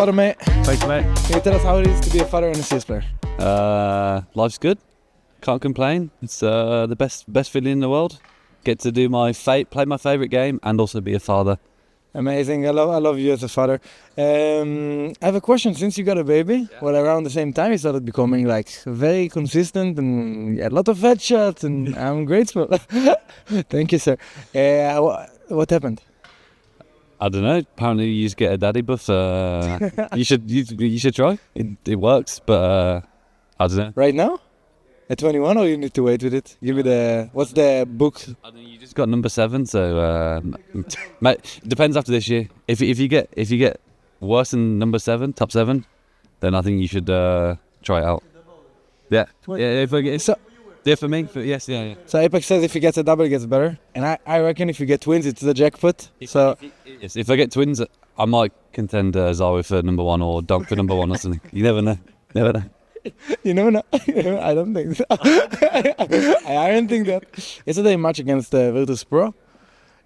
father, mate. Thanks, mate. Can you tell us how it is to be a father and a CS player? Life's good. Can't complain. It's the best feeling in the world. Get to do play my favourite game and also be a father. Amazing. I love you as a father. I have a question. Since you got a baby, well, around the same time, you started becoming like very consistent and a lot of headshots, and I'm grateful. Thank you, sir. What happened? I don't know. Apparently, you just get a daddy buff. You should try. It works, but I don't know. Right now? At 21, or you need to wait with it? Give me what's the book? I think you just got number 7, so mate, depends after this year. If you get worse than number 7, top 7, then I think you should try it out. Yeah. If I get for me, yes, yeah. So Apex says if he gets a double, it gets better, and I reckon if you get twins, it's the jackpot. If I get twins, I might contend Zawi for number 1 or Dunk for number 1 or something. You never know. Never know. You know, no, I don't think so. I don't think that. Yesterday match against Virtus.pro,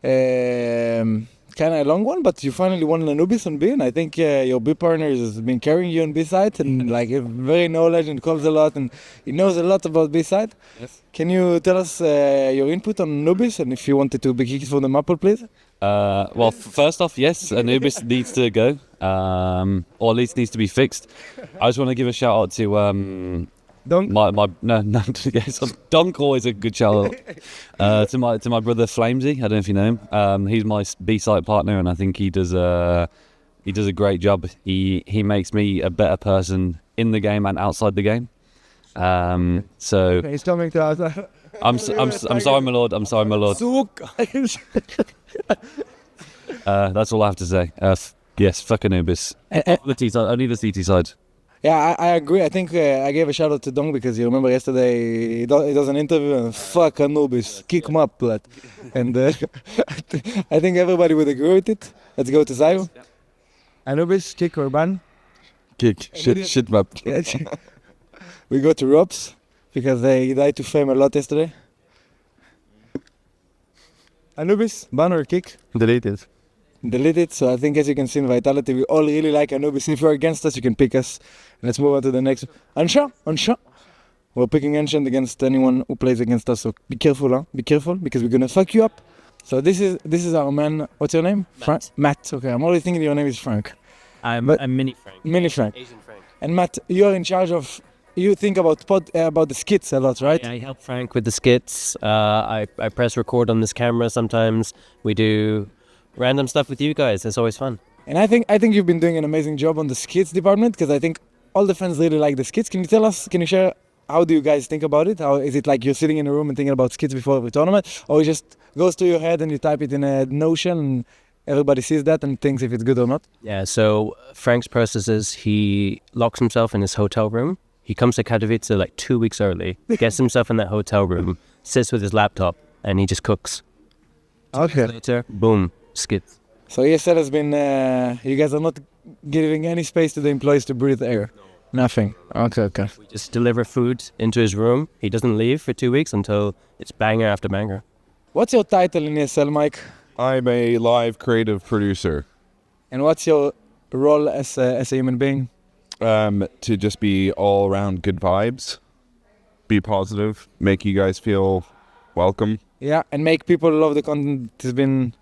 kind of a long one, but you finally won Anubis on B, and I think your B partner has been carrying you on B side, and like very knowledge and calls a lot, and he knows a lot about B side. Yes. Can you tell us your input on Anubis, and if you wanted to be kicked for the Maple, please? Well, first off, yes, Anubis needs to go, or at least needs to be fixed. I just want to give a shout out to Dunk. Yes, Dunk, always a good shout out. To my brother Flamesy. I don't know if you know him. He's my B site partner, and I think he does a great job. He makes me a better person in the game and outside the game. So He's coming to us. I'm sorry, my lord. I'm sorry, my lord. That's all I have to say. Yes, fuck Anubis. The T side. Only the CT side. Yeah, I agree. I think I gave a shout out to Dong because you remember yesterday he does an interview and fuck Anubis, kick him up, blood. And I think everybody would agree with it. Let's go to Zayu. Yep. Anubis, kick or ban? Kick. Shit map. We go to Robs because they died to fame a lot yesterday. Anubis, ban or kick? Deleted. Delete it. So I think, as you can see in Vitality, we all really like Anubis. If you're against us, you can pick us. Let's move on to the next. Ansha. We're picking Ancient against anyone who plays against us. So be careful, huh? Be careful, because we're gonna fuck you up. So this is our man. What's your name? Matt. Okay, I'm already thinking your name is Frank. I'm Mini Frank. Mini Frank. Asian Frank. And Matt, you're in charge of. You think about the skits a lot, right? Yeah, I help Frank with the skits. I press record on this camera sometimes. We do random stuff with you guys. It's always fun. And I think you've been doing an amazing job on the skits department, because I think all the fans really like the skits. Can you share, how do you guys think about it? How is it, like you're sitting in a room and thinking about skits before every tournament, or it just goes to your head and you type it in a Notion and everybody sees that and thinks if it's good or not? Yeah, so Frank's process is he locks himself in his hotel room. He comes to Katowice like 2 weeks early, gets himself in that hotel room, sits with his laptop, and he just cooks. Okay. Later, boom, skits. So ESL has been, you guys are not giving any space to the employees to breathe air? No. Nothing. Okay. We just deliver food into his room. He doesn't leave for 2 weeks until it's banger after banger. What's your title in ESL, Mike? I'm a live creative producer. And what's your role as a human being? To just be all around good vibes, be positive, make you guys feel welcome. Yeah, and make people love the content that's been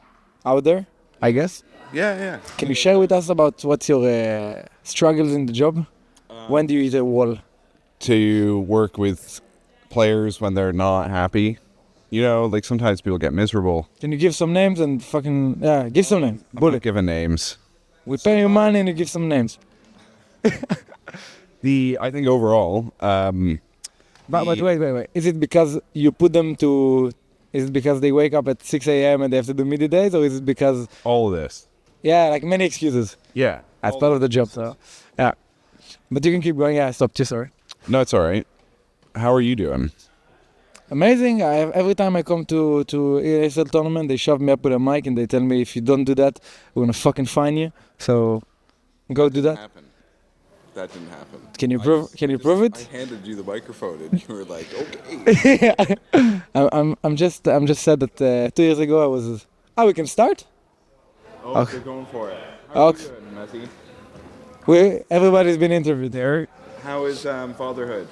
out there, I guess. Yeah. Can you share with us about what's your struggles in the job? When do you hit a wall? To work with players when they're not happy. You know, like sometimes people get miserable. Can you give some names and give some names? I'm Bullet. not giving names. We pay you money and you give some names. I think overall, But wait. Is it because you put them to? Is it because they wake up at 6 a.m. and they have to do midi days, or is it because? all of this. Yeah, like many excuses. Yeah. That's part of the job. So, yeah. But you can keep going. Yeah, I stopped you. Sorry. No, it's all right. How are you doing? Amazing. Every time I come to ESL tournament, they shove me up with a mic and they tell me, if you don't do that, we're gonna fucking fine you. So, go do that. That didn't happen. Can you prove it? I handed you the microphone and you were like, okay. I'm just sad that 2 years ago I was. We can start. Oh, Okay. they're going for it. Okay. Messi? Everybody's been interviewed there. How is fatherhood?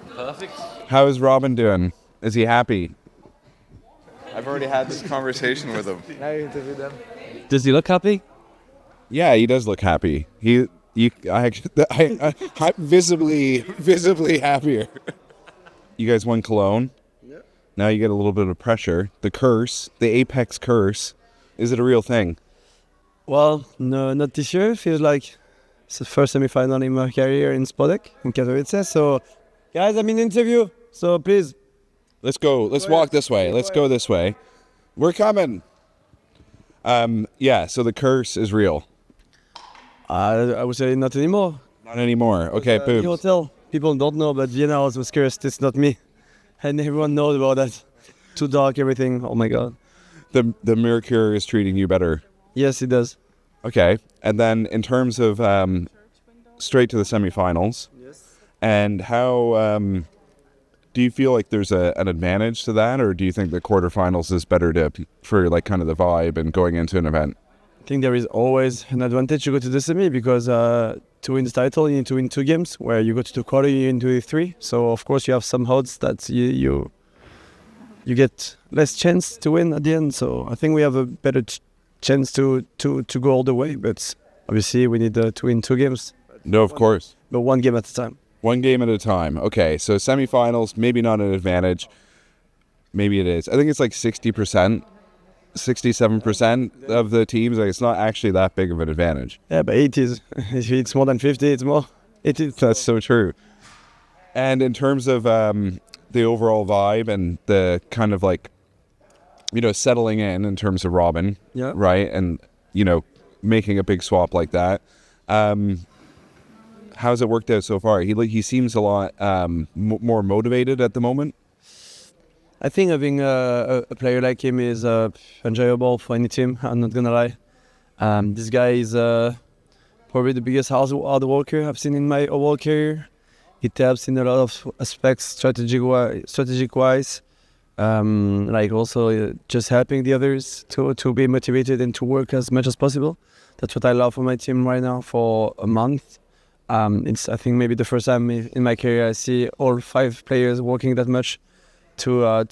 Perfect. How is Robin doing? Is he happy? I've already had this conversation with him. Now you interviewed them. Does he look happy? Yeah, he does look happy. I'm visibly happier. You guys won Cologne. Yeah. Now you get a little bit of pressure. The curse, the apex curse, is it a real thing? Well, no, not this year. Feels like it's the first semi-final in my career in Spodek, in Katowice. So, guys, I'm in interview. So please. Let's go. Let's walk this way. Let's go this way. We're coming. Yeah, so the curse is real. I would say not anymore. Not anymore. Okay, The boom. hotel, people don't know, but Vienna was cursed. It's not me. And everyone knows about that. Too dark, everything. Oh my God. The Mercure is treating you better. Yes, it does. Okay, and then in terms of straight to the semifinals, and how do you feel like there's an advantage to that, or do you think the quarterfinals is better for like kind of the vibe and going into an event? I think there is always an advantage to go to the semi because to win the title, you need to win 2 games. Where you go to the quarter, you need to win 3. So of course you have some odds that you get less chance to win at the end. So I think we have a better chance to go all the way. But obviously we need to win 2 games. No, of course. But 1 game at a time. 1 game at a time. Okay, so semifinals, maybe not an advantage. Maybe it is. I think it's like 60%, 67% of the teams. Like it's not actually that big of an advantage. Yeah, but 80 is. If it's more than 50, it's more. 80. That's so true. And in terms of the overall vibe and the kind of like, settling in terms of Robin, Yeah. right? And, making a big swap like that. How's it worked out so far? He seems a lot more motivated at the moment. I think having a player like him is enjoyable for any team. I'm not gonna lie. This guy is probably the biggest hard worker I've seen in my whole career. He taps in a lot of aspects, strategic wise. Like also just helping the others to be motivated and to work as much as possible. That's what I love for my team right now for a month. It's I think maybe the first time in my career I see all 5 players working that much to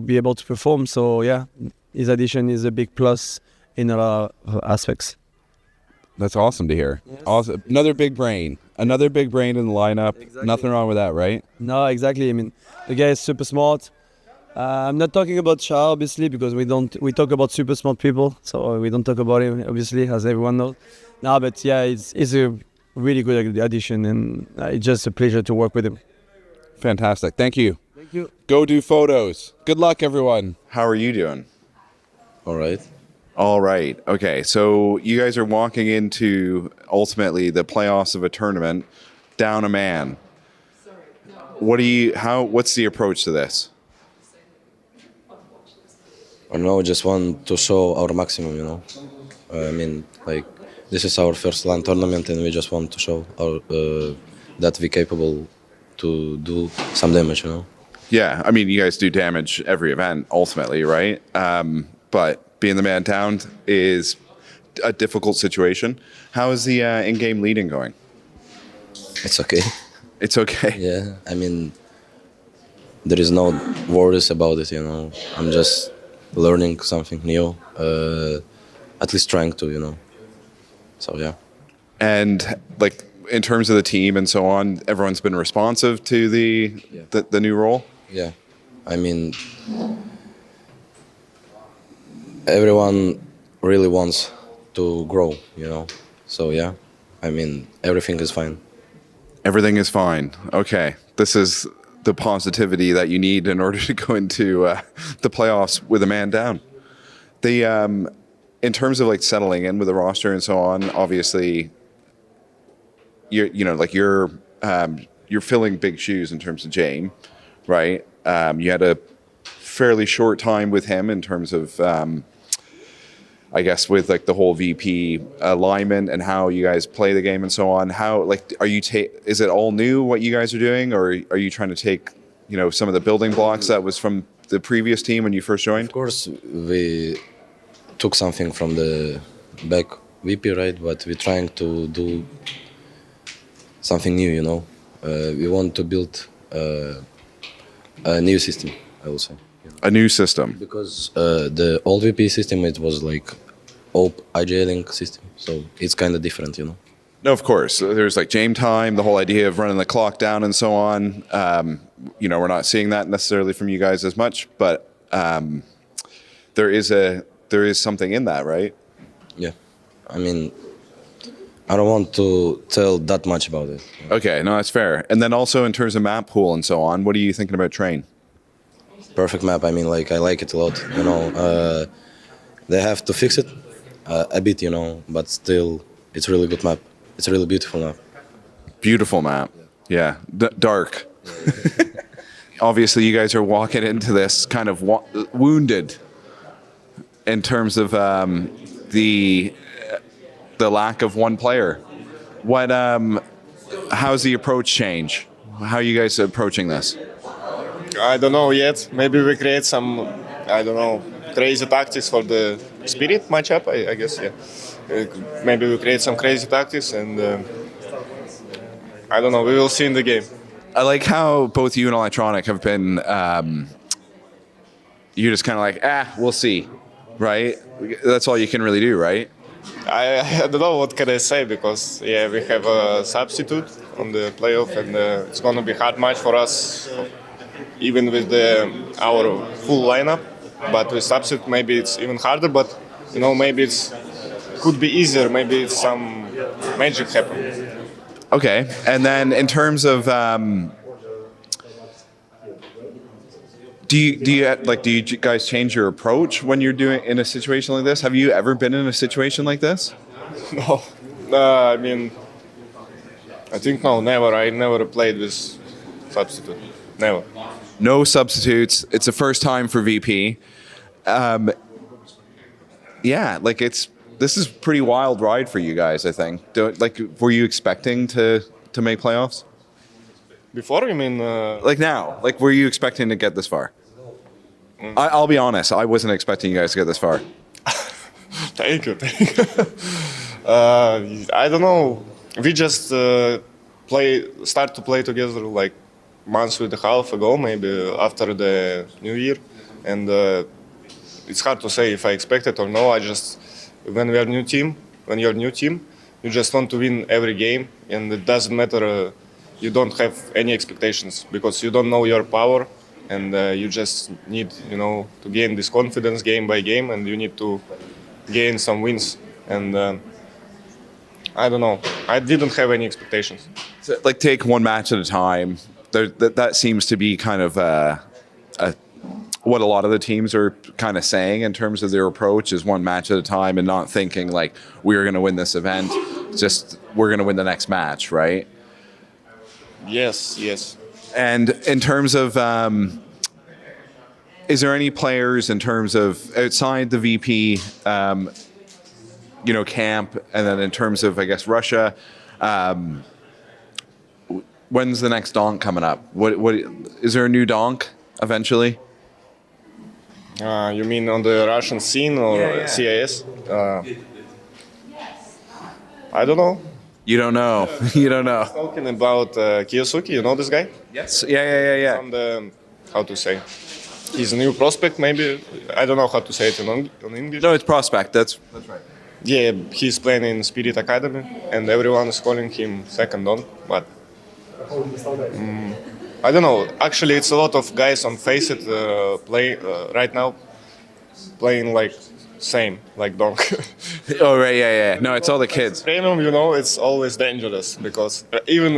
be able to perform. So yeah, his addition is a big plus in a lot of aspects. That's awesome to hear. Yes. Awesome. Another big brain in the lineup. Exactly. Nothing wrong with that, right? No, exactly. I mean, the guy is super smart. I'm not talking about Shah, obviously, because we talk about super smart people, so we don't talk about him, obviously, as everyone knows. No, but yeah, it's a really good addition, and it's just a pleasure to work with him. Fantastic. Thank you. Thank you. Go do photos. Good luck, everyone. How are you doing? All right. All right. Okay. So you guys are walking into ultimately the playoffs of a tournament down a man. What's the approach to this? I don't know, just want to show our maximum, I mean, like, this is our first LAN tournament and we just want to show our that we're capable to do some damage, Yeah. I mean, you guys do damage every event ultimately, right? But being the man down is a difficult situation. How is the in-game leading going? It's okay. It's okay. Yeah, I mean, there is no worries about it, I'm just learning something new, at least trying to, so yeah. And like in terms of the team and so on, everyone's been responsive to the new role? Yeah, I mean, everyone really wants to grow, so yeah, I mean, everything is fine. Everything is fine. Okay. This is the positivity that you need in order to go into the playoffs with a man down. In terms of like settling in with the roster and so on, obviously, you're filling big shoes in terms of James, right? You had a fairly short time with him in terms of, I guess, with like the whole VP alignment and how you guys play the game and so on. How is it all new what you guys are doing, or are you trying to take some of the building blocks that was from the previous team when you first joined? Of course, we took something from the back VP, right? But we're trying to do something new, you know. We want to build a new system, I will say. A new system. Because the old VP system, it was like IJLing system, so it's kind of different, you know. No, of course. There's like game time, the whole idea of running the clock down and so on. You know, we're not seeing that necessarily from you guys as much, but there is something in that, right? Yeah, I mean, I don't want to tell that much about it. Okay, no, that's fair. And then also in terms of map pool and so on, what are you thinking about Train? Perfect map. I mean, like I like it a lot. You know, they have to fix it a bit, you know, but still, it's a really good map. It's a really beautiful map. Beautiful map. Yeah, dark. Obviously, you guys are walking into this kind of wounded in terms of the lack of one player. What? How's the approach change? How are you guys approaching this? I don't know yet. Maybe we create some, I don't know, crazy tactics for the Spirit matchup, I guess, yeah. Maybe we create some crazy tactics and I don't know, we will see in the game. I like how both you and Electronic have been, you're just kind of like, we'll see, right? That's all you can really do, right? I don't know what can I say because, yeah, we have a substitute on the playoff and it's going to be a hard match for us, even with our full lineup. But with substitute, maybe it's even harder, but, you know, maybe it's could be easier, maybe it's some magic happen. Okay, and then in terms of, do you guys change your approach when you're doing in a situation like this? Have you ever been in a situation like this? No, I mean, I think no, never. I never played with substitute, never. No substitutes. It's the first time for VP. Yeah, like this is a pretty wild ride for you guys, I think. Were you expecting to make playoffs? Before, you mean? Like now, like were you expecting to get this far? I'll be honest, I wasn't expecting you guys to get this far. Thank you. I don't know. We just start to play together like months and a half ago, maybe after the New Year, and it's hard to say if I expect it or no. When you're a new team, you just want to win every game, and it doesn't matter. You don't have any expectations because you don't know your power, and you just need, you know, to gain this confidence game by game, and you need to gain some wins. And I don't know. I didn't have any expectations. So, like take one match at a time. That seems to be kind of what a lot of the teams are kind of saying in terms of their approach is one match at a time and not thinking like we're going to win this event. Just we're going to win the next match, right? Yes. And in terms of, is there any players in terms of outside the VP, you know, camp, and then in terms of, I guess, Russia, when's the next donk coming up? What is there a new donk eventually? You mean on the Russian scene or CIS? I don't know. You don't know. You don't know. Talking about Kiyosuke, you know this guy? Yes. Yeah. On the, how to say? He's a new prospect, maybe. I don't know how to say it in English. No, it's prospect. That's right. Yeah, he's playing in Spirit Academy, and everyone is calling him second on. But I don't know. Actually, it's a lot of guys on Faceit play right now, playing like same like donk. Oh right, yeah. No, it's all the kids. Premium, you know, it's always dangerous because even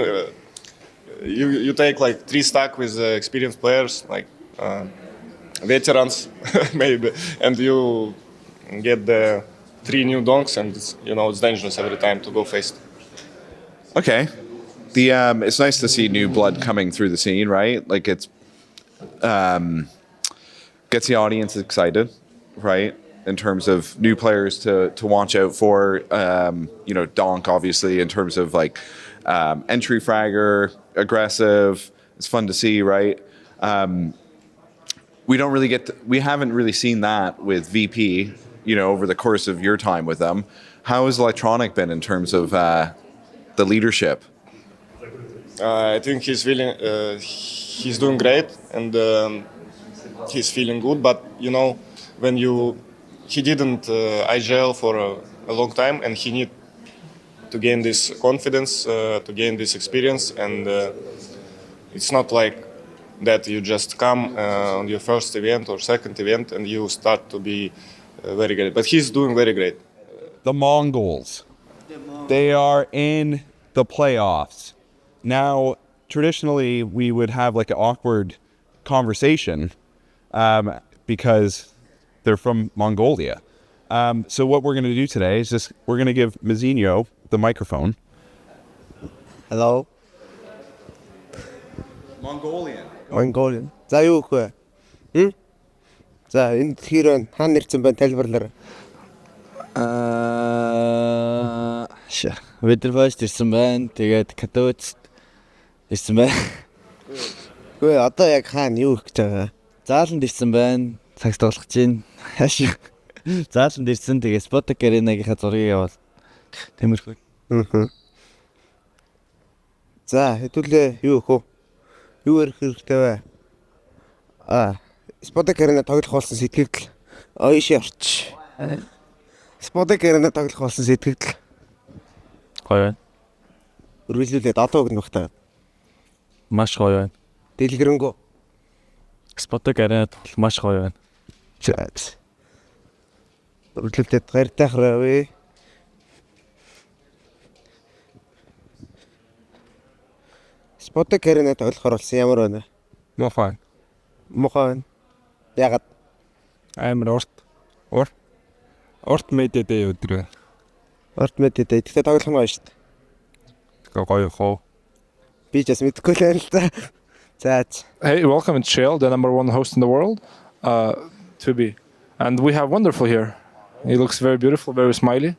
you take like 3 stack with experienced players, like veterans, maybe, and you get the 3 new donks, and it's, you know, it's dangerous every time to go face. Okay. It's nice to see new blood coming through the scene, right? Like it's gets the audience excited, right? In terms of new players to watch out for, you know, donk obviously in terms of like entry fragger, aggressive. It's fun to see, right? We haven't really seen that with VP, you know, over the course of your time with them. How has Electronic been in terms of the leadership? I think he's feeling, he's doing great, and he's feeling good. But you know, when he didn't IGL for a long time, and he need to gain this confidence, to gain this experience, and it's not like that you just come on your first event or second event and you start to be very great. But he's doing very great. The Mongolz. They are in the playoffs. Now, traditionally, we would have like an awkward conversation because they're from Mongolia. So what we're going to do today is just we're going to give Mizinho the microphone. Hello. Mongolian. За юу вэ? За энэ тэгэхээр хаана нэрсэн байна тайлбарлаарай. Virtus.pro ирсэн байна. Тэгээд Katowice ирсэн байна. Үгүй одоо яг хаана юу гэж байгаа? Зааланд ирсэн байна. Цагт тоглох чинь. Хааш. Зааланд ирсэн. Тэгээд Spotak Arena-гийнхаа зургийг явуул. Тиймэрхүү. За хэдүүлээ юу хөө? Юу ярих хэрэгтэй вэ? Spotak Arena тоглох болсон сэтгэл. Ойш орч. Spotak Arena тоглох болсон сэтгэл. Гоё байна. Үргэлжлүүлээд одоо өгнө бах таа. Маш гоё байна. Дэлгэрэнгүй. Spotak Arena тоглох маш гоё байна. Чаац. Үргэлжлүүлээд гайртай хараа. Spotak Arena тоглохоор болсон ямар байна? Мохай. Мохай. Ягаад? Амар урт мэдээдээ өдрөө. Орт мэдээ. Тэгтээ тоглох нь гоё шүү дээ. Гоё хоо. Би ч бас мэдэхгүй л байна л да. За. Hey, welcome to Shell, the #1 host in the world, to be. And we have Wonderful here. He looks very beautiful, very smiley.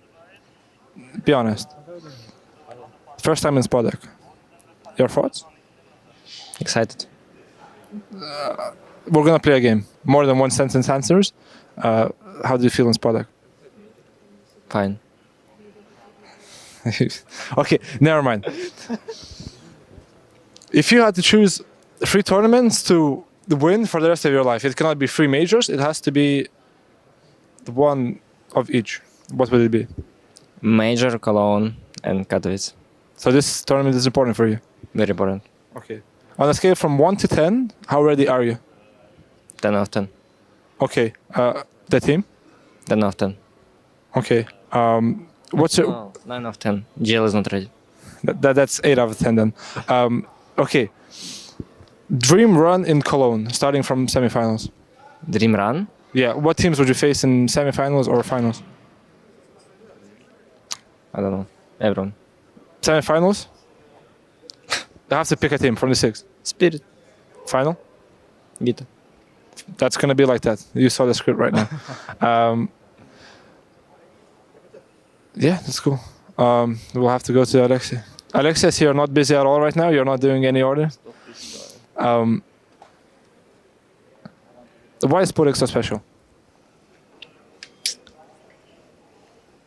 Be honest. First time in Spotak. Your thoughts? Excited. We're gonna play a game. More than one sentence answers. How do you feel in Spotak? Fine. Okay, never mind. If you had to choose 3 tournaments to win for the rest of your life, it cannot be 3 majors. It has to be one of each. What would it be? Major, Cologne, and Katowice. So this tournament is important for you. Very important. Okay. On a scale from 1 to 10, how ready are you? 10 out of 10. Okay. The team? 10 out of 10. Okay. What's your... No, 9 out of 10. GL is not ready. That's 8 out of 10 then. Okay. Dream run in Cologne, starting from semifinals. Dream run? Yeah. What teams would you face in semifinals or finals? I don't know. Everyone. Semifinals? You have to pick a team from the 6. Spirit. Final? Vita. That's going to be like that. You saw the script right now. Yeah, that's cool. We'll have to go to Alexei. Alexei, you're not busy at all right now? You're not doing any order? Why is Spotak so special?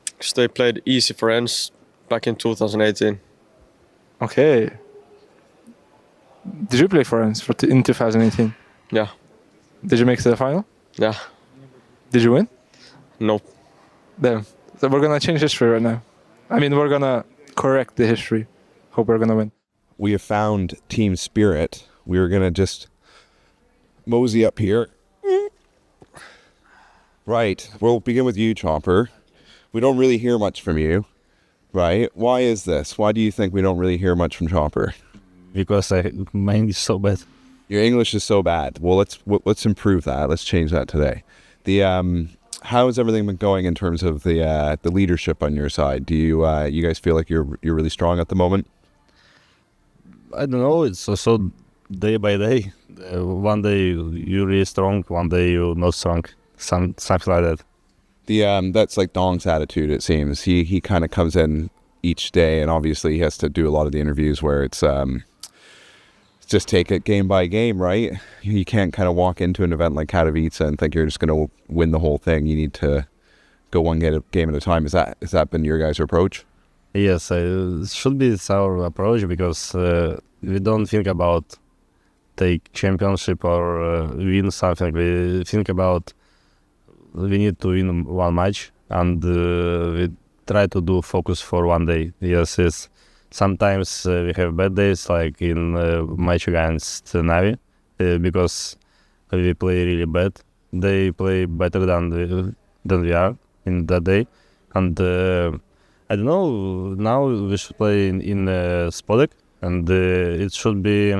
Because they played easy friends back in 2018. Okay. Did you play for Ends in 2018? Yeah. Did you make it to the final? Yeah. Did you win? Nope. Damn. So we're going to change history right now. I mean, we're going to correct the history. Hope we're going to win. We have found team spirit. We were going to just mosey up here. Right. We'll begin with you, Chopper. We don't really hear much from you, right? Why is this? Why do you think we don't really hear much from Chopper? Because my English is so bad. Your English is so bad. Well, let's improve that. Let's change that today. How has everything been going in terms of the leadership on your side? Do you guys feel like you're really strong at the moment? I don't know. It's also day by day. One day you're really strong. One day you're not strong. Something like that. That's like Dong's attitude. It seems he kind of comes in each day, and obviously he has to do a lot of the interviews where it's just take it game by game, right? You can't kind of walk into an event like Katowice and think you're just going to win the whole thing. You need to go one game at a time. Has that been your guys' approach? Yes, it should be our approach because we don't think about take championship or win something. We think about we need to win one match, and we try to do focus for one day. Yes, sometimes we have bad days, like in match against Navi, because we play really bad. They play better than we are in that day, and I don't know. Now we should play in Spodek, and it should be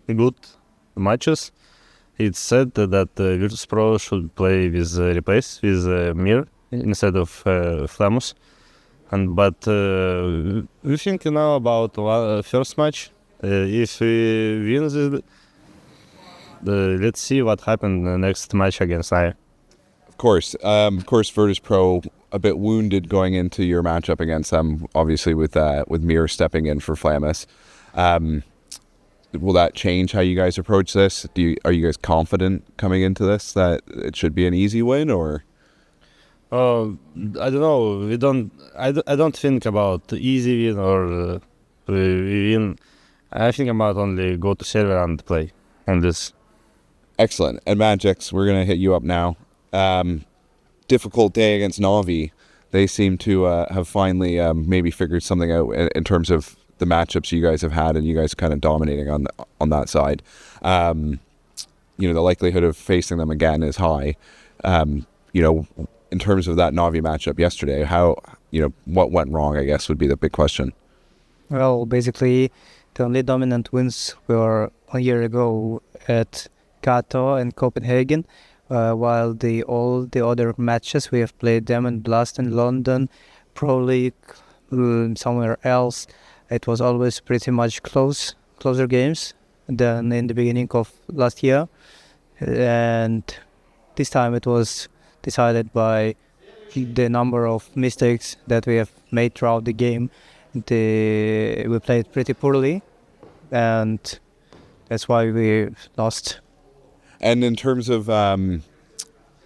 good matches. It's said that Virtus.pro should play with replace with Mir instead of Flamus. But we think now about first match. If we win this, let's see what happens the next match against Naya. Of course, Virtus.pro a bit wounded going into your matchup against them. Obviously, with Mir stepping in for Flamus. Will that change how you guys approach this? Are you guys confident coming into this that it should be an easy win, or? I don't know. I don't think about easy win or we win. I think about only go to server and play on this. Excellent. And Magix, we're gonna hit you up now. Difficult day against Navi. They seem to have finally maybe figured something out in terms of the matchups you guys have had, and you guys kind of dominating on that side. The likelihood of facing them again is high. In terms of that Navi matchup yesterday, what went wrong, I guess, would be the big question. Well, basically, the only dominant wins were 1 year ago at Kato and Copenhagen, while all the other matches we have played them in Blast in London, Pro League, somewhere else. It was always pretty much closer games than in the beginning of last year, and this time it was decided by the number of mistakes that we have made throughout the game. We played pretty poorly, and that's why we lost. And in terms of,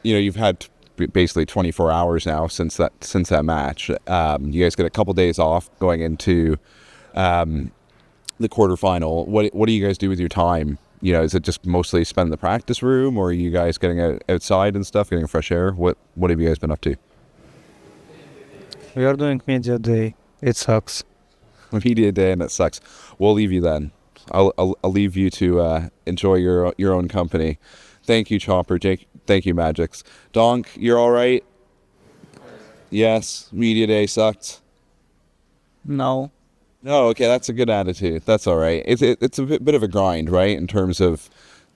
you've had basically 24 hours now since that match. You guys get a couple days off going into the quarterfinal. What do you guys do with your time? Is it just mostly spend in the practice room, or are you guys getting outside and stuff, getting fresh air? What have you guys been up to? We are doing media day. It sucks. Media day, and it sucks. We'll leave you then. I'll leave you to enjoy your own company. Thank you, Chopper. Jake. Thank you, Magix. Donk, you're all right? Yes. Media day sucked. No. No, okay, that's a good attitude. That's all right. It's a bit of a grind, right, in terms of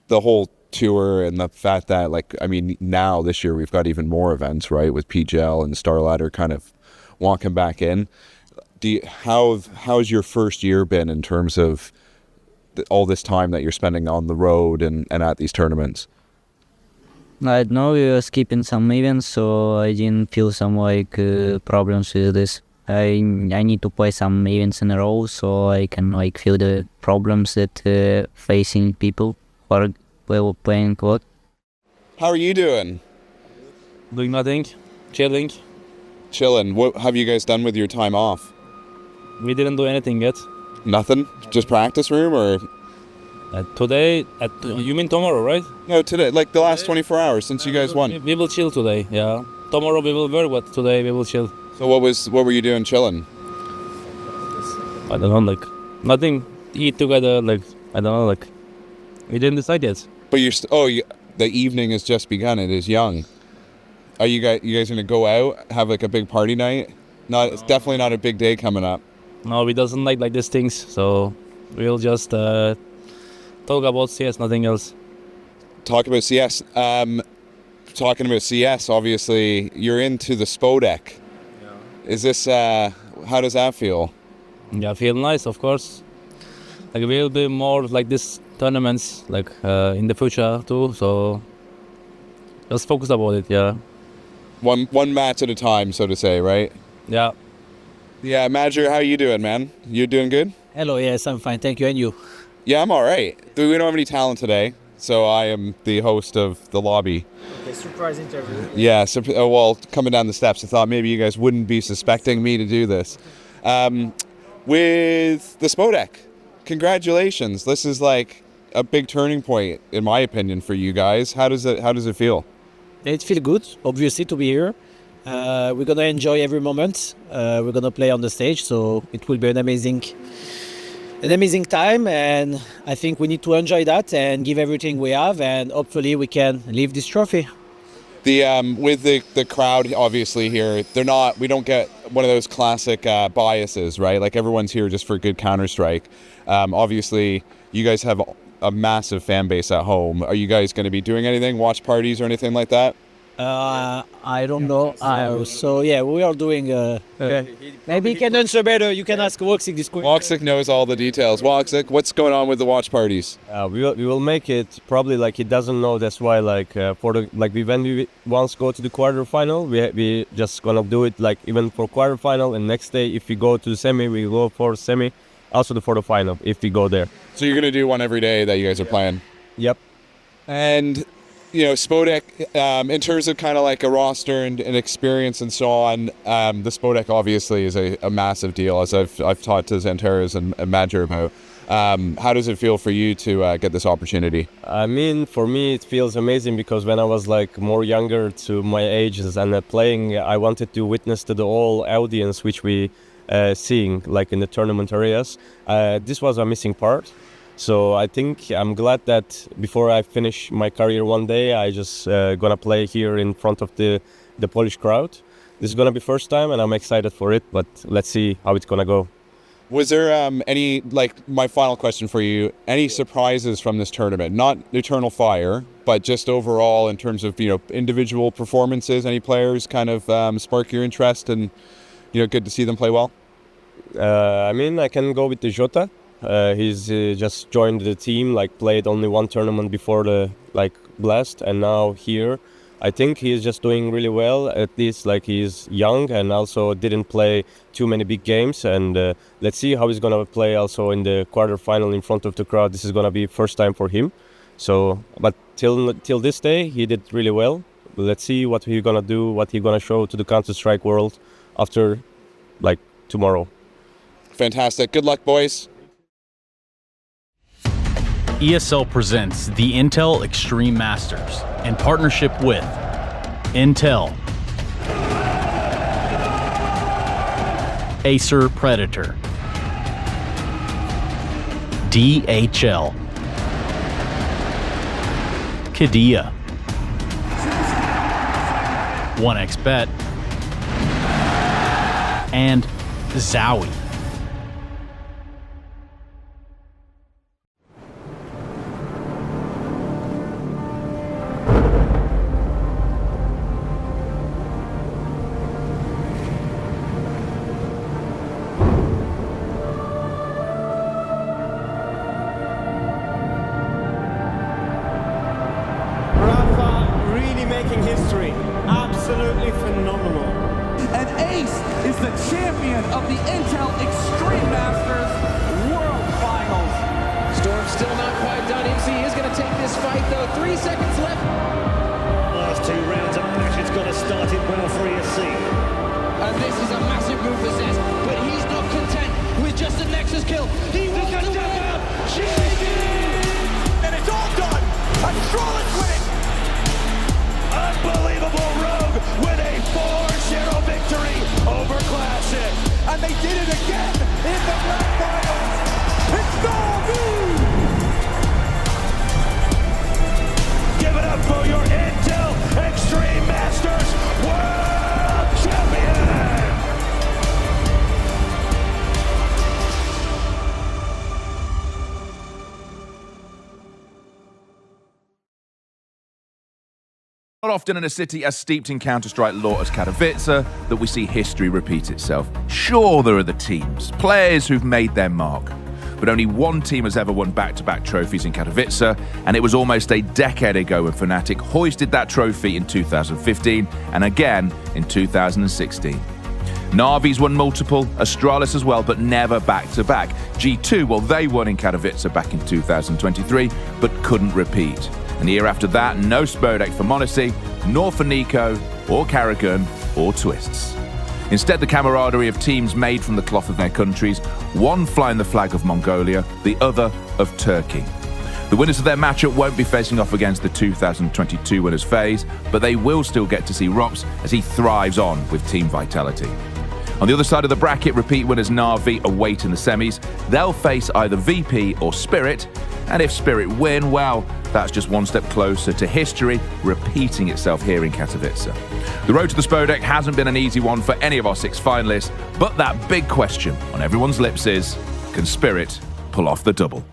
the whole tour and the fact that, now this year we've got even more events, right, with PGL and Starladder kind of walking back in. How's your first year been in terms of all this time that you're spending on the road and at these tournaments? I don't know, we were skipping some events, so I didn't feel some problems with this. I need to play some events in a row, so I can feel the problems that facing people who are playing a lot. How are you doing? Doing nothing, chilling. Chilling. What have you guys done with your time off? We didn't do anything yet. Nothing? Just practice room, or? Today, you mean tomorrow, right? No, today, the last 24 hours since you guys won. We will chill today, yeah. Tomorrow we will work, but today we will chill. So what were you doing chilling? I don't know, nothing. Eat together, I don't know, we didn't decide yet. But the evening has just begun. It is young. Are you guys gonna go out, have a big party night? It's definitely not a big day coming up. No, we doesn't like these things, so we'll just talk about CS, nothing else. Talk about CS. Talking about CS, obviously you're into the Spodek. Is this, how does that feel? Yeah, feel nice, of course. We'll be more like this tournaments, in the future too, so just focus about it, yeah. One match at a time, so to say, right? Yeah. Yeah, Madger, how you doing, man? You doing good? Hello, yes, I'm fine, thank you, and you? Yeah, I'm all right. We don't have any talent today, so I am the host of the lobby. Okay, surprise interview. Yeah, coming down the steps, I thought maybe you guys wouldn't be suspecting me to do this. With the Spodek, Congratulations. This is like a big turning point, in my opinion, for you guys. How does it feel? It feels good, obviously, to be here. We're gonna enjoy every moment. We're gonna play on the stage, so it will be an amazing time. And I think we need to enjoy that and give everything we have, and hopefully we can leave this trophy. With the crowd, obviously here, we don't get one of those classic biases, right? Like everyone's here just for good Counter-Strike. Obviously, you guys have a massive fan base at home. Are you guys going to be doing anything, watch parties or anything like that? I don't know. So yeah, we are doing. Maybe you can answer better. You can ask Woksik this question. Woksik knows all the details. Woksik, what's going on with the watch parties? We will make it probably like he doesn't know. That's why when we once go to the quarterfinal, we just gonna do it like even for quarterfinal, and next day if we go to the semi, we go for semi, also for the final if we go there. So you're gonna do one every day that you guys are playing. Yep. And Spodek, in terms of kind of like a roster and experience and so on, the Spodek obviously is a massive deal, as I've talked to Xanteras and Madger about. How does it feel for you to get this opportunity? I mean, for me, it feels amazing because when I was like more younger to my ages and playing, I wanted to witness to the whole audience which we seeing like in the tournament areas. This was a missing part. So I think I'm glad that before I finish my career one day, I just gonna play here in front of the Polish crowd. This is gonna be first time, and I'm excited for it. But let's see how it's gonna go. Was there my final question for you, any surprises from this tournament? Not Eternal Fire, but just overall in terms of individual performances. Any players kind of spark your interest, and good to see them play well? I mean, I can go with the Jota. He's just joined the team, played only one tournament before the Blast, and now here. I think he's just doing really well. At least he's young and also didn't play too many big games. And let's see how he's gonna play also in the quarterfinal in front of the crowd. This is gonna be first time for him. So, but till this day, he did really well. Let's see what he's gonna do, what he's gonna show to the Counter-Strike world after tomorrow. Fantastic. Good luck, boys. ESL presents the Intel Extreme Masters in partnership with Intel, Acer Predator, DHL, Kadia, 1xBet, and Zowie. Making history, absolutely phenomenal. And Ace is the champion of the Intel Extreme Masters World Finals. Storm's still not quite done. MC is going to take this fight though. 3 seconds left. Last 2 rounds of match, it's got to start it well for ESC. And this is a massive move for Zez, but he's not content with just a Nexus kill. He wants to win. And it's all done. Astralis winning. Unbelievable Rogue with a 4-0 victory over Classic. And they did it again in the grand finals. It's Novi! Give it up for your Intel Extreme Masters World Champion! Not often in a city as steeped in Counter-Strike lore as Katowice that we see history repeat itself. Sure, there are the teams, players who've made their mark, but only one team has ever won back-to-back trophies in Katowice, and it was almost a decade ago when Fnatic hoisted that trophy in 2015 and again in 2016. Navi's won multiple, Astralis as well, but never back-to-back. G2, well, they won in Katowice back in 2023, but couldn't repeat. And the year after that, no Spodek for Monacy, nor for Nico, or Karrigan, or Twists. Instead, the camaraderie of teams made from the cloth of their countries, one flying the flag of Mongolia, the other of Turkey. The winners of their matchup won't be facing off against the 2022 winners phase, but they will still get to see Rops as he thrives on with team vitality. On the other side of the bracket, repeat winners Na'Vi await in the semis. They'll face either VP or Spirit, and if Spirit win, well, that's just one step closer to history repeating itself here in Katowice. The road to the Spodek hasn't been an easy one for any of our 6 finalists, but that big question on everyone's lips is, can Spirit pull off the double?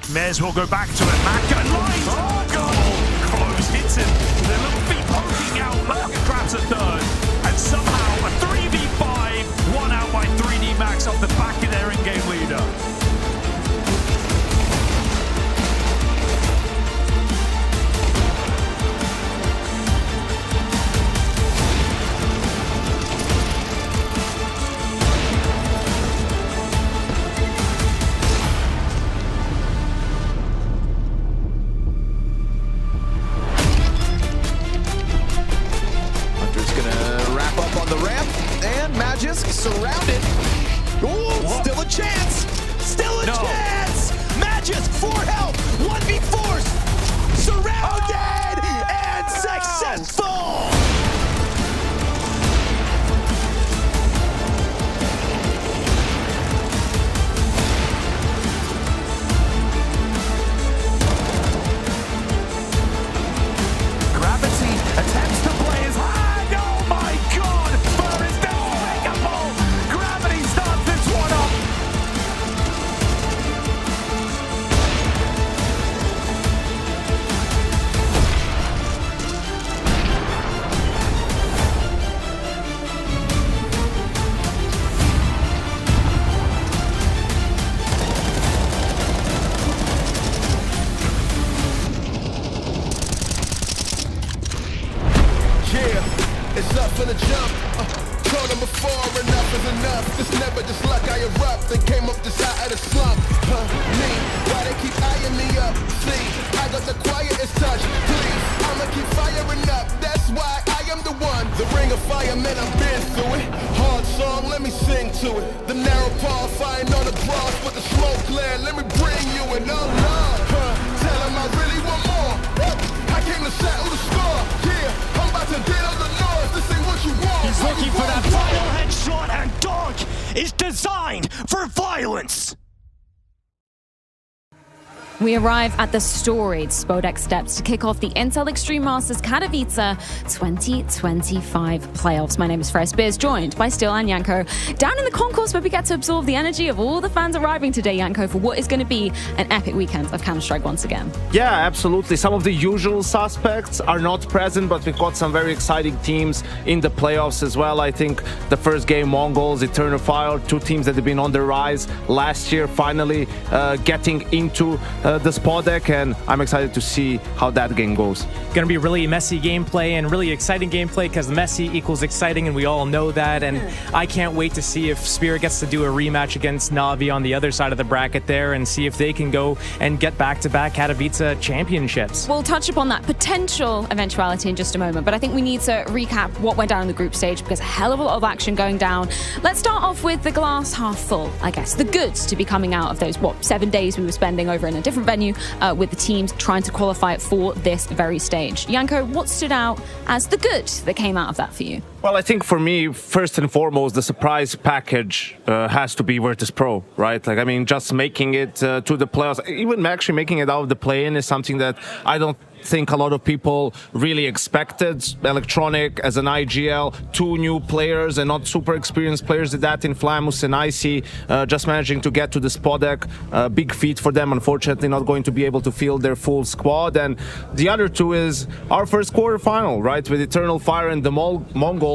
Mez will go back to it. Maka line. Oh, goal. Close hits him. Their little feet poking out. Maka grabs a third. And somehow a 3v5. One out by 3D Max off the back of their in-game leader. Surrounded. Ooh, still a chance. Still a chance. Matches for help. 1v4. Surrounded and successful. Gravity attempts to play his hand. Oh my god. Fur is despicable. Gravity starts this one up. Yeah, it's up for the jump. Told them before, enough is enough. It's never just luck I erupt. They came up this out of the slump. Me, why they keep eyeing me up? See, I got the quietest touch. Please, I'ma keep firing up. That's why I am the one. The ring of fire, man, I've been through it. Hard song, let me sing to it. The narrow path, fighting on the cross, but the smoke clear. Let me bring you in, oh Lord. Tell them I really want more. I came to settle the score. Yeah, I'm about to get on the north. This ain't what you want. He's looking for that final headshot, and Dog is designed for violence. We arrive at the storied Spodek steps to kick off the Intel Extreme Masters Katowice 2025 playoffs. My name is Fresh Beers, joined by Steel and Yanko. Down in the concourse where we get to absorb the energy of all the fans arriving today, Yanko, for what is going to be an epic weekend of Counter-Strike once again. Yeah, absolutely. Some of the usual suspects are not present, but we've got some very exciting teams in the playoffs as well. I think the first game, Mongolz, Eternal Fire, 2 teams that have been on the rise last year, finally getting into the Spodek, and I'm excited to see how that game goes. Going to be really messy gameplay and really exciting gameplay, because messy equals exciting, and we all know that. And I can't wait to see if Spirit gets to do a rematch against Na'Vi on the other side of the bracket there, and see if they can go and get back-to-back Katowice championships. We'll touch upon that potential eventuality in just a moment, but I think we need to recap what went down in the group stage, because a hell of a lot of action going down. Let's start off with the glass half full, I guess. The goods to be coming out of those, 7 days we were spending over in a different different venue with the teams trying to qualify for this very stage. Janko, what stood out as the good that came out of that for you? Well, I think for me, first and foremost, the surprise package has to be Virtus.pro, right? Like, I mean, just making it to the playoffs, even actually making it out of the play-in is something that I don't think a lot of people really expected. Electronic as an IGL, 2 new players and not super experienced players did that in Flamus and Icy, just managing to get to the Spodek. Big feat for them, unfortunately not going to be able to field their full squad. And the other 2 is our first quarterfinal, right, with Eternal Fire and the Mongolz.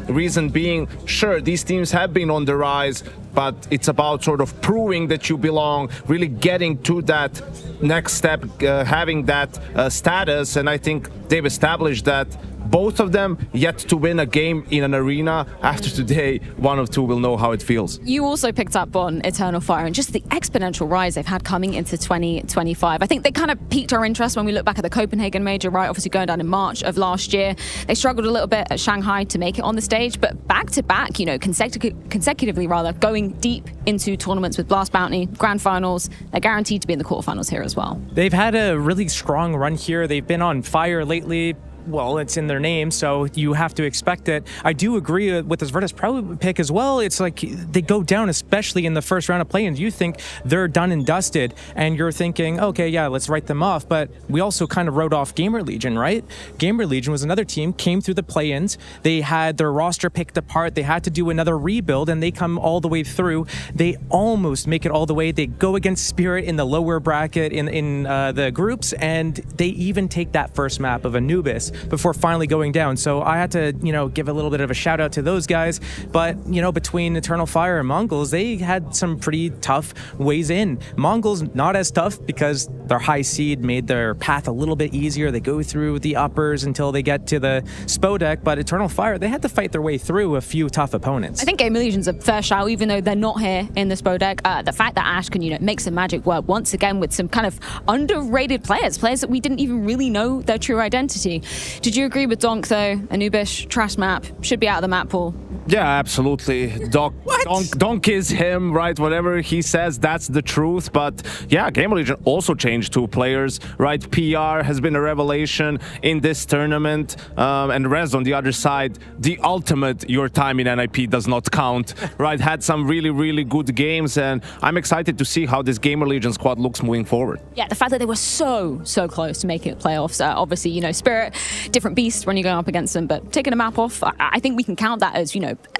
Reason being, sure, these teams have been on the rise, but it's about sort of proving that you belong, really getting to that next step, having that status, and I think they've established that. Both of them yet to win a game in an arena. After today, one of 2 will know how it feels. You also picked up on Eternal Fire and just the exponential rise they've had coming into 2025. I think they kind of piqued our interest when we look back at the Copenhagen major, right? Obviously going down in March of last year. They struggled a little bit at Shanghai to make it on the stage, but back to back, you know, consecutively rather, going deep into tournaments with Blast Bounty, grand finals. They're guaranteed to be in the quarterfinals here as well. They've had a really strong run here. They've been on fire lately. Well, it's in their name, so you have to expect it. I do agree with this Virtus.pro pick as well. It's like they go down, especially in the first round of play-ins. You think they're done and dusted, and you're thinking, okay, yeah, let's write them off. But we also kind of wrote off Gamer Legion, right? Gamer Legion was another team, came through the play-ins. They had their roster picked apart. They had to do another rebuild, and they come all the way through. They almost make it all the way. They go against Spirit in the lower bracket in the groups, and they even take that first map of Anubis before finally going down. So I had to, give a little bit of a shout out to those guys. But, between Eternal Fire and Mongolz, they had some pretty tough ways in. Mongolz not as tough because their high seed made their path a little bit easier. They go through the uppers until they get to the Spodek, but Eternal Fire, they had to fight their way through a few tough opponents. I think Gamer Legion's a fair shout, even though they're not here in the Spodek. The fact that Ash can, make some magic work once again with some kind of underrated players that we didn't even really know their true identity. Did you agree with Donk, though? Anubis, trash map, should be out of the map pool. Yeah, absolutely. Donk is him, right? Whatever he says, that's the truth. But yeah, Gamer Legion also changed 2 players, right? PR has been a revelation in this tournament. And Rez on the other side, the ultimate your time in NIP does not count, right? Had some really, really good games. And I'm excited to see how this Gamer Legion squad looks moving forward. Yeah, the fact that they were so close to making it playoffs. Obviously, Spirit, different beast when you're going up against them. But taking a map off, I think we can count that as,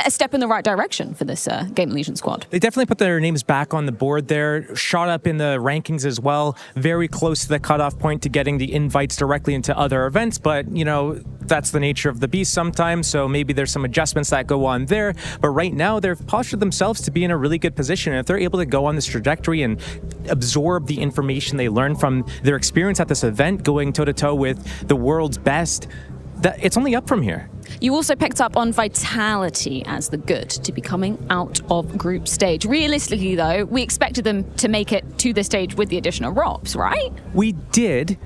a step in the right direction for this Gamer Legion squad. They definitely put their names back on the board there, shot up in the rankings as well, very close to the cutoff point to getting the invites directly into other events, but, that's the nature of the beast sometimes, so maybe there's some adjustments that go on there, but right now they've postured themselves to be in a really good position. And if they're able to go on this trajectory and absorb the information they learn from their experience at this event, going toe-to-toe with the world's best, it's only up from here. You also picked up on Vitality as the good to be coming out of group stage. Realistically, though, we expected them to make it to this stage with the addition of ROPS, right? We did.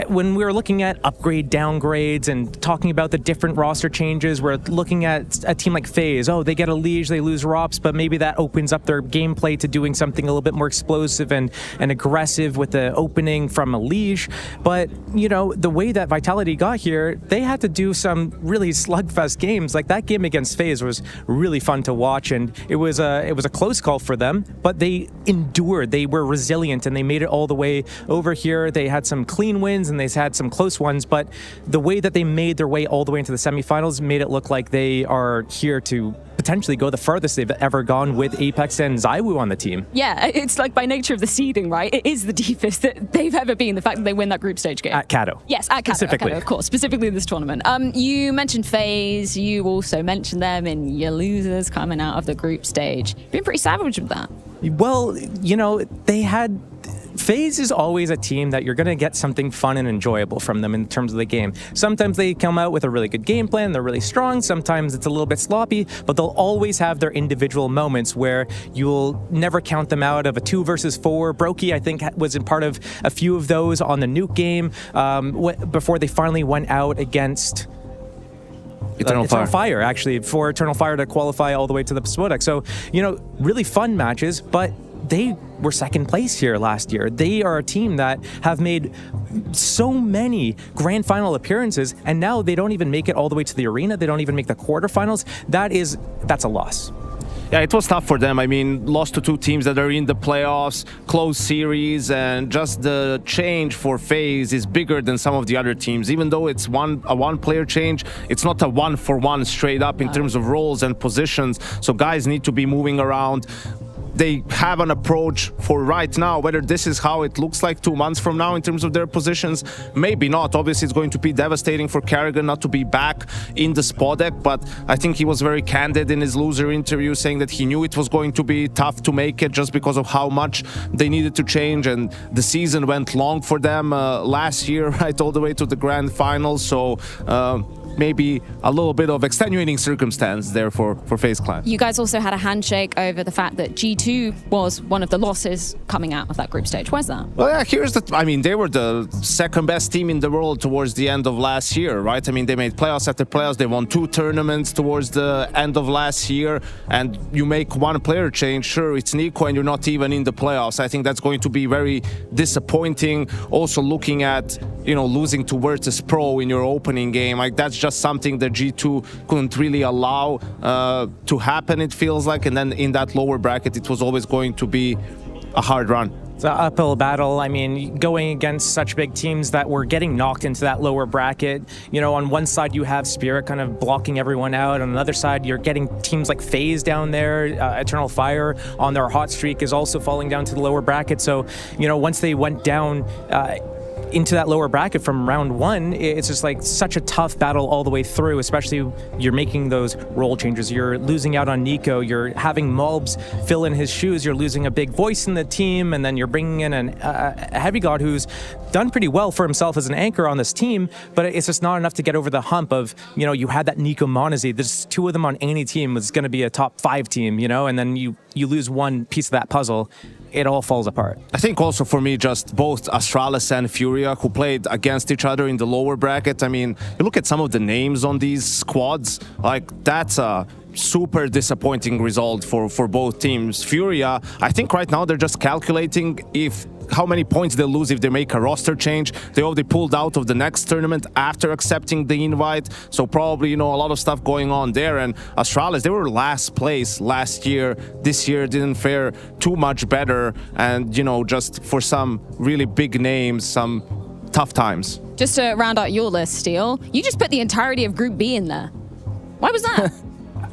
When we were looking at upgrade, downgrades, and talking about the different roster changes, we're looking at a team like FaZe. Oh, they get a Liege, they lose ROPS, but maybe that opens up their gameplay to doing something a little bit more explosive and aggressive with the opening from a Liege. But, the way that Vitality got here, they had to do some really slugfest games. Like that game against FaZe was really fun to watch, and it was a close call for them, but they endured. They were resilient, and they made it all the way over here. They had some clean wins, and they had some close ones, but the way that they made their way all the way into the semifinals made it look like they are here to potentially go the furthest they've ever gone with Apex and Zywoo on the team. Yeah, it's like by nature of the seeding, right? It is the deepest that they've ever been, the fact that they win that group stage game. At Kato. Yes, at Kato. Specifically. Of course, specifically in this tournament. You mentioned FaZe, you also mentioned them in your losers coming out of the group stage. Been pretty savage with that. Well, they had... FaZe is always a team that you're going to get something fun and enjoyable from them in terms of the game. Sometimes they come out with a really good game plan, they're really strong, sometimes it's a little bit sloppy, but they'll always have their individual moments where you'll never count them out of a 2 versus 4. Brokey, I think, was in part of a few of those on the Nuke game before they finally went out against... Eternal Fire, actually, for Eternal Fire to qualify all the way to the Spodek. So, really fun matches, but they were second place here last year. They are a team that have made so many grand final appearances, and now they don't even make it all the way to the arena. They don't even make the quarterfinals. That's a loss. Yeah, it was tough for them. I mean, lost to two teams that are in the playoffs, close series, and just the change for FaZe is bigger than some of the other teams. Even though it's a one-player change, it's not a one-for-one straight up in terms of roles and positions. So guys need to be moving around. They have an approach for right now. Whether this is how it looks like 2 months from now in terms of their positions, maybe not. Obviously, it's going to be devastating for Carrigan not to be back in the Spodek, but I think he was very candid in his loser interview, saying that he knew it was going to be tough to make it just because of how much they needed to change, and the season went long for them last year, right, all the way to the grand final. So maybe a little bit of extenuating circumstance there for FaZe Clan. You guys also had a handshake over the fact that G2 was one of the losses coming out of that group stage. Why's that? Well, yeah, I mean, they were the second best team in the world towards the end of last year, right? I mean, they made playoffs after playoffs. They won 2 tournaments towards the end of last year, and you make one player change, sure, it's Nico, and you're not even in the playoffs. I think that's going to be very disappointing. Also looking at, losing to Virtus.pro in your opening game, like that's just something that G2 couldn't really allow to happen, it feels like. And then in that lower bracket, it was always going to be a hard run. It's an uphill battle. I mean, going against such big teams that were getting knocked into that lower bracket. On one side you have Spirit kind of blocking everyone out. On another side, you're getting teams like FaZe down there. Eternal Fire on their hot streak is also falling down to the lower bracket. So, once they went down into that lower bracket from round 1, it's just like such a tough battle all the way through, especially you're making those role changes. You're losing out on Nico, you're having Mongolz fill in his shoes, you're losing a big voice in the team, and then you're bringing in a heavy god who's done pretty well for himself as an anchor on this team, but it's just not enough to get over the hump of, you had that Nico Monazy. There's 2 of them on any team. It's going to be a top 5 team, and then you lose one piece of that puzzle. It all falls apart. I think also for me, just both Astralis and Furia, who played against each other in the lower bracket. I mean, you look at some of the names on these squads, like that's a super disappointing result for both teams. Furia, I think right now they're just calculating how many points they'll lose if they make a roster change. They already pulled out of the next tournament after accepting the invite, so probably, a lot of stuff going on there. And Astralis, they were last place last year. This year didn't fare too much better, and, just for some really big names, some tough times. Just to round out your list, Steel, you just put the entirety of Group B in there. Why was that?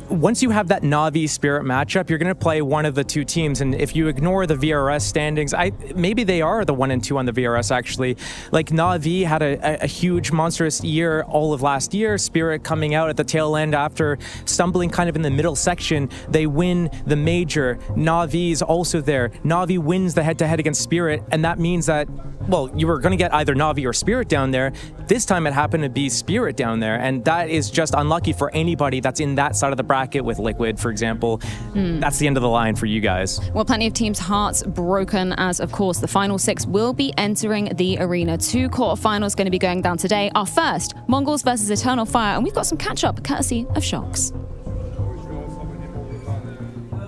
Once you have that Na'Vi Spirit matchup, you're going to play one of the 2 teams. And if you ignore the VRS standings, maybe they are the 1 and 2 on the VRS, actually. Like Na'Vi had a huge, monstrous year all of last year. Spirit coming out at the tail end after stumbling kind of in the middle section. They win the major. Na'Vi's also there. Na'Vi wins the head-to-head against Spirit, and that means that, well, you were going to get either Na'Vi or Spirit down there. This time it happened to be Spirit down there, and that is just unlucky for anybody that's in that side of the bracket with Liquid, for example. That's the end of the line for you guys. Well, plenty of teams' hearts broken, as of course the final 6 will be entering the arena. 2 quarterfinals going to be going down today. Our first, Mongolz versus Eternal Fire, and we've got some catch-up courtesy of Shox.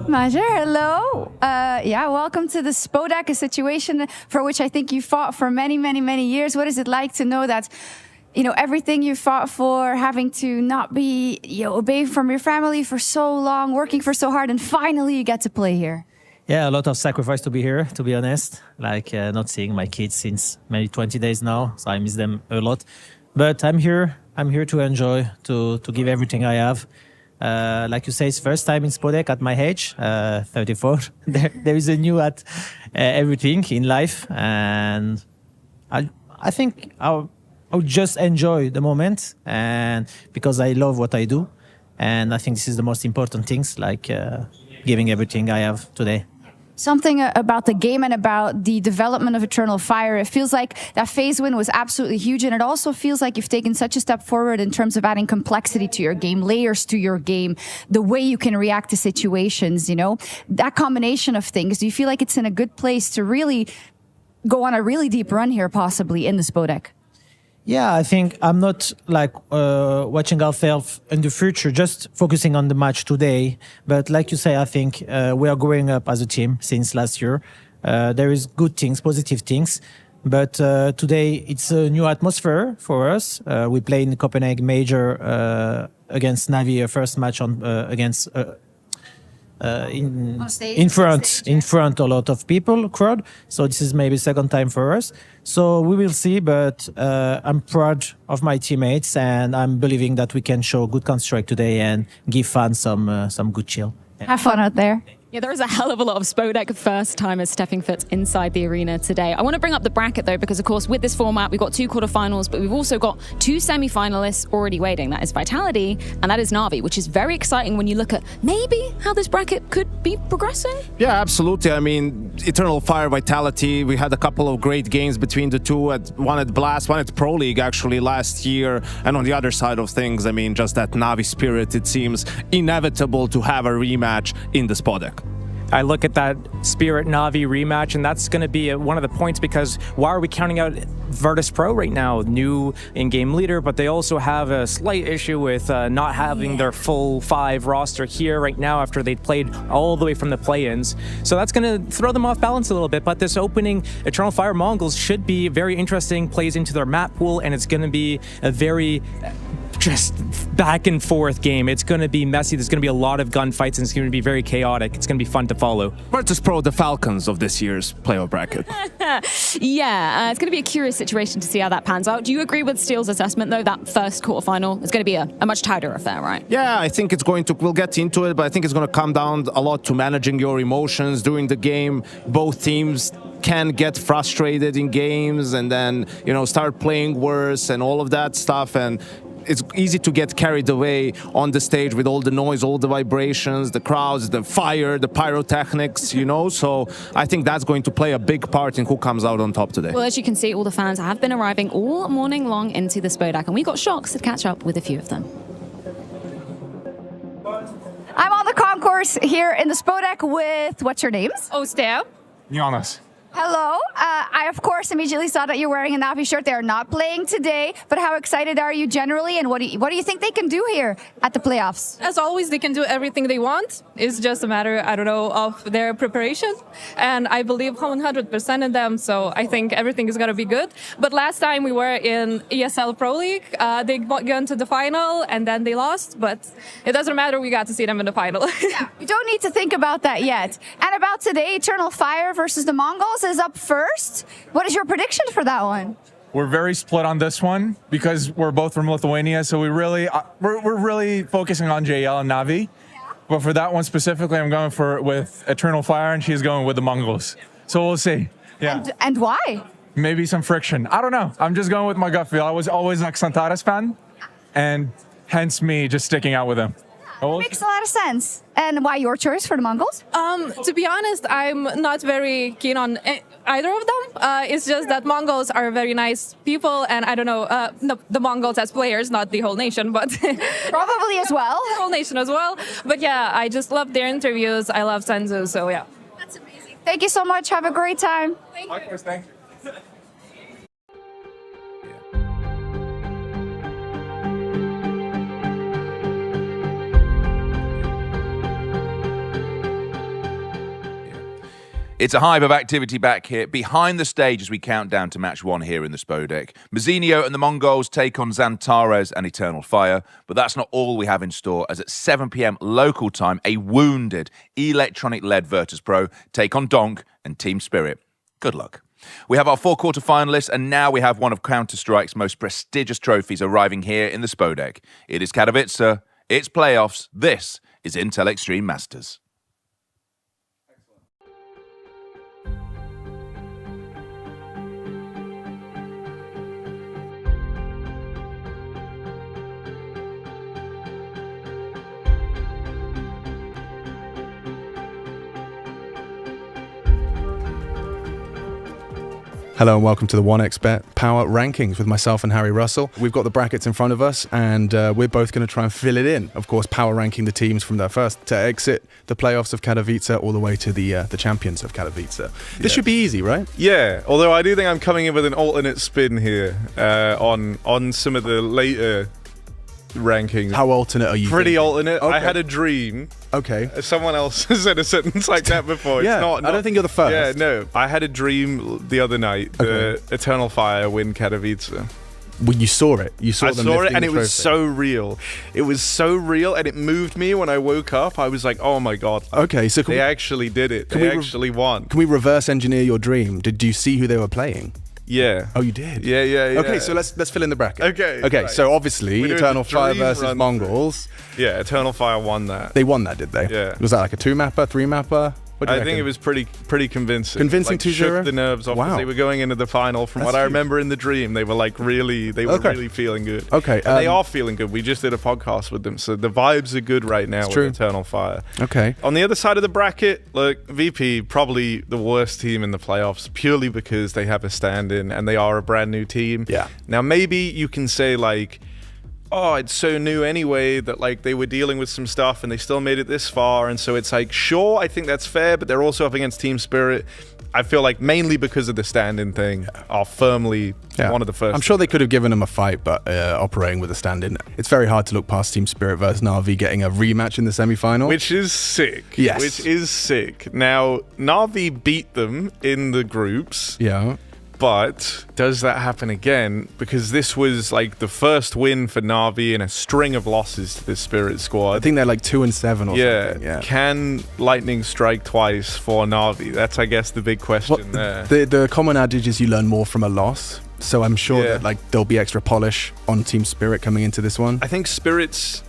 Major, hello. Welcome to the Spodek, a situation for which I think you fought for many, many, many years. What is it like to know that everything you fought for, having to not be, away from your family for so long, working for so hard, and finally you get to play here? Yeah, a lot of sacrifice to be here, to be honest. Like not seeing my kids since maybe 20 days now, so I miss them a lot. But I'm here to enjoy, to give everything I have. Like you say, it's first time in Spodek at my age, 34. There is a new at everything in life, and I think I'll just enjoy the moment, and because I love what I do, and I think this is the most important things, like giving everything I have today. Something about the game and about the development of Eternal Fire. It feels like that FaZe win was absolutely huge, and it also feels like you've taken such a step forward in terms of adding complexity to your game, layers to your game, the way you can react to situations, that combination of things. Do you feel like it's in a good place to really go on a really deep run here, possibly, in the Spodek? Yeah, I think I'm not like watching ourselves in the future, just focusing on the match today. But like you say, I think we are growing up as a team since last year. There is good things, positive things. But today it's a new atmosphere for us. We play in the Copenhagen Major against Navi, a first match on against in front a lot of people, crowd. So this is maybe second time for us. So we will see. But I'm proud of my teammates, and I'm believing that we can show good Counter-Strike today and give fans some good chill. Have fun out there. Yeah, there is a hell of a lot of Spodek first-timers stepping foot inside the arena today. I want to bring up the bracket, though, because, of course, with this format, we've got 2 quarterfinals, but we've also got 2 semi-finalists already waiting. That is Vitality, and that is Na'Vi, which is very exciting when you look at maybe how this bracket could be progressing. Yeah, absolutely. I mean, Eternal Fire, Vitality, we had a couple of great games between the two, one at Blast, one at Pro League, actually, last year. And on the other side of things, I mean, just that Na'Vi spirit, it seems inevitable to have a rematch in the Spodek. I look at that Spirit Na'Vi rematch, and that's going to be one of the points, because why are we counting out Virtus.pro right now? New in-game leader, but they also have a slight issue with not having their full 5 roster here right now after they played all the way from the play-ins. So that's going to throw them off balance a little bit, but this opening Eternal Fire Mongolz should be very interesting, plays into their map pool, and it's going to be a very just back and forth game. It's going to be messy. There's going to be a lot of gunfights, and it's going to be very chaotic. It's going to be fun to follow. Virtus.pro, the Falcons of this year's playoff bracket. Yeah, it's going to be a curious situation to see how that pans out. Do you agree with Steele's assessment, though, that first quarterfinal is going to be a much tighter affair, right? Yeah, I think it's going to, we'll get into it, but I think it's going to come down a lot to managing your emotions during the game. Both teams can get frustrated in games and then, start playing worse and all of that stuff. And it's easy to get carried away on the stage with all the noise, all the vibrations, the crowds, the fire, the pyrotechnics, So I think that's going to play a big part in who comes out on top today. Well, as you can see, all the fans have been arriving all morning long into the Spodek, and we got shocks to catch up with a few of them. I'm on the concourse here in the Spodek with, what's your names? Ostea. Jonas. Hello. I, of course, immediately saw that you're wearing a Na'Vi shirt. They are not playing today, but how excited are you generally, and what do you think they can do here at the playoffs? As always, they can do everything they want. It's just a matter, of their preparation, and I believe 100% in them, so I think everything is going to be good. But last time we were in ESL Pro League, they got into the final, and then they lost, but it doesn't matter. We got to see them in the final. Yeah, you don't need to think about that yet. And about today, Eternal Fire versus the Mongolz is up first. What is your prediction for that one? We're very split on this one because we're both from Lithuania, so we're really focusing on JL and Na'Vi. Yeah. But for that one specifically, I'm going with Eternal Fire, and she's going with the Mongolz. So we'll see. Yeah. And why? Maybe some friction. I don't know. I'm just going with my gut feel. I was always an Xantares fan, and hence me just sticking out with him. Makes a lot of sense. And why your choice for the Mongolz? To be honest, I'm not very keen on either of them. It's just that Mongols are very nice people, and I don't know, the Mongols as players, not the whole nation, but probably as well. The whole nation as well. But yeah, I just love their interviews. I love Senzu, so yeah. That's amazing. Thank you so much. Have a great time. Thank you. Thank you. It's a hive of activity back here behind the stage as we count down to match 1 here in the Spodek. Mazinho and the Mongolz take on Xantares and Eternal Fire, but that's not all we have in store, as at 7 p.m. local time, a wounded electronic-led Virtus.pro take on Donk and Team Spirit. Good luck. We have our 4 quarterfinalists, and now we have one of Counter-Strike's most prestigious trophies arriving here in the Spodek. It is Katowice, it's playoffs, this is Intel Extreme Masters. Hello and welcome to the 1xBet Power Rankings with myself and Harry Russell. We've got the brackets in front of us and we're both going to try and fill it in. Of course, power ranking the teams from their first to exit the playoffs of Katowice all the way to the champions of Katowice. This should be easy, right? Yeah, although I do think I'm coming in with an alternate spin here on some of the later rankings. How alternate are you? Pretty alternate. Okay. I had a dream. Okay. Someone else has said a sentence like that before. Yeah, It's not, I don't think you're the first. Yeah, no. I had a dream the other night. The Eternal Fire win Katowice. Well, you saw it. You saw I them saw it, lifting and the it was trophy. so real. It was so real, and it moved me when I woke up. I was like, "Oh my god!" Okay, so they actually did it. They actually won. Can we reverse engineer your dream? Did you see who they were playing? Yeah. Oh, you did? Yeah. Okay, so let's fill in the bracket. Okay. Okay, right. so obviously We're doing Eternal the Fire dream versus run Mongolz. Yeah, Eternal Fire won that. They won that, did they? Yeah. Was that like a 2-mapper, 3-mapper? What do you I think reckon? it was pretty convincing. Convincing like, 2-0? shook the nerves off. 'Cause Wow. They were going into the final. From That's what I huge. remember in the dream, they were like really feeling good. Okay, and they are feeling good. We just did a podcast with them, so the vibes are good right now with true. Eternal Fire. Okay. On the other side of the bracket, look, VP probably the worst team in the playoffs purely because they have a stand-in and they are a brand new team. Yeah. Now maybe you can say like, oh, it's so new anyway that like they were dealing with some stuff and they still made it this far, and so it's like, sure, I think that's fair, but they're also up against Team Spirit. I feel like mainly because of the stand-in thing are firmly one of the first. I'm sure they could have given him a fight, but operating with a stand-in, it's very hard to look past Team Spirit versus Na'Vi getting a rematch in the semi-final. Which is sick. Yes. Which is sick. Now, Na'Vi beat them in the groups. Yeah. But does that happen again? Because this was like the first win for Na'Vi in a string of losses to the Spirit squad. I think they're like 2-7 or something. Yeah. Can lightning strike twice for Na'Vi? That's, I guess, the big question there. The common adage is you learn more from a loss. So I'm sure that like there'll be extra polish on Team Spirit coming into this one. I think Spirit's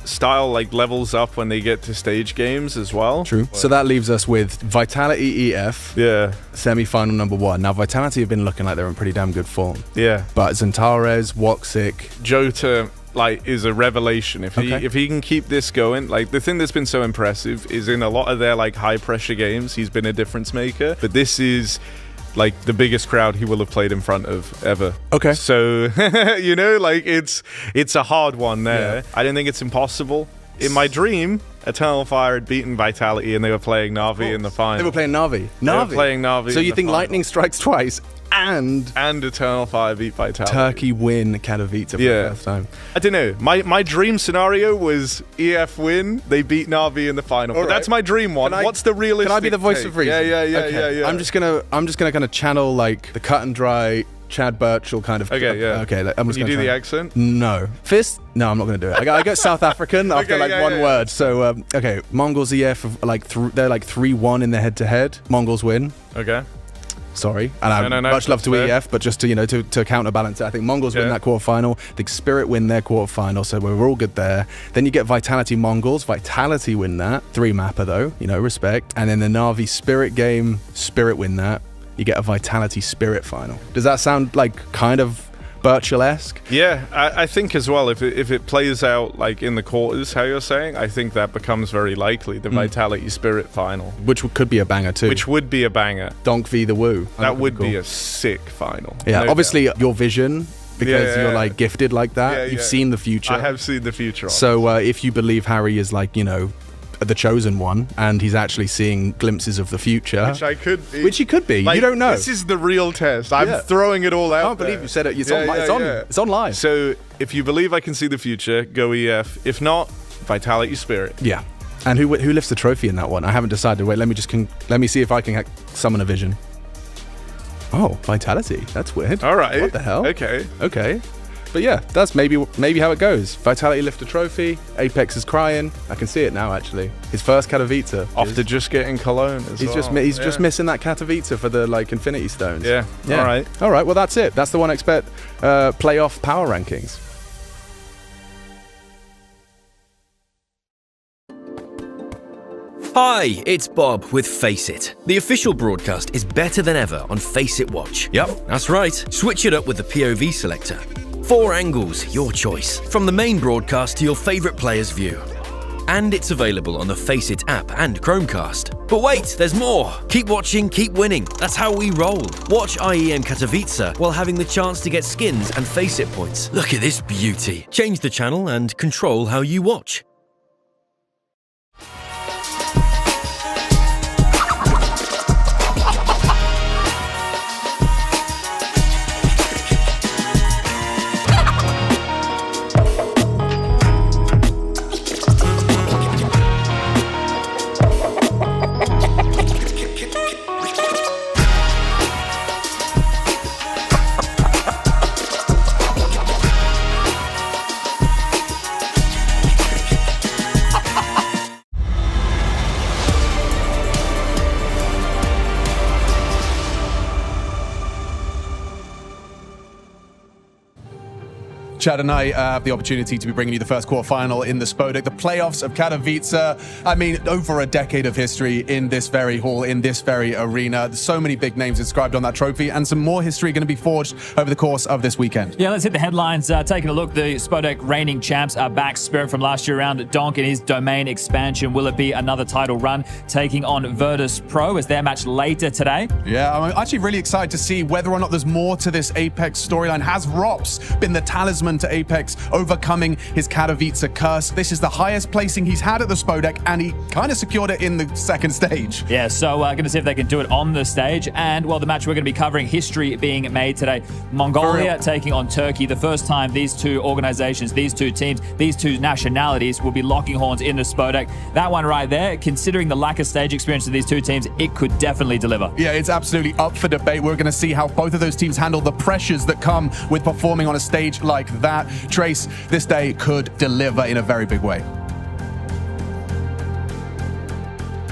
style like levels up when they get to stage games as well. True. So that leaves us with Vitality EF. Yeah. Semi-final number 1. Now Vitality have been looking like they're in pretty damn good form. Yeah. But Zantares, Woxic, Jota like is a revelation. If Okay. he can keep this going, like the thing that's been so impressive is in a lot of their like high pressure games, he's been a difference maker. But this is like the biggest crowd he will have played in front of ever. Okay. So you know, like it's a hard one there. Yeah. I don't think it's impossible. In my dream, Eternal Fire had beaten Vitality and they were playing Na'Vi in the final. They were playing Na'Vi. They were playing Na'Vi. So in you the think final. lightning strikes twice and Eternal Fire beat Vitality. Turkey win Katowice for the first time. I don't know. My dream scenario was EF win. They beat Na'Vi in the final. All But right. that's my dream one. What's the realistic? Can I be the voice take? of reason? Yeah. Okay. I'm just gonna kind of channel like the cut and dry Chad Birchall kind of. Okay, yeah. Okay. I'm just Can gonna you do try. the accent? No. Fist? No, I'm not gonna do it. I got South African after Okay, like yeah, one yeah. word. So okay, Mongolz EF have, like they're like 3-1 in their head-to-head. Mongolz win. Okay. Sorry, and I No, much love that's to fair. EF, but just to counterbalance it, I think Mongols win that quarterfinal. I think Spirit win their quarterfinal, so we're all good there. Then you get Vitality Mongols. Vitality win that 3-mapper though, respect. And then the Na'Vi Spirit game, Spirit win that. You get a Vitality Spirit final. Does that sound like kind of Birchall-esque? Yeah, I think as well, if it plays out like in the quarters, how you're saying, I think that becomes very likely, the Vitality Spirit final. Which could be a banger too. Which would be a banger. Donk v the Woo. That would be a sick final. Yeah, No obviously doubt. your vision, because Yeah. you're like gifted like that, Yeah, you've yeah. seen the future. I have seen the future. So if you believe Harry is like, the chosen one, and he's actually seeing glimpses of the future. Which I could be. Which he could be. Like, you don't know. This is the real test. I'm Yeah. throwing it all out. I can't believe you said it. It's on live. So if you believe I can see the future, go EF. If not, Vitality Spirit. Yeah. And who lifts the trophy in that one? I haven't decided. Wait, let me see if I can summon a vision. Oh, Vitality. That's weird. All right. What the hell? Okay. But yeah, that's maybe how it goes. Vitality lift a trophy. Apex is crying. I can see it now. Actually, his first Katowice. After just getting Cologne as He's well. just missing that Katowice for the like Infinity Stones. Yeah. All right. Well, that's it. That's the 1xBet playoff power rankings. Hi, it's Bob with Face It. The official broadcast is better than ever on Face It Watch. Yep, that's right. Switch it up with the POV selector. 4 angles, your choice. From the main broadcast to your favourite player's view. And it's available on the Face It app and Chromecast. But wait, there's more. Keep watching, keep winning. That's how we roll. Watch IEM Katowice while having the chance to get skins and FACEIT points. Look at this beauty. Change the channel and control how you watch. Chad and I have the opportunity to be bringing you the first quarterfinal in the Spodek, the playoffs of Katowice. I mean, over a decade of history in this very hall, in this very arena. There's so many big names inscribed on that trophy, and some more history going to be forged over the course of this weekend. Yeah, let's hit the headlines. Taking a look, the Spodek reigning champs are back. Spirit from last year around, Donk in his domain expansion. Will it be another title run, taking on Virtus.pro as their match later today? Yeah, I'm actually really excited to see whether or not there's more to this Apex storyline. Has Rops been the talisman to Apex, overcoming his Katowice curse? This is the highest placing he's had at the Spodek, and he kind of secured it in the second stage. Yeah, so going to see if they can do it on the stage. And, well, the match we're going to be covering, history being made today. Mongolia taking on Turkey. The first time these two organizations, these two teams, these two nationalities will be locking horns in the Spodek. That one right there, considering the lack of stage experience of these two teams, it could definitely deliver. Yeah, it's absolutely up for debate. We're going to see how both of those teams handle the pressures that come with performing on a stage like that. Trace, this day could deliver in a very big way.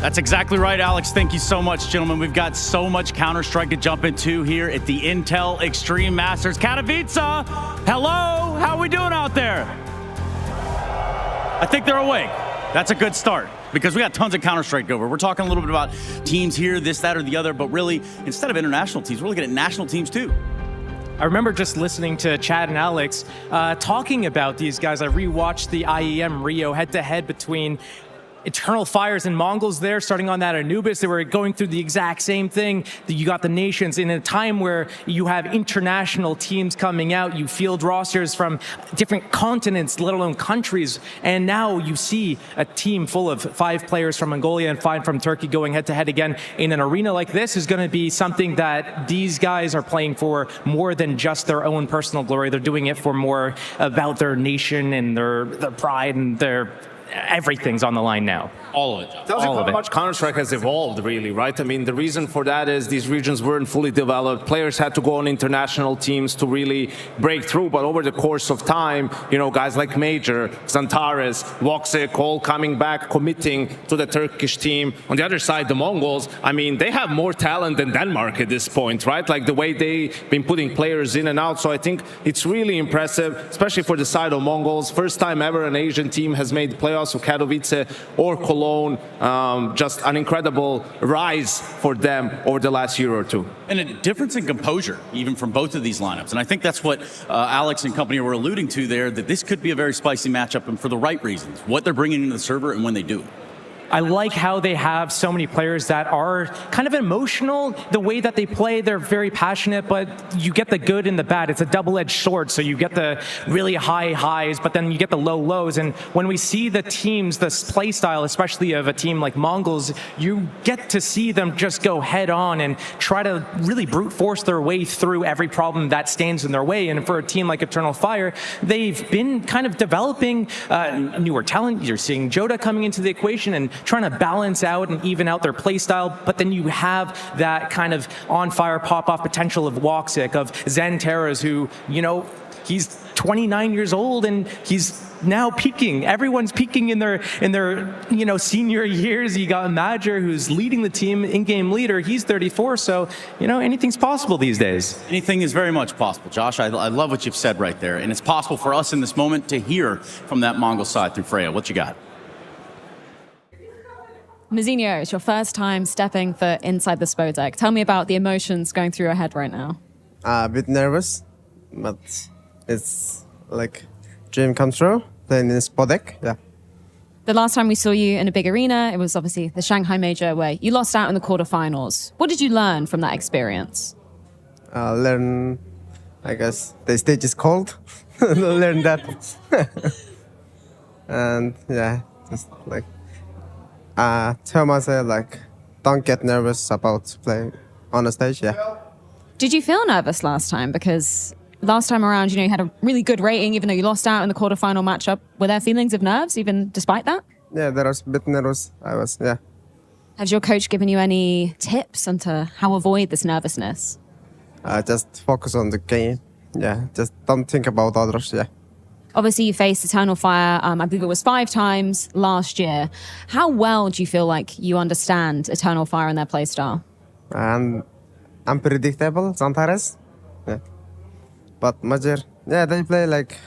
That's exactly right, Alex. Thank you so much, gentlemen. We've got so much Counter-Strike to jump into here at the Intel Extreme Masters. Katowice, hello, how are we doing out there? I think they're awake. That's a good start, because we got tons of Counter-Strike over. We're talking a little bit about teams here, this, that, or the other, but really, instead of international teams, we're looking at national teams too. I remember just listening to Chad and Alex talking about these guys. I rewatched the IEM Rio head-to-head between Eternal Fires and Mongolz there, starting on that Anubis. They were going through the exact same thing. You got the nations in a time where you have international teams coming out. You field rosters from different continents, let alone countries. And now you see a team full of 5 players from Mongolia and 5 from Turkey going head-to-head again in an arena like this is going to be something that these guys are playing for more than just their own personal glory. They're doing it for more about their nation and their pride and their everything's on the line now. All of it. Tells you how much Counter-Strike has evolved, really, right? I mean, the reason for that is these regions weren't fully developed. Players had to go on international teams to really break through. But over the course of time, you know, guys like Major, Xantares, Voxic, all coming back, committing to the Turkish team. On the other side, the Mongols, I mean, they have more talent than Denmark at this point, right? Like the way they've been putting players in and out. So I think it's really impressive, especially for the side of Mongols. First time ever an Asian team has made the playoffs of Katowice or Cologne. Just an incredible rise for them over the last year or two. And a difference in composure, even from both of these lineups. And I think that's what Alex and company were alluding to there, that this could be a very spicy matchup, and for the right reasons. What they're bringing into the server and when they do it. I like how they have so many players that are kind of emotional. The way that they play, they're very passionate, but you get the good and the bad. It's a double-edged sword, so you get the really high highs, but then you get the low lows. And when we see the teams, the play style, especially of a team like Mongolz, you get to see them just go head on and try to really brute force their way through every problem that stands in their way. And for a team like Eternal Fire, they've been kind of developing newer talent. You're seeing Joda coming into the equation and trying to balance out and even out their play style, but then you have that kind of on-fire pop-off potential of Voxic, of Xantares, who, you know, he's 29 years old and he's now peaking. Everyone's peaking in their you know, senior years. You got Major, who's leading the team, in-game leader. He's 34, so, you know, anything's possible these days. Anything is very much possible, Josh. I love what you've said right there, and it's possible for us in this moment to hear from that Mongol side through Freya. What you got? Mazinho, it's your first time stepping foot inside the Spodek. Tell me about the emotions going through your head right now. A bit nervous, but it's like dream come true. Playing in Spodek, yeah. The last time we saw you in a big arena, it was obviously the Shanghai Major where you lost out in the quarterfinals. What did you learn from that experience? Learn, I guess, the stage is cold. Learn that. And yeah, just like, tell myself, like, don't get nervous about playing on the stage, yeah. Did you feel nervous last time? Because last time around, you had a really good rating, even though you lost out in the quarterfinal matchup. Were there feelings of nerves, even despite that? Yeah, there was a bit nervous. Yeah. Has your coach given you any tips onto how avoid this nervousness? Just focus on the game. Yeah, just don't think about others, yeah. Obviously, you faced Eternal Fire, I believe it was 5 times last year. How well do you feel like you understand Eternal Fire and their playstyle? Unpredictable sometimes. Yeah. But Major, yeah, they play like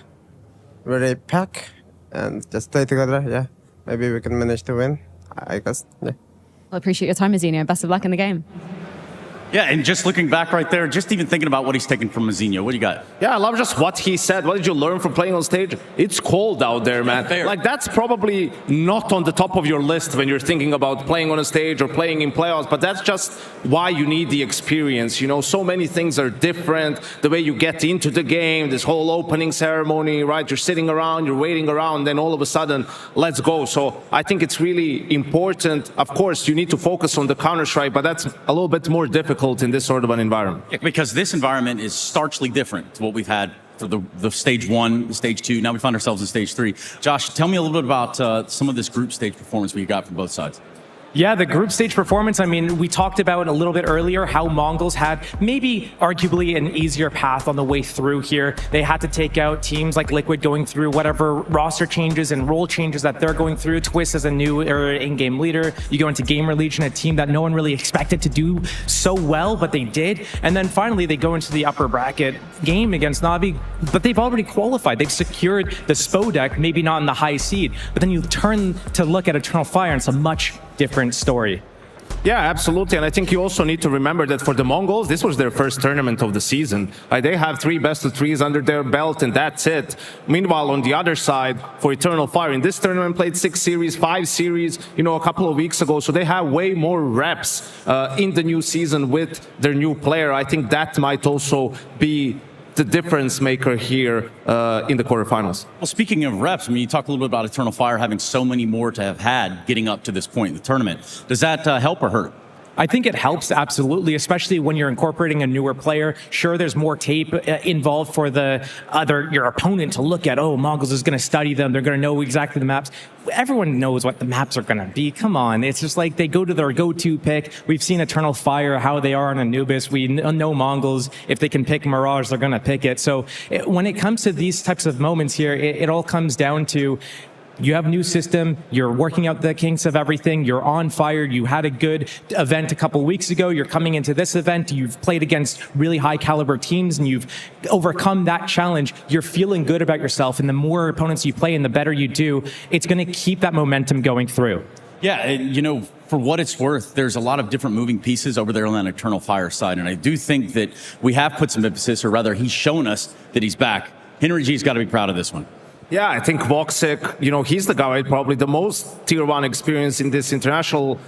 very pack and just play together, yeah. Maybe we can manage to win, I guess, yeah. I appreciate your time, Mazinho, and best of luck in the game. Yeah, and just looking back right there, just even thinking about what he's taken from Mazinho, what do you got? Yeah, I love just what he said. What did you learn from playing on stage? It's cold out there, man. Like, that's probably not on the top of your list when you're thinking about playing on a stage or playing in playoffs, but that's just why you need the experience. So many things are different. The way you get into the game, this whole opening ceremony, right? You're sitting around, you're waiting around, then all of a sudden, let's go. So I think it's really important. Of course, you need to focus on the counter-strike, but that's a little bit more difficult in this sort of an environment. Yeah, because this environment is starkly different to what we've had for the stage 1, stage 2. Now we find ourselves in stage 3. Josh, tell me a little bit about some of this group stage performance we got from both sides. Yeah, the group stage performance, we talked about a little bit earlier how Mongolz had maybe arguably an easier path on the way through here. They had to take out teams like Liquid going through whatever roster changes and role changes that they're going through. Twist as a new in-game leader. You go into Gamer Legion, a team that no one really expected to do so well, but they did. And then finally, they go into the upper bracket game against Na'Vi, but they've already qualified. They've secured the SPO deck, maybe not in the high seed, but then you turn to look at Eternal Fire and it's a much different story. Yeah, absolutely. And I think you also need to remember that for the Mongolz, this was their first tournament of the season. They have 3 best-of-3s under their belt, and that's it. Meanwhile, on the other side, for Eternal Fire, in this tournament, played 6 series, 5 series, a couple of weeks ago. So they have way more reps in the new season with their new player. I think that might also be the difference maker here in the quarterfinals. Well, speaking of reps, you talk a little bit about Eternal Fire having so many more to have had getting up to this point in the tournament. Does that help or hurt? I think it helps, absolutely, especially when you're incorporating a newer player. Sure, there's more tape involved for your opponent to look at. Oh, Mongolz is going to study them. They're going to know exactly the maps. Everyone knows what the maps are going to be. Come on. It's just like they go to their go-to pick. We've seen Eternal Fire, how they are on Anubis. We know Mongolz. If they can pick Mirage, they're going to pick it. So when it comes to these types of moments here, it all comes down to you have a new system, you're working out the kinks of everything, you're on fire, you had a good event a couple weeks ago, you're coming into this event, you've played against really high caliber teams and you've overcome that challenge, you're feeling good about yourself, and the more opponents you play and the better you do, it's going to keep that momentum going through. Yeah, and for what it's worth, there's a lot of different moving pieces over there on that Eternal Fire side, and I do think that we have put some emphasis, or rather he's shown us that he's back. Henry G's got to be proud of this one. Yeah, I think Voxic, he's the guy with probably the most tier 1 experience in this international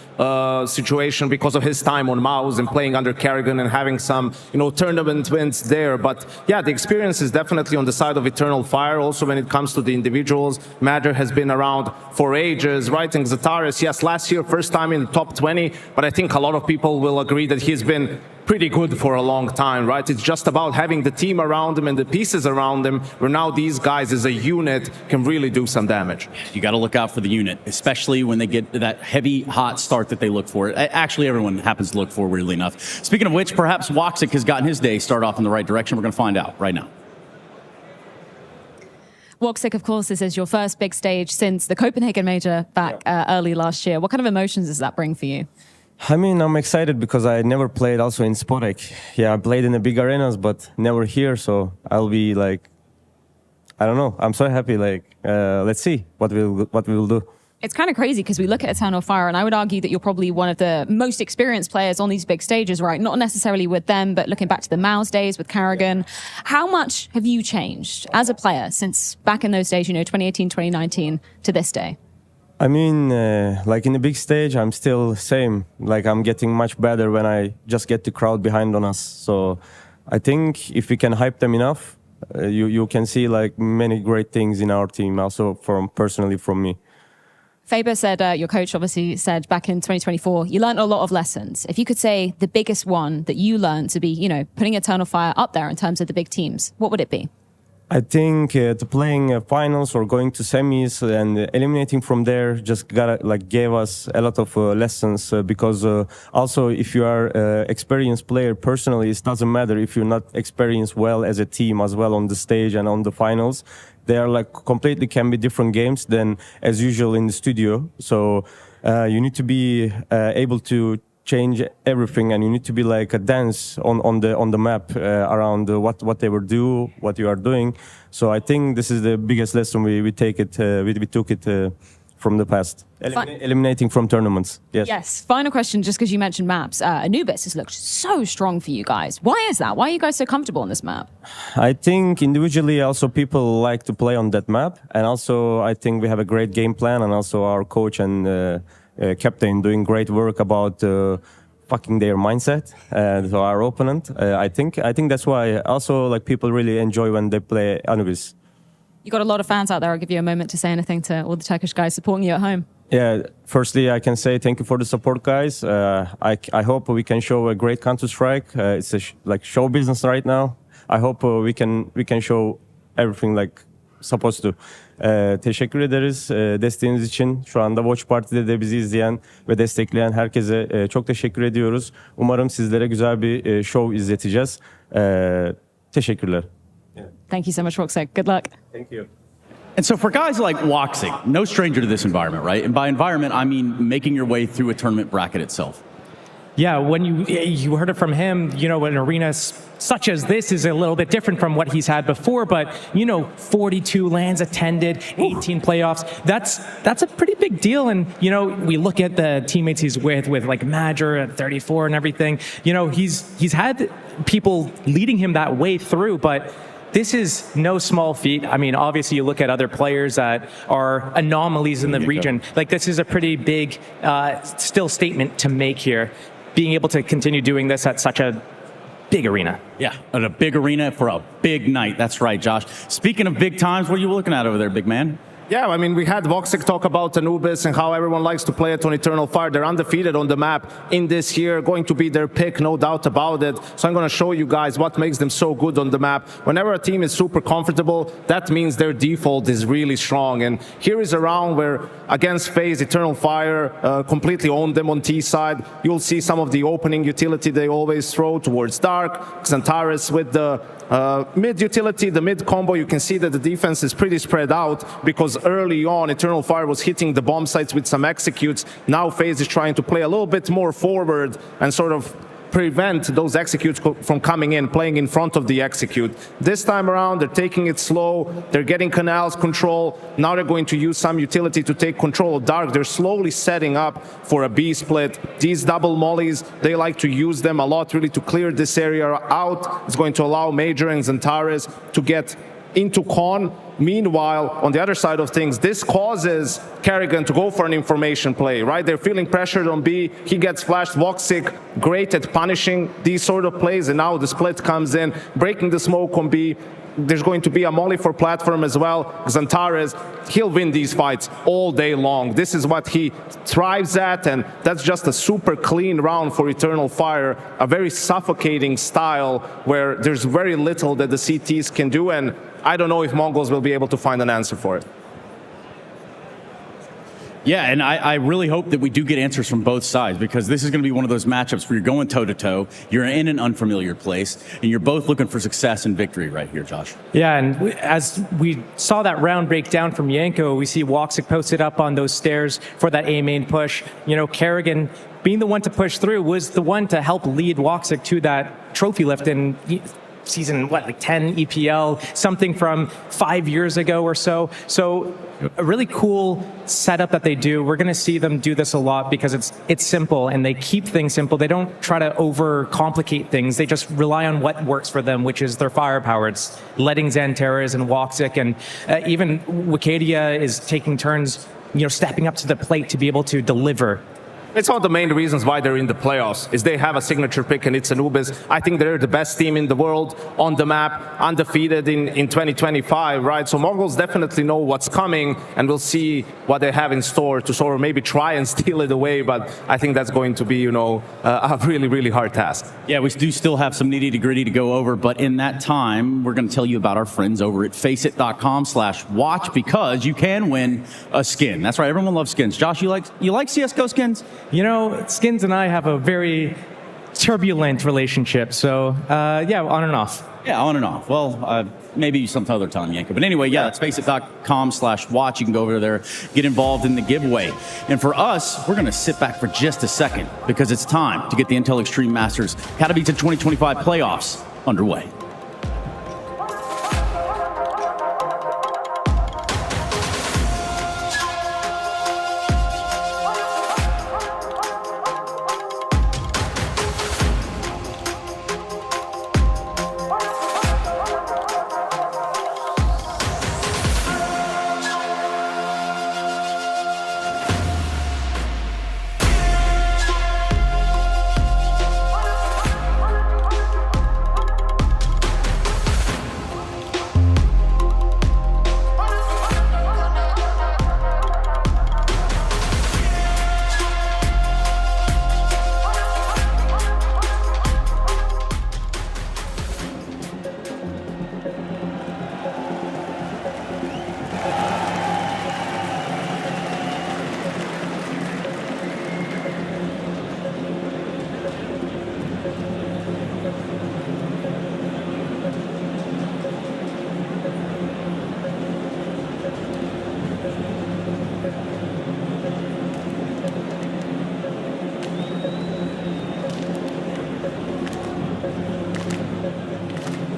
situation because of his time on Mouse and playing under Kerrigan and having some, tournament wins there. But yeah, the experience is definitely on the side of Eternal Fire. Also, when it comes to the individuals, Madger has been around for ages, right? And Zataris, yes, last year, first time in the top 20, but I think a lot of people will agree that he's been pretty good for a long time, right? It's just about having the team around them and the pieces around them, where now these guys as a unit can really do some damage. You got to look out for the unit, especially when they get that heavy, hot start that they look for. Actually, everyone happens to look for, weirdly enough. Speaking of which, perhaps Voxic has gotten his day start off in the right direction. We're going to find out right now. Voxic, of course, this is your first big stage since the Copenhagen Major back early last year. What kind of emotions does that bring for you? I'm excited because I never played also in Spodek. Yeah, I played in the big arenas, but never here. So I'll be like, I don't know. I'm so happy. Let's see what we will do. It's kind of crazy because we look at Eternal Fire, and I would argue that you're probably one of the most experienced players on these big stages, right? Not necessarily with them, but looking back to the Mouse days with Kerrigan. How much have you changed as a player since back in those days, 2018, 2019 to this day? I mean, like in the big stage, I'm still same. Like I'm getting much better when I just get the crowd behind on us. So I think if we can hype them enough, you can see like many great things in our team. Also personally from me. Faber said, your coach obviously said back in 2024, you learned a lot of lessons. If you could say the biggest one that you learned to be, putting Eternal Fire up there in terms of the big teams, what would it be? I think to playing finals or going to semis and eliminating from there just gave us a lot of lessons because also if you are experienced player personally, it doesn't matter if you're not experienced well as a team as well on the stage and on the finals. They are like completely can be different games than as usual in the studio. So you need to be able to change everything, and you need to be like a dance on the map around what they will do, what you are doing. So I think this is the biggest lesson we took it from the past. Eliminating from tournaments. Yes. Final question, just because you mentioned maps. Anubis has looked so strong for you guys. Why is that? Why are you guys so comfortable on this map? I think individually also people like to play on that map, and also I think we have a great game plan, and also our coach and captain doing great work about fucking their mindset so our opponent. I think that's why also like people really enjoy when they play Anubis. You got a lot of fans out there. I'll give you a moment to say anything to all the Turkish guys supporting you at home. Yeah, firstly I can say thank you for the support, guys. I hope we can show a great Counter-Strike. It's like show business right now. I hope we can show everything like supposed to. Teşekkür ederiz desteğiniz için. Şu anda Watch Party'de de bizi izleyen ve destekleyen herkese çok teşekkür ediyoruz. Umarım sizlere güzel bir show izleteceğiz. Teşekkürler. Thank you so much, Woxic. Good luck. Thank you. And so for guys like Woxic, no stranger to this environment, right? And by environment, I mean making your way through a tournament bracket itself. Yeah, when you heard it from him, an arena such as this is a little bit different from what he's had before, but 42 lands attended, 18 playoffs. That's a pretty big deal. And we look at the teammates he's with like Major at 34 and everything. He's had people leading him that way through, but this is no small feat. I mean, obviously, you look at other players that are anomalies in the region. Like, this is a pretty big, still statement to make here. Being able to continue doing this at such a big arena. Yeah, at a big arena for a big night. That's right, Josh. Speaking of big times, what are you looking at over there, big man? Yeah, I mean, we had Woxic talk about Anubis and how everyone likes to play it on Eternal Fire. They're undefeated on the map in this year, going to be their pick, no doubt about it. So I'm going to show you guys what makes them so good on the map. Whenever a team is super comfortable, that means their default is really strong. And here is a round where, against FaZe, Eternal Fire completely owned them on T side. You'll see some of the opening utility they always throw towards Dark. Xantares with the mid utility, the mid combo. You can see that the defense is pretty spread out because early on Eternal Fire was hitting the bomb sites with some executes. Now FaZe is trying to play a little bit more forward and sort of prevent those executes from coming in, playing in front of the execute. This time around, they're taking it slow. They're getting canals control. Now they're going to use some utility to take control of Dark. They're slowly setting up for a B split. These double mollies, they like to use them a lot really to clear this area out. It's going to allow Major and Xantares to get into Con. Meanwhile, on the other side of things, this causes Kerrigan to go for an information play, right? They're feeling pressured on B. He gets flashed. Woxic, great at punishing these sort of plays, and now the split comes in, breaking the smoke on B. There's going to be a molly for platform as well. Xantares, he'll win these fights all day long. This is what he thrives at, and that's just a super clean round for Eternal Fire. A very suffocating style where there's very little that the CTs can do, and I don't know if Mongolz will be able to find an answer for it. Yeah, and I really hope that we do get answers from both sides, because this is going to be one of those matchups where you're going toe-to-toe, you're in an unfamiliar place, and you're both looking for success and victory right here, Josh. Yeah, and as we saw that round break down from Yanko, we see Woxic posted up on those stairs for that A main push. Kerrigan, being the one to push through, was the one to help lead Woxic to that trophy lift in season, 10 EPL, something from 5 years ago or so. So a really cool setup that they do. We're going to see them do this a lot because it's simple, and they keep things simple. They don't try to overcomplicate things. They just rely on what works for them, which is their firepower. It's letting Xantares and Woxic, and even Wicadia is taking turns stepping up to the plate to be able to deliver? It's one of the main reasons why they're in the playoffs, is they have a signature pick, and it's Anubis. I think they're the best team in the world on the map, undefeated in 2025, right? So Mongolz definitely know what's coming, and we'll see what they have in store to sort of maybe try and steal it away, but I think that's going to be, a really, really hard task. Yeah, we do still have some nitty-gritty to go over, but in that time, we're going to tell you about our friends over at faceit.com/watch, because you can win a skin. That's right, everyone loves skins. Josh, you like CSGO skins? Skins and I have a very turbulent relationship, so on and off. Yeah, on and off. Well, maybe some other time, Yanko. But anyway, that's faceit.com/watch. You can go over there, get involved in the giveaway. And for us, we're going to sit back for just a second, because it's time to get the Intel Extreme Masters Katowice 2025 playoffs underway.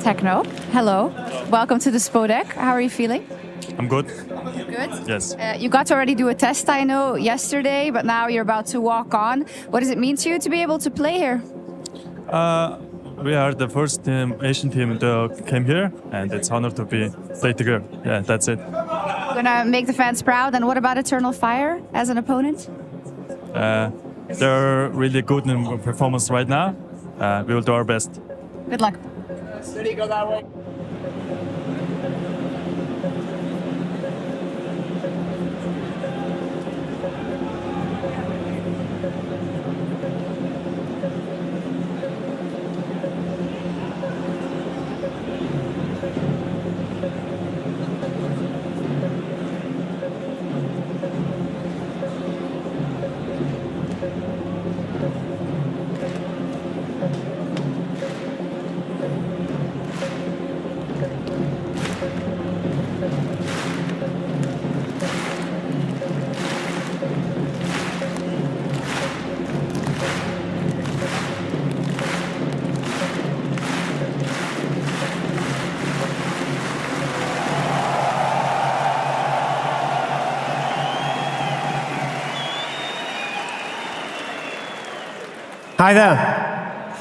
Techno, hello. Welcome to the Spodek. How are you feeling? I'm good. Good? Yes. You got to already do a test, I know, yesterday, but now you're about to walk on. What does it mean to you to be able to play here? We are the first Asian team that came here, and it's an honor to play together. Yeah, that's it. Gonna make the fans proud. And what about Eternal Fire as an opponent? They're really good in performance right now. We will do our best. Good luck. City, go that way. Hi there.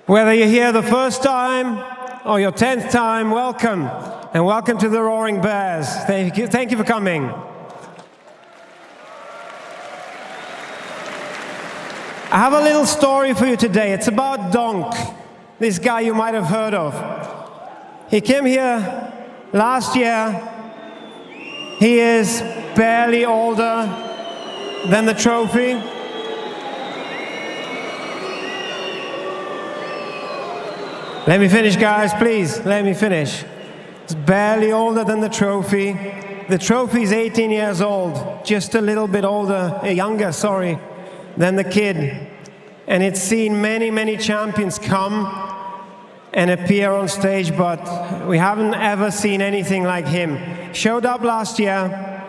Whether you're here the first time or your 10th time, welcome. And welcome to the Roaring Bears. Thank you for coming. I have a little story for you today. It's about Donk, this guy you might have heard of. He came here last year. He is barely older than the trophy. Let me finish, guys, please. Let me finish. It's barely older than the trophy. The trophy's 18 years old, just a little bit younger, than the kid. And it's seen many, many champions come and appear on stage, but we haven't ever seen anything like him. Showed up last year,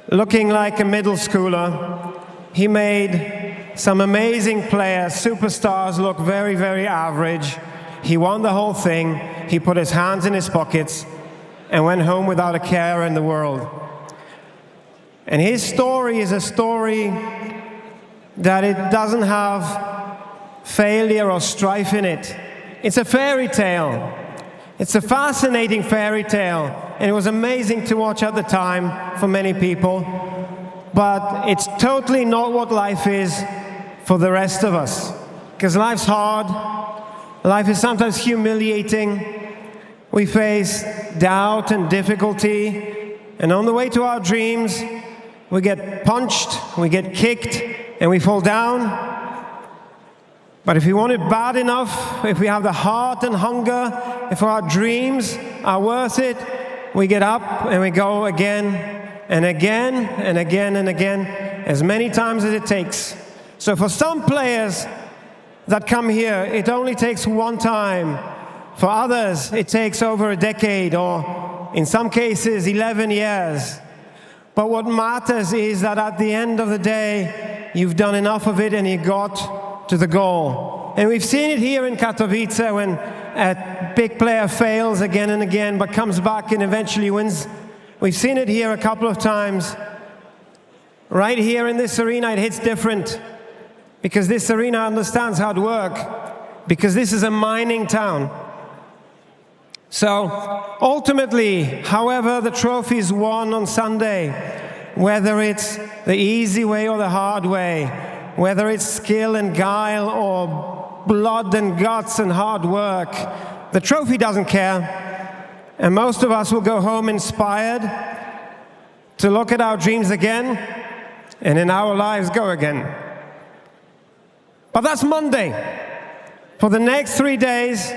looking like a middle schooler. He made some amazing players, superstars, look very, very average. He won the whole thing. He put his hands in his pockets and went home without a care in the world. And his story is a story that it doesn't have failure or strife in it. It's a fairy tale. It's a fascinating fairy tale And it was amazing to watch at the time for many people. But it's totally not what life is for the rest of us. Because life's hard. Life is sometimes humiliating. We face doubt and difficulty. And on the way to our dreams, we get punched, we get kicked, and we fall down. But if we want it bad enough, if we have the heart and hunger, if our dreams are worth it, we get up and we go again and again and again and again, as many times as it takes. So for some players that come here, it only takes one time. For others, it takes over a decade, or in some cases, 11 years. But what matters is that at the end of the day, you've done enough of it and you got to the goal. And we've seen it here in Katowice when a big player fails again and again, but comes back and eventually wins. We've seen it here a couple of times. Right here in this arena, it hits different, because this arena understands hard work, because this is a mining town. So ultimately, however the trophy is won on Sunday, whether it's the easy way or the hard way, whether it's skill and guile or blood and guts and hard work, the trophy doesn't care. And most of us will go home inspired to look at our dreams again and in our lives go again. But that's Monday. For the next 3 days,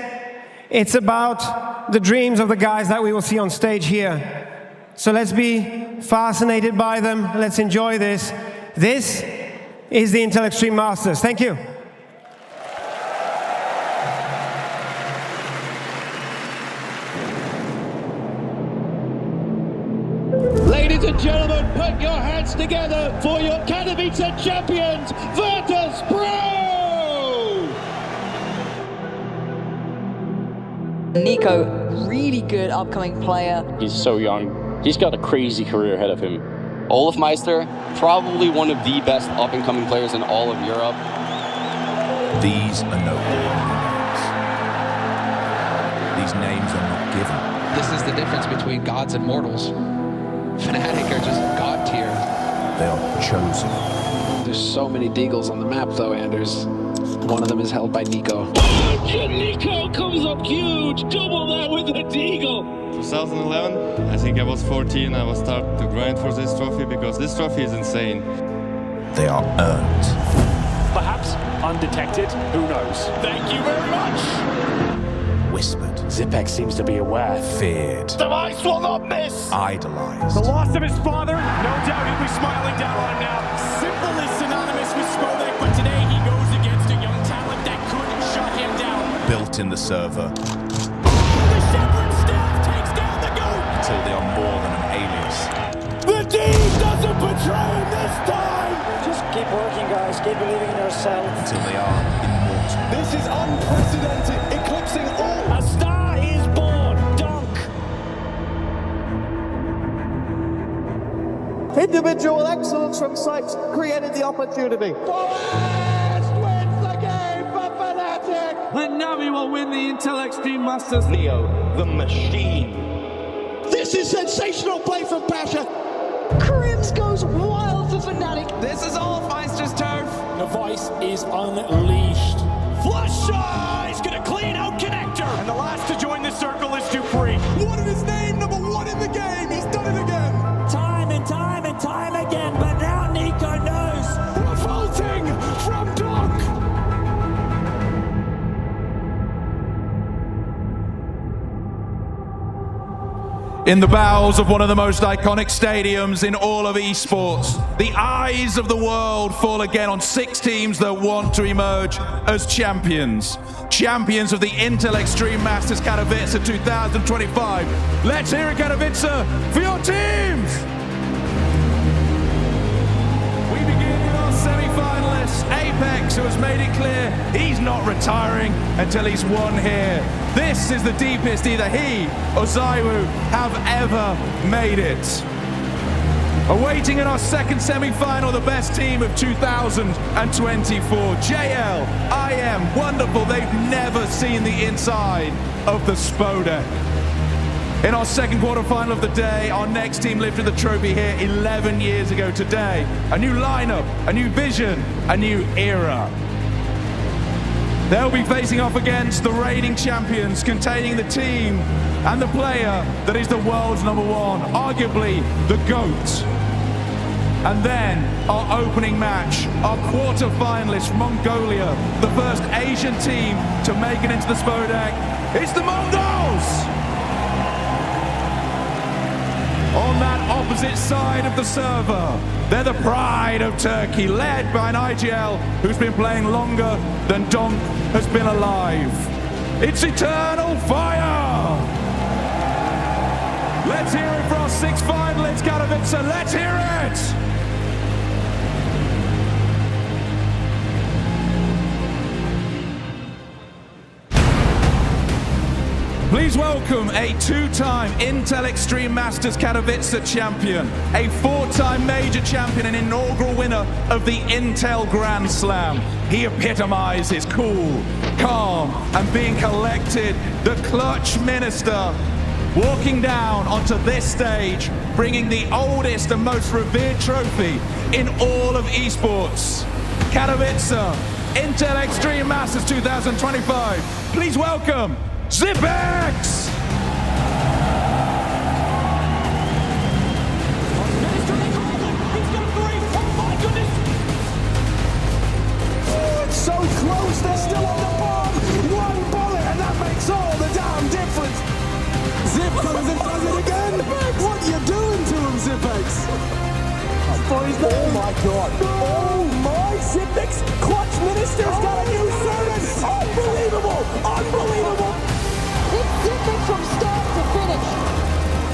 it's about the dreams of the guys that we will see on stage here. So let's be fascinated by them. Let's enjoy this. This is the Intel Extreme Masters. Thank you. Ladies and gentlemen, put your hands together for your Katowice champions, Virtus.pro! Nico, really good upcoming player. He's so young. He's got a crazy career ahead of him. Olaf Meister, probably one of the best up-and-coming players in all of Europe. These are no ordinary names. These names are not given. This is the difference between gods and mortals. Fnatic are just god tier. They are chosen. There's so many Deagles on the map though, Anders. One of them is held by Nico. Nico comes up huge! Double that with a Deagle! 2011, I think I was 14, I was starting to grind for this trophy because this trophy is insane. They are earned. Perhaps undetected, who knows? Thank you very much! Whispered. Zipex seems to be aware. Feared. Device will not miss! Idolized. The loss of his father, no doubt he'll be smiling down on him now. Simple is synonymous with Spodek, but today he goes against a young talent that could shut him down. Built in the server. The Shepherd staff takes down the GOAT! Until they are more than an alias. The team doesn't betray him this time! Just keep working, guys. Keep believing in yourself. Until they are immortal. This is unprecedented, eclipsing all. A star is born. Dunk. Individual excellence from Sykes created the opportunity. Forest wins the game for Fnatic. And Navi will win the Intel Extreme Masters. Leo, the machine. This is sensational play from Pasha. Crims goes wild for Fnatic. This is all Feister's turf. The voice is unleashed. Flush shot! He's gonna clean out connector. And the last to join the circle is Dupree. What is his name? Number 1 in the game. He's done it again. Time and time and time again. But now Nico knows. Revolting from Doc. In the bowels of one of the most iconic stadiums in all of esports, the eyes of the world fall again on 6 teams that want to emerge as champions. Champions of the Intel Extreme Masters Katowice 2025. Let's hear it, Katowice, for your teams! We begin with our semi-finalists, Apex, who has made it clear he's not retiring until he's won here. This is the deepest either he or Zaiwu have ever made it. Awaiting in our second semi-final, the best team of 2024. JL, IEM, wonderful. They've never seen the inside of the Spodek. In our second quarterfinal of the day, our next team lifted the trophy here 11 years ago today. A new lineup, a new vision, a new era. They'll be facing off against the reigning champions, containing the team and the player that is the world's #1, arguably the GOAT. And then our opening match, our quarter-finalists from Mongolia, the first Asian team to make it into the Spodek. It's the Mongolz! On that opposite side of the server, they're the pride of Turkey, led by an IGL who's been playing longer than Donk has been alive. It's Eternal Fire! Let's hear it for our 6th finalists, Katowice, let's hear it! Please welcome a 2-time Intel Extreme Masters Katowice champion, a 4-time major champion and inaugural winner of the Intel Grand Slam. He epitomizes cool, calm, and being collected. The clutch minister walking down onto this stage, bringing the oldest and most revered trophy in all of esports. Katowice, Intel Extreme Masters 2025. Please welcome Zipex! It's so close, they're still on the bomb. One bullet, and that makes all the damn difference. Zip comes and does it again. What are you doing to him, Zipex? Oh my god. Oh my, Zipex Clutch Minister's got a new service. Unbelievable. Unbelievable. It's Zipex from start to finish.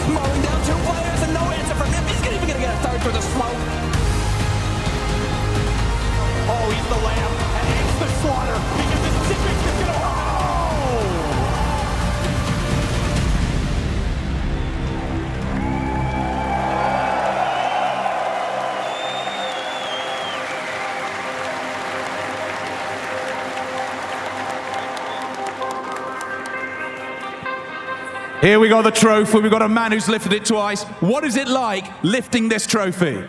Mowing down 2 players and no answer from him. He's even gonna get a third through the smoke. Oh, he's the lamb and it's the slaughter because this Zipex is gonna. Oh! Here we got the trophy. We've got a man who's lifted it twice. What is it like lifting this trophy?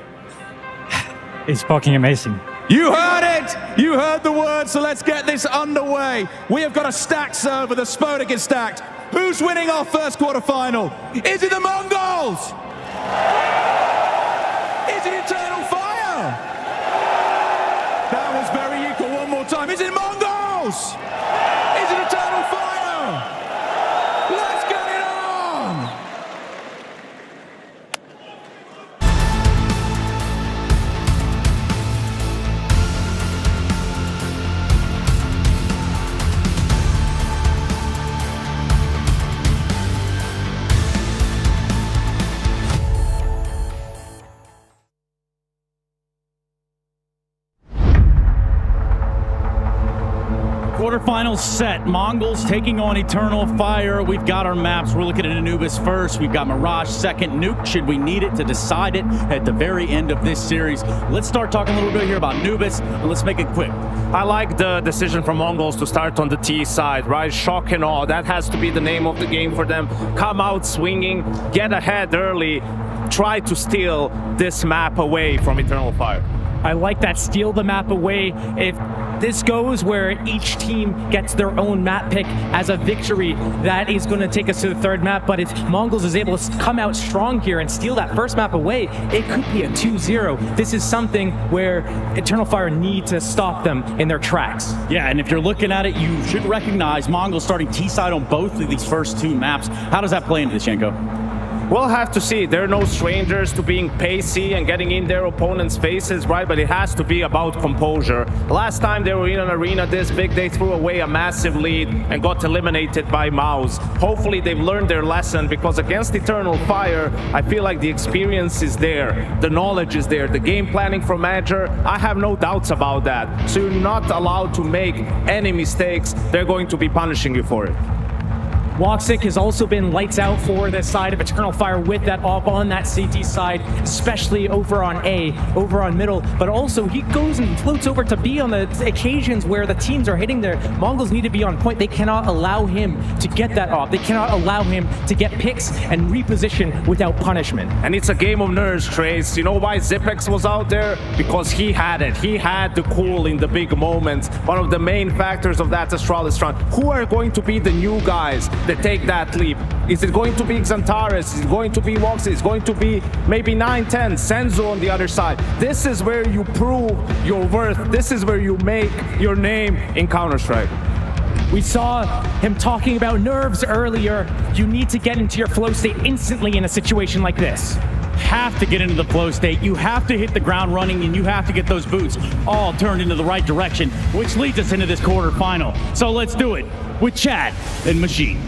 It's fucking amazing. You heard it! You heard the word, so let's get this underway. We have got a stacked server. The Spodek is stacked. Who's winning our first quarterfinal? Is it the Mongolz? Is it Eternal Fire? That was very equal. One more time. Is it Mongolz? Is it Eternal Fire? Let's get it on! Quarterfinal set. Mongolz taking on Eternal Fire. We've got our maps. We're looking at Anubis first. We've got Mirage second. Nuke, should we need it to decide it at the very end of this series. Let's start talking a little bit here about Anubis, and let's make it quick. I like the decision from Mongolz to start on the T side, right? Shock and awe. That has to be the name of the game for them. Come out swinging, get ahead early, try to steal this map away from Eternal Fire. I like that, steal the map away. If this goes where each team gets their own map pick as a victory, that is going to take us to the third map. But if Mongolz is able to come out strong here and steal that first map away, it could be a 2-0. This is something where Eternal Fire need to stop them in their tracks. Yeah, and if you're looking at it, you should recognize Mongolz starting T-side on both of these first 2 maps. How does that play into this, Shenko? We'll have to see. They're no strangers to being pacey and getting in their opponents' faces, right? But it has to be about composure. Last time they were in an arena this big, they threw away a massive lead and got eliminated by Mouse. Hopefully they've learned their lesson, because against Eternal Fire, I feel like the experience is there, the knowledge is there, the game planning from manager, I have no doubts about that. So you're not allowed to make any mistakes. They're going to be punishing you for it. Woxic has also been lights out for the side of Eternal Fire with that op on that CT side, especially over on A, over on middle, but also he goes and floats over to B on the occasions where the teams are hitting their Mongols need to be on point. They cannot allow him to get that op. They cannot allow him to get picks and reposition without punishment. And it's a game of nerves, Trace. You know why Zipex was out there? Because he had it. He had the cool in the big moments. One of the main factors of that Astralis run. Who are going to be the new guys that take that leap? Is it going to be Xantares? Is it going to be Woxic? Is it going to be maybe 9-10, Senzo on the other side? This is where you prove your worth. This is where you make your name in Counter-Strike. We saw him talking about nerves earlier. You need to get into your flow state instantly in a situation like this. Have to get into the flow state. You have to hit the ground running, and you have to get those boots all turned into the right direction, which leads us into this quarterfinal. So let's do it with Chad and Machine.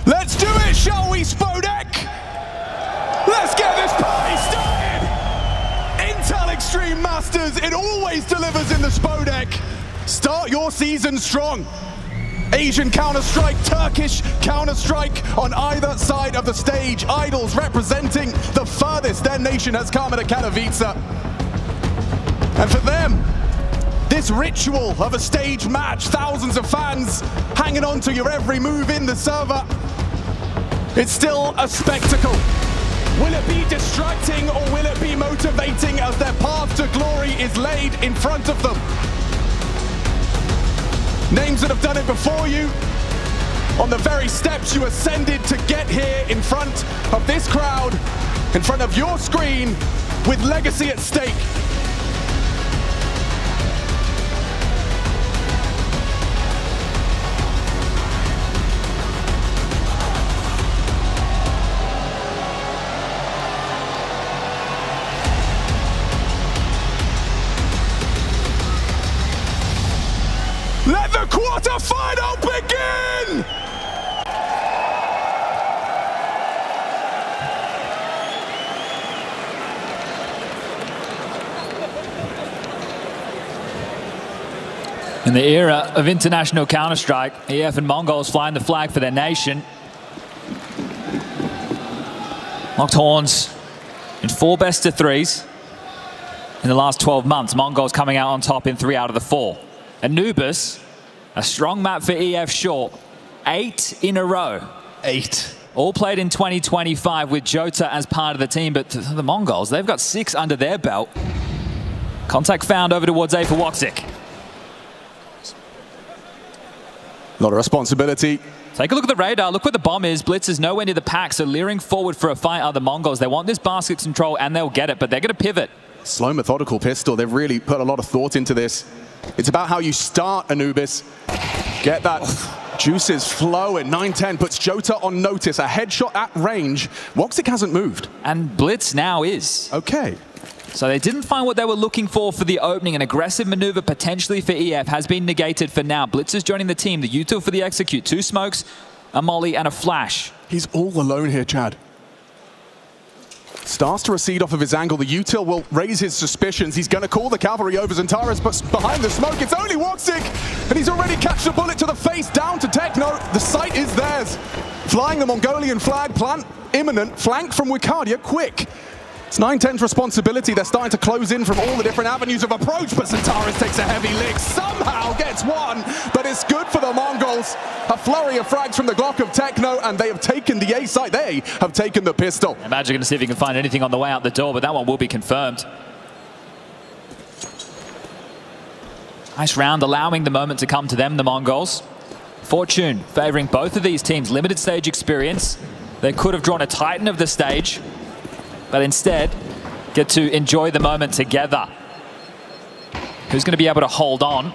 Let's do it, shall we, Spodek? Let's get this party started! Intel Extreme Masters, it always delivers in the Spodek. Start your season strong. Asian Counter-Strike, Turkish Counter-Strike on either side of the stage. Idols representing the furthest their nation has come at a Katowice. And for them, this ritual of a stage match, thousands of fans hanging on to your every move in the server, it's still a spectacle. Will it be distracting or will it be motivating as their path to glory is laid in front of them? Names that have done it before you, on the very steps you ascended to get here in front of this crowd, in front of your screen, with legacy at stake. Let the quarterfinal begin! In the era of international Counter-Strike, EF and Mongolz flying the flag for their nation. Locked horns in 4 best-of-3s in the last 12 months. Mongolz coming out on top in 3 out of the 4. Anubis, a strong map for EF short. 8 in a row. 8. All played in 2025 with Jota as part of the team, but the Mongols, they've got 6 under their belt. Contact found over towards A for Woxic. A lot of responsibility. Take a look at the radar. Look where the bomb is. Blitz is nowhere near the pack, so leering forward for a fight are the Mongols. They want this basket control, and they'll get it, but they're going to pivot. Slow, methodical pistol. They've really put a lot of thought into this. It's about how you start, Anubis. Get that juices flowing. 9-10 puts Jota on notice. A headshot at range. Woxic hasn't moved. And Blitz now is. Okay. So they didn't find what they were looking for the opening. An aggressive maneuver potentially for EF has been negated for now. Blitz is joining the team. The util for the execute. 2 smokes, a molly, and a flash. He's all alone here, Chad. Starts to recede off of his angle. The util will raise his suspicions. He's going to call the cavalry over Xantares, but behind the smoke, it's only Woxic, and he's already catched a bullet to the face, down to Techno. The sight is theirs. Flying the Mongolian flag, plant imminent, flank from Wicadia, quick. It's 9-10's responsibility. They're starting to close in from all the different avenues of approach, but Xantares takes a heavy lick, somehow gets one, but it's good for the Mongols. A flurry of frags from the Glock of Techno, and they have taken the A site. They have taken the pistol. Imagine going to see if he can find anything on the way out the door, but that one will be confirmed. Nice round, allowing the moment to come to them, the Mongols. Fortune favoring both of these teams. Limited stage experience. They could have drawn a Titan of the stage, but instead get to enjoy the moment together. Who's going to be able to hold on?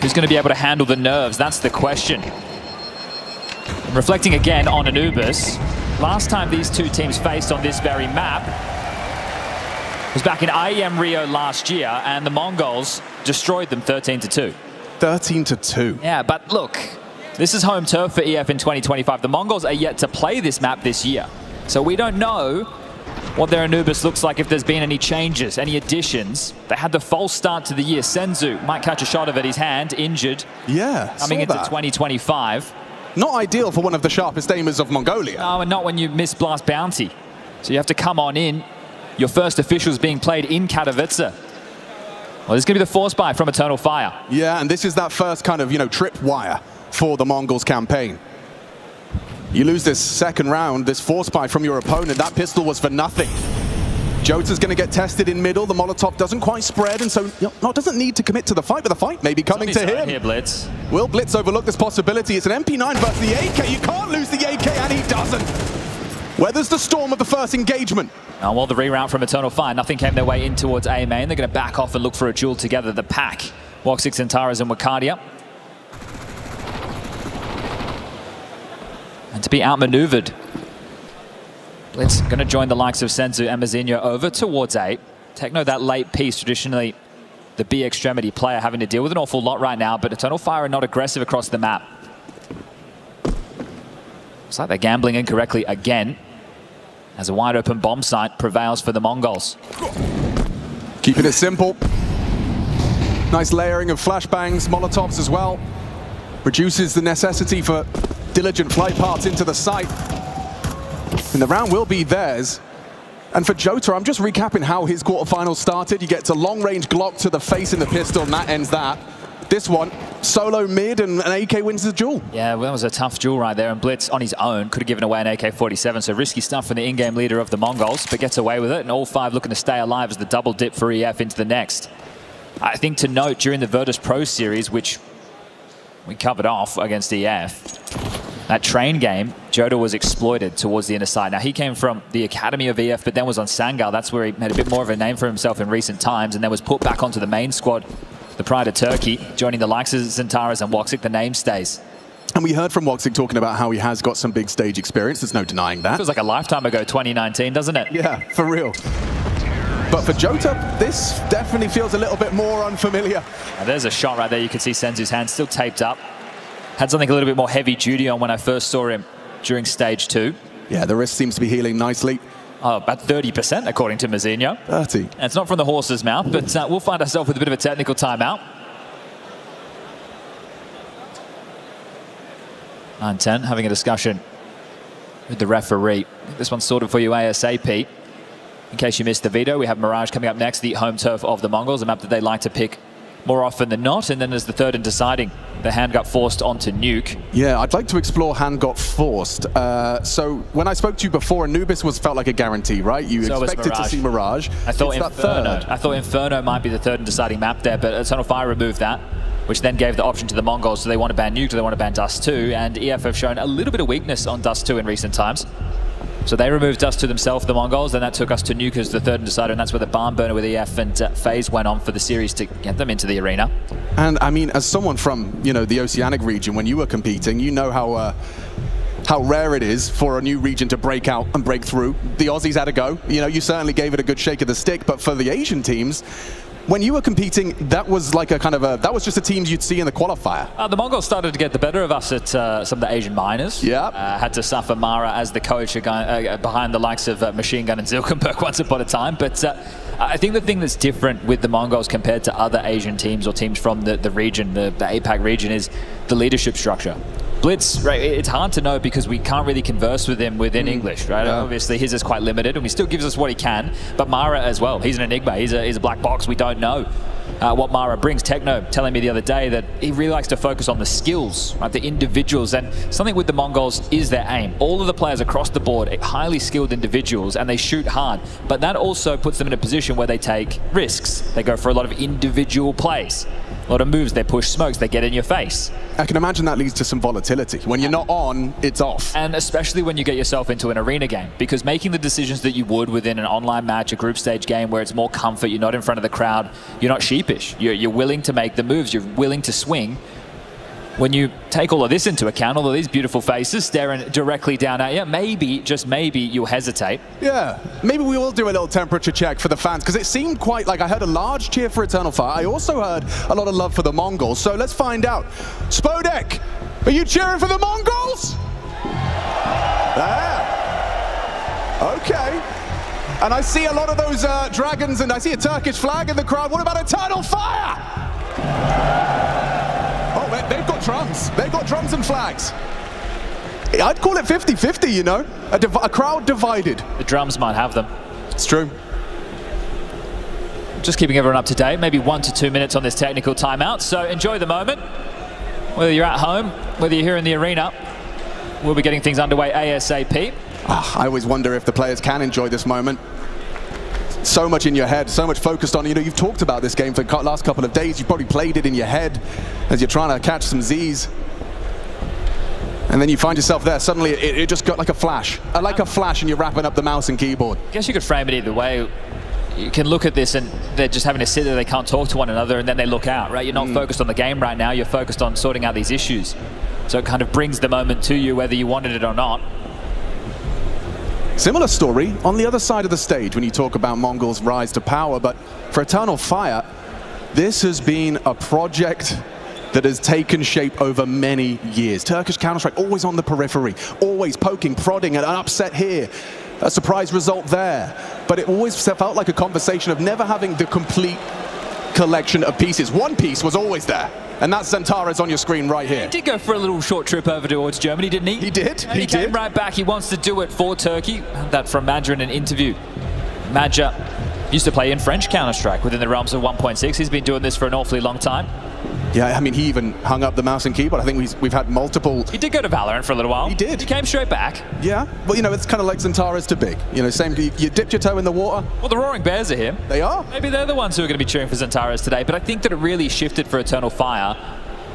Who's going to be able to handle the nerves? That's the question. And reflecting again on Anubis, last time these two teams faced on this very map was back in IEM Rio last year, and the Mongols destroyed them 13-2. 13-2. Yeah, but look, this is home turf for EF in 2025. The Mongols are yet to play this map this year. So we don't know what their Anubis looks like if there's been any changes, any additions. They had the false start to the year. Senzu might catch a shot of it. His hand injured. Yeah, coming into 2025. Not ideal for one of the sharpest aimers of Mongolia. No, and not when you miss Blast Bounty. So you have to come on in. Your first officials being played in Katowice. Well, this is going to be the force buy from Eternal Fire. Yeah, and this is that first kind of, tripwire for the Mongolz campaign. You lose this second round, this force buy from your opponent. That pistol was for nothing. Jota's going to get tested in middle. The Molotov doesn't quite spread, and so doesn't need to commit to the fight, but the fight may be coming to him. Here, Blitz. Will Blitz overlook this possibility? It's an MP9 versus the AK. You can't lose the AK, and he doesn't. Weathers the storm of the first engagement. Now, while the reroute from Eternal Fire, nothing came their way in towards A main. They're going to back off and look for a duel together. The pack, Woxic, Centaurus, and Wakadia. And to be outmaneuvered. Blitz going to join the likes of Senzu and Mazinho over towards A. Techno, that late piece, traditionally the B extremity player, having to deal with an awful lot right now, but Eternal Fire are not aggressive across the map. Looks like they're gambling incorrectly again, as a wide open bomb site prevails for the Mongolz. Keeping it simple. Nice layering of flashbangs, Molotovs as well. Reduces the necessity for diligent flight paths into the site. And the round will be theirs. And for Jota, I'm just recapping how his quarterfinals started. You get to long-range Glock to the face in the pistol, and that ends that. This one, solo mid, and an AK wins the duel. Yeah, well, that was a tough duel right there, and Blitz on his own could have given away an AK-47, so risky stuff from the in-game leader of the Mongolz, but gets away with it, and all five looking to stay alive as the double dip for EF into the next. I think to note, during the Virtus.pro series, which we covered off against EF, that train game, Jota was exploited towards the inner side. Now, he came from the academy of EF, but then was on Sangal. That's where he made a bit more of a name for himself in recent times, and then was put back onto the main squad, the Pride of Turkey, joining the likes of Centaurus and Woxic. The name stays. And we heard from Woxic talking about how he has got some big stage experience. There's no denying that. Feels like a lifetime ago, 2019, doesn't it? Yeah, for real. But for Jota, this definitely feels a little bit more unfamiliar. Now, there's a shot right there. You can see Senzu's hand still taped up. Had something a little bit more heavy duty on when I first saw him during stage 2. Yeah, the wrist seems to be healing nicely. Oh, about 30% according to Mazinho. 30. And it's not from the horse's mouth, but we'll find ourselves with a bit of a technical timeout. 9-10, having a discussion with the referee. This one's sorted for you ASAP. In case you missed the video, we have Mirage coming up next, the home turf of the Mongolz, a map that they like to pick more often than not. And then as the third in deciding, the hand got forced onto Nuke. Yeah, I'd like to explore hand got forced. So when I spoke to you before, Anubis felt like a guarantee, right? You expected to see Mirage. I thought Inferno might be the third in deciding map there, but Eternal Fire removed that, which then gave the option to the Mongolz. So they want to ban Nuke, do they want to ban Dust 2? And EF have shown a little bit of weakness on Dust 2 in recent times. So they removed Dust 2 themselves, the Mongolz, and that took us to Nuke as the third and decider, and that's where the barn burner with EF and FaZe went on for the series to get them into the arena. And I mean, as someone from, the Oceanic region, when you were competing, you know how rare it is for a new region to break out and break through. The Aussies had a go. You certainly gave it a good shake of the stick, but for the Asian teams, when you were competing, that was like that was just the teams you'd see in the qualifier. The Mongolz started to get the better of us at some of the Asian minors. Yeah. Had to suffer Mara as the coach behind the likes of Machine Gun and Zilkenberg once upon a time. But I think the thing that's different with the Mongolz compared to other Asian teams or teams from the region, the APAC region, is the leadership structure. Blitz, right, it's hard to know because we can't really converse with him within English, right? Yeah. Obviously, his is quite limited, and he still gives us what he can. But Mara as well, he's an enigma. He's a black box. We don't know what Mara brings. Techno telling me the other day that he really likes to focus on the skills, right, the individuals, and something with the Mongolz is their aim. All of the players across the board are highly skilled individuals, and they shoot hard. But that also puts them in a position where they take risks. They go for a lot of individual plays. A lot of moves, they push smokes, they get in your face. I can imagine that leads to some volatility. When you're not on, it's off. And especially when you get yourself into an arena game, because making the decisions that you would within an online match, a group stage game where it's more comfort, you're not in front of the crowd, you're not sheepish. You're willing to make the moves, you're willing to swing. When you take all of this into account, all of these beautiful faces staring directly down at you, maybe, just maybe, you'll hesitate. Yeah, maybe we will do a little temperature check for the fans, because it seemed quite like I heard a large cheer for Eternal Fire. I also heard a lot of love for the Mongolz, so let's find out. Spodek, are you cheering for the Mongolz? There. Okay. And I see a lot of those dragons, and I see a Turkish flag in the crowd. What about Eternal Fire? Oh, they've got drums. They've got drums and flags. I'd call it 50-50, you know? A crowd divided. The drums might have them. It's true. Just keeping everyone up to date, maybe 1 to 2 minutes on this technical timeout. So enjoy the moment. Whether you're at home, whether you're here in the arena, we'll be getting things underway ASAP. I always wonder if the players can enjoy this moment. So much in your head, so much focused on, you know, you've talked about this game for the last couple of days. You've probably played it in your head as you're trying to catch some Zs. And then you find yourself there. Suddenly it just got like a flash. Like a flash, and you're wrapping up the mouse and keyboard. I guess you could frame it either way. You can look at this and they're just having to sit there, they can't talk to one another, and then they look out, right? You're not focused on the game right now, you're focused on sorting out these issues. So it kind of brings the moment to you whether you wanted it or not. Similar story on the other side of the stage when you talk about Mongolz' rise to power, but for Eternal Fire, this has been a project that has taken shape over many years. Turkish Counter-Strike always on the periphery, always poking, prodding, and an upset here. A surprise result there. But it always felt like a conversation of never having the complete collection of pieces. One piece was always there, and that's Zentara's on your screen right here. He did go for a little short trip over towards Germany, didn't he? He did. And he came right back. He wants to do it for Turkey. Heard that from Madja in an interview. Madja used to play in French Counter-Strike within the realms of 1.6. He's been doing this for an awfully long time. Yeah, I mean, he even hung up the mouse and keyboard. I think we've had multiple... He did go to Valorant for a little while. He did. He came straight back. Yeah, well, you know, it's kind of like Zentara's to big. You know, same, you dipped your toe in the water. Well, the Roaring Bears are here. They are. Maybe they're the ones who are going to be cheering for Zentara's today, but I think that it really shifted for Eternal Fire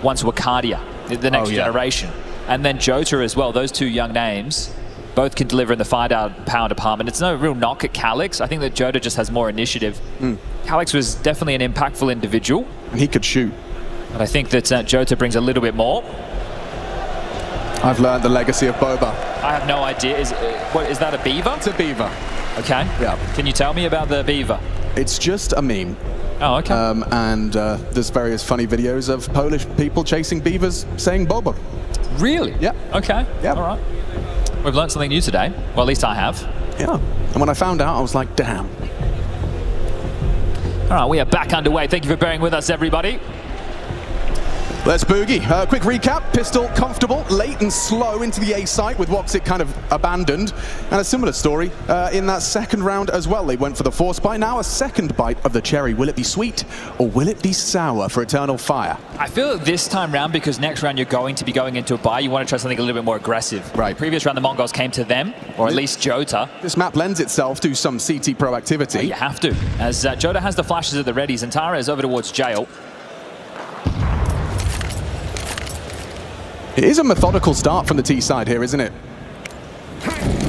once Wakadia, the next generation. And then Jota as well. Those two young names both can deliver in the firepower department. It's no real knock at Calix. I think that Jota just has more initiative. Calix was definitely an impactful individual. And he could shoot. But I think that Jota brings a little bit more. I've learned the legacy of Boba. I have no idea. Is that a beaver? It's a beaver. Okay. Yeah. Can you tell me about the beaver? It's just a meme. Oh, okay. And there's various funny videos of Polish people chasing beavers saying Boba. Really? Yeah. Okay. Yeah. All right. We've learned something new today. Well, at least I have. Yeah. And when I found out, I was like, damn. All right, we are back underway. Thank you for bearing with us, everybody. Let's boogie. Quick recap. Pistol comfortable, late and slow into the A site with Woxic kind of abandoned. And a similar story in that second round as well. They went for the force bite. Now a second bite of the cherry. Will it be sweet or will it be sour for Eternal Fire? I feel this time round, because next round you're going to be going into a bye, you want to try something a little bit more aggressive. Right. Previous round the Mongolz came to them, or at least Jota. This map lends itself to some CT pro activity. You have to. As Jota has the flashes at the ready, Zentara is over towards jail. It is a methodical start from the T side here, isn't it?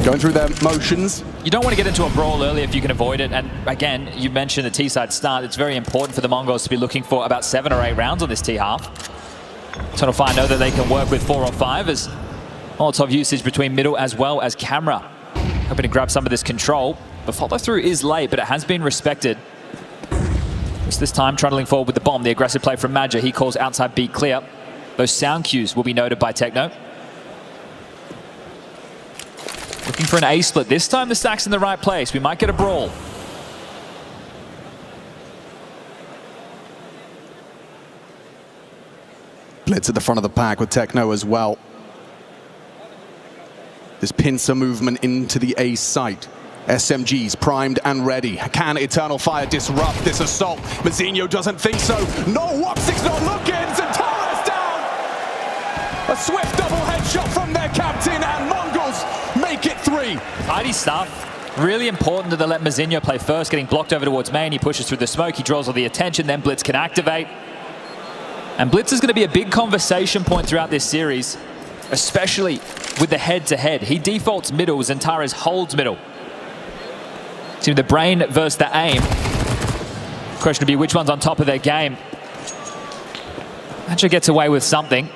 Going through their motions. You don't want to get into a brawl early if you can avoid it. And again, you mentioned the T side start. It's very important for the Mongolz to be looking for about 7 or 8 rounds on this T half. Eternal Fire know that they can work with 4 or 5 as Molotov usage between middle as well as camera. Hoping to grab some of this control. The follow through is late, but it has been respected. Just this time trundling forward with the bomb. The aggressive play from Madja. He calls outside B clear. Those sound cues will be noted by Techno. Looking for an A split. This time the stack's in the right place. We might get a brawl. Blitz at the front of the pack with Techno as well. This pincer movement into the A site. SMGs primed and ready. Can Eternal Fire disrupt this assault? Mazzinho doesn't think so. No, Woxic's not looking. Zentara's down. A swift double headshot from their captain, and Mongolz make it 3. Tidy stuff. Really important that they let Mazzinho play first, getting blocked over towards main. He pushes through the smoke. He draws all the attention. Then Blitz can activate. And Blitz is going to be a big conversation point throughout this series, especially with the head-to-head. He defaults middle. Zentara's holds middle. See the brain versus the aim. Question to be which one's on top of their game. Madja gets away with something.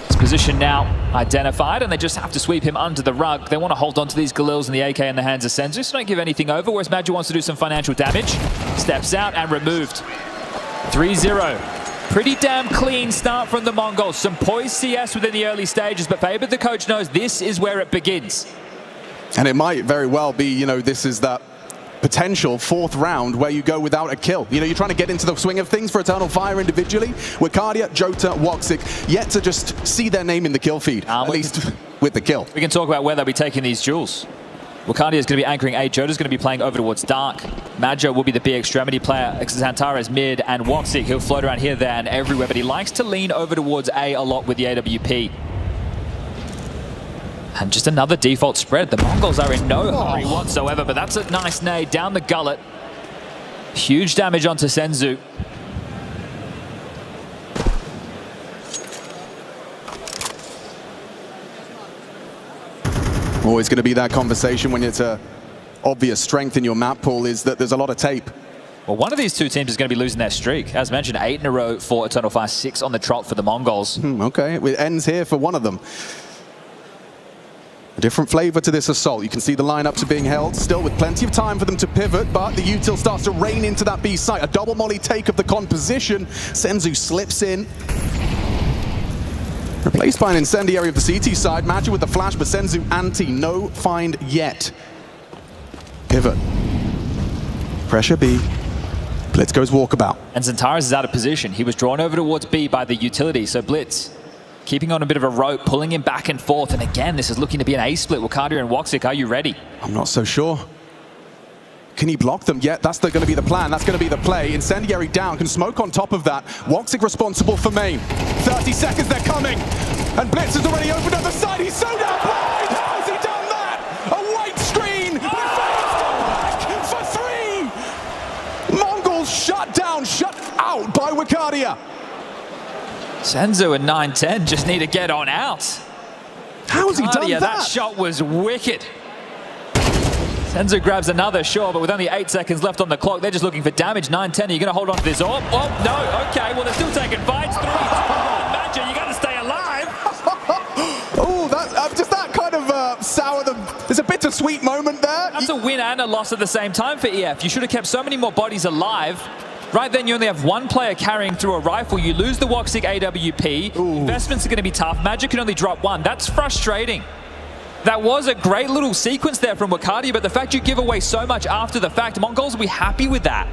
His position now identified, and they just have to sweep him under the rug. They want to hold on to these Galils and the AK in the hands of Senzu, so don't give anything over, whereas Madja wants to do some financial damage. Steps out and removed. 3-0. Pretty damn clean start from the Mongolz. Some poised CS within the early stages, but Faber, the coach, knows this is where it begins. And it might very well be, you know, this is that potential fourth round where you go without a kill. You know, you're trying to get into the swing of things for Eternal Fire individually. Wakadia, Jota, Woxic, yet to just see their name in the kill feed, at least with the kill. We can talk about where they'll be taking these duels. Wakadia is going to be anchoring A, Jota's going to be playing over towards Dark. Majo will be the B extremity player, Xantares mid, and Woxic, he'll float around here, there, and everywhere, but he likes to lean over towards A a lot with the AWP. And just another default spread. The Mongols are in no hurry whatsoever, but that's a nice nade down the gullet. Huge damage onto Senzu. Always going to be that conversation when it's a obvious strength in your map pool is that there's a lot of tape. Well, one of these two teams is going to be losing their streak. As mentioned, 8 in a row for Eternal Fire, 6 on the trot for the Mongols. Okay, it ends here for one of them. A different flavor to this assault. You can see the lineups are being held, still with plenty of time for them to pivot, but the util starts to rain into that B site. A double molly take of the con position. Senzu slips in. Replaced by an incendiary of the CT side. Majo with the flash, but Senzu anti. No find yet. Pivot. Pressure B. Blitz goes walkabout. And Xantares is out of position. He was drawn over towards B by the utility, so Blitz keeping on a bit of a rope, pulling him back and forth. And again, this is looking to be an A-split. Wakadia and Woxic, are you ready? I'm not so sure. Can he block them? Yeah, that's going to be the plan. That's going to be the play. Incendiary down, can smoke on top of that. Woxic responsible for main. 30 seconds, they're coming. And Blitz has already opened up the side. He's so down blind. How has he done that? A white screen. For 3. Mongols shut down, shut out by Wakadia. Senzu and 9-10 just need to get on out. How has he done that? That shot was wicked. Senzu grabs another, sure, but with only 8 seconds left on the clock, they're just looking for damage. 9-10, are you going to hold on to this? Oh, no, okay, well, they're still taking fights. 3, 2, 1, Majo, you got to stay alive. Just that kind of sour them. There's a bittersweet moment there. That's a win and a loss at the same time for EF. You should have kept so many more bodies alive. Right then, you only have one player carrying through a rifle. You lose the Woxic AWP. Investments are going to be tough. Majo can only drop 1. That's frustrating. That was a great little sequence there from Wakadia, but the fact you give away so much after the fact, Mongols will be happy with that.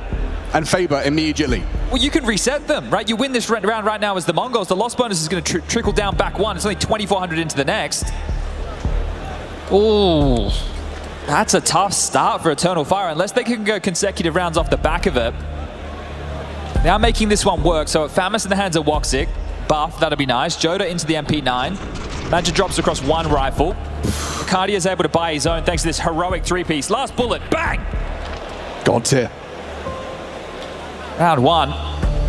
And Faber immediately. Well, you can reset them, right? You win this round right now as the Mongols. The loss bonus is going to trickle down back 1. It's only 2,400 into the next. Oh, that's a tough start for Eternal Fire, unless they can go consecutive rounds off the back of it. They are making this one work, so Famus in the hands of Woxic. Buff, that'll be nice. Jota into the MP9. Majo drops across 1 rifle. Wakadia is able to buy his own thanks to this heroic 3-piece. Last bullet, bang! God tier. Round 1.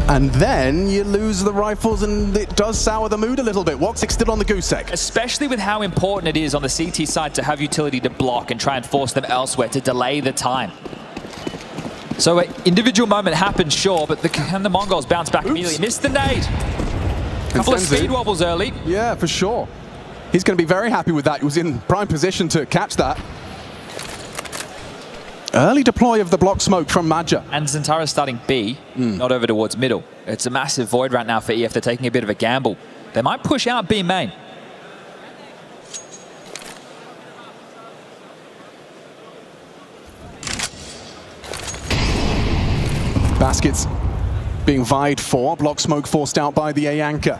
And then you lose the rifles and it does sour the mood a little bit. Woxic still on the goose egg. Especially with how important it is on the CT side to have utility to block and try and force them elsewhere to delay the time. So an individual moment happened, sure, but can the Mongols bounce back immediately? Missed the nade. Couple of speed wobbles early. Yeah, for sure. He's going to be very happy with that. He was in prime position to catch that. Early deploy of the block smoke from Majo. And Xantares starting B, not over towards middle. It's a massive void right now for EF. They're taking a bit of a gamble. They might push out B main. Baskets being vied for. Block smoke forced out by the A anchor.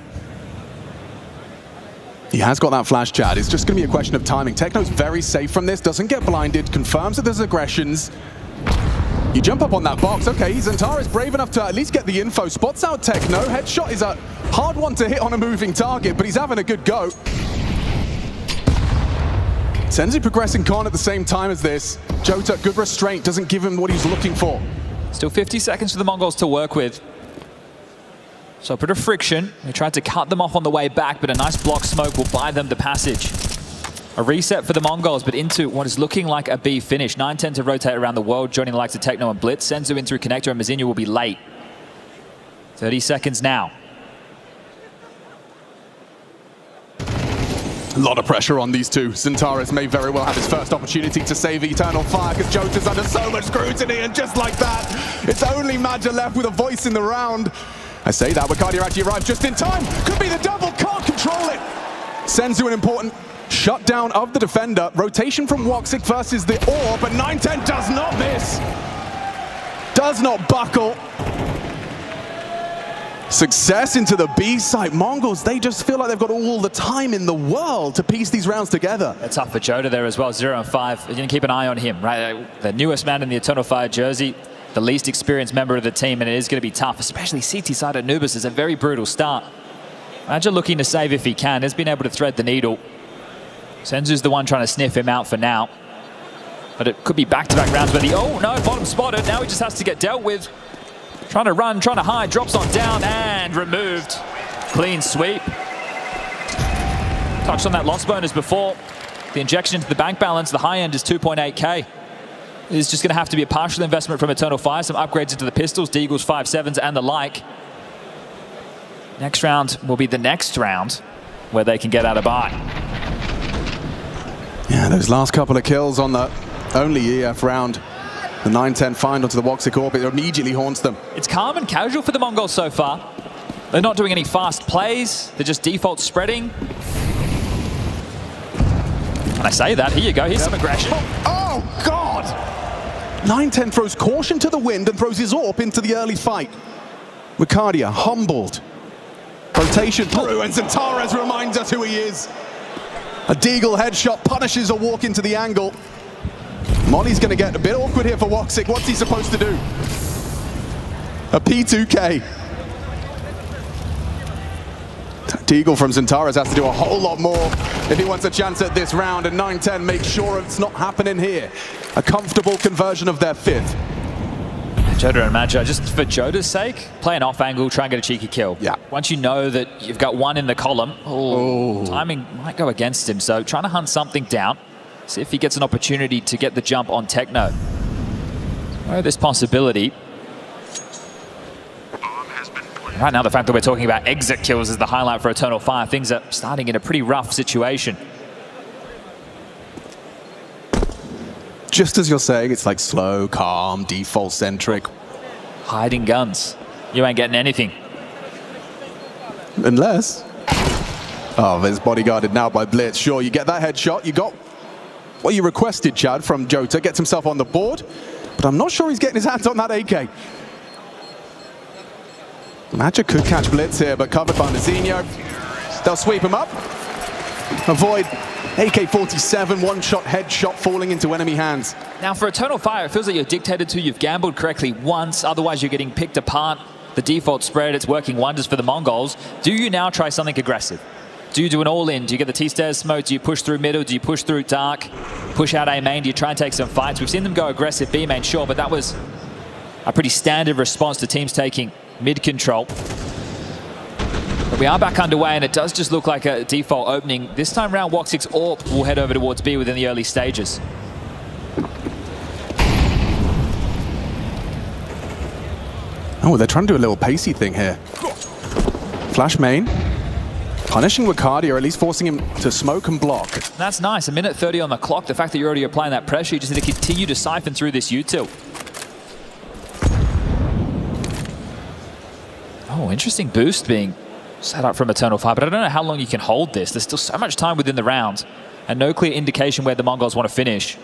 He has got that flash, Chad. It's just going to be a question of timing. Techno's very safe from this, doesn't get blinded, confirms that there's aggressions. You jump up on that box. Okay, Xantares brave enough to at least get the info. Spots out Techno. Headshot is a hard one to hit on a moving target, but he's having a good go. Senzu progressing con at the same time as this. Jota, good restraint, doesn't give him what he's looking for. Still 50 seconds for the Mongols to work with. So a bit of friction. They tried to cut them off on the way back, but a nice block smoke will buy them the passage. A reset for the Mongols, but into what is looking like a B finish. 9-10 to rotate around the world, joining the likes of Techno and Blitz. Senzu in through connector, and Mazinho will be late. 30 seconds now. A lot of pressure on these two. Xantares may very well have his first opportunity to save Eternal Fire because Jota's under so much scrutiny, and just like that, it's only Majo left with a voice in the round. I say that, Wakadia actually arrived just in time. Could be the double, can't control it. Senzu an important Shutdown of the defender. Rotation from Woxic versus the Orb, but 910 does not miss. Does not buckle. Success into the B site. Mongolz, they just feel like they've got all the time in the world to piece these rounds together. It's tough for Jota there as well, 0-5. You're going to keep an eye on him, right? The newest man in the Eternal Fire jersey, the least experienced member of the team, and it is going to be tough, especially CT side at Anubis is a very brutal start. Imagine looking to save if he can. Has been able to thread the needle. Senzu's the one trying to sniff him out for now. But it could be back-to-back rounds where oh no, bottom spotted. Now he just has to get dealt with. Trying to run, trying to hide, drops on down and removed. Clean sweep. Touched on that loss bonus before. The injection into the bank balance, the high end is 2.8k. It's just going to have to be a partial investment from Eternal Fire, some upgrades into the pistols, Deagles, 5.7s and the like. Next round will be the next round where they can get out a bye. Yeah, those last couple of kills on the only EF round. The 910 find onto the Woxic Orbit immediately haunts them. It's calm and casual for the Mongolz so far. They're not doing any fast plays. They're just default spreading. When I say that, here you go. Here's some aggression. Oh, God! 910 throws caution to the wind and throws his Orb into the early fight. Ricardia humbled. Rotation through, and Zentares reminds us who he is. A Deagle headshot punishes a walk into the angle. Molly's going to get a bit awkward here for Woxic. What's he supposed to do? A P2K. Deagle from Zentares has to do a whole lot more if he wants a chance at this round, and 910 makes sure it's not happening here. A comfortable conversion of their 5th. Jota and Magi, just for Jota's sake, play an off angle, try and get a cheeky kill. Yeah. Once you know that you've got one in the column, timing might go against him, so trying to hunt something down. See if he gets an opportunity to get the jump on Techno. Oh, this possibility. Right now, the fact that we're talking about exit kills is the highlight for Eternal Fire. Things are starting in a pretty rough situation. Just as you're saying, it's like slow, calm, default-centric. Hiding guns. You ain't getting anything. Unless... Oh, there's bodyguarded now by Blitz. Sure, you get that headshot. You got what you requested, Chad, from Jota. Gets himself on the board. But I'm not sure he's getting his hands on that AK. Magic could catch Blitz here, but covered by Nazinho. They'll sweep him up. Avoid AK-47, one-shot headshot falling into enemy hands. Now for Eternal Fire, it feels like you're dictated to. You've gambled correctly once, otherwise you're getting picked apart. The default spread, it's working wonders for the Mongolz. Do you now try something aggressive? Do you do an all-in? Do you get the T-stairs smoke? Do you push through middle? Do you push through dark? Push out A main? Do you try and take some fights? We've seen them go aggressive B main, sure, but that was a pretty standard response to teams taking mid control. But we are back underway, and it does just look like a default opening. This time round, Woxic's Orb will head over towards B within the early stages. Oh, they're trying to do a little pacey thing here. Flash main. Punishing Ricardia, or at least forcing him to smoke and block. That's nice. A minute 30 on the clock. The fact that you're already applying that pressure, you just need to continue to siphon through this util. Oh, interesting boost being set up from Eternal Fire, but I don't know how long you can hold this. There's still so much time within the round, and no clear indication where the Mongolz want to finish.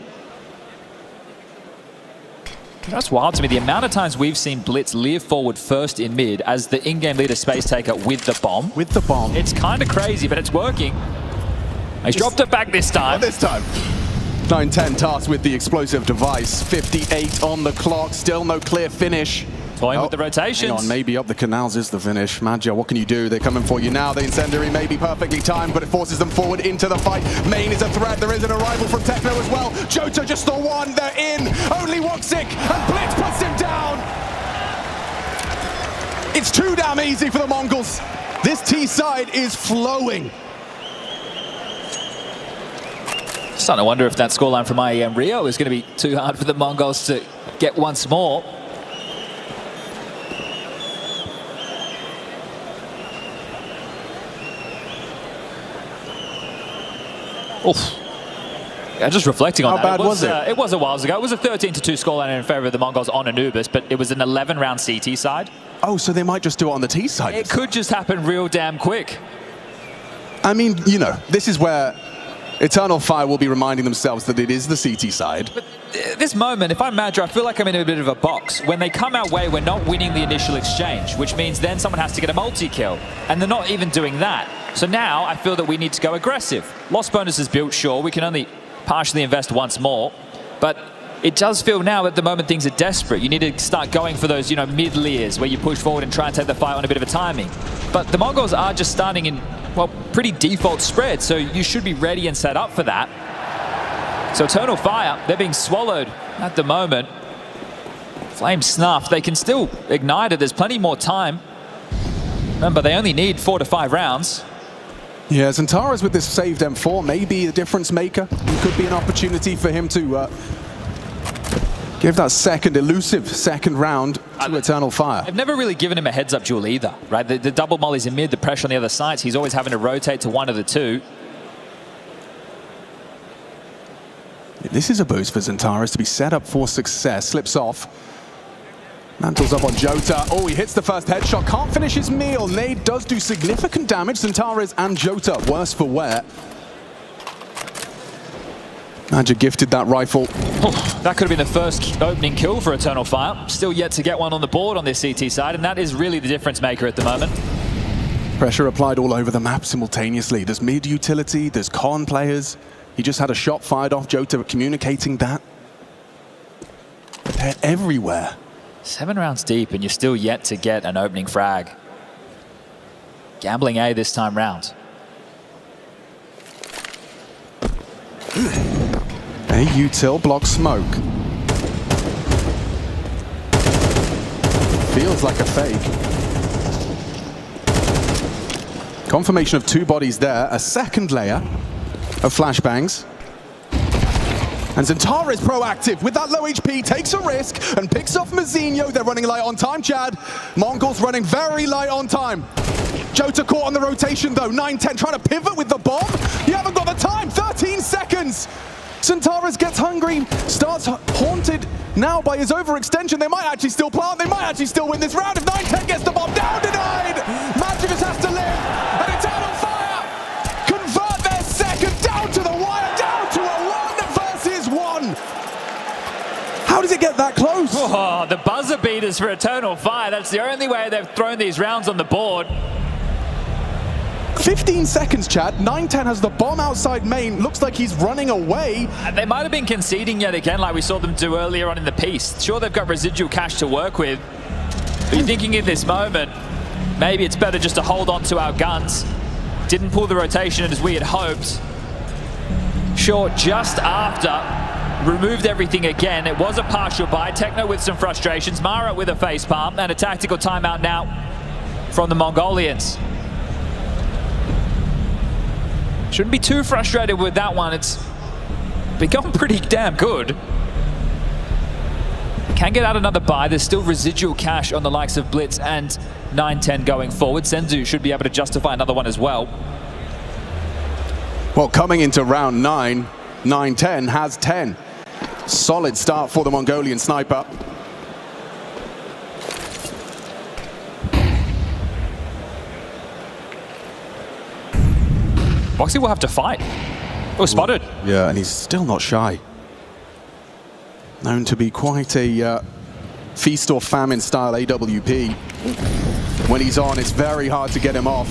That's wild to me. The amount of times we've seen Blitz live forward first in mid as the in-game leader space taker with the bomb. With the bomb. It's kind of crazy, but it's working. He's dropped it back this time. Not this time. 910 tasked with the explosive device. 58 on the clock. Still no clear finish. Toying with the rotations. Hang on, maybe up the canals is the finish. Magia, what can you do? They're coming for you now. The incendiary may be perfectly timed, but it forces them forward into the fight. Main is a threat. There is an arrival from Techno as well. Jota just the one. They're in. Only Woxic, and Blitz puts him down. It's too damn easy for the Mongolz. This T side is flowing. Starting to wonder if that scoreline from IEM Rio is going to be too hard for the Mongolz to get once more. Oof. Yeah, just reflecting on How that. bad was it? It was a while ago. It was a 13-2 scoreline in favor of the Mongolz on Anubis, but it was an 11-round CT side. Oh, so they might just do it on the T side. It could just happen real damn quick. I mean, you know, this is where Eternal Fire will be reminding themselves that it is the CT side. But this moment, if I'm Madra, I feel like I'm in a bit of a box. When they come our way, we're not winning the initial exchange, which means then someone has to get a multi-kill. And they're not even doing that. So now I feel that we need to go aggressive. Lost bonus is built, sure. We can only partially invest once more. But it does feel now at the moment things are desperate. You need to start going for those, mid-leers where you push forward and try and take the fight on a bit of a timing. But the Mongols are just starting in, well, pretty default spread, so you should be ready and set up for that. So Eternal Fire, they're being swallowed at the moment. Flame Snuff, they can still ignite it. There's plenty more time. Remember, they only need 4 to 5 rounds. Yeah, Zentaris with this saved M4 may be a difference maker. It could be an opportunity for him to give that elusive second round to Eternal Fire. I've never really given him a heads-up duel either, right? The double mollies in mid, the pressure on the other sides, he's always having to rotate to one of the two. This is a boost for Zentaris to be set up for success. Slips off. Mantles up on Jota. Oh, he hits the first headshot. Can't finish his meal. Nade does do significant damage. Zentaris and Jota worse for wear. Magic gifted that rifle. Oh, that could have been the first opening kill for Eternal Fire. Still yet to get one on the board on this CT side, and that is really the difference maker at the moment. Pressure applied all over the map simultaneously. There's mid utility, there's con players. He just had a shot fired off. Jota communicating that. They're everywhere. 7 rounds deep, and you're still yet to get an opening frag. Gambling A this time round. A util blocks smoke. Feels like a fake. Confirmation of 2 bodies there. A second layer of flashbangs. And Zentaris proactive with that low HP, takes a risk and picks off Mazinho. They're running light on time, Chad. Mongolz running very light on time. Jota caught on the rotation though. 9-10 trying to pivot with the bomb. You haven't got the time. 13 seconds. Zentaris gets hungry, starts haunted now by his overextension. They might actually still plant. They might actually still win this round if 9-10 gets the bomb down. Denied. Magicus has to live. And Eternal Fire convert their second down to the wire, down to a 1 versus 1. How does it get that close? Oh, the buzzer beaters for Eternal Fire. That's the only way they've thrown these rounds on the board. 15 seconds, Chad. 9-10 has the bomb outside main. Looks like he's running away. They might have been conceding yet again like we saw them do earlier on in the piece. Sure, they've got residual cash to work with. But you're thinking in this moment, maybe it's better just to hold on to our guns. Didn't pull the rotation as we had hoped. Sure, just after, removed everything again. It was a partial buy. Techno with some frustrations. Mara with a facepalm and a tactical timeout now from the Mongolians. Shouldn't be too frustrated with that one. It's become pretty damn good. Can get out another buy. There's still residual cash on the likes of Blitz and 9-10 going forward. Senzu should be able to justify another one as well. Well, coming into round 9, 9-10 has 10. Solid start for the Mongolian sniper. Boxy will have to fight. Oh, spotted. Yeah, and he's still not shy. Known to be quite a feast or famine style AWP. When he's on, it's very hard to get him off.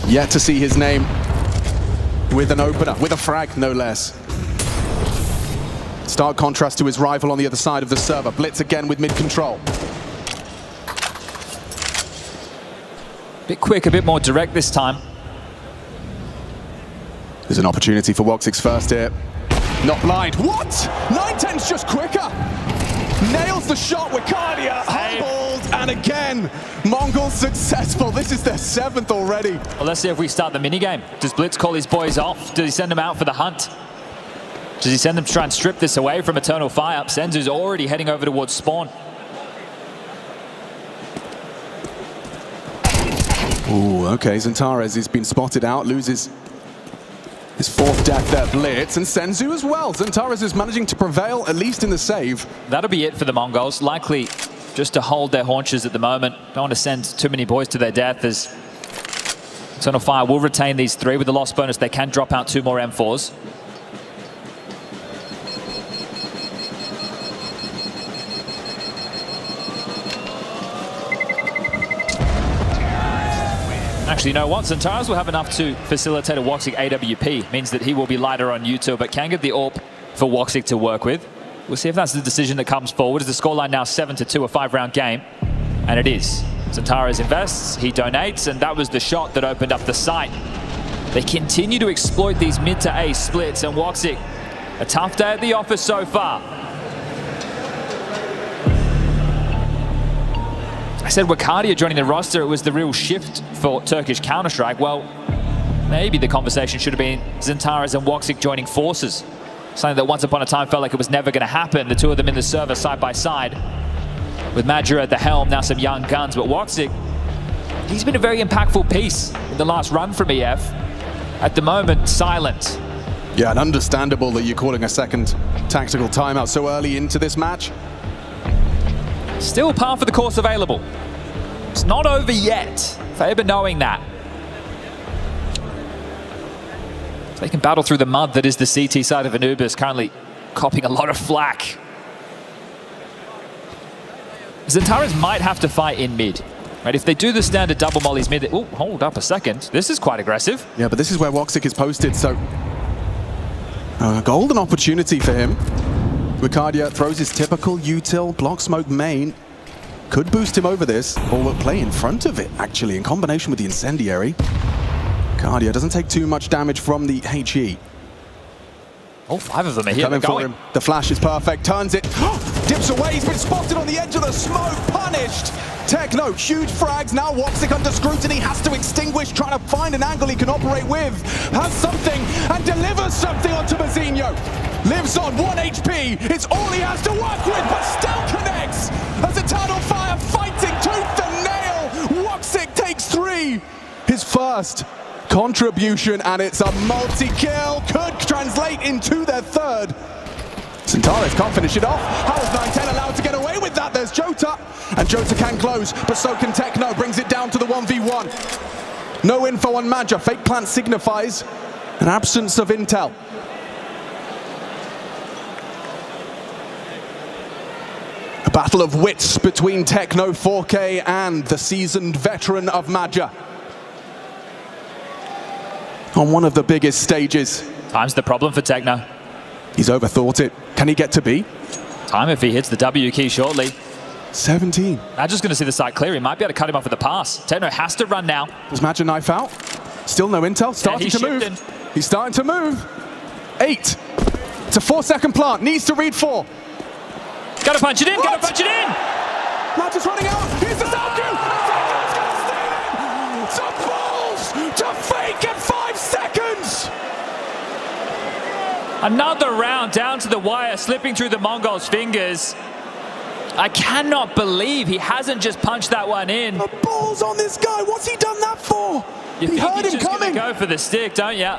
Yet to see his name with an opener, with a frag, no less. Stark contrast to his rival on the other side of the server. Blitz again with mid-control. Bit quick, a bit more direct this time. There's an opportunity for Woxic's first here. Not blind. What? 9-10's just quicker. Nails the shot with Cardia. Humbled. And again, Mongolz successful. This is their 7th already. Well, let's see if we start the minigame. Does Blitz call his boys off? Does he send them out for the hunt? Does he send them to try and strip this away from Eternal Fire? Senzu's already heading over towards spawn. Ooh, okay, Zentaris has been spotted out, loses his 4th death there, Blitz, and Senzu as well. Zentaris is managing to prevail, at least in the save. That'll be it for the Mongols. Likely just to hold their haunches at the moment. Don't want to send too many boys to their death as Eternal Fire will retain these 3 with the loss bonus. They can drop out 2 more M4s. Actually, you know what? Zentaris will have enough to facilitate a Woxic AWP. Means that he will be lighter on Yuto, but can get the AWP for Woxic to work with. We'll see if that's the decision that comes forward. Is the scoreline now 7-2, a 5-round game? And it is. Zentaris invests, he donates, and that was the shot that opened up the site. They continue to exploit these mid to A splits, and Woxic, a tough day at the office so far. I said Wakadia joining the roster, it was the real shift for Turkish Counter-Strike. Well, maybe the conversation should have been Zentaris and Woxic joining forces. Something that once upon a time felt like it was never going to happen. The 2 of them in the server side by side. With Madra at the helm, now some young guns. But Woxic, he's been a very impactful piece in the last run from EF. At the moment, silent. Yeah, and understandable that you're calling a second tactical timeout so early into this match. Still par for the course available. It's not over yet. Faber knowing that. So they can battle through the mud that is the CT side of Anubis, currently copping a lot of flack. Zentaris might have to fight in mid. Right, if they do the standard double mollies mid, oh, hold up a second. This is quite aggressive. Yeah, but this is where Woxic is posted, so a golden opportunity for him. Wakadia throws his typical util, block smoke main. Could boost him over this, or will play in front of it, actually, in combination with the incendiary. Wakadia doesn't take too much damage from the HE. All 5 of them are here. Coming for him. The flash is perfect. Turns it. Dips away. He's been spotted on the edge of the smoke. Punished. Techno, huge frags. Now Woxic under scrutiny. Has to extinguish. Trying to find an angle he can operate with. Has something and delivers something onto Mazinho. Lives on 1 HP. It's all he has to work with, but still connects. As Eternal Fire fighting tooth and nail. Woxic takes 3. His first contribution, and it's a multi-kill. Could translate into their 3rd. Zentaris can't finish it off. How is 910 allowed to get away with that? There's Jota, and Jota can close, but so can Techno. Brings it down to the 1v1. No info on Madja. Fake plant signifies an absence of intel. A battle of wits between Techno 4K and the seasoned veteran of Madja. On one of the biggest stages. Time's the problem for Techno. He's overthought it. Can he get to B? Time if he hits the W key shortly. 17. Madja's going to see the site clear. He might be able to cut him off with a pass. Techno has to run now. Does Madja knife out? Still no intel. Starting to move. He's starting to move. 8. It's a 4-second plant. Needs to read 4. Gotta punch it in. Gotta punch it in. Madja's running out. Here's the sound cue. The balls to fake in 5 seconds. Another round down to the wire, slipping through the Mongol's fingers. I cannot believe he hasn't just punched that one in. The balls on this guy. What's he done that for? You think he's just going to go for the stick, don't you?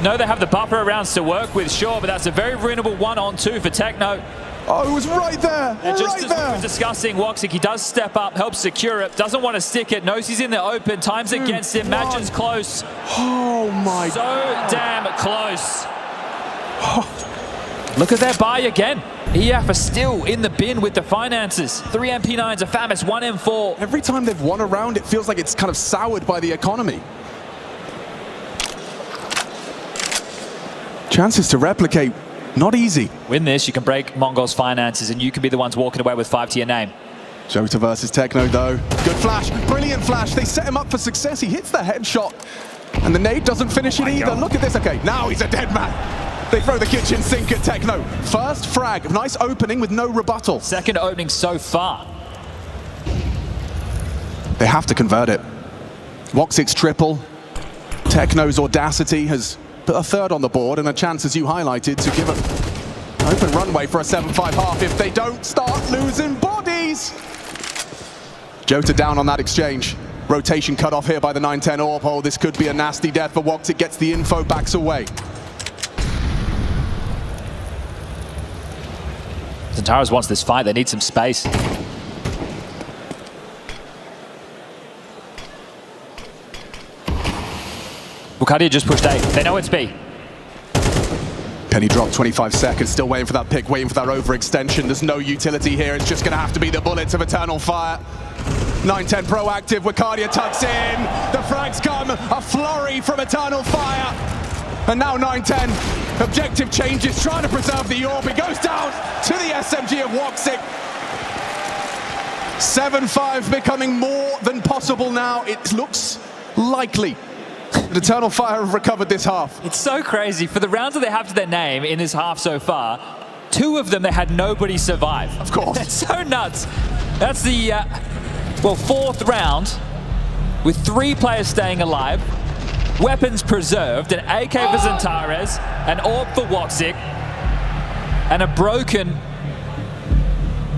No, they have the buffer rounds to work with, sure, but that's a very winnable 1-on-2 for Techno. Oh, it was right there. And just as we were discussing, Woxic, he does step up, helps secure it, doesn't want to stick it, knows he's in the open, time's against him, Madja's close. Oh my So damn close. Look at that buy again. EF are still in the bin with the finances. 3 MP9s, a FAMAS, 1 M4. Every time they've won a round, it feels like it's kind of soured by the economy. Chances to replicate, not easy. Win this, you can break Mongol's finances, and you can be the ones walking away with 5 to your name. Jota versus Techno, though. Good flash, brilliant flash. They set him up for success. He hits the headshot, and the nade doesn't finish it either. Look at this. Okay, now he's a dead man. They throw the kitchen sink at Techno. First frag, nice opening with no rebuttal. Second opening so far. They have to convert it. Woxic's triple. Techno's audacity has put a 3rd on the board and a chance, as you highlighted, to give an open runway for a 7-5 half if they don't start losing bodies. Jota down on that exchange. Rotation cut off here by the 910 AWP. Oh, this could be a nasty death for Woxic. Gets the info, backs away. Zentaris wants this fight, they need some space. Vicaria just pushed A. They know it's B. Penny drop, 25 seconds, still waiting for that pick, waiting for that overextension. There's no utility here. It's just going to have to be the bullets of Eternal Fire. 9-10 proactive, Vicaria tucks in. The frags come, a flurry from Eternal Fire. And now 9-10, objective changes, trying to preserve the orb. It goes down to the SMG of Woxic. 7-5 becoming more than possible now. It looks likely that Eternal Fire have recovered this half. It's so crazy. For the rounds that they have to their name in this half so far, 2 of them they had nobody survive. Of course. It's so nuts. That's the, well, 4th round with 3 players staying alive, weapons preserved, an AK for Xantares, an orb for Woxic, and a broken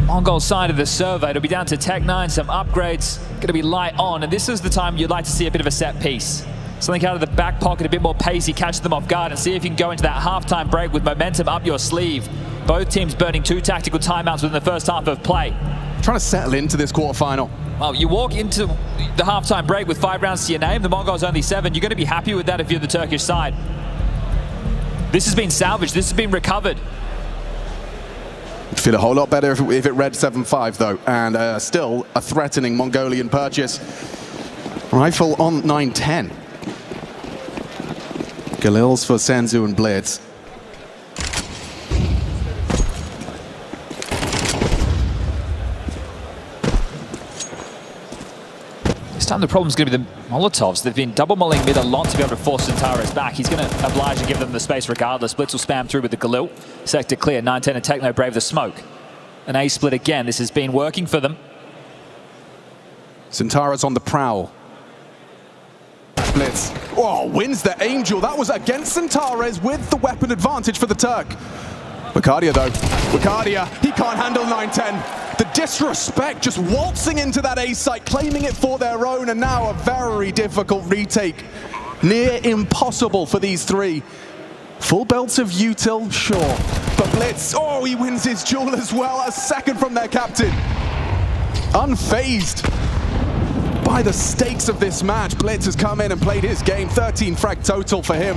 Mongol side of the survey. It'll be down to Tech9, some upgrades, going to be light on, and this is the time you'd like to see a bit of a set piece. Something out of the back pocket, a bit more pacey, catch them off guard, and see if you can go into that halftime break with momentum up your sleeve. Both teams burning 2 tactical timeouts within the first half of play. Trying to settle into this quarterfinal. Well, you walk into the halftime break with 5 rounds to your name, the Mongols only 7. You're going to be happy with that if you're the Turkish side. This has been salvaged, this has been recovered. Feel a whole lot better if it read 7-5 though, and still a threatening Mongolian purchase. Rifle on 9-10. Galils for Senzu and Blitz. This time the problem's going to be the Molotovs. They've been double mulling mid a lot to be able to force Xantares back. He's going to oblige and give them the space regardless. Blitz will spam through with the Galil. Sector clear, 9-10 and Techno brave the smoke. An A split again. This has been working for them. Xantares on the prowl. Blitz. Oh, wins the Angel. That was against Xantares with the weapon advantage for the Turk. Vicaria though. Vicaria, he can't handle 9-10. The disrespect just waltzing into that A site, claiming it for their own, and now a very difficult retake. Near impossible for these 3. Full belts of util, sure. But Blitz, oh, he wins his duel as well. A second from their captain. Unfazed by the stakes of this match, Blitz has come in and played his game. 13 frag total for him.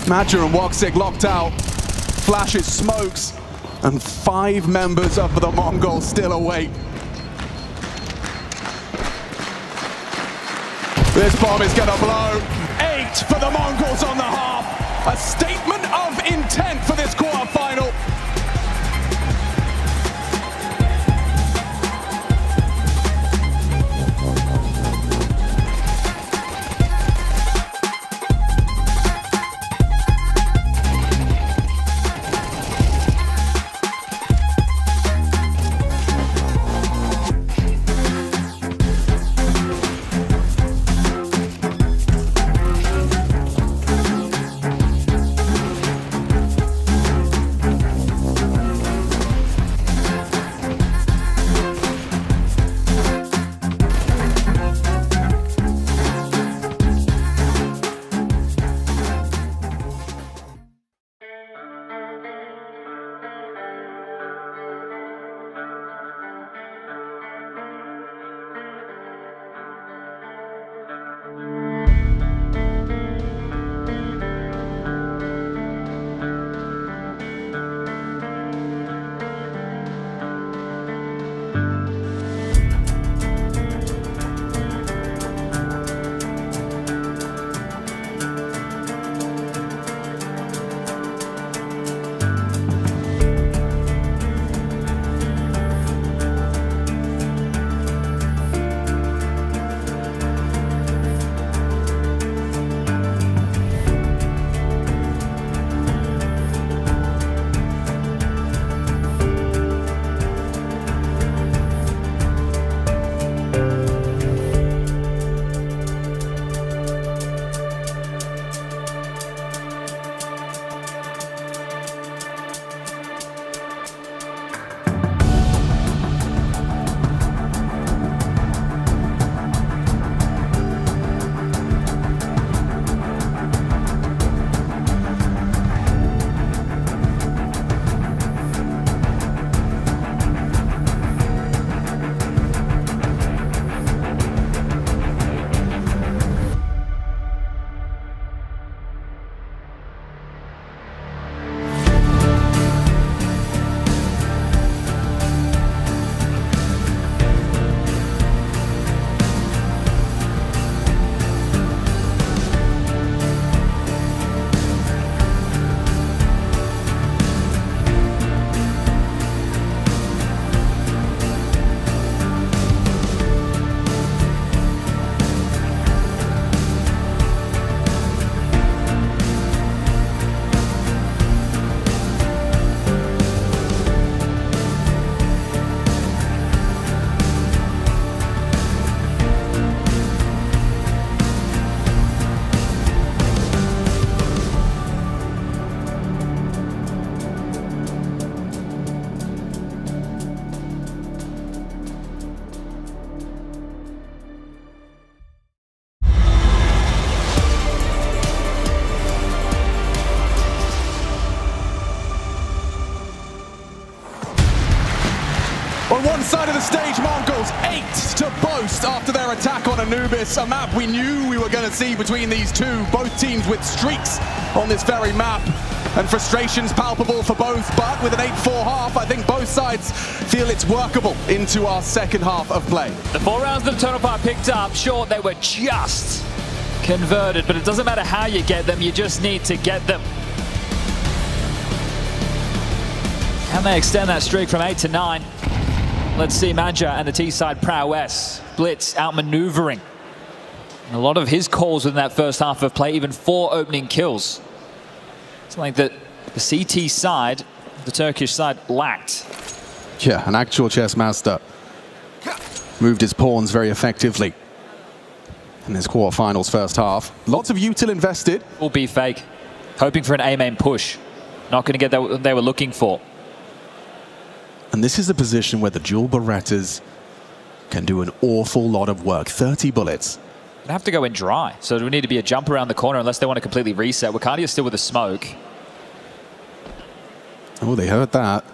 Madger and Woxic locked out. Flashes, smokes, and 5 members of the Mongols still await. This bomb is gonna blow. 8 for the Mongols on the half. A statement of intent for this quarterfinal. one side of the stage, Mongolz 8 to boast after their attack on Anubis, a map we knew we were going to see between these two, both teams with streaks on this very map, and frustrations palpable for both, but with an 8-4 half, I think both sides feel it's workable into our second half of play. The 4 rounds that Eternal Fire picked up, sure, they were just converted, but it doesn't matter how you get them, you just need to get them. Can they extend that streak from 8 to 9? Let's see Madja and the T-side prowess. Blitz outmaneuvering. A lot of his calls within that first half of play, even 4 opening kills. Something that the CT side, the Turkish side, lacked. Yeah, an actual chess master. Moved his pawns very effectively in this quarterfinals first half. Lots of util invested. All be fake. Hoping for an A-main push. Not going to get what they were looking for. And this is a position where the dual Berettas can do an awful lot of work. 30 bullets. They have to go in dry, so there would need to be a jump around the corner unless they want to completely reset. Wakardia's still with a smoke. Oh, they heard that.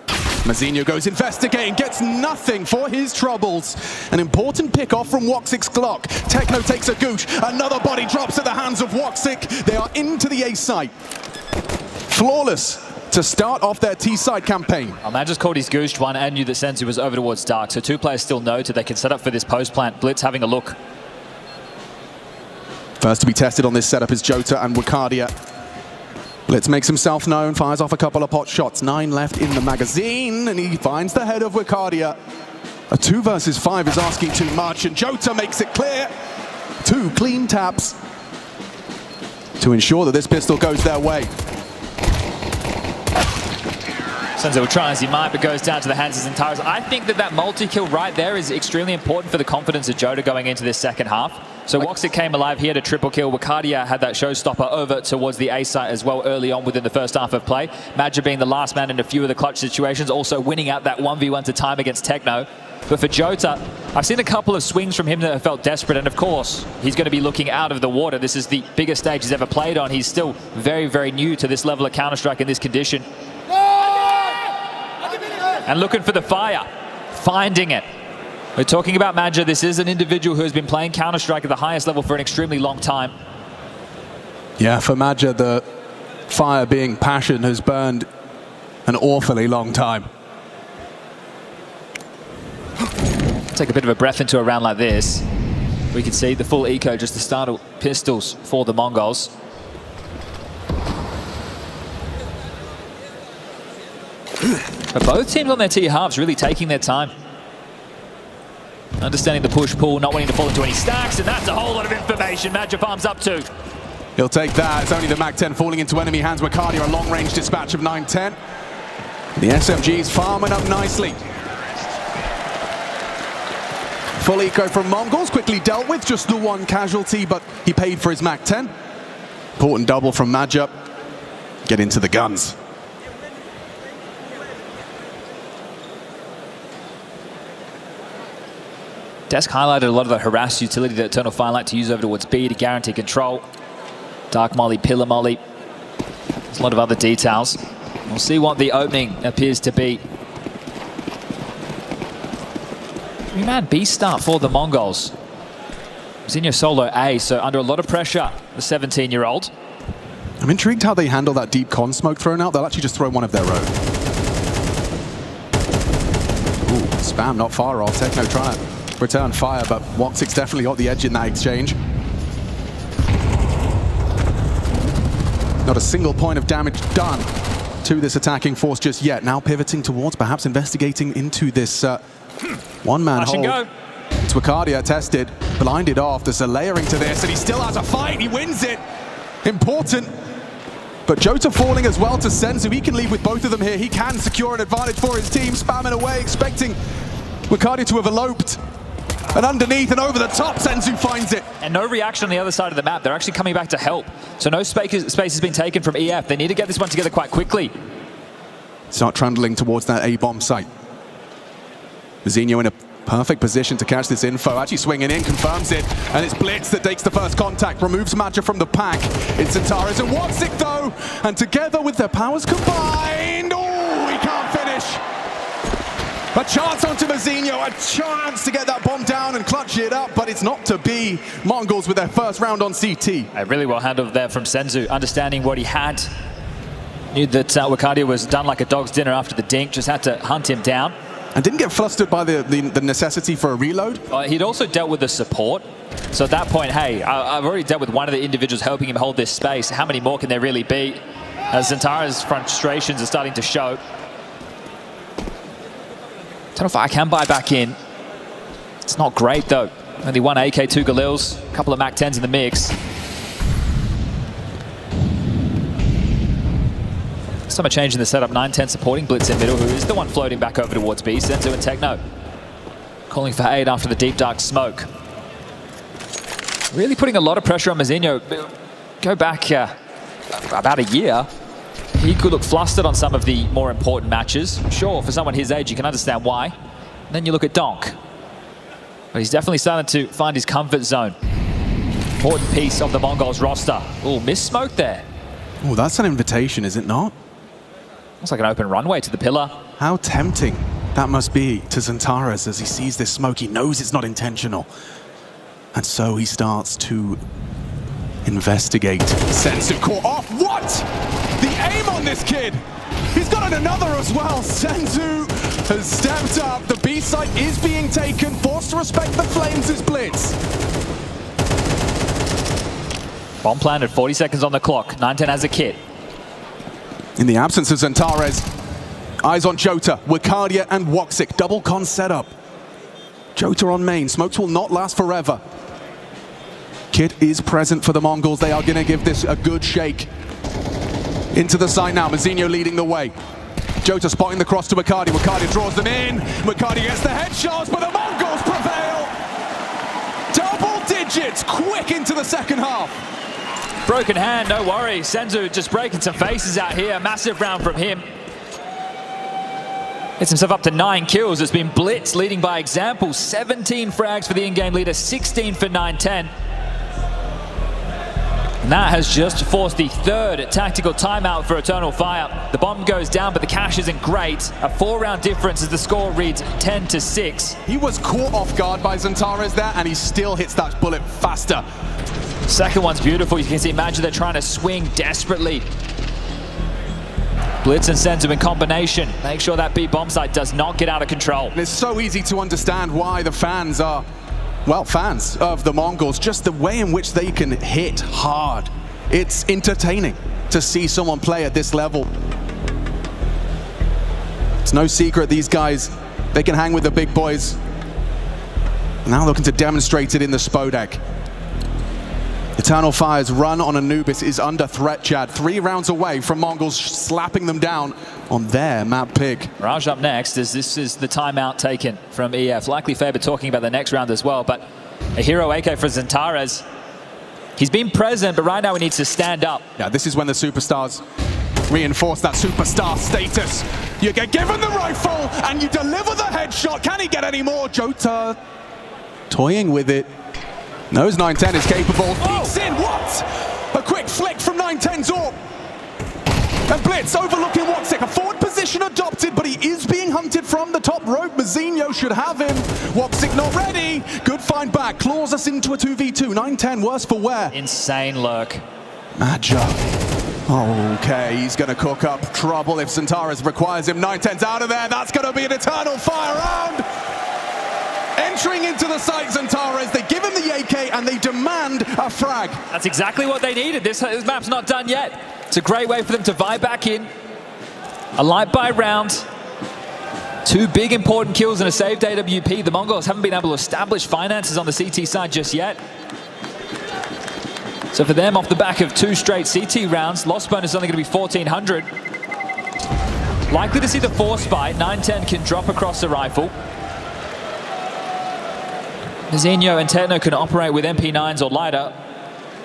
Mazinho goes investigating, gets nothing for his troubles. An important pick off from Woxic's Glock. Techno takes a gooch. Another body drops at the hands of Woxic. They are into the A site. Flawless to start off their T-side campaign. Man just called his goosed one and knew that Senzu was over towards Dark, so 2 players still noted they can set up for this post plant. Blitz having a look. First to be tested on this setup is Jota and Wakardia. Blitz makes himself known, fires off a couple of pot shots. 9 left in the magazine, and he finds the head of Wakardia. A 2 versus 5 is asking too much, and Jota makes it clear. 2 clean taps to ensure that this pistol goes their way. Senzo will try as he might, but goes down to the hands of Zintaras. I think that multi-kill right there is extremely important for the confidence of Jota going into this second half. So Woxic came alive, he had a triple kill. Wakardia had that showstopper over towards the A site as well early on within the first half of play. Madja being the last man in a few of the clutch situations, also winning out that 1v1 to time against Techno. But for Jota, I've seen a couple of swings from him that have felt desperate, and of course, he's going to be looking out of the water. This is the biggest stage he's ever played on. He's still very, very new to this level of Counter-Strike in this condition. And looking for the fire, finding it. We're talking about Madja. This is an individual who has been playing Counter-Strike at the highest level for an extremely long time. Yeah, for Madja, the fire being passion has burned an awfully long time. Take a bit of a breath into a round like this. We can see the full eco just to start pistols for the Mongolz. But both teams on their T halves really taking their time. Understanding the push-pull, not wanting to fall into any stacks, and that's a whole lot of information. Madja farms up 2. He'll take that. It's only the Mag-10 falling into enemy hands. Wakardia, a long-range dispatch of 9-10. The SMG's farming up nicely. Full eco from Mongolz, quickly dealt with. Just the 1 casualty, but he paid for his Mag-10. Important double from Madja. Get into the guns. Desk highlighted a lot of the harass utility that Eternal Fire like to use over towards B to guarantee control. Dark Molly, Pillar Molly. There's a lot of other details. We'll see what the opening appears to be. 3-man B start for the Mongolz. Zinho solo A, so under a lot of pressure, the 17-year-old. I'm intrigued how they handle that deep con smoke thrown out. They'll actually just throw one of their own. Ooh, spam not far off. Techno trying to return fire, but Woxic's definitely got the edge in that exchange. Not a single point of damage done to this attacking force just yet. Now pivoting towards, perhaps investigating into this one-man hold. Go. It's Wakardia tested, blinded off. There's a layering to this, and he still has a fight. He wins it. Important. But Jota falling as well to Senzu. He can leave with both of them here. He can secure an advantage for his team, spamming away, expecting Wakardia to have eloped. And underneath and over the top, Senzu finds it. And no reaction on the other side of the map. They're actually coming back to help. So no space has been taken from EF. They need to get this one together quite quickly. Start trundling towards that A-bomb site. Mazinho in a perfect position to catch this info. Actually swinging in, confirms it. And it's Blitz that takes the first contact, removes Madja from the pack. It's Zintaras and Woxic though. And together with their powers combined, oh, he can't finish. A chance onto Mazinho, a chance to get that bomb down and clutch it up, but it's not to be. Mongolz with their first round on CT. Really well handled there from Senzu, understanding what he had. Knew that Wakadia was done like a dog's dinner after the dink, just had to hunt him down. And didn't get flustered by the necessity for a reload. He'd also dealt with the support. So at that point, hey, I've already dealt with one of the individuals helping him hold this space. How many more can there really be? As Zentara's frustrations are starting to show. Eternal Fire can buy back in. It's not great though. Only one AK, 2 Galils, a couple of Mac 10s in the mix. Some are changing the setup. 9-10 supporting Blitz in middle, who is the one floating back over towards B. Senzu and Techno calling for aid after the deep dark smoke. Really putting a lot of pressure on Mazinho. Go back about a year. He could look flustered on some of the more important matches. Sure, for someone his age, you can understand why. And then you look at Donk. But he's definitely starting to find his comfort zone. Important piece of the Mongolz roster. Oh, miss smoke there. Oh, that's an invitation, is it not? Looks like an open runway to the pillar. How tempting that must be to Zentaras as he sees this smoke. He knows it's not intentional. And so he starts to investigate. Senzu caught off. What? The aim on this kid. He's got another as well. Senzu has stepped up. The B site is being taken. Forced to respect the flames as Blitz. Bomb planted, 40 seconds on the clock. 9-10 has a kit. In the absence of Zentares, eyes on Jota, Wakadia and Woxic. Double con setup. Jota on main. Smokes will not last forever. Kit is present for the Mongolz. They are going to give this a good shake. Into the side now. Mazinho leading the way. Jota spotting the cross to Wakadia. Wakadia draws them in. Wakadia gets the headshots, but the Mongolz prevail. Double digits, quick into the second half. Broken hand, no worry. Senzu just breaking some faces out here. Massive round from him. Gets himself up to 9 kills. It's been Blitz leading by example. 17 frags for the in-game leader, 16 for 9-10. And that has just forced the third tactical timeout for Eternal Fire. The bomb goes down, but the cash isn't great. A 4-round difference as the score reads 10-6. He was caught off guard by Zentares there, and he still hits that bullet faster. Second one's beautiful. You can see, imagine they're trying to swing desperately. Blitz and Senzu in combination. Make sure that B bomb site does not get out of control. And it's so easy to understand why the fans are, well, fans of the Mongolz. Just the way in which they can hit hard. It's entertaining to see someone play at this level. It's no secret these guys, they can hang with the big boys. Now looking to demonstrate it in the Spodek. Eternal Fire's run on Anubis is under threat, Chad. 3 rounds away from Mongolz slapping them down on their map pick. Raj up next, as this is the timeout taken from EF. Likely Faber talking about the next round as well, but a hero AK for Zentares. He's been present, but right now he needs to stand up. Yeah, this is when the superstars reinforce that superstar status. You get given the rifle and you deliver the headshot. Can he get any more? Jota toying with it. Knows 9-10 is capable. Peeks in, what? A quick flick from 9-10's AWP. And Blitz overlooking Woxic. A forward position adopted, but he is being hunted from the top rope. Mazinho should have him. Woxic not ready. Good find back. Claws us into a 2v2. 9-10 worse for wear. Insane lurk. Madja. Okay, he's going to cook up trouble if Zentares requires him. 9-10's out of there. That's going to be an Eternal Fire round. Entering into the site, Zentares, they give him the AK and they demand a frag. That's exactly what they needed. This map's not done yet. It's a great way for them to vibe back in. A light buy round. 2 big important kills and a saved AWP. The Mongolz haven't been able to establish finances on the CT side just yet. So for them, off the back of 2 straight CT rounds, loss bonus is only going to be 1,400. Likely to see the force buy. 9-10 can drop across the rifle. Mazinho and Techno can operate with MP9s or lighter.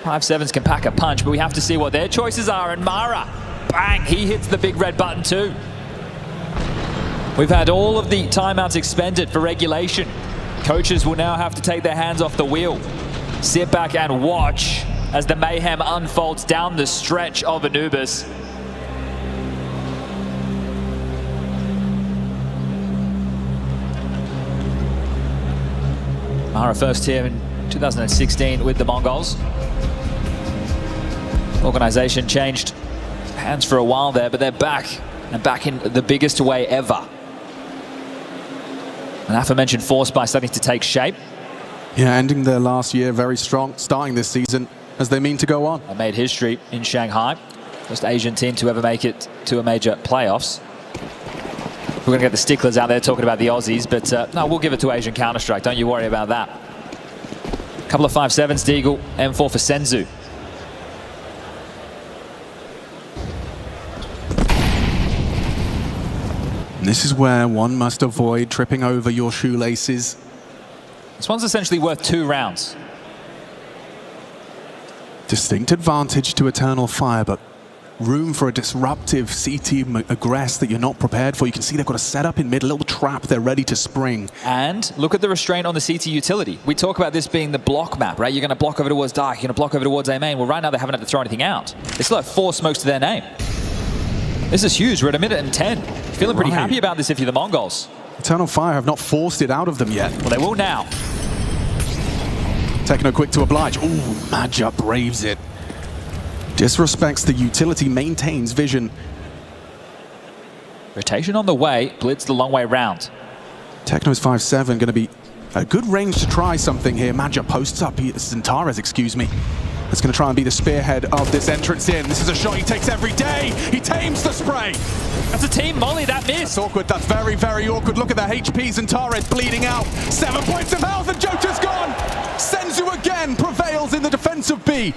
5.7s can pack a punch, but we have to see what their choices are. And Mara, bang, he hits the big red button too. We've had all of the timeouts expended for regulation. Coaches will now have to take their hands off the wheel. Sit back and watch as the mayhem unfolds down the stretch of Anubis. Mara first here in 2016 with the Mongolz. Organization changed hands for a while there, but they're back, and back in the biggest way ever. An aforementioned force by starting to take shape. Yeah, ending their last year very strong, starting this season as they mean to go on. They made history in Shanghai. First Asian team to ever make it to a major playoffs. We're going to get the sticklers out there talking about the Aussies, but no, we'll give it to Asian Counter-Strike. Don't you worry about that. A couple of 5.7s, Deagle, M4 for Senzu. This is where one must avoid tripping over your shoelaces. This one's essentially worth 2 rounds. Distinct advantage to Eternal Fire, but room for a disruptive CT aggress that you're not prepared for. You can see they've got a setup in mid, a little trap they're ready to spring. And look at the restraint on the CT utility. We talk about this being the block map, right? You're going to block over towards Dark, you're going to block over towards A main. Well, right now they haven't had to throw anything out. They still have 4 smokes to their name. This is huge. We're at 1 minute and 10. Feeling pretty happy about this if you're the Mongolz. Eternal Fire have not forced it out of them yet. Well, they will now. Techno quick to oblige. Ooh, Maja braves it. Disrespects the utility, maintains vision. Rotation on the way, blitz the long way round. Techno's 5.7, going to be a good range to try something here. Maja posts up, Zentares, excuse me. That's going to try and be the spearhead of this entrance in. This is a shot he takes every day. He tames the spray. That's a team molly, that miss. That's awkward, that's very, very awkward. Look at that HP, Zentares bleeding out. 7 points of health and Jota's gone. Senzu again prevails in the defense of B.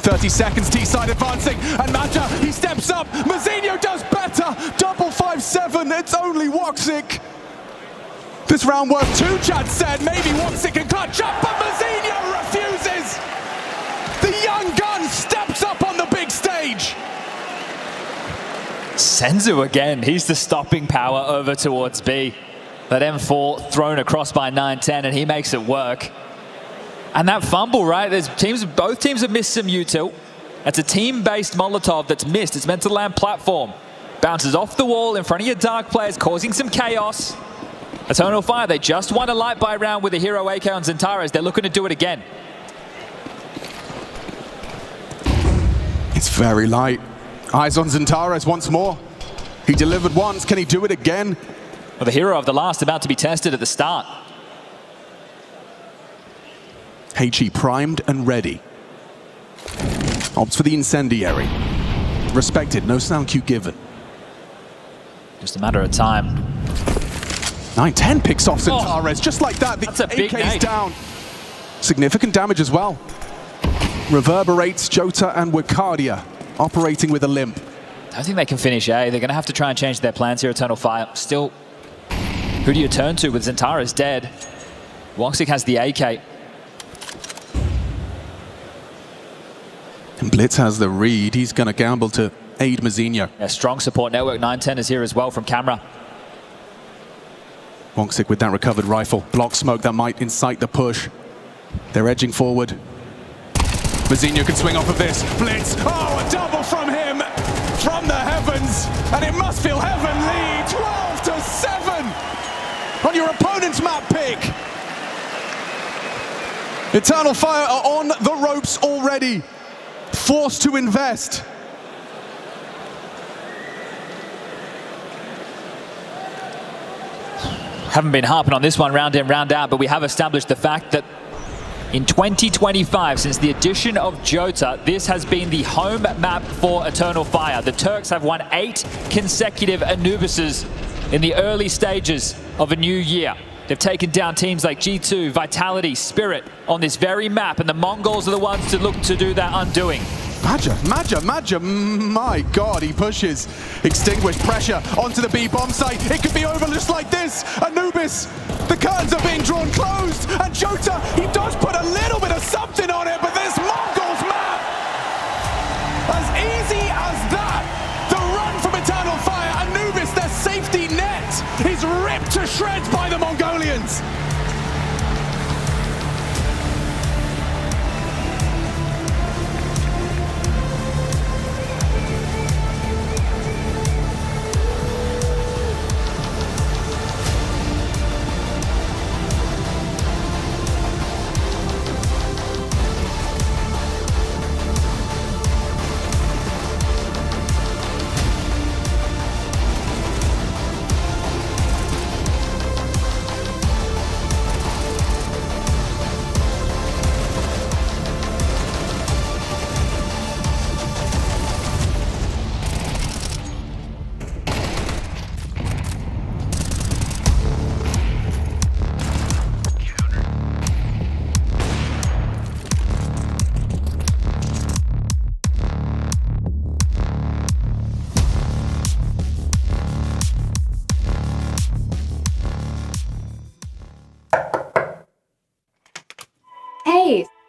30 seconds, T-side advancing, and Maja, he steps up. Mazinho does better. Double 5.7, it's only Woxic. This round worth 2, Chad said. Maybe Woxic can clutch up, but Mazinho refuses. The young gun steps up on the big stage. Senzu again, he's the stopping power over towards B. That M4 thrown across by 9-10, and he makes it work. And that fumble, right? Both teams have missed some util. That's a team-based Molotov that's missed. It's meant to land platform. Bounces off the wall in front of your Dark players, causing some chaos. Eternal Fire, they just won a light buy round with the hero AK on Zentares. They're looking to do it again. It's very light. Eyes on Zentares once more. He delivered once. Can he do it again? Well, the hero of the last about to be tested at the start. HE primed and ready. Opts for the incendiary. Respected, no sound cue given. Just a matter of time. 9-10 picks off Zentares, just like that. That's a big AK's nade. down. Significant damage as well. Reverberates Jota and Wicardia, operating with a limp. I don't think they can finish A. They're going to have to try and change their plans here, Eternal Fire. Still, who do you turn to with Zentares dead? Woxic has the AK. And Blitz has the read. He's going to gamble to aid Mazinho. Yeah, strong support network. 9-10 is here as well from camera. Woxic with that recovered rifle. Block smoke that might incite the push. They're edging forward. Mazinho can swing off of this. Blitz. Oh, a double from him. From the heavens. And it must feel heavenly. 12-7 on your opponent's map pick. Eternal Fire are on the ropes already. Forced to invest. Haven't been harping on this one round in, round out, but we have established the fact that in 2025, since the addition of Jota, this has been the home map for Eternal Fire. The Turks have won 8 consecutive Anubises in the early stages of a new year. They've taken down teams like G2, Vitality, Spirit on this very map, and the Mongolz are the ones to look to do that undoing. Maja, my God, he pushes. Extinguished pressure onto the B bomb site. It could be over just like this. Anubis, the curtains are being drawn closed. And Jota, he does put a little bit of something on it, but this Mongolz map, as easy as that. The run from Eternal Fire, Anubis, their safety net, is ripped to shreds by the Mongolians.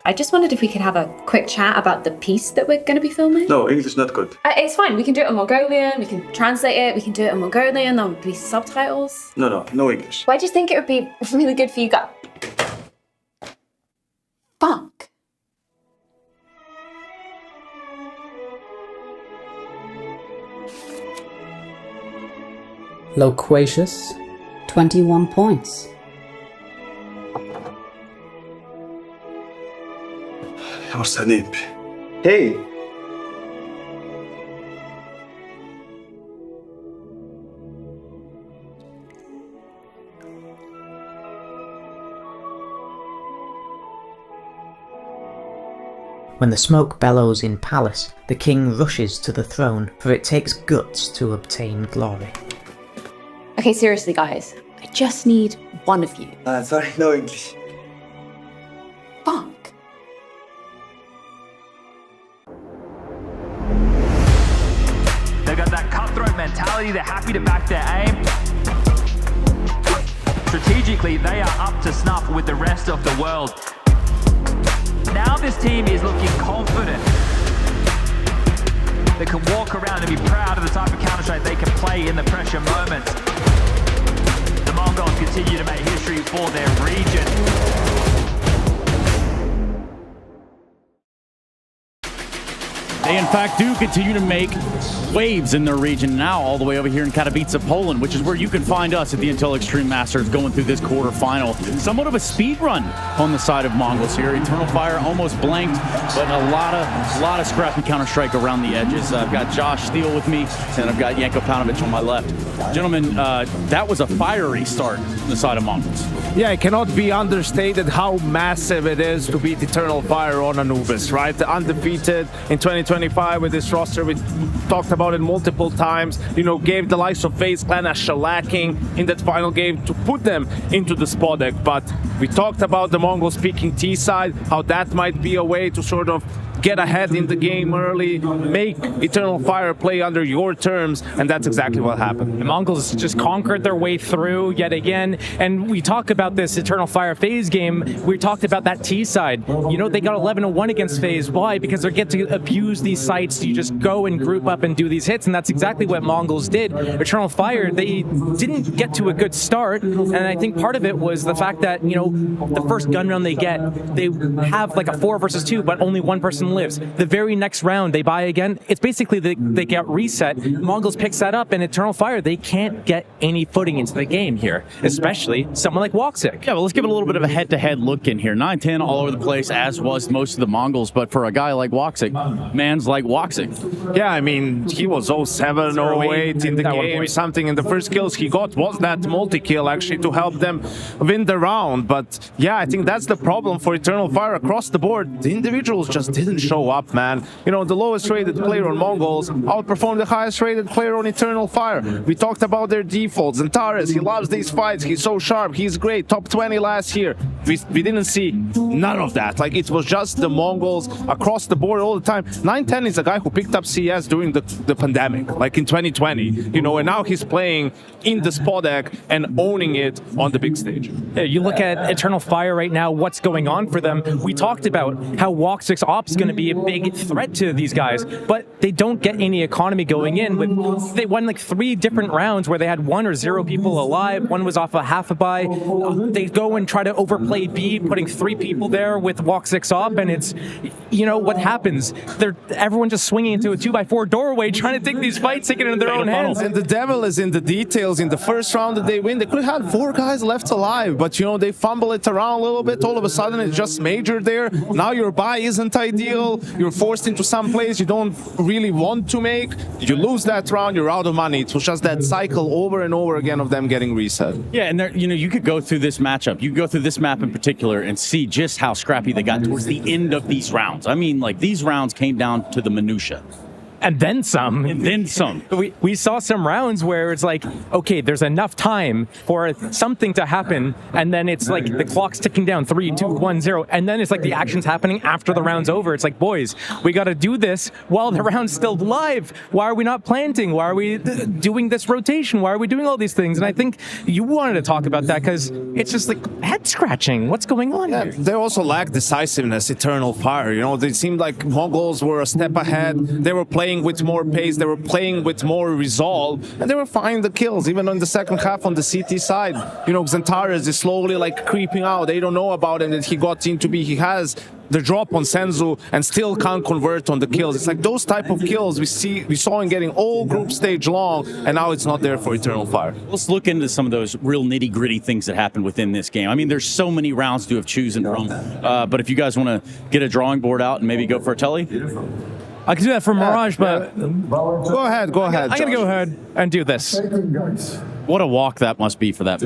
I just wondered if we could have a quick chat about the piece that we're going to be filming. No, English is not good. It's fine. We can do it in Mongolian. We can translate it. We can do it in Mongolian. There'll be subtitles. No English. Why do you think it would be really good for you guys? Fuck. Loquacious, 21 points. Jag måste ta en nyp. Hej! When the smoke bellows in palace, the king rushes to the throne, for it takes guts to obtain glory. Okay, seriously, guys. I just need one of you. Sorry, no English. Fuck. They've got that cutthroat mentality, they're happy to back their aim. Strategically, they are up to snuff with the rest of the world. Now this team is looking confident. They can walk around and be proud of the type of Counter-Strike they can play in the pressure moments. The Mongols continue to make history for their region. They, in fact, do continue to make waves in their region, now all the way over here in Katowice, Poland, which is where you can find us at the Intel Extreme Masters going through this quarterfinal. Somewhat of a speed run on the side of Mongolz here. Eternal Fire almost blanked, but a lot of scrappy Counter-Strike around the edges. I've got Josh Steele with me, and I've got Janko Paunovic on my left. Gentlemen, that was a fiery start on the side of Mongolz. Yeah, it cannot be understated how massive it is to beat Eternal Fire on Anubis, right? Undefeated in 2025 with this roster. We talked about it multiple times. You know, gave the likes of FaZe Clan a shellacking in that final game to put them into the spot deck. But we talked about the Mongols picking T side, how that might be a way to sort of get ahead in the game early, make Eternal Fire play under your terms, and that's exactly what happened. The Mongols just conquered their way through yet again, and we talk about this Eternal Fire FaZe game. We talked about that T side. You know, they got 11-1 against FaZe. Why? Because they get to abuse these sites. You just go and group up and do these hits, and that's exactly what Mongolz did. Eternal Fire, they didn't get to a good start, and I think part of it was the fact that, you know, the first gun run they get, they have like a 4 versus 2, but only one person lives. The very next round they buy again, it's basically they get reset. Mongolz picks that up, and Eternal Fire, they can't get any footing into the game here, especially someone like Woxic. Yeah, well, let's give it a little bit of a head-to-head look in here. 9-10 all over the place, as was most of the Mongols, but for a guy like Woxic, man's like Woxic. Yeah, I mean, he was 07, 08 in the game, something, and the first kills he got was that multi-kill actually to help them win the round. But yeah, I think that's the problem for Eternal Fire across the board. The individuals just didn't show up, man. You know, the lowest rated player on Mongolz outperformed the highest rated player on Eternal Fire. We talked about their defaults, and Tares, he loves these fights, he's so sharp, he's great, top 20 last year. We didn't see none of that. Like, it was just the Mongols across the board all the time. 9-10 is a guy who picked up CS during the pandemic, like in 2020, you know, and now he's playing in the spot deck and owning it on the big stage. Yeah, you look at Eternal Fire right now, what's going on for them. We talked about how Woxic's ops is going to be a big threat to these guys, but they don't get any economy going in. They won like 3 different rounds where they had 1 or 0 people alive. One was off a half a buy. They go and try to overplay B, putting 3 people there with Woxic's op, and it's, you know, what happens? Everyone just swinging into a 2x4 doorway, trying to take these fights, taking it in their own hands. And the devil is in the details. In the first round that they win, they could have had 4 guys left alive, but you know, they fumble it around a little bit. All of a sudden, it's just major there. Now your buy isn't ideal. You're forced into some plays you don't really want to make. You lose that round, you're out of money. It was just that cycle over and over again of them getting reset. Yeah, and you know, you could go through this matchup. You could go through this map in particular and see just how scrappy they got towards the end of these rounds. I mean, like, these rounds came down to the minutia. And then some. And then some. We saw some rounds where it's like, okay, there's enough time for something to happen, and then it's like the clock's ticking down, 3, 2, 1, 0, and then it's like the action's happening after the round's over. It's like, boys, we got to do this while the round's still live. Why are we not planting? Why are we doing this rotation? Why are we doing all these things? And I think you wanted to talk about that because it's just like head scratching. What's going on here? They also lack decisiveness, Eternal Fire. You know, they seemed like Mongolz were a step ahead. They were playing with more pace, they were playing with more resolve, and they were finding the kills, even on the second half on the CT side. You know, Xantares is slowly like creeping out. They don't know about him that he got into B. He has the drop on Senzu and still can't convert on the kills. It's like those type of kills we saw him getting all group stage long, and now it's not there for Eternal Fire. Let's look into some of those real nitty-gritty things that happened within this game. I mean, there's so many rounds to have chosen from, but if you guys want to get a drawing board out and maybe go for a telly? I can do that for Mirage, but go ahead. I'm gonna go ahead and do this. What a walk that must be for that.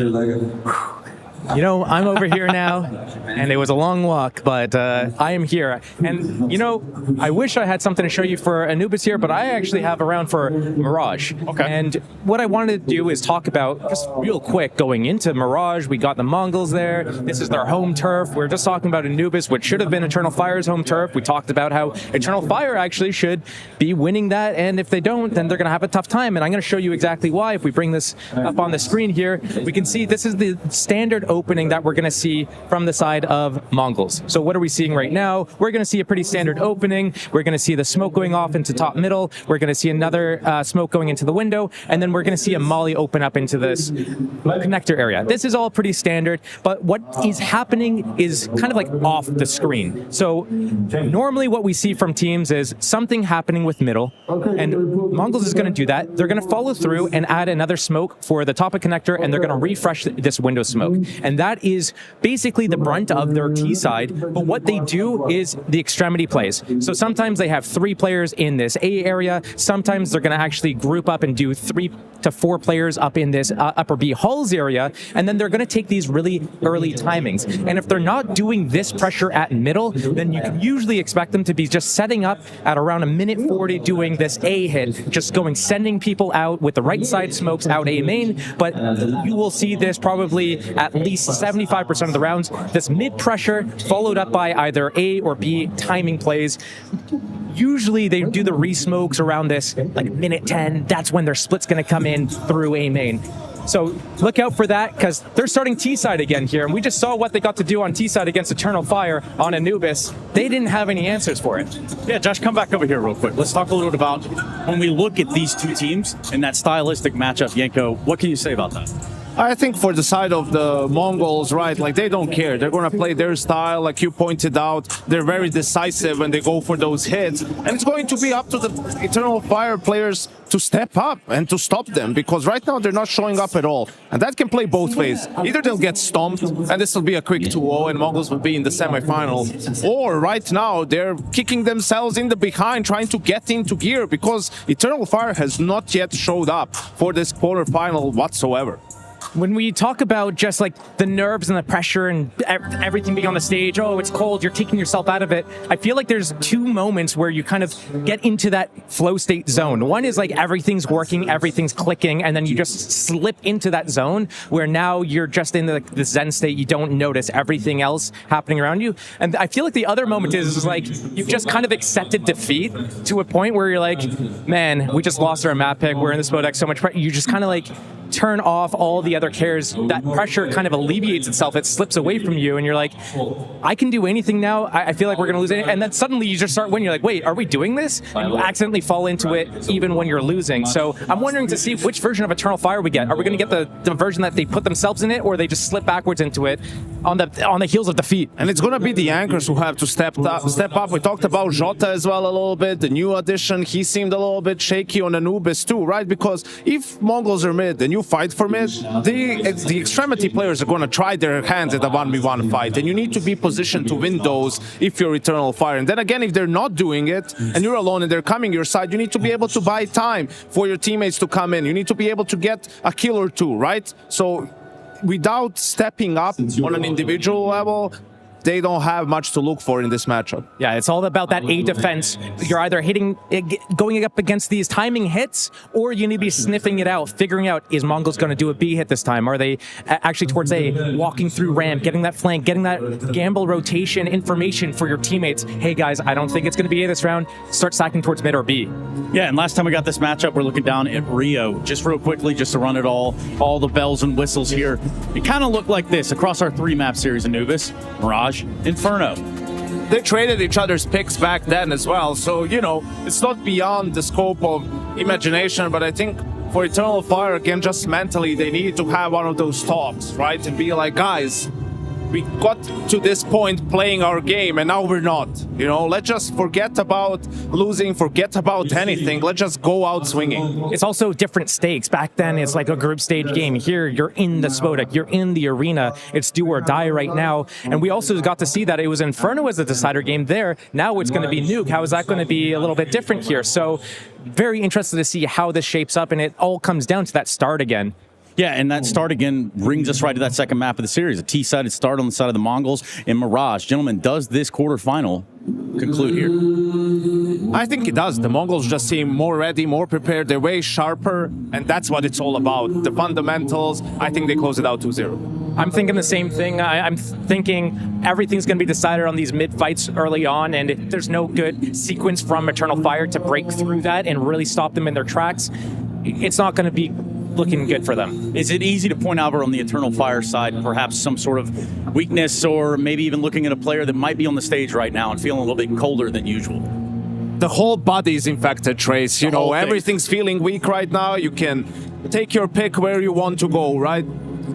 You know, I'm over here now, and it was a long walk, but I am here. And, you know, I wish I had something to show you for Anubis here, but I actually have a round for Mirage. Okay. And what I wanted to do is talk about, just real quick, going into Mirage, we got the Mongolz there. This is their home turf. We're just talking about Anubis, which should have been Eternal Fire's home turf. We talked about how Eternal Fire actually should be winning that, and if they don't, then they're going to have a tough time. And I'm going to show you exactly why. If we bring this up on the screen here, we can see this is the standard opening that we're going to see from the side of Mongolz. So what are we seeing right now? We're going to see a pretty standard opening. We're going to see the smoke going off into top middle. We're going to see another smoke going into the window, and then we're going to see a molly open up into this connector area. This is all pretty standard, but what is happening is kind of like off the screen. So normally what we see from teams is something happening with middle, and Mongolz is going to do that. They're going to follow through and add another smoke for the top of connector, and they're going to refresh this window smoke. And that is basically the brunt of their T side, but what they do is the extremity plays. So sometimes they have 3 players in this A area, sometimes they're going to actually group up and do 3 to 4 players up in this upper B halls area, and then they're going to take these really early timings. And if they're not doing this pressure at middle, then you can usually expect them to be just setting up at around a minute 40 doing this A hit, just sending people out with the right side smokes out A main, but you will see this probably at least 75% of the rounds, this mid pressure followed up by either A or B timing plays. Usually they do the re-smokes around this like minute 10. That's when their split's going to come in through A main. So look out for that, because they're starting T-side again here, and we just saw what they got to do on T-side against Eternal Fire on Anubis. They didn't have any answers for it. Yeah, Josh, come back over here real quick. Let's talk a little bit about when we look at these two teams and that stylistic matchup. Yenko, what can you say about that? I think for the side of the Mongolz, right, like they don't care. They're going to play their style, like you pointed out. They're very decisive when they go for those hits. And it's going to be up to the Eternal Fire players to step up and to stop them, because right now they're not showing up at all. And that can play both ways. Either they'll get stomped, and this will be a quick 2-0, and Mongolz will be in the semifinal. Or right now, they're kicking themselves in the behind, trying to get into gear, because Eternal Fire has not yet showed up for this quarterfinal whatsoever. When we talk about just like the nerves and the pressure and everything being on the stage, oh, it's cold, you're taking yourself out of it. I feel like there's 2 moments where you kind of get into that flow state zone. One is like everything's working, everything's clicking, and then you just slip into that zone where now you're just in the Zen state. You don't notice everything else happening around you. And I feel like the other moment is like you've just kind of accepted defeat to a point where you're like, man, we just lost our map pick. We're in this mode X, so much pressure. You just kind of like turn off all the other cares. That pressure kind of alleviates itself. It slips away from you, and you're like, I can do anything now. I feel like we're going to lose it. And then suddenly you just start winning. You're like, wait, are we doing this? And you accidentally fall into it even when you're losing. So I'm wondering to see which version of Eternal Fire we get. Are we going to get the version that they put themselves in it, or they just slip backwards into it on the heels of defeat? And it's going to be the anchors who have to step up. We talked about Jota as well a little bit. The new addition, he seemed a little bit shaky on Anubis too, right? Because if Mongolz are mid and you fight for mid, the extremity players are going to try their hands at a 1v1 fight, and you need to be positioned to win those if you're Eternal Fire. And then again, if they're not doing it and you're alone and they're coming your side, you need to be able to buy time for your teammates to come in. You need to be able to get a kill or 2, right? So without stepping up on an individual level, they don't have much to look for in this matchup. Yeah, it's all about that A defense. You're either going up against these timing hits, or you need to be sniffing it out, figuring out, is Mongolz going to do a B hit this time? Are they actually towards A, walking through ramp, getting that flank, getting that gamble rotation information for your teammates? Hey guys, I don't think it's going to be A this round. Start stacking towards mid or B. Yeah, and last time we got this matchup, we're looking down at Rio. Just real quickly, just to run it all the bells and whistles here. It kind of looked like this across our 3-map series: Anubis, Mirage, Inferno. They traded each other's picks back then as well, so, you know, it's not beyond the scope of imagination, but I think for Eternal Fire, again, just mentally, they need to have one of those talks, right? And be like, guys, we got to this point playing our game and now we're not. You know, let's just forget about losing, forget about anything. Let's just go out swinging. It's also different stakes. Back then, it's like a group stage game. Here, you're in the Spodek, you're in the arena. It's do or die right now. And we also got to see that it was Inferno as the decider game there. Now it's going to be Nuke. How is that going to be a little bit different here? So very interested to see how this shapes up, and it all comes down to that start again. Yeah, and that start again brings us right to that second map of the series. A T-sided start on the side of the Mongolz and Mirage. Gentlemen, does this quarterfinal conclude here? I think it does. The Mongols just seem more ready, more prepared. They're way sharper, and that's what it's all about. The fundamentals, I think they close it out 2-0. I'm thinking the same thing. I'm thinking everything's going to be decided on these mid-fights early on, and if there's no good sequence from Eternal Fire to break through that and really stop them in their tracks, it's not going to be looking good for them. Is it easy to point out on the Eternal Fire side perhaps some sort of weakness, or maybe even looking at a player that might be on the stage right now and feeling a little bit colder than usual? The whole body's infected, Trace. You know, everything's feeling weak right now. You can take your pick where you want to go, right?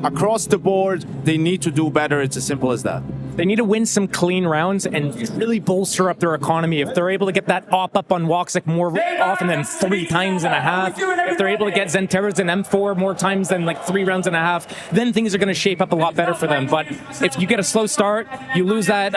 Across the board, they need to do better. It's as simple as that. They need to win some clean rounds and really bolster up their economy. If they're able to get that op-up on Woxic more often than 3.5 times, if they're able to get Zenterras and M4 more times than like 3.5 rounds, then things are going to shape up a lot better for them. But if you get a slow start, you lose that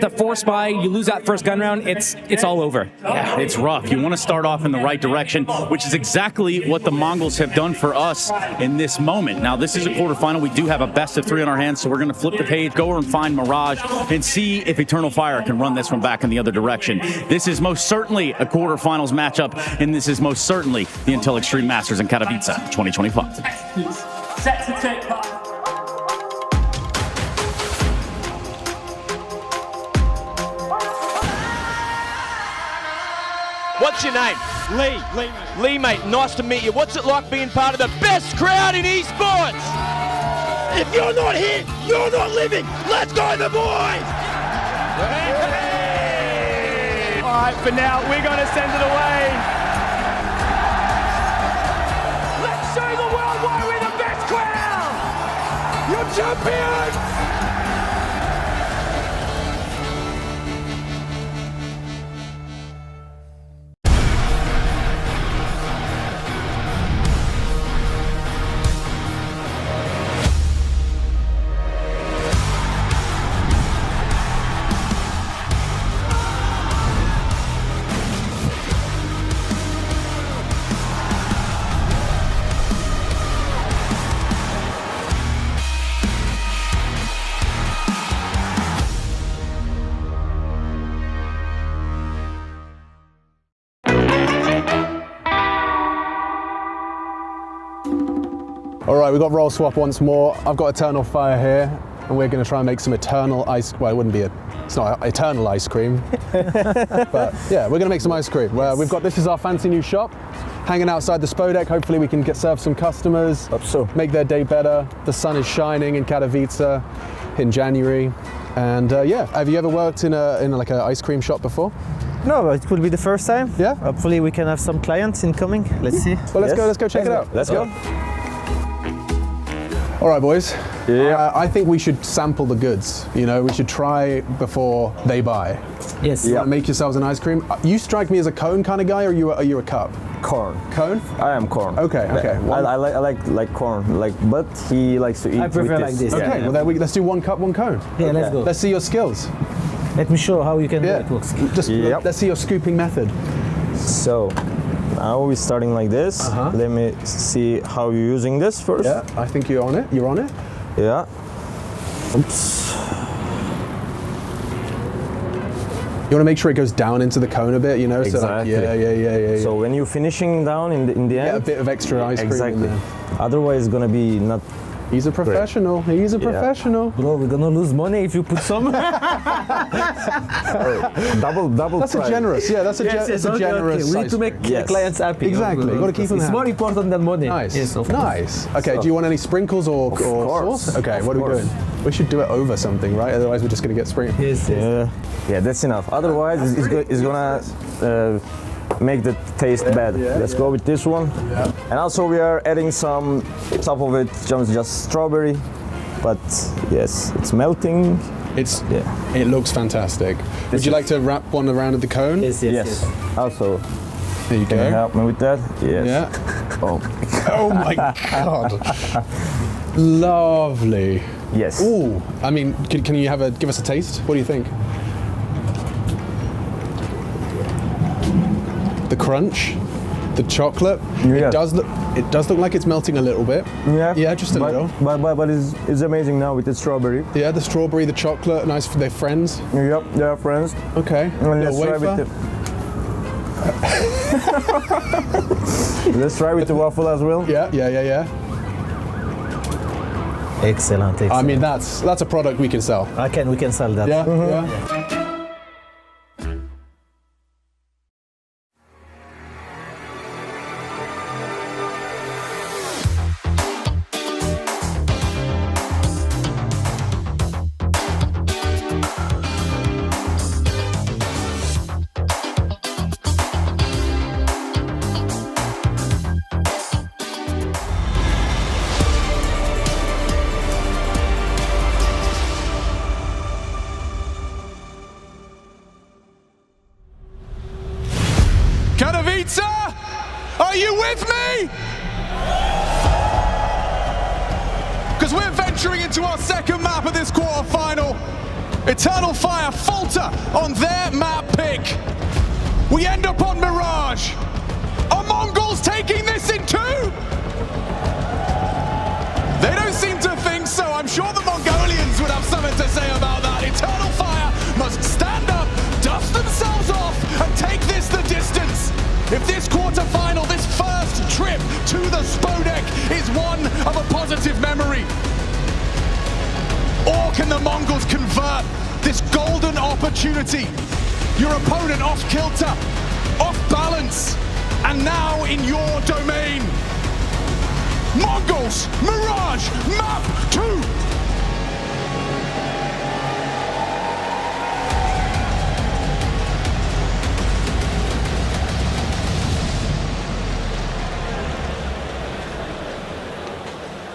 the force buy, you lose that first gun round, it's all over. Yeah, it's rough. You want to start off in the right direction, which is exactly what the Mongols have done for us in this moment. Now, this is a quarterfinal. We do have a best of 3 on our hands, so we're going to flip the page, go and find Mirage, and see if Eternal Fire can run this one back in the other direction. This is most certainly a quarterfinals matchup, and this is most certainly the Intel Extreme Masters in Katowice 2025. Set to take part. What's your name? Lee. Lee, mate, nice to meet you. What's it like being part of the best crowd in esports? If you're not here, you're not living. Let's go, the boys! Hey! All right, for now, we're going to send it away. Let's show the world why we're the best crowd. You're champions! All right, we've got roll swap once more. I've got Eternal Fire here, and we're going to try and make some eternal ice. Well, it wouldn't be it's not eternal ice cream, but yeah, we're going to make some ice cream. We've got, this is our fancy new shop, hanging outside the Spodek. Hopefully we can serve some customers, make their day better. The sun is shining in Katowice in January, and yeah. Have you ever worked in like an ice cream shop before? No, it could be the first time. Yeah. Hopefully we can have some clients incoming. Let's see. Well, let's go check it out. Let's go. All right, boys. Yeah. I think we should sample the goods. You know, we should try before they buy. Yes. Yeah. Make yourselves an ice cream. You strike me as a cone kind of guy, or are you a cup? Corn. Cone? I am corn. Okay. I like corn. But he likes to eat. I prefer with like this. Okay. Yeah. Well, let's do 1 cup, 1 cone. Yeah, let's go. Let's see your skills. Let me show how you can do it. Works. Let's see your scooping method. So. Now we're starting like this. Let me see how you're using this first. Yeah, I think you're on it. You're on it. Yeah. Oops. You want to make sure it goes down into the cone a bit, you know? Exactly. So like, yeah. So when you're finishing down in the end, a bit of extra ice cream in there. Otherwise, it's gonna be not. He's a professional. Great. He's a professional. Bro, we're gonna lose money if you put some. double. That's price. a generous. Yeah, that's a generous. Okay. We need to make clients happy. Exactly. You got to keep them It's happy. more important than money. Nice. Yes, of nice. course. Okay. So, do you want any sprinkles or sauce? Okay. What are we doing? We should do it over something, right? Otherwise, we're just gonna get sprinkled. Yes. Yeah, that's enough. Otherwise, it's gonna make the taste bad. Let's go with this one. Yeah. And also, we are adding some top of it, just strawberry. But yes, it's melting. It looks fantastic. Would you like to wrap one around the cone? Yes. Also, there you can go. you help me with that? Yes. Yeah. Oh my God. Lovely. Yes. Ooh. I mean, can you give us a taste? What do you think? The crunch, the chocolate. Yeah. It does look like it's melting a little bit. Yeah, just a little. But it's amazing now with the strawberry. Yeah, the strawberry, the chocolate, nice. They're friends. Yep, they are friends. Okay. And let's try with let's try with the waffle as well. Yeah. Excellent. I mean, that's a product we can sell. We can sell that. Yeah. Katowice, are you with me? Because we're venturing into our second map of this quarterfinal. Eternal Fire falter on their map pick. We end up on Mirage. Are Mongols taking this in two? They don't seem to think so. I'm sure the Mongolians would have something to say about that. Eternal Fire must stand up, dust themselves off, and take this the distance. If this quarterfinal, this first trip to the Spodek is one of a positive memory, or can the Mongols convert this golden opportunity? Your opponent off kilter, off balance, and now in your domain. Mongolz, Mirage, map 2.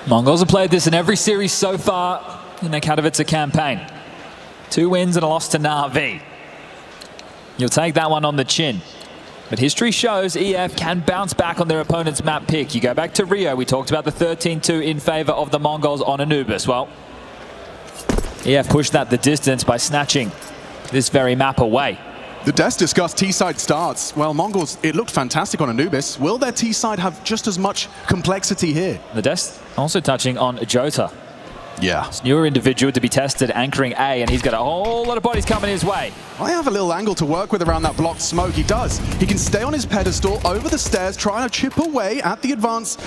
Mongols have played this in every series so far in the Katowice campaign. 2 wins and a loss to Na'Vi. You'll take that one on the chin. But history shows EF can bounce back on their opponent's map pick. You go back to Rio, we talked about the 13-2 in favor of the Mongols on Anubis. Well, EF pushed that the distance by snatching this very map away. The Des discussed T-side starts. Well, Mongols, it looked fantastic on Anubis. Will their T-side have just as much complexity here? The Des also touching on Jota. Yeah. This newer individual to be tested anchoring A, and he's got a whole lot of bodies coming his way. I have a little angle to work with around that blocked smoke. He does. He can stay on his pedestal over the stairs, trying to chip away at the advance.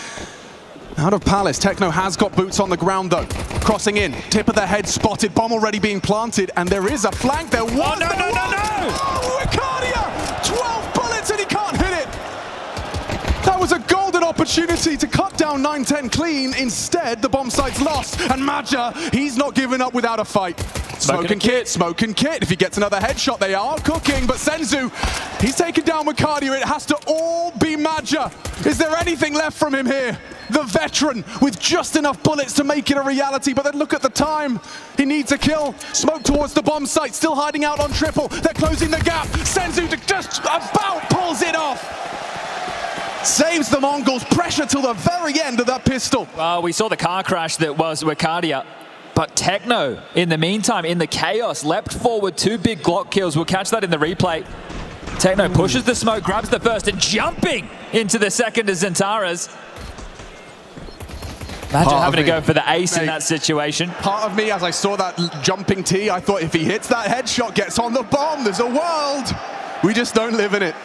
Out of Palace, Techno has got boots on the ground though. Crossing in, tip of the head spotted, bomb already being planted, and there is a flank. There was. Oh, no! Oh, Ricardia! 12 bullets and he can't hit it. That was a golden opportunity to cut down 9-10 clean. Instead, the bomb site's lost, and Maja, he's not giving up without a fight. Smoke and kit. If he gets another headshot, they are cooking, but Senzu, he's taken down with cardio. It has to all be Maja. Is there anything left from him here? The veteran with just enough bullets to make it a reality, but then look at the time. He needs a kill. Smoke towards the bomb site, still hiding out on triple. They're closing the gap. Senzu just about pulls it off. Saves the Mongols. Pressure till the very end of that pistol. Well, we saw the car crash that was Ricardia. But Techno, in the meantime, in the chaos, leapt forward 2 big Glock kills. We'll catch that in the replay. Techno pushes the smoke, grabs the first, and jumping into the second is Zentaras. Imagine having to go for the ace in that situation. Part of me, as I saw that jumping tee, I thought if he hits that headshot, gets on the bomb, there's a world. We just don't live in it.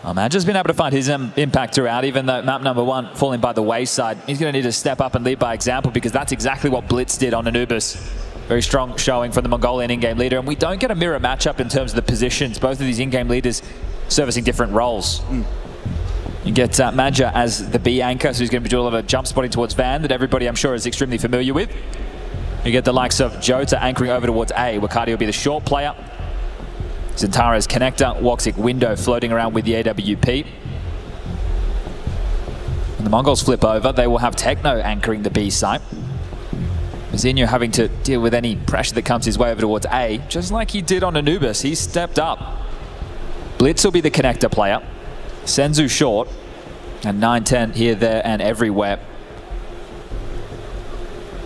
Oh, Madja's been able to find his impact throughout, even though map number 1 falling by the wayside. He's going to need to step up and lead by example, because that's exactly what Blitz did on Anubis. Very strong showing from the Mongolian in-game leader, and we don't get a mirror matchup in terms of the positions. Both of these in-game leaders servicing different roles. You get Madja as the B anchor, so he's going to be doing a lot of jump spotting towards Van that everybody, I'm sure, is extremely familiar with. You get the likes of Jota anchoring over towards A. Wakati will be the short player. Zentara's connector, Woxic window floating around with the AWP. When the Mongols flip over, they will have Techno anchoring the B site. Zinho having to deal with any pressure that comes his way over towards A, just like he did on Anubis. He stepped up. Blitz will be the connector player. Senzu short, and 9-10 here, there, and everywhere.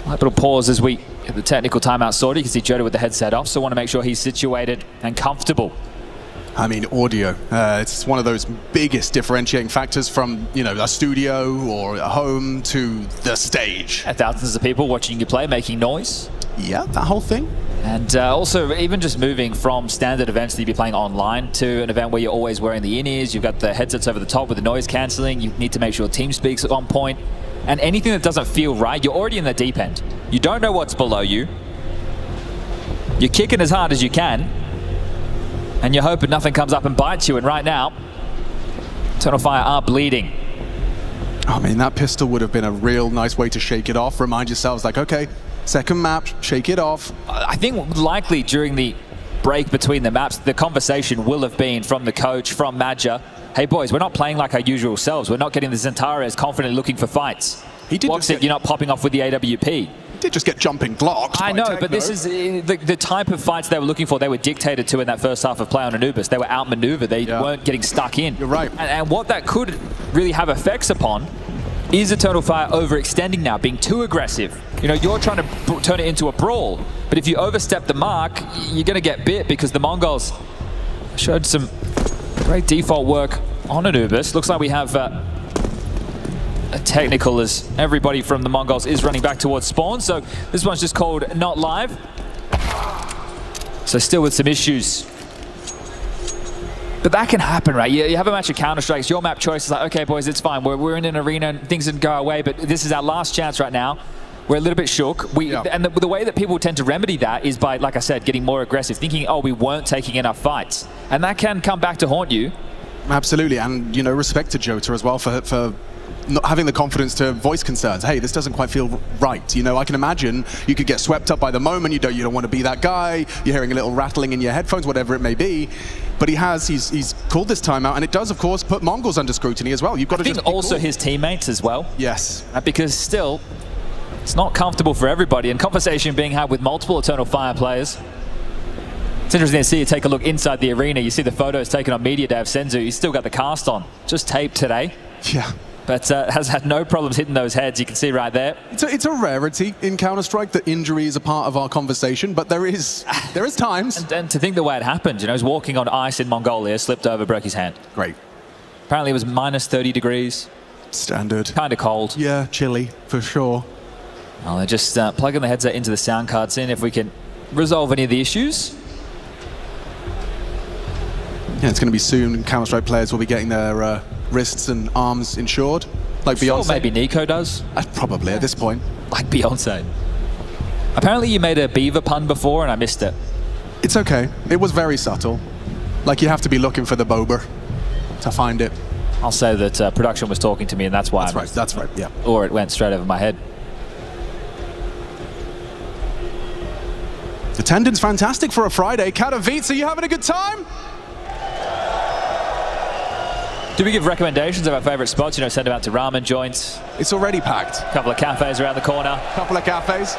A little pause as we get the technical timeout sorted. You can see Jota with the headset off, so want to make sure he's situated and comfortable. I mean, audio, it's one of those biggest differentiating factors from, you know, a studio or a home to the stage. Thousands of people watching you play, making noise. Yeah, that whole thing. And also, even just moving from standard events that you'd be playing online to an event where you're always wearing the in-ears, you've got the headsets over the top with the noise cancelling, you need to make sure TeamSpeak's on point, and anything that doesn't feel right, you're already in the deep end. You don't know what's below you. You're kicking as hard as you can, and you're hoping nothing comes up and bites you, and right now, Eternal Fire are bleeding. I mean, that pistol would have been a real nice way to shake it off, remind yourselves, like, okay, second map, shake it off. I think likely during the break between the maps, the conversation will have been from the coach, from Madja, hey boys, we're not playing like our usual selves. We're not getting the Zentara as confidently looking for fights. He did Woxic, you're not popping off with the AWP. He did just get jumping blocked. I know, but this is the type of fights they were looking for. They were dictated to in that first half of play on Anubis. They were outmaneuvered. They weren't getting stuck in. You're right. And what that could really have effects upon is Eternal Fire overextending now, being too aggressive. You know, you're trying to turn it into a brawl, but if you overstep the mark, you're going to get bit, because the Mongols showed some great default work on Anubis. Looks like we have a technical as everybody from the Mongols is running back towards spawn, so this one's just called not live. So still with some issues. But that can happen, right? You have a match of Counter-Strike, it's your map choice. It's like, okay, boys, it's fine. We're in an arena and things didn't go our way, but this is our last chance right now. We're a little bit shook. And the way that people tend to remedy that is by, like I said, getting more aggressive, thinking, oh, we weren't taking enough fights. And that can come back to haunt you. Absolutely, and, you know, respect to Jota as well for not having the confidence to voice concerns. Hey, this doesn't quite feel right. You know, I can imagine you could get swept up by the moment. You don't want to be that guy. You're hearing a little rattling in your headphones, whatever it may be. But he's called this timeout, and it does, of course, put Mongolz under scrutiny as well. You've got to think also his teammates as well. Yes. Because still, it's not comfortable for everybody, and conversation being had with multiple Eternal Fire players. It's interesting to see you take a look inside the arena. You see the photos taken on Media Day of Senzu. He's still got the cast on, just taped today. Yeah. But has had no problems hitting those heads. You can see right there. It's a rarity in Counter-Strike that injury is a part of our conversation, but there is times. And to think the way it happened, you know, he was walking on ice in Mongolia, slipped over, broke his hand. Great. Apparently it was minus 30 degrees. Standard. Kind of cold. Yeah, chilly, for sure. Well, they're just plugging the headset into the sound card, seeing if we can resolve any of the issues. Yeah, it's going to be soon. Counter-Strike players will be getting their wrists and arms insured, like Beyonce. Sure, maybe Nico does. Probably at this point. Like Beyonce. Apparently you made a beaver pun before and I missed it. It's okay. It was very subtle. Like, you have to be looking for the bober to find it. I'll say that production was talking to me and that's why I missed it. That's right, yeah. Or it went straight over my head. Attendance fantastic for a Friday. Katowice, are you having a good time? Do we give recommendations of our favorite spots? You know, send them out to ramen joints. It's already packed. A couple of cafes around the corner. Couple of cafes.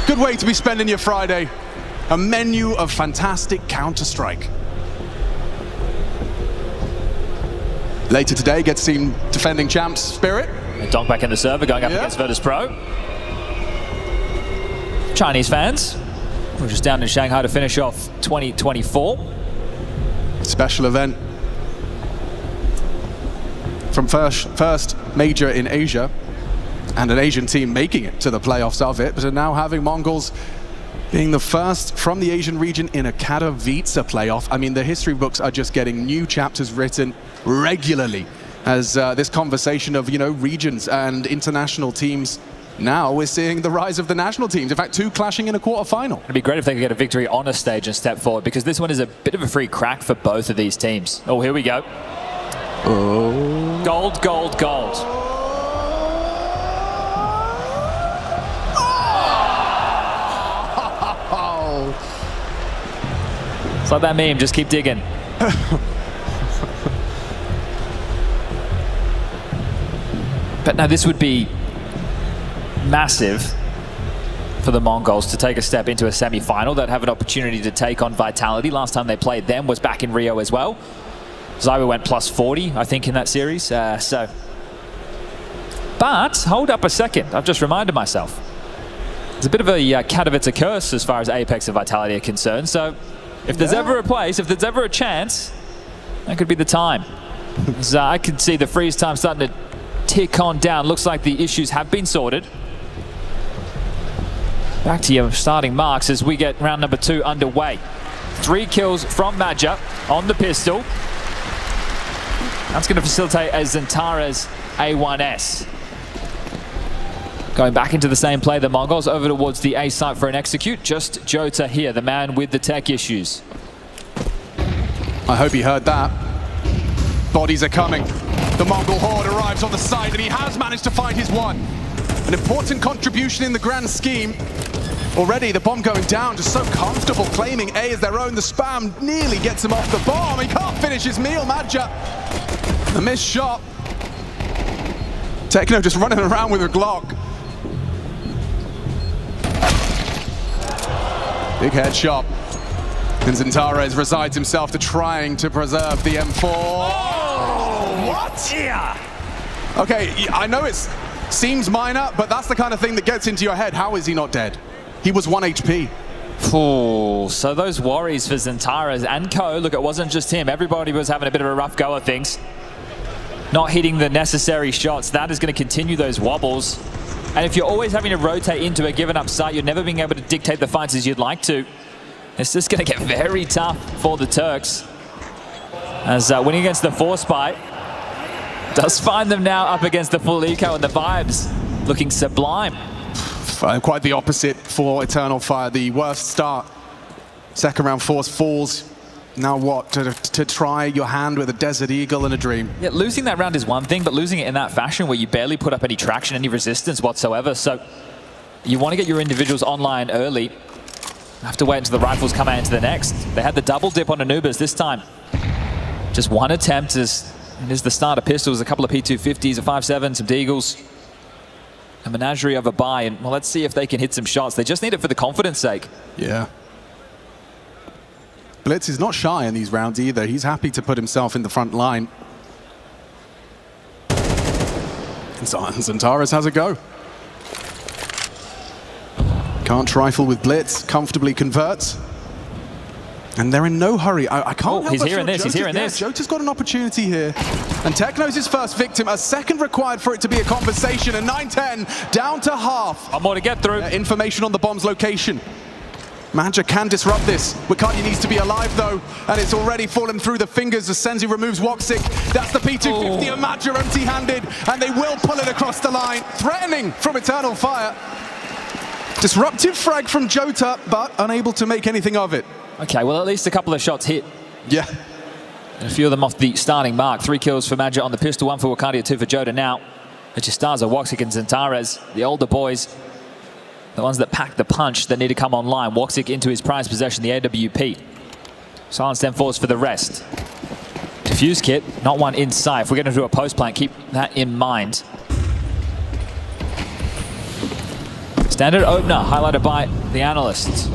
Good way to be spending your Friday. A menu of fantastic Counter-Strike. Later today, get to see defending champs Spirit. And Donk back in the server, going up against Virtus.pro. Chinese fans. We're just down in Shanghai to finish off 2024. Special event from first major in Asia, and an Asian team making it to the playoffs of it, but now having Mongolz being the first from the Asian region in a Katowice playoff. I mean, the history books are just getting new chapters written regularly as this conversation of, regions and international teams. Now we're seeing the rise of the national teams. In fact, 2 clashing in a quarterfinal. It'd be great if they could get a victory on a stage and step forward, because this one is a bit of a free crack for both of these teams. Oh, here we go. Oh. Gold, gold, gold. Oh. It's like that meme, just keep digging. But now this would be massive for the Mongolz to take a step into a semi-final. They'd have an opportunity to take on Vitality. Last time they played them was back in Rio as well. Zyra went plus 40, I think, in that series. But hold up a second. I've just reminded myself. It's a bit of a Katowice curse as far as Apex and Vitality are concerned. So if there's ever a place, if there's ever a chance, that could be the time. I could see the freeze time starting to tick on down. Looks like the issues have been sorted. Back to your starting marks as we get round number 2 underway. 3 kills from Madja on the pistol. That's going to facilitate a Zentare's A1S. Going back into the same play, the Mongolz over towards the A site for an execute. Just Jota here, the man with the tech issues. I hope he heard that. Bodies are coming. The Mongol horde arrives on the side, and he has managed to find his one. An important contribution in the grand scheme. Already the bomb going down, just so comfortable, claiming A as their own. The spam nearly gets him off the bomb. He can't finish his meal, Madja. A missed shot. Techno just running around with a Glock. Big headshot. And Zentares resides himself to trying to preserve the M4. Oh, what? Yeah. Okay, I know it seems minor, but that's the kind of thing that gets into your head. How is he not dead? He was 1 HP. Oh, so those worries for Zentares and co. Look, it wasn't just him. Everybody was having a bit of a rough go at things. Not hitting the necessary shots. That is going to continue those wobbles. And if you're always having to rotate into a given up site, you're never being able to dictate the fights as you'd like to. It's just going to get very tough for the Turks. As winning against the Force Spy does find them now up against the full eco, and the vibes looking sublime. Quite the opposite for Eternal Fire. The worst start. Second round Force falls. Now what? To try your hand with a Desert Eagle and a Dream. Yeah, losing that round is one thing, but losing it in that fashion where you barely put up any traction, any resistance whatsoever. So you want to get your individuals online early. Have to wait until the rifles come out into the next. They had the double dip on Anubis this time. Just one attempt as it is the starter pistols, a couple of P250s, a 5.7, some Deagles. A menagerie of a buy, and well, let's see if they can hit some shots. They just need it for the confidence sake. Yeah. Blitz is not shy in these rounds either. He's happy to put himself in the front line. And Zentares has a go. Can't trifle with Blitz, comfortably converts. And they're in no hurry. I can't help he's but hearing feel this, he's hearing this. Jota's got an opportunity here. And Techno's his first victim. A second required for it to be a conversation. And 9-10 down to half. One more to get through. Information on the bomb's location. Madja can disrupt this. Wikati needs to be alive though, and it's already fallen through the fingers as Senzu removes Woxic. That's the P250 of Madja empty-handed, and they will pull it across the line. Threatening from Eternal Fire. Disruptive frag from Jota, but unable to make anything of it. Okay, well, at least a couple of shots hit. Yeah. And a few of them off the starting mark. 3 kills for Madja on the pistol, 1 for Wakadia, 2 for Jota now. It's Jistaza, Woxic, and Zentares, the older boys. The ones that pack the punch that need to come online. Woxic into his prized possession, the AWP. Silence M4s for the rest. Diffuse kit, not one in sight. If we're going to do a post plant, keep that in mind. Standard opener, highlighted by the analysts.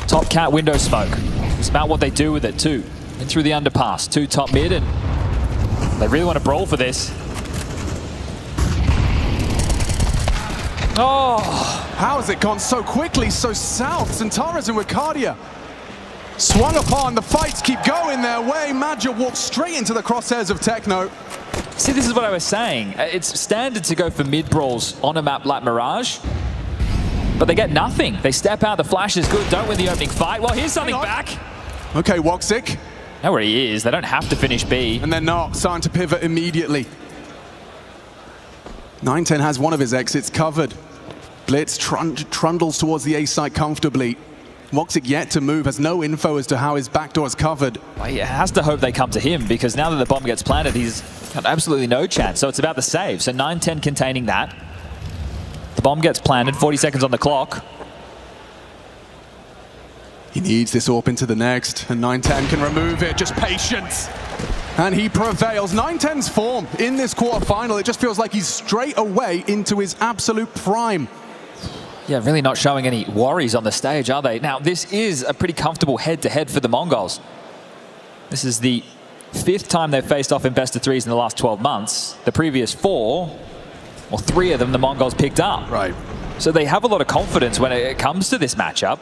Top cat window smoke. It's about what they do with it too. In through the underpass, 2 top mid, and they really want to brawl for this. Oh, how has it gone so quickly, so south? Zentares and Wikadia swung upon. The fights keep going their way. Madja walks straight into the crosshairs of Techno. See, this is what I was saying. It's standard to go for mid-brawls on a map like Mirage, but they get nothing. They step out, the flash is good, don't win the opening fight. Well, here's something back. Okay, Woxic. Know where he is. They don't have to finish B. And they're not. Starting to pivot immediately. 910 has one of his exits covered. Blitz trundles towards the A site comfortably. Woxic yet to move, has no info as to how his backdoor is covered. Well, he has to hope they come to him, because now that the bomb gets planted, he's got absolutely no chance. So it's about the save. So 910 containing that. The bomb gets planted, 40 seconds on the clock. He needs this AWP into the next, and 910 can remove it, just patience. And he prevails. 910's form in this quarterfinal, it just feels like he's straight away into his absolute prime. Yeah, really not showing any worries on the stage, are they? Now, this is a pretty comfortable head-to-head for the Mongolz. This is the 5th time they've faced off in best-of-3s in the last 12 months. The previous 4, or 3 of them, the Mongols picked up. Right. So they have a lot of confidence when it comes to this matchup.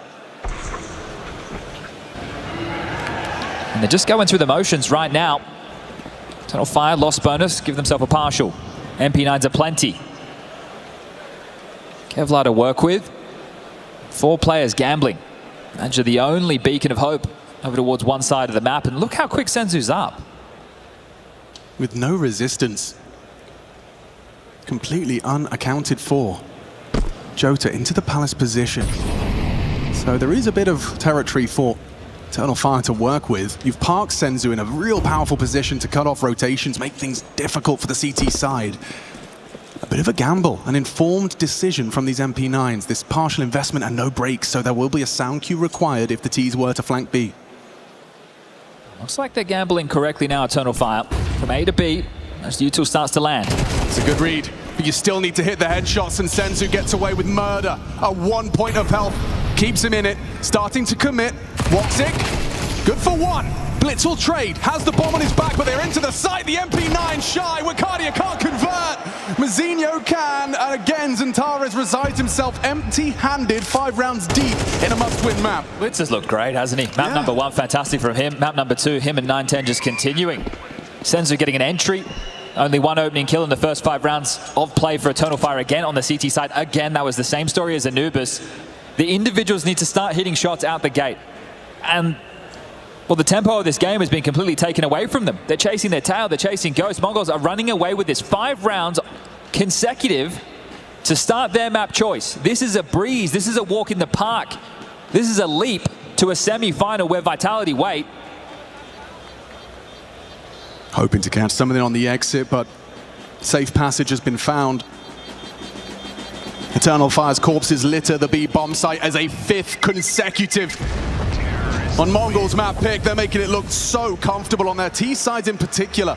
And they're just going through the motions right now. Tunnel fire, lost bonus, give themselves a partial. MP9s are plenty. Kevlar to work with. 4 players gambling. Imagine the only beacon of hope over towards one side of the map. And look how quick Senzu's up. With no resistance. Completely unaccounted for. Jota into the Palace position. So there is a bit of territory for Eternal Fire to work with. You've parked Senzu in a real powerful position to cut off rotations, make things difficult for the CT side. A bit of a gamble, an informed decision from these MP9s. This partial investment and no breaks, so there will be a sound cue required if the Ts were to flank B. Looks like they're gambling correctly now, Eternal Fire. From A to B, as U2 starts to land. It's a good read, but you still need to hit the headshots, and Senzu gets away with murder. A 1 point of health keeps him in it, starting to commit. Woxic, good for 1. Blitz will trade, has the bomb on his back, but they're into the site. The MP9 shy, Wakadia can't convert. Mazinho can, and again Zantares resides himself empty-handed, 5 rounds deep in a must-win map. Blitz has looked great, hasn't he? Map number 1, fantastic from him. Map number 2, him and 910 just continuing. Senzu getting an entry. Only 1 opening kill in the first 5 rounds of play for Eternal Fire again on the CT side. Again, that was the same story as Anubis. The individuals need to start hitting shots out the gate. And, well, the tempo of this game has been completely taken away from them. They're chasing their tail, they're chasing ghosts. Mongols are running away with this 5 rounds consecutive to start their map choice. This is a breeze, this is a walk in the park. This is a leap to a semi-final where Vitality wait. Hoping to catch something on the exit, but safe passage has been found. Eternal Fire's corpses litter the B bomb site as a 5th consecutive on Mongol's map pick. They're making it look so comfortable on their T sides in particular.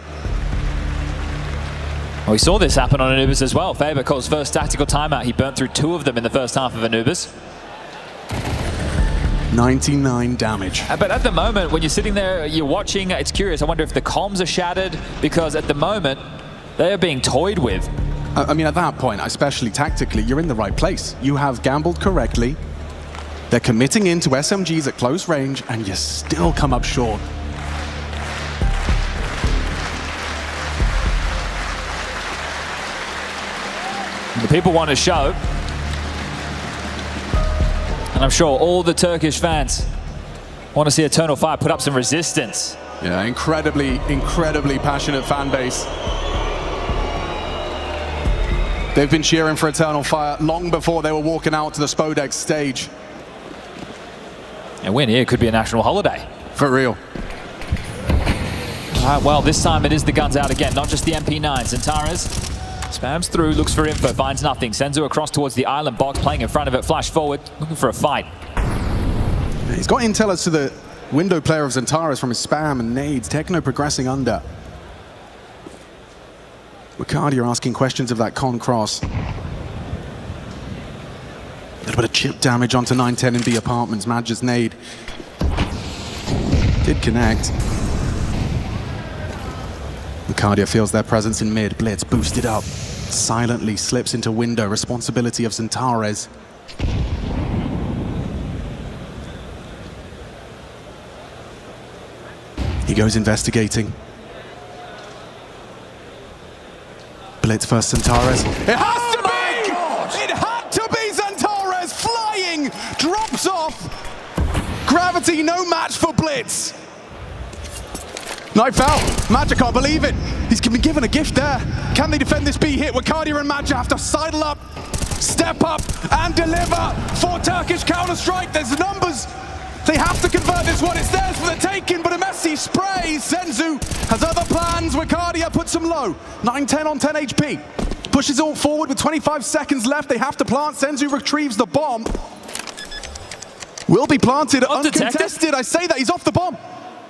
Well, we saw this happen on Anubis as well. Faber calls first tactical timeout. He burnt through 2 of them in the first half of Anubis. 99 damage. But at the moment, when you're sitting there, you're watching, it's curious. I wonder if the comms are shattered, because at the moment, they are being toyed with. I mean, at that point, especially tactically, you're in the right place. You have gambled correctly. They're committing into SMGs at close range, and you still come up short. The people want to show. And I'm sure all the Turkish fans want to see Eternal Fire put up some resistance. Yeah, incredibly passionate fan base. They've been cheering for Eternal Fire long before they were walking out to the Spodex stage. A win here could be a national holiday. For real. All right, well, this time it is the guns out again, not just the MP9s. Zantares spams through, looks for info, finds nothing. Senzu across towards the island box, playing in front of it, flash forward, looking for a fight. He's got intel as to the window player of Zantares from his spam and nades. Techno progressing under. Wakadia asking questions of that con cross. A little bit of chip damage onto 910 in B apartments. Madger's nade did connect. Wakadia feels their presence in mid. Blitz boosted up. Silently slips into window. Responsibility of Zantares. He goes investigating. Blitz versus Xantares. It has to be! God. It had to be Xantares flying, drops off. Gravity, no match for Blitz. Knife out. Madja can't believe it. He's been given a gift there. Can they defend this B hit? Wakadia and Madja have to sidle up, step up, and deliver for Turkish Counter-Strike. There's numbers. They have to convert this one. It's theirs for the taking, but a messy spray. Senzu has other plans. Wakadia puts him low. 9-10 on 10 HP. Pushes all forward with 25 seconds left. They have to plant. Senzu retrieves the bomb. Will be planted, uncontested. I say that, he's off the bomb.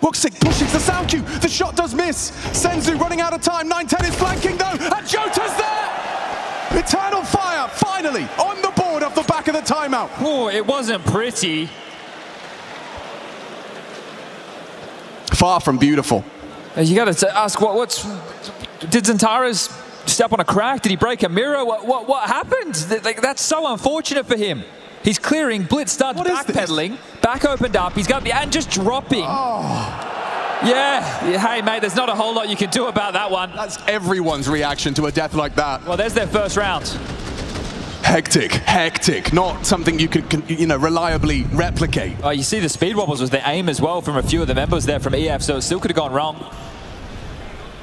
Woxic pushes the sound cue. The shot does miss. Senzu running out of time. 9-10 is flanking though, and Jota's there! Eternal Fire, finally, on the board off the back of the timeout. Oh, it wasn't pretty. Far from beautiful. You got to ask, did Xantares step on a crack? Did he break a mirror? What happened? That's so unfortunate for him. He's clearing, Blitz starts backpedaling, back opened up, he's got the, and just dropping. Oh. Yeah, hey mate, there's not a whole lot you can do about that one. That's everyone's reaction to a death like that. Well, there's their first round. Hectic, not something you can reliably replicate. Oh, you see the speed wobbles was their aim as well from a few of the members there from EF, so it still could have gone wrong.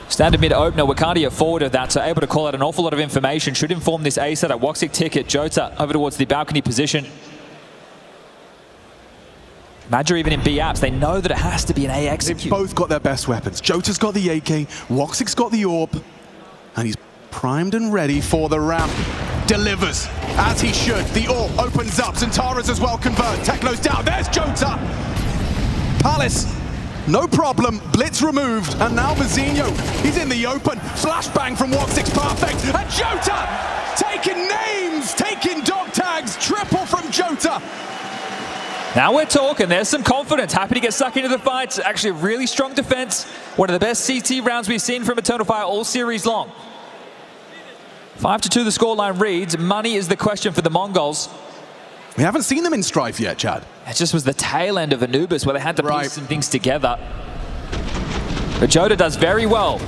Standard mid opener, Wakadia forward of that, so able to call out an awful lot of information. Should inform this ace at a Woxic ticket. Jota over towards the balcony position. Madja even in B apps, they know that it has to be an A execute. They've both got their best weapons. Jota's got the AK, Woxic's got the AWP, and he's primed and ready for the ramp. Delivers, as he should. The AWP opens up, Xantares as well convert. Techno's down, there's Jota! Palace, no problem, Blitz removed, and now Vizinho, he's in the open. Flashbang from Woxic's perfect, and Jota! Taking names, taking dog tags, triple from Jota. Now we're talking, there's some confidence. Happy to get stuck into the fight. Actually a really strong defense. One of the best CT rounds we've seen from Eternal Fire all series long. 5-2 the scoreline reads. Money is the question for the Mongolz. We haven't seen them in Strife yet, Chad. It just was the tail end of Anubis where they had to piece some things together. But Jota does very well.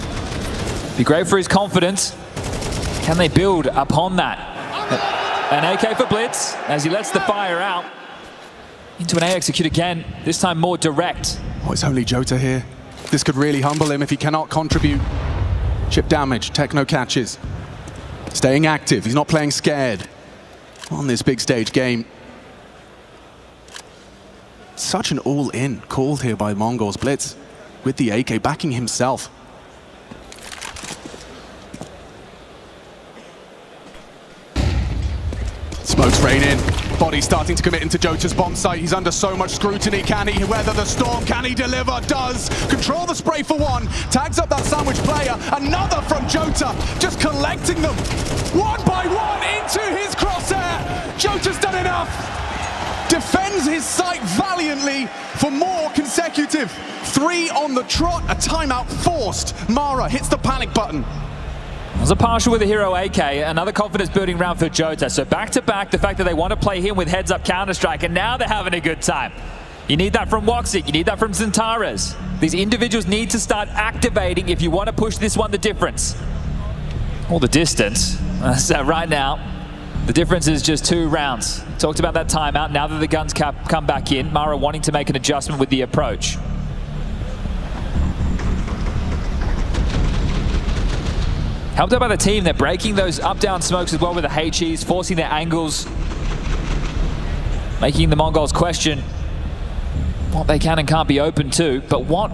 Be great for his confidence. Can they build upon that? An AK for Blitz as he lets the fire out. Into an A execute again, this time more direct. Oh, it's only Jota here. This could really humble him if he cannot contribute. Chip damage, Techno catches. Staying active, he's not playing scared on this big stage game. Such an all-in called here by Mongolz. Blitz with the AK backing himself. Smokes rain in. Body starting to commit into Jota's bomb site. He's under so much scrutiny. Can he weather the storm? Can he deliver? Does. Control the spray for one. Tags up that sandwich player. Another from Jota. Just collecting them. One by one into his crosshair. Jota's done enough. Defends his site valiantly for more consecutive. 3 on the trot. A timeout forced. Mara hits the panic button. There's a partial with a hero AK, another confidence building round for Jota. So back to back, the fact that they want to play him with heads up Counter-Strike, and now they're having a good time. You need that from Woxic, you need that from Xantares. These individuals need to start activating if you want to push this one the difference. Or the distance. So right now, the difference is just 2 rounds. Talked about that timeout, now that the guns come back in, Mara wanting to make an adjustment with the approach. Helped out by the team, they're breaking those up-down smokes as well with the HEs, forcing their angles, making the Mongolz question what they can and can't be open to, but what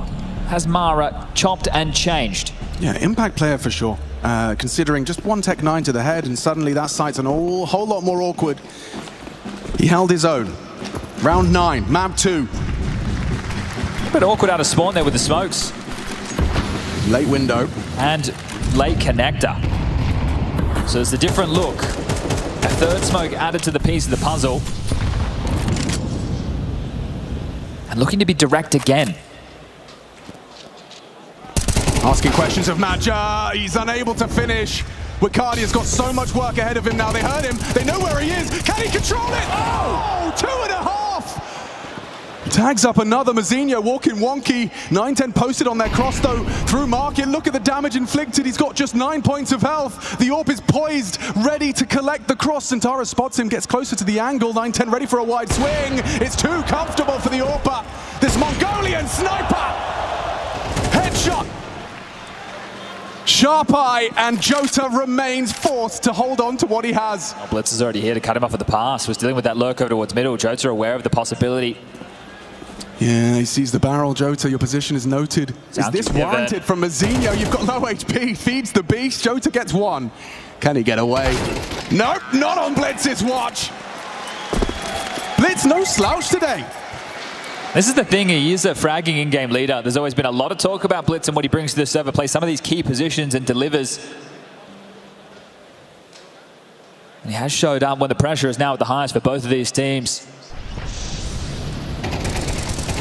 has Mara chopped and changed? Yeah, impact player for sure. Considering just one Tech 9 to the head, and suddenly that site's a whole lot more awkward. He held his own. Round 9, map 2. A bit awkward out of spawn there with the smokes. Late window. And late connector. So it's a different look. A third smoke added to the piece of the puzzle. And looking to be direct again. Asking questions of Madja. He's unable to finish. Wakadia's got so much work ahead of him now. They heard him. They know where he is. Can he control it? Oh, 2.5. Tags up another Mazinho, walking wonky. 9-10 posted on their cross though, through market. Look at the damage inflicted. He's got just 9 points of health. The AWP is poised, ready to collect the cross. Santara spots him, gets closer to the angle. 9-10 ready for a wide swing. It's too comfortable for the AWPer. This Mongolian sniper. Headshot. Sharp eye, and Jota remains forced to hold on to what he has. Well, Blitz is already here to cut him off at the pass. Was dealing with that lurk over towards middle. Jota aware of the possibility. Yeah, he sees the barrel. Jota, your position is noted. Is this warranted from Mazinho? You've got low HP, feeds the beast. Jota gets one. Can he get away? Nope, not on Blitz's watch. Blitz, no slouch today. This is the thing, he is a fragging in-game leader. There's always been a lot of talk about Blitz and what he brings to the server, plays some of these key positions and delivers. And he has showed up when the pressure is now at the highest for both of these teams.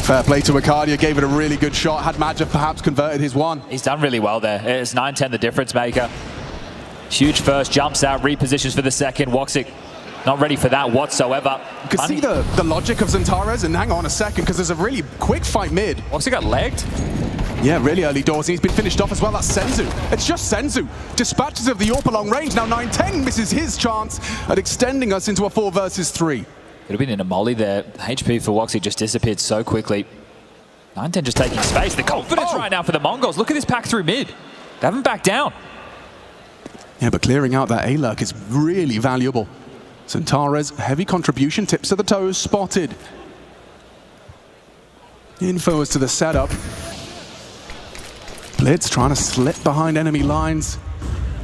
Fair play to Wicardia, gave it a really good shot. Had Madja perhaps converted his one. He's done really well there. It's 9-10 the difference maker. Huge first, jumps out, repositions for the second. Woxic not ready for that whatsoever. You can see the logic of Xantares, and hang on a second, because there's a really quick fight mid. Woxic got legged? Yeah, really early doors, and he's been finished off as well. That's Senzu. It's just Senzu. Dispatches of the AWP along range. Now 9-10 misses his chance at extending us into a 4 versus 3. Could have been in a molly there. HP for Woxic just disappeared so quickly. 9-10 just taking space. The confidence right now for the Mongolz. Look at this pack through mid. They haven't backed down. Yeah, but clearing out that A-lurk is really valuable. Xantares, heavy contribution, tips to the toes, spotted. Info as to the setup. Blitz trying to slip behind enemy lines.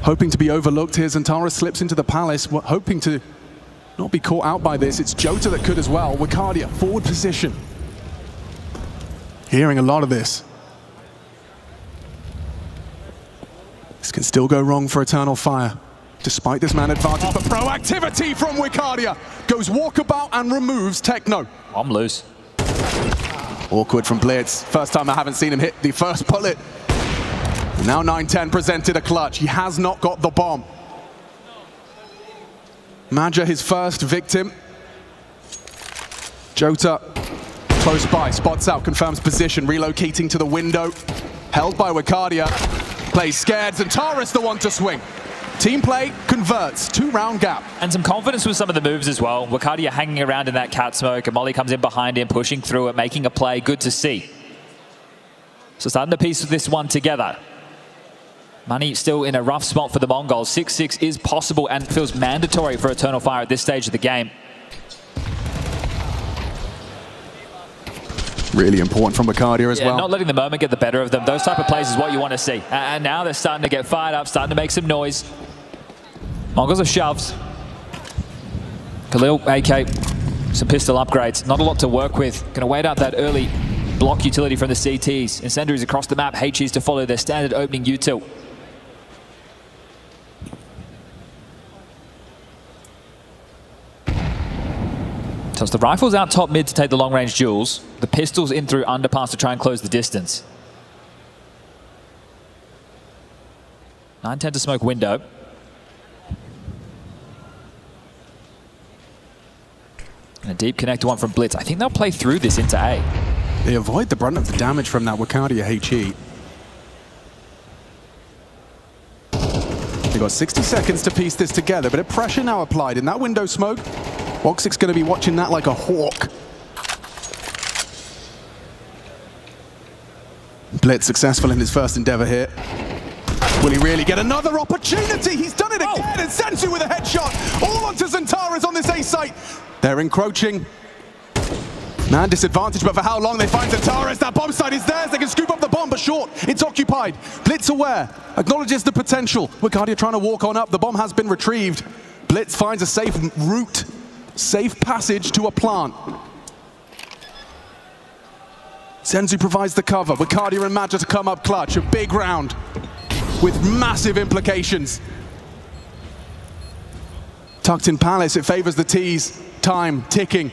Hoping to be overlooked here. Xantares slips into the palace, hoping to not be caught out by this. It's Jota that could as well. Wicardia, forward position. Hearing a lot of this. This can still go wrong for Eternal Fire, despite this man advantage, but proactivity from Wicardia. Goes walkabout and removes Techno. I'm loose. Awkward from Blitz. First time I haven't seen him hit the first bullet. Now 9-10 presented a clutch. He has not got the bomb. Madja, his first victim. Jota, close by, spots out, confirms position, relocating to the window. Held by Wicardia, plays scared, Xantares the one to swing. Team play converts, 2-round gap. And some confidence with some of the moves as well. Wicardia hanging around in that cat smoke, and Molly comes in behind him, pushing through it, making a play, good to see. So starting to piece this one together. Money still in a rough spot for the Mongolz. 6-6 is possible and feels mandatory for Eternal Fire at this stage of the game. Really important from Wicardia as well. Not letting the moment get the better of them. Those type of plays is what you want to see. And now they're starting to get fired up, starting to make some noise. Mongolz are shoves. Khalil, AK, some pistol upgrades. Not a lot to work with. Going to wait out that early block utility from the CTs. Incendiaries across the map. HEs to follow their standard opening util. So it's the rifles out top mid to take the long-range duels. The pistols in through underpass to try and close the distance. 9-10 to smoke window. And a deep connect one from Blitz. I think they'll play through this into A. They avoid the brunt of the damage from that Wicardia HE. They've got 60 seconds to piece this together, but a pressure now applied in that window smoke. Woxic's going to be watching that like a hawk. Blitz successful in his first endeavor here. Will he really get another opportunity? He's done it again, and Senzu with a headshot. All onto Xantares on this A site. They're encroaching. Man disadvantage, but for how long? They find Xantares. That bomb site is theirs. They can scoop up the bomb, but short. It's occupied. Blitz aware. Acknowledges the potential. Wicardia trying to walk on up. The bomb has been retrieved. Blitz finds a safe route. Safe passage to a plant. Senzu provides the cover. Wicardia and Madja to come up clutch. A big round with massive implications. Tucked in Palace, it favors the T's. Time ticking.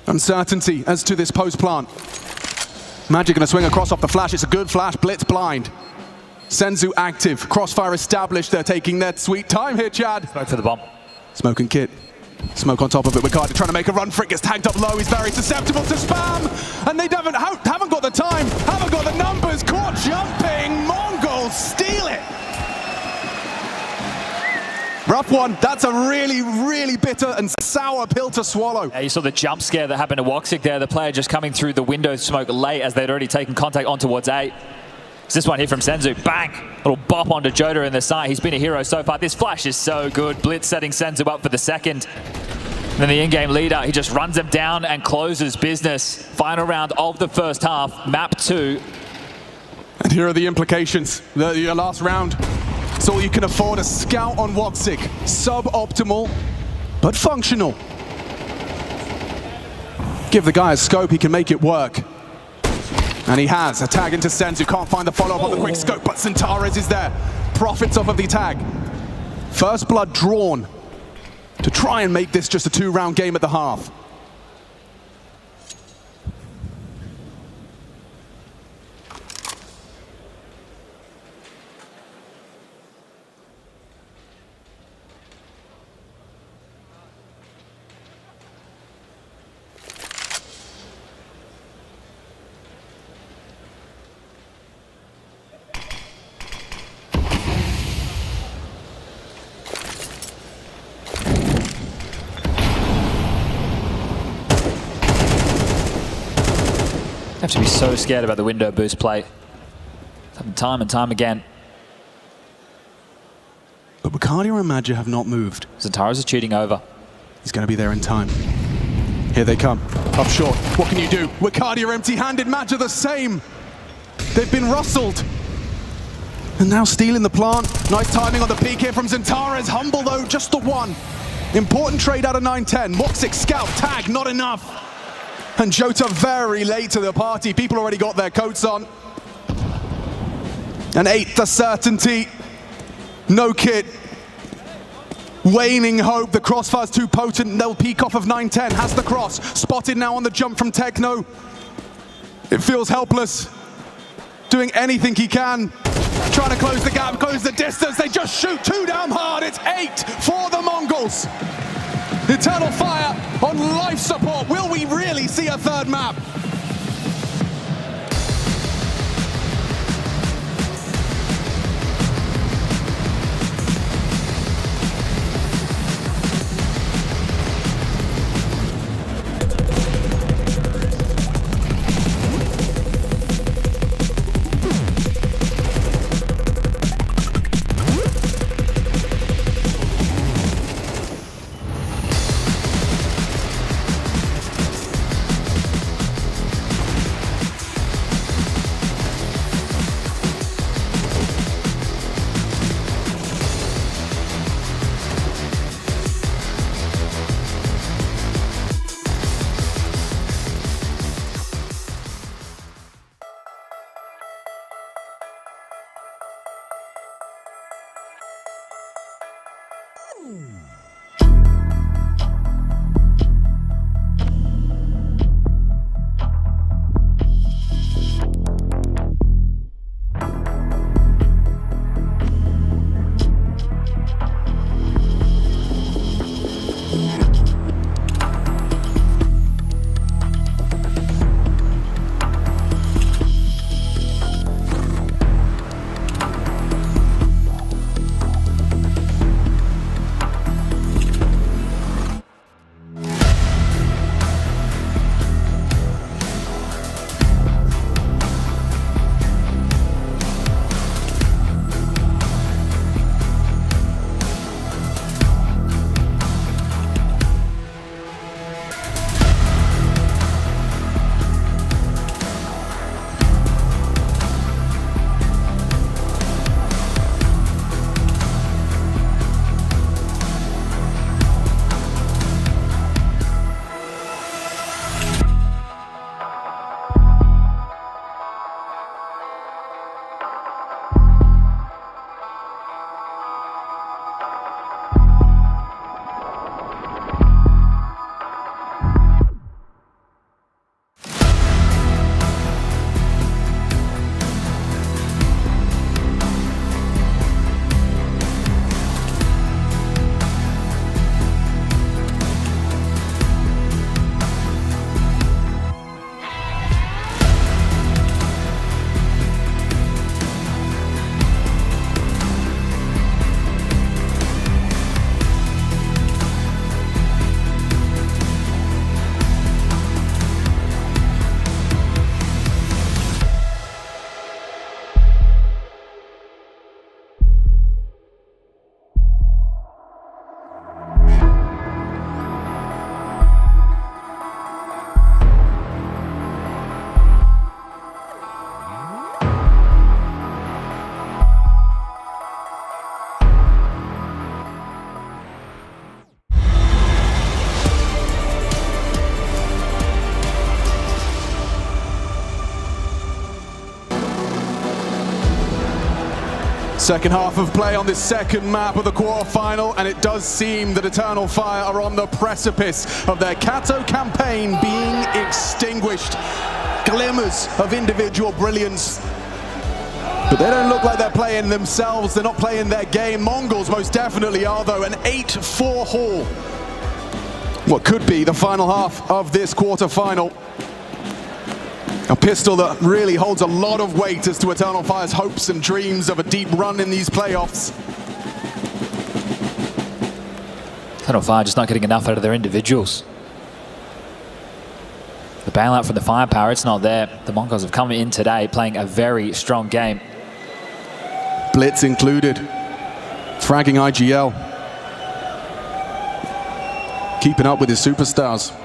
Uncertainty as to this post plant. Madja gonna swing across off the flash. It's a good flash. Blitz blind. Senzu active. Crossfire established. They're taking their sweet time here, Chad. Smoke for the bomb. Smoke and Kit. Smoke on top of it. Ricardo trying to make a run for it. Gets tagged up low. He's very susceptible to spam. And they haven't got the time. Haven't got the numbers. Caught jumping. Mongolz steal it. Rough one. That's a really, really bitter and sour pill to swallow. Yeah, you saw the jump scare that happened to Woxic there. The player just coming through the window smoke late as they'd already taken contact on towards 8. It's this one here from Senzu. Bang! Little bop onto Jota in the side. He's been a hero so far. This flash is so good. Blitz setting Senzu up for the second. And then the in-game leader, he just runs them down and closes business. Final round of the first half, map 2. And here are the implications. Your last round. It's all you can afford. A scout on Woxic. Suboptimal, but functional. Give the guy a scope, he can make it work. And he has. A tag into Senzu. Can't find the follow-up of the quick scope, but Centaurus is there. Profits off of the tag. First blood drawn to try and make this just a 2-round game at the half. Have to be so scared about the window boost play. It's happened time and time again. But Ricardo and Madja have not moved. Centaurus is cheating over. He's going to be there in time. Here they come. Up short. What can you do? Ricardo empty-handed. Madja the same. They've been rustled. And now stealing the plant. Nice timing on the peak here from Centaurus. Humble though, just the one. Important trade out of 9-10. Woxic scout tag, not enough. And Jota very late to the party. People already got their coats on. An 8th, a certainty. No kit. Waning hope. The crossfire's too potent. They'll peek off of 9-10. Has the cross. Spotted now on the jump from Techno. It feels helpless. Doing anything he can. Trying to close the gap, close the distance. They just shoot too damn hard. It's 8 for the Mongolz. Eternal Fire on life support. Will we really see a third map? Second half of play on this second map of the quarterfinal, and it does seem that Eternal Fire are on the precipice of their Kato campaign being extinguished. Glimmers of individual brilliance, but they don't look like they're playing themselves. They're not playing their game. Mongolz most definitely are, though. An 8-4 haul. What could be the final half of this quarterfinal. A pistol that really holds a lot of weight as to Eternal Fire's hopes and dreams of a deep run in these playoffs. Eternal Fire just not getting enough out of their individuals. The bailout from the firepower, it's not there. The Mongolz have come in today playing a very strong game. Blitz included. Fragging IGL. Keeping up with his superstars.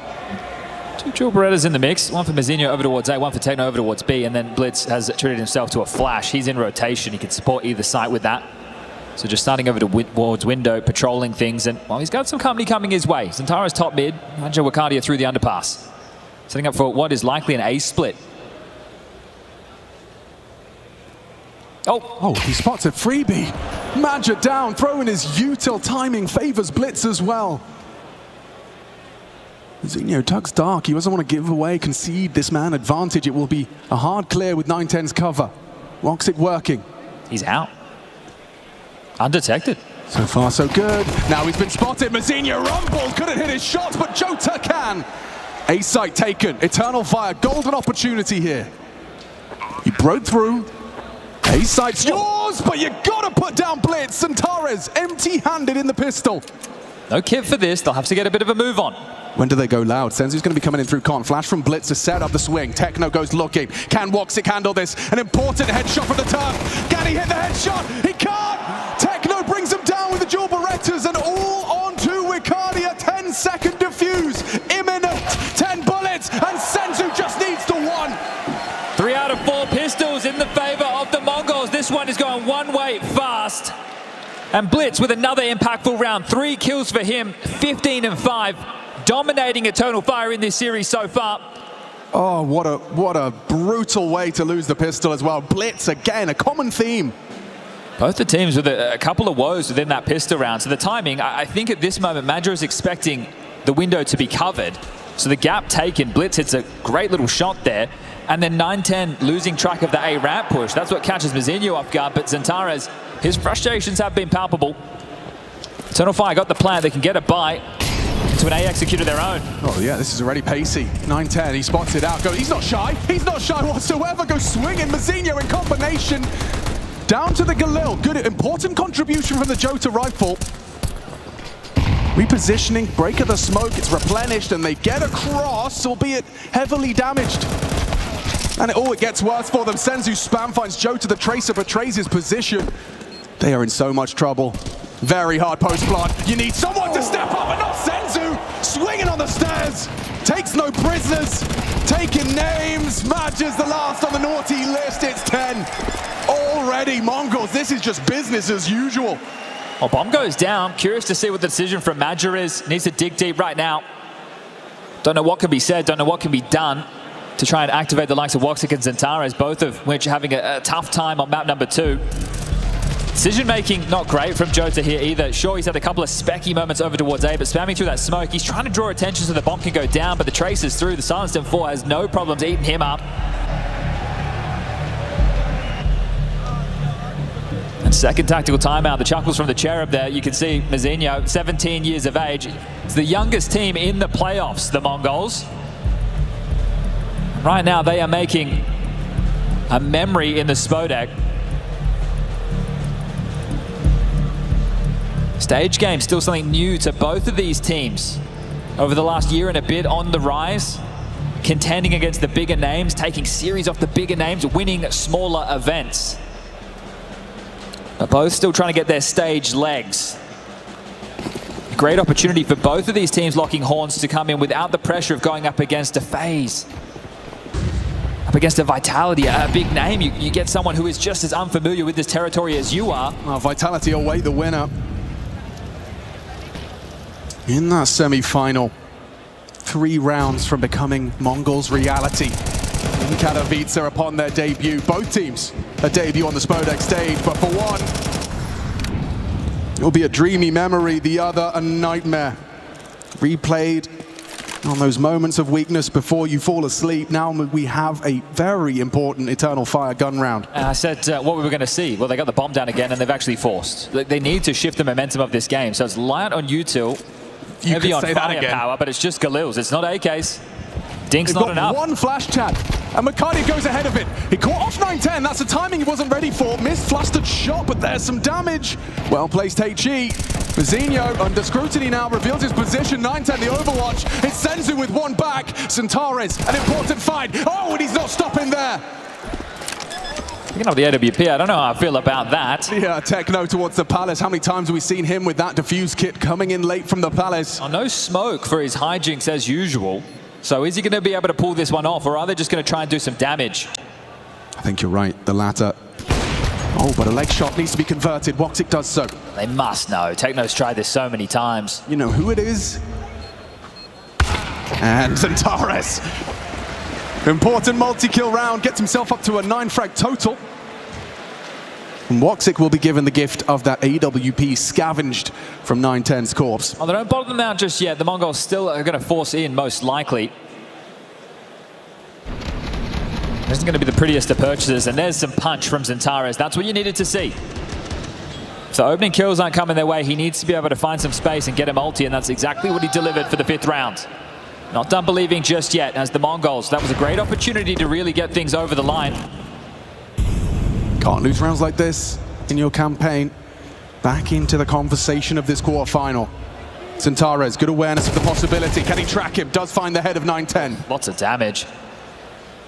Two dual Berettas in the mix, one for Mazinho over towards A, one for Techno over towards B, and then Blitz has treated himself to a flash. He's in rotation, he can support either side with that. So just starting over towards window, patrolling things, and well, he's got some company coming his way. Zentara's top mid, Majo Wakadia through the underpass. Setting up for what is likely an A split. Oh, he spots a freebie. Maja down, throwing his util timing, favors Blitz as well. Zinho tucks dark. He doesn't want to give away, concede this man advantage. It will be a hard clear with 910's cover. Roxic working. He's out. Undetected. So far, so good. Now he's been spotted. Mazinho rumbled. Couldn't hit his shots, but Jota can. A site taken. Eternal Fire, golden opportunity here. He broke through. A site's yours, but you gotta put down Blitz. Santares empty-handed in the pistol. No kit for this. They'll have to get a bit of a move on. When do they go loud? Senzu's going to be coming in through con. Flash from Blitz to set up the swing. Techno goes looking. Can Woxic handle this? An important headshot from the turn. Can he hit the headshot? He can't! Techno brings him down with the dual Berettas and all onto Wakadia. 10-second defuse. Imminent. 10 bullets. And Senzu just needs to one. 3 out of 4 pistols in the favor of the Mongolz. This one is going one way fast. And Blitz with another impactful round. 3 kills for him. 15 and 5. Dominating Eternal Fire in this series so far. Oh, what a brutal way to lose the pistol as well. Blitz again, a common theme. Both the teams with a couple of woes within that pistol round. So the timing, I think at this moment, Madra is expecting the window to be covered. So the gap taken, Blitz hits a great little shot there. And then 910 losing track of the A ramp push. That's what catches Mazinho off guard. But Zentares, his frustrations have been palpable. Eternal Fire got the plan. They can get a buy to an A execute of their own. Oh yeah, this is already pacey. 910, he spots it out. He's not shy. He's not shy whatsoever. Goes swinging. Mazinho in combination. Down to the Galil. Good, important contribution from the Jota rifle. Repositioning, break of the smoke. It's replenished and they get across, albeit heavily damaged. And it gets worse for them. Senzu spam finds Jota. The Tracer betrays his position. They are in so much trouble. Very hard post plant. You need someone to step up, but not Senzu. Swinging on the stairs. Takes no prisoners. Taking names. Maja's the last on the naughty list. It's 10. Already Mongolz. This is just business as usual. Well, bomb goes down. Curious to see what the decision from Maja is. Needs to dig deep right now. Don't know what can be said. Don't know what can be done to try and activate the likes of Woxic and Zentares, both of which are having a tough time on map number 2. Decision-making not great from Jota here either. Sure, he's had a couple of specky moments over towards A, but spamming through that smoke, he's trying to draw attention so the bomb can go down, but the Tracer's through. The Silenced M4 has no problems eating him up. And second tactical timeout. The chuckles from the Cherub there. You can see Mazinho, 17 years of age. It's the youngest team in the playoffs, the Mongolz. Right now, they are making a memory in the Spodek. Stage game, still something new to both of these teams. Over the last year and a bit on the rise, contending against the bigger names, taking series off the bigger names, winning smaller events. But both still trying to get their stage legs. Great opportunity for both of these teams locking horns to come in without the pressure of going up against a FaZe. Up against a Vitality, a big name. You get someone who is just as unfamiliar with this territory as you are. Vitality await the winner. In that semi-final, 3 rounds from becoming Mongolz reality. and Katowice upon their debut. Both teams a debut on the Spodek stage, but for one, it'll be a dreamy memory, the other a nightmare. Replayed on those moments of weakness before you fall asleep. Now we have a very important Eternal Fire gun round. I said what we were going to see. Well, they got the bomb down again, and they've actually forced. They need to shift the momentum of this game. So it's light on util, heavy on firepower, but it's just Galil's. It's not AK's. Dink's not enough. One flash chat, and McCarty goes ahead of it. He caught off 910. That's the timing he wasn't ready for. Missed flustered shot, but there's some damage. Well placed HE. Mazinho, under scrutiny now, reveals his position. 910, the overwatch. It's Senzu with one back. Centaurus, an important fight. Oh, and he's not stopping there. Picking up the AWP, I don't know how I feel about that. Yeah, Techno towards the Palace. How many times have we seen him with that defuse kit coming in late from the Palace? Oh, no smoke for his hijinks as usual. So is he going to be able to pull this one off, or are they just going to try and do some damage? I think you're right, the latter. Oh, but a leg shot needs to be converted. Woxic does so. They must know. Techno's tried this so many times. You know who it is? And Centaurus. Important multi-kill round. Gets himself up to a 9-frag total. And Woxic will be given the gift of that AWP scavenged from 910's corpse. Oh, they don't bottom them out just yet. The Mongols still are going to force in, most likely. This isn't going to be the prettiest of purchases, and there's some punch from Centaurus. That's what you needed to see. So opening kills aren't coming their way. He needs to be able to find some space and get a multi, and that's exactly what he delivered for the 5th round. Not done believing just yet as the Mongols. That was a great opportunity to really get things over the line. Can't lose rounds like this in your campaign. Back into the conversation of this quarterfinal. Centaurus, good awareness of the possibility. Can he track him? Does find the head of 910. Lots of damage.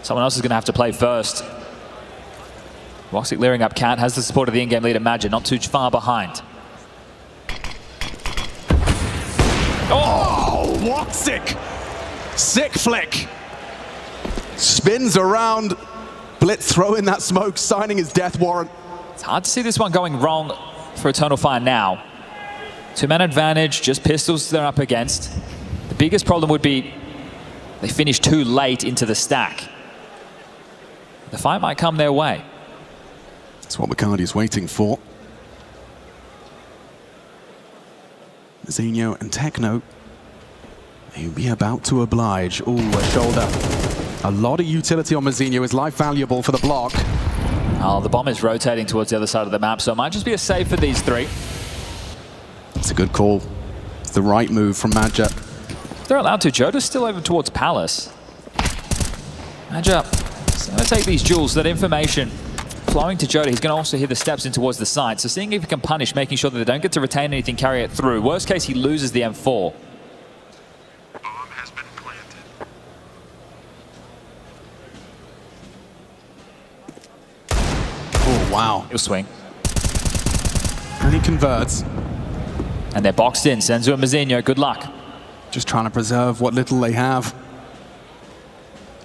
Someone else is going to have to play first. Woxic leering up Cat, has the support of the in-game leader Magid, not too far behind. Oh, Woxic! Sick flick. Spins around. Blitz throwing that smoke, signing his death warrant. It's hard to see this one going wrong for Eternal Fire now. 2-man advantage, just pistols they're up against. The biggest problem would be they finish too late into the stack. The fight might come their way. That's what McCarty's waiting for. Mazinho and Techno, they'll be about to oblige. Ooh, a shoulder. A lot of utility on Mazinho, is life valuable for the block. Oh, the bomb is rotating towards the other side of the map, so it might just be a save for these three. It's a good call. It's the right move from Madja. If they're allowed to, Jota's still over towards Palace. Madja, he's going to take these jewels, that information flowing to Jota. He's going to also hear the steps in towards the side, so seeing if he can punish, making sure that they don't get to retain anything, carry it through. Worst case, he loses the M4. Wow. He'll swing. And he converts. And they're boxed in. Senzu and Mazinho, good luck. Just trying to preserve what little they have.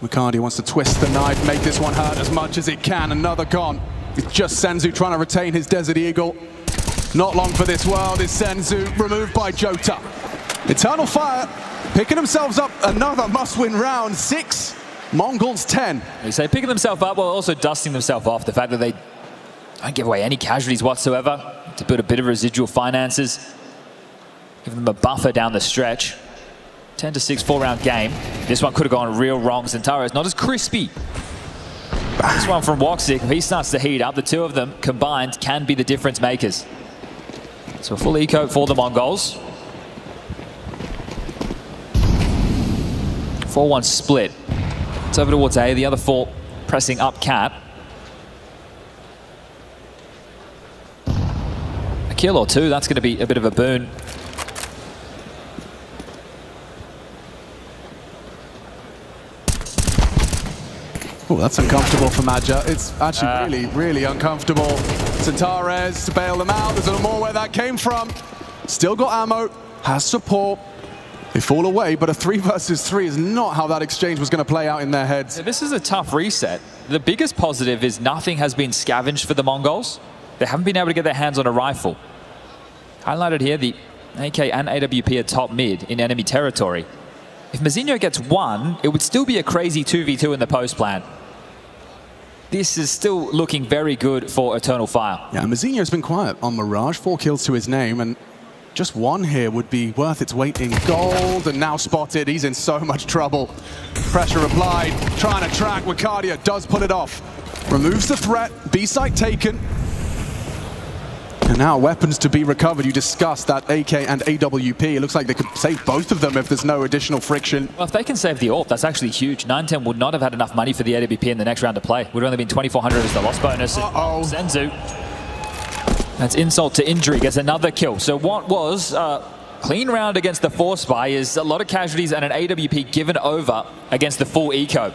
McCarty wants to twist the knife, make this one hurt as much as it can. Another gone. It's just Senzu trying to retain his Desert Eagle. Not long for this world is Senzu, removed by Jota. Eternal Fire picking themselves up another must-win round. 6, Mongolz 10. They say picking themselves up while also dusting themselves off. The fact that they don't give away any casualties whatsoever to build a bit of residual finances. Give them a buffer down the stretch. 10-6 4-round game. This one could have gone real wrong. Centaurus not as crispy. This one from Woxic, if he starts to heat up, the two of them combined can be the difference makers. So a full eco for the Mongols. 4-1 split. It's over towards A, the other 4 pressing up Cat. A kill or 2, that's going to be a bit of a boon. Oh, that's uncomfortable for Madja. It's actually really uncomfortable. Centaurus to bail them out. There's a little more where that came from. Still got ammo, has support. They fall away, but a 3 versus 3 is not how that exchange was going to play out in their heads. Yeah, this is a tough reset. The biggest positive is nothing has been scavenged for the Mongols. They haven't been able to get their hands on a rifle. Highlighted here, the AK and AWP are top mid in enemy territory. If Mazinho gets 1, it would still be a crazy 2v2 in the post plan. this is still looking very good for Eternal Fire. Yeah, Mazinho's been quiet on Mirage, 4 kills to his name, and just one here would be worth its weight in gold, and now spotted, he's in so much trouble. Pressure applied, trying to track, Wicardia does pull it off. Removes the threat, B-site taken. And now weapons to be recovered. You discussed that AK and AWP. It looks like they could save both of them if there's no additional friction. Well, if they can save the AWP, that's actually huge. 910 would not have had enough money for the AWP in the next round to play. Would have only been 2,400 as the loss bonus. Uh-oh. Senzu. That's insult to injury. Gets another kill. So what was a clean round against the Force Spy is a lot of casualties and an AWP given over against the full eco.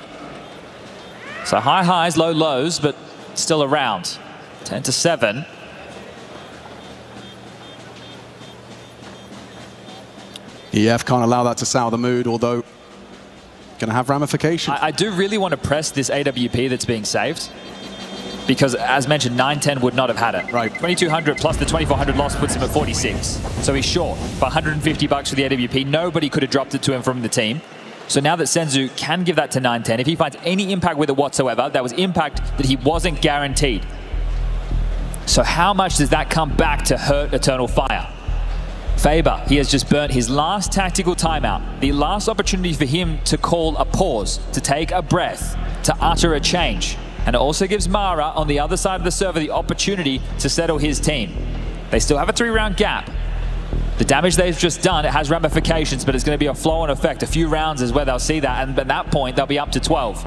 So high highs, low lows, but still around. 10-7. EF can't allow that to sour the mood, although going to have ramifications. I do really want to press this AWP that's being saved, because as mentioned, 910 would not have had it. Right. 2,200 plus the 2,400 loss puts him at 46. So he's short for $150 for the AWP. Nobody could have dropped it to him from the team. So now that Senzu can give that to 910, if he finds any impact with it whatsoever, that was impact that he wasn't guaranteed. So how much does that come back to hurt Eternal Fire? Faber, he has just burnt his last tactical timeout, the last opportunity for him to call a pause, to take a breath, to utter a change. And it also gives Mara on the other side of the server the opportunity to settle his team. They still have a 3-round gap. The damage they've just done, it has ramifications, but it's going to be a flow-on effect. A few rounds is where they'll see that, and at that point, they'll be up to 12.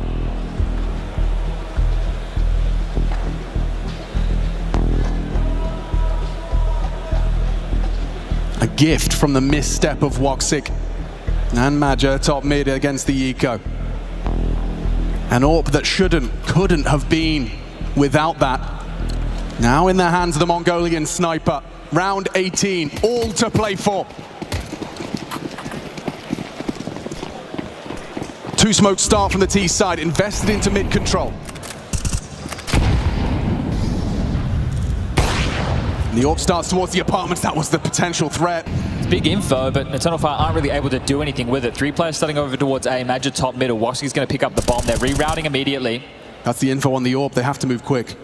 A gift from the misstep of Woxic and Maja top mid against the Eco. An AWP that couldn't have been without that. Now in the hands of the Mongolian sniper. Round 18, all to play for. 2 smokes start from the T side, invested into mid control. The AWP starts towards the apartments. That was the potential threat. It's big info, but Eternal Fire aren't really able to do anything with it. 3 players starting over towards A. Maja top middle. Woxic's going to pick up the bomb. They're rerouting immediately. That's the info on the AWP. They have to move quick.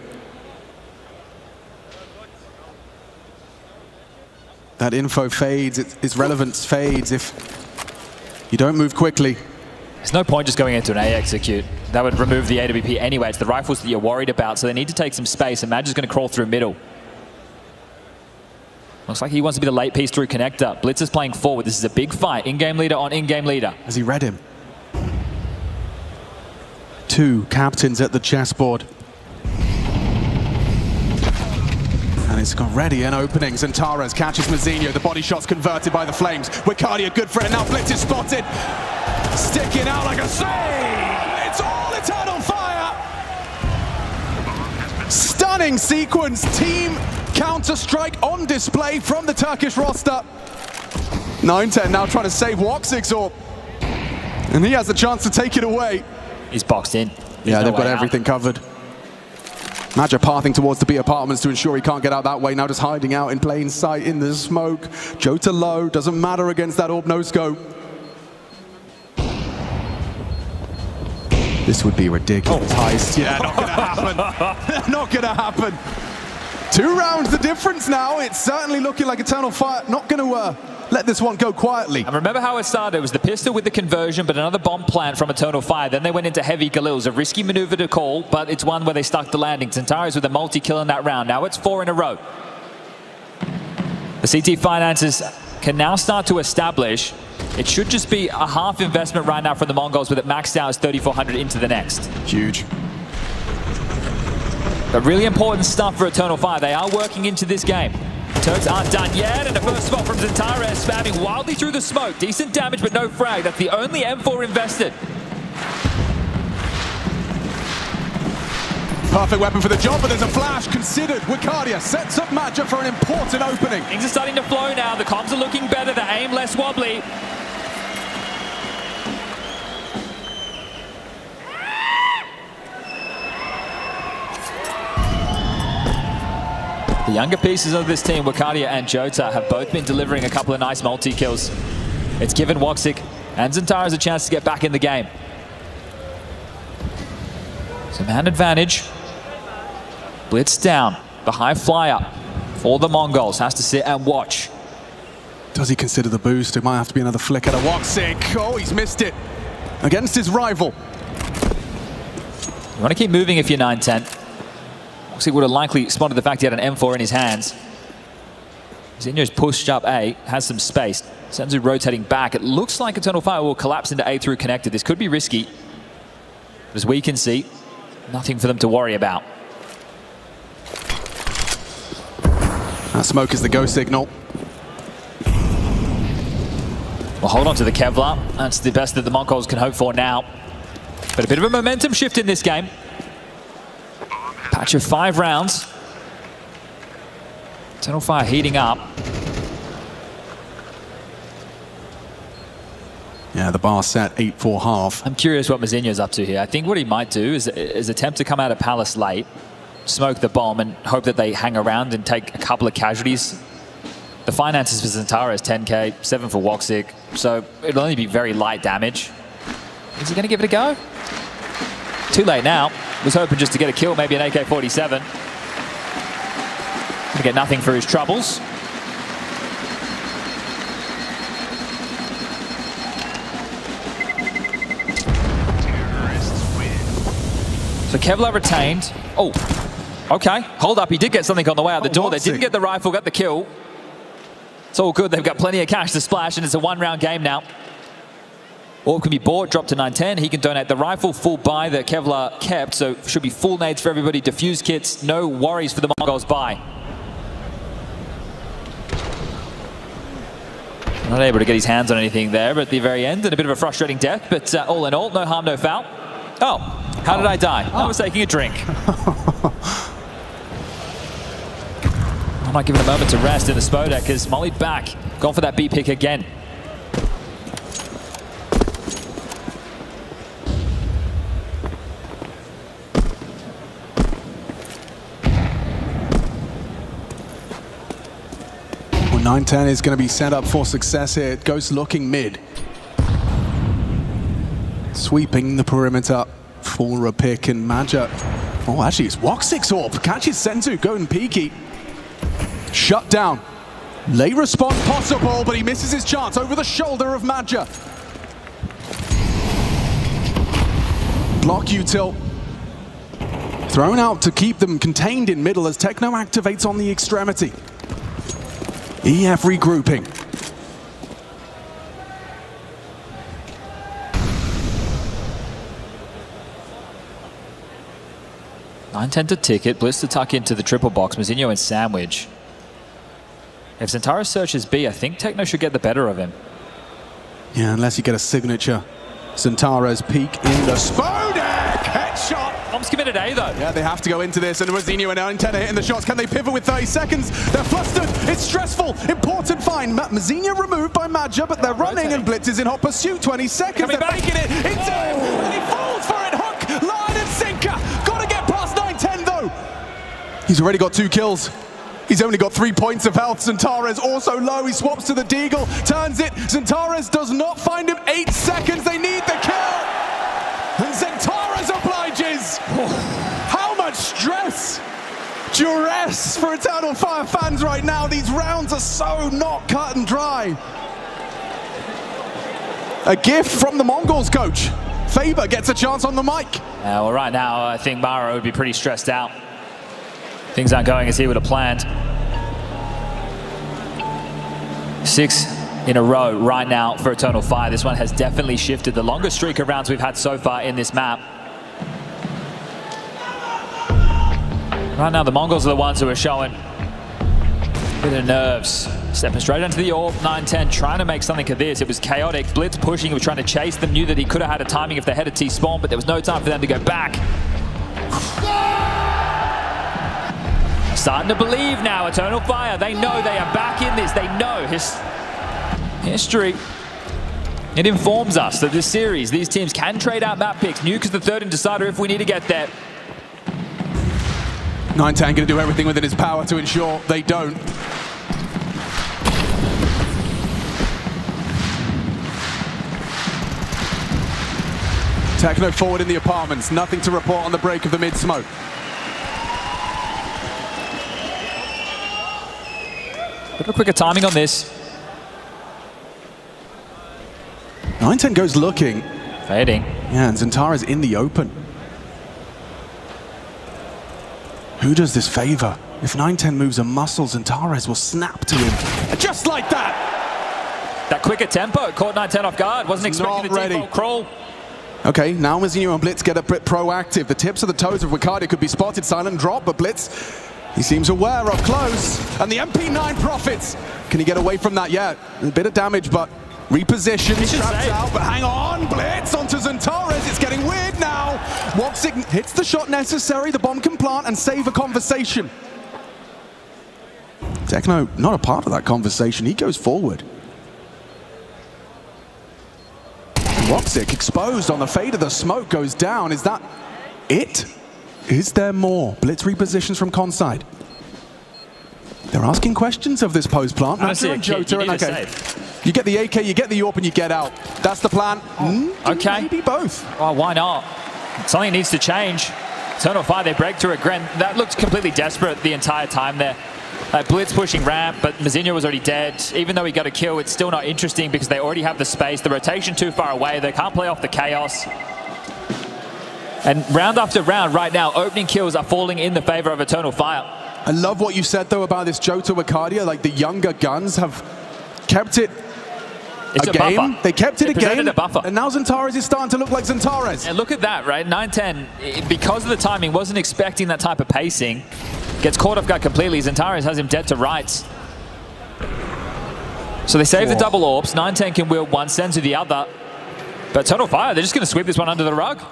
That info fades. Its relevance fades if you don't move quickly. There's no point just going into an A execute. That would remove the AWP anyway. It's the rifles that you're worried about, so they need to take some space, and Maja's going to crawl through middle. Looks like he wants to be the late piece through connector. Blitz is playing forward. This is a big fight. In-game leader on in-game leader. Has he read him? 2 captains at the chessboard. And it's got ready in openings, and Taras catches Mazinho. The body shot's converted by the flames. Wicardia, good for it. Now Blitz is spotted. Sticking out like a save. It's all Eternal Fire. Stunning sequence. Team Counter-Strike on display from the Turkish roster. 910 now trying to save Woxic's AWP. And he has a chance to take it away. He's boxed in. Yeah, they've got everything covered. Maja pathing towards the B apartments to ensure he can't get out that way. Now just hiding out in plain sight in the smoke. Jota low, doesn't matter against that AWP no scope. This would be ridiculous. Heist. Yeah, not gonna happen. Not gonna happen. 2 rounds the difference now. It's certainly looking like Eternal Fire not going to let this one go quietly. And remember how it started. It was the pistol with the conversion, but another bomb plant from Eternal Fire. Then they went into heavy Galils. A risky maneuver to call, but it's one where they stuck the landing. Centaurus with a multi-kill in that round. Now it's 4 in a row. The CT finances can now start to establish. It should just be a half investment right now from the Mongolz, with it maxed out as 3,400 into the next. Huge. But really important stuff for Eternal Fire. They are working into this game. Turks aren't done yet, and the first spot from Centaurus spamming wildly through the smoke. Decent damage, but no frag. That's the only M4 invested. Perfect weapon for the job, but there's a flash considered. Wicardia sets up Maja for an important opening. Things are starting to flow now. The comms are looking better. The aim less wobbly. The younger pieces of this team, Wicardia and Jota, have both been delivering a couple of nice multi-kills. It's given Woxic and Centaurus a chance to get back in the game. So man advantage. Blitz down. The high flyer for the Mongols. Has to sit and watch. Does he consider the boost? It might have to be another flick at a Woxic. Oh, he's missed it. Against his rival. You want to keep moving if you're 9-10. Woxic would have likely spotted the fact he had an M4 in his hands. Zinho's pushed up A, has some space. Senzu rotating back. It looks like Eternal Fire will collapse into A through connected. This could be risky. But as we can see, nothing for them to worry about. That smoke is the go signal. Well, hold on to the Kevlar. That's the best that the Mongols can hope for now. But a bit of a momentum shift in this game. Patch of 5 rounds. Eternal Fire heating up. Yeah, the bar set 8-4 half. I'm curious what Mazinho's up to here. I think what he might do is attempt to come out of Palace late, smoke the bomb, and hope that they hang around and take a couple of casualties. The finances for Zentara is 10k, 7 for Woxic, so it'll only be very light damage. Is he going to give it a go? Too late now. Was hoping just to get a kill, maybe an AK-47. Gonna get nothing for his troubles. So Kevlar retained. Oh, okay. Hold up, he did get something on the way out the door. They didn't get the rifle, got the kill. It's all good, they've got plenty of cash to splash, and it's a 1-round game now. Orb can be bought, dropped to 910. He can donate the rifle, full buy that Kevlar kept, so should be full nades for everybody, defuse kits, no worries for the Mongols buy. Not able to get his hands on anything there, but at the very end, and a bit of a frustrating death, but all in all, no harm, no foul. Oh, how did I die? I was taking a drink. I might give it a moment to rest in the Spodek as Molly back. Gone for that B pick again. Well, 910 is going to be set up for success here. Ghost looking mid. Sweeping the perimeter for a pick, and Maja. Oh, actually, it's Woxic's orb. Catches Senzu going peaky. Shut down. Late response possible, but he misses his chance over the shoulder of Maja. Block util. Thrown out to keep them contained in middle as Techno activates on the extremity. EF regrouping. Nine-10 to ticket, Bliss to tuck into the triple box, Mazinho and Sandwich. If Zentara searches B, I think Techno should get the better of him. Yeah, unless you get a signature. Zentara's peak in the Spodek! Headshot! Bomb's committed A though. Yeah, they have to go into this, and Mazinho and 910 are hitting the shots. Can they pivot with 30 seconds? They're flustered, it's stressful, important find. Mazinho removed by Maja, but they're running, and Blitz is in hot pursuit, 20 seconds. They're making it into him, and he falls for it, hook, line, and sinker. Gotta get past 910 though. He's already got 2 kills. He's only got 3 points of health. Zentara's also low. He swaps to the Deagle, turns it. Zentara's does not find him. 8 seconds. They need the kill. And Zentara's obliges. How much stress, duress for Eternal Fire fans right now. These rounds are so not cut and dry. A gift from the Mongolz coach. Faber gets a chance on the mic. Well, right now, I think Mara would be pretty stressed out. Things aren't going as he would have planned. 6 in a row right now for Eternal Fire. This one has definitely shifted the longest streak of rounds we've had so far in this map. Right now, the Mongols are the ones who are showing a bit of nerves. Stepping straight into the orb, 910, trying to make something of this. It was chaotic. Blitz pushing, he was trying to chase them, knew that he could have had a timing if they had a T-spawn, but there was no time for them to go back. Starting to believe now, Eternal Fire. They know they are back in this. They know history. It informs us that this series, these teams can trade out map picks. Nuke is the third in decider if we need to get there. 910 going to do everything within his power to ensure they don't. Techno forward in the apartments. Nothing to report on the break of the mid-smoke. Bit of a quicker timing on this. 910 goes looking. Fading. Yeah, and Zentara's in the open. Who does this favor? If 910 moves a muscle, Zentares will snap to him. Just like that! That quicker tempo caught 910 off guard. Wasn't expecting the default crawl. Okay, now Mazinho and Blitz get a bit proactive. The tips of the toes of Ricardo could be spotted, silent drop, but Blitz, he seems aware up close. And the MP9 profits. Can he get away from that yet? A bit of damage, but repositioned, trapped out, but hang on, Blitz onto Zentares. It's getting weird now. Woxic hits the shot necessary, the bomb can plant and save a conversation. Techno, not a part of that conversation, he goes forward. Woxic exposed on the fade of the smoke goes down. Is that it? Is there more? Blitz repositions from con side. They're asking questions of this post plant. Honestly, and Jota, and okay. You get the AK, you get the AWP, and you get out. That's the plan. Okay. Maybe both. Oh, why not? Something needs to change. Eternal Fire, they break through it. Gren, that looked completely desperate the entire time there. Blitz pushing ramp, but Mazinho was already dead. Even though he got a kill, it's still not interesting because they already have the space. The rotation too far away. They can't play off the chaos. And round after round right now, opening kills are falling in the favor of Eternal Fire. I love what you said, though, about this Jota Wicardia. Like, the younger guns have kept it It's a game. Buffer. They kept it a game. A buffer. And now Zentares is starting to look like Zentares. And look at that, right? 910, because of the timing, wasn't expecting that type of pacing. Gets caught off guard completely. Zentares has him dead to rights. So they save the double orbs. 910 can wield one, sends to the other. But Eternal Fire, they're just going to sweep this one under the rug.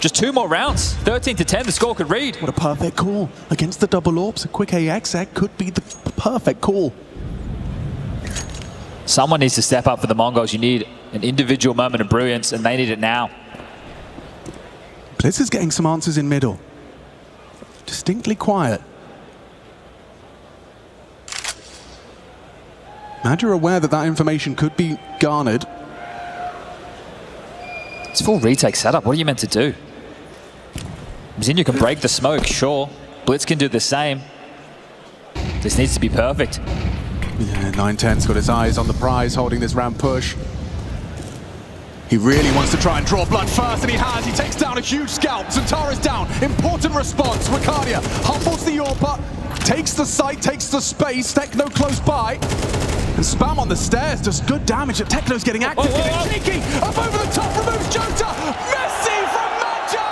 Just 2 more rounds. 13-10, the score could read. What a perfect call. Against the double orbs, a quick AX egg could be the perfect call. Someone needs to step up for the Mongolz. You need an individual moment of brilliance, and they need it now. Blitz is getting some answers in middle. Distinctly quiet. Mad, you're aware that that information could be garnered. It's full retake setup. What are you meant to do? Mazinho can break the smoke, sure. Blitz can do the same. This needs to be perfect. Yeah, 910's got his eyes on the prize, holding this ramp push. He really wants to try and draw blood first, and he has. He takes down a huge scalp. Zentara's down. Important response. Ricardia humbles the AWP, takes the site, takes the space. Techno close by. And Spam on the stairs does good damage. Techno's getting active. Cheeky. Up over the top, removes Jota. Messi from Madja.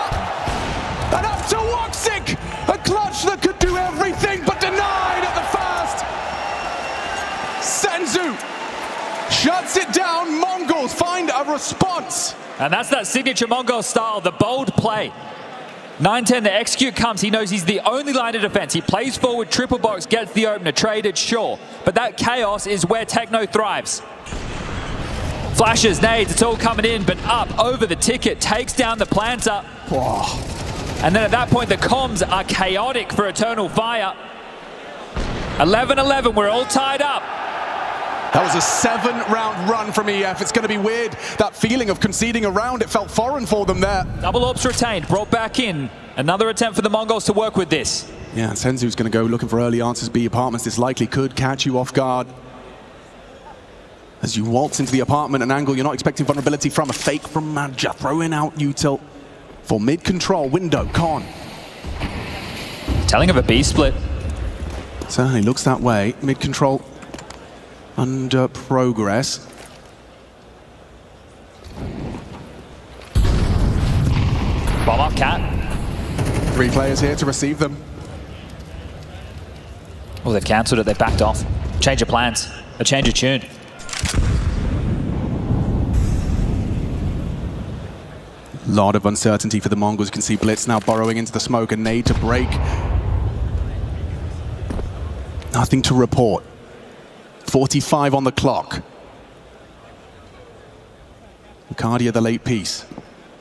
And up to Woxic. A clutch that could do everything, but denied at the first. Senzu shuts it down. Mongolz find a response. And that's that signature Mongolz style, the bold play. 910, the execute comes. He knows he's the only line of defense. He plays forward, triple box, gets the opener, traded, sure. But that chaos is where Techno thrives. Flashes, nades, it's all coming in, but up over the ticket, takes down the planter. Whoa. And then at that point, the comms are chaotic for Eternal Fire. 11-11, we're all tied up. That was a 7-round run from EF. It's going to be weird. That feeling of conceding a round, it felt foreign for them there. Double orbs retained, brought back in. Another attempt for the Mongolz to work with this. Yeah, Senzu's going to go looking for early answers. B apartments, this likely could catch you off guard. As you waltz into the apartment, an angle you're not expecting vulnerability from. A fake from Madja, throwing out util for mid-control. Window, con. Telling of a B split. Certainly looks that way. Mid-control under progress. Bomb up, Cat. 3 players here to receive them. Oh, they've cancelled it. They've backed off. Change of plans. A change of tune. Lot of uncertainty for the Mongols. You can see Blitz now burrowing into the smoke. A nade to break. Nothing to report. 45 on the clock. Ricardia, the late piece.